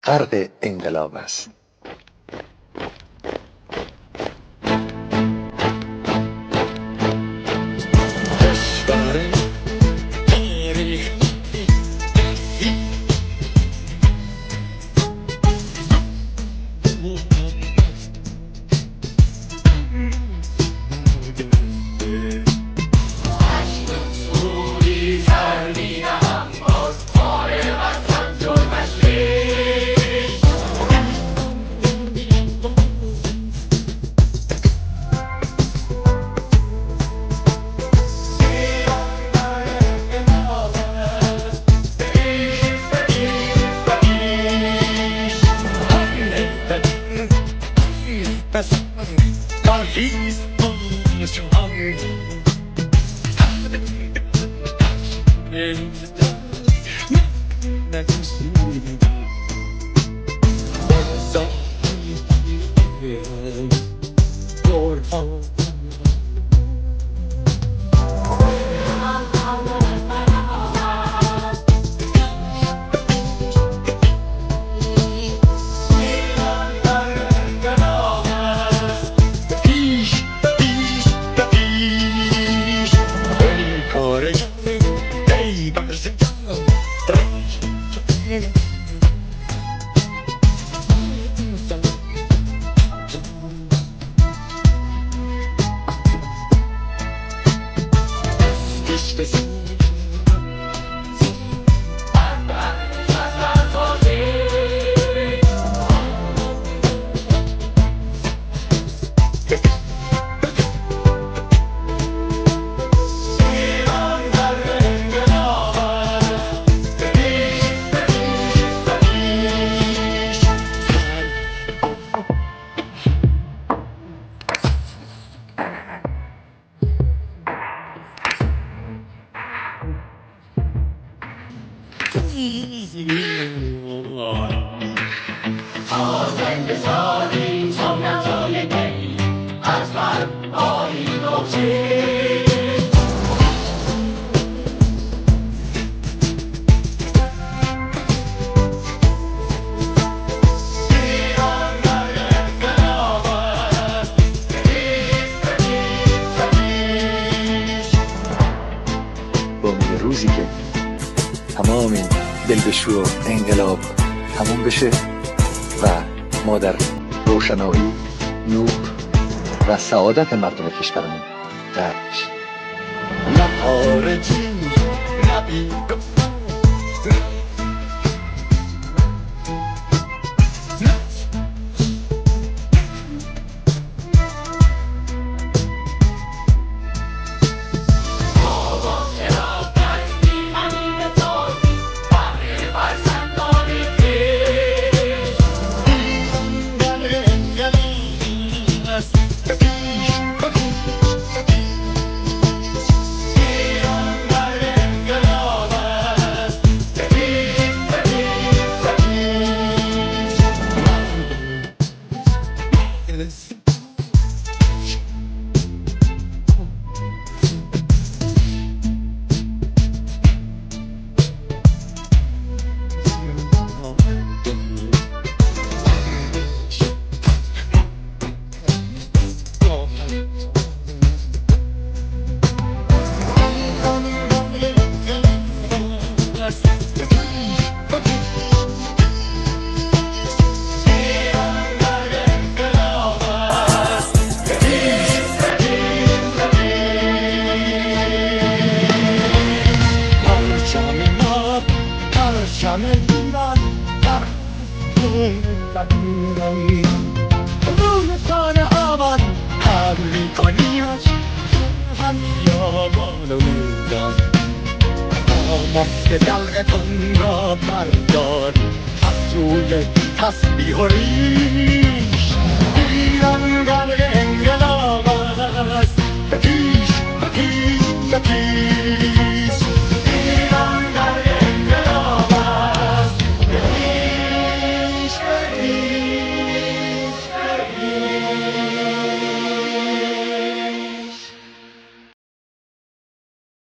غرق انقلاب است. روزی که تمام این دلبشو و انقلاب تموم بشه و ما در روشنایی، نور و سعادت مردم کشورمون در بشیم. تسبیح و ریش ایران غرق انقلاب است.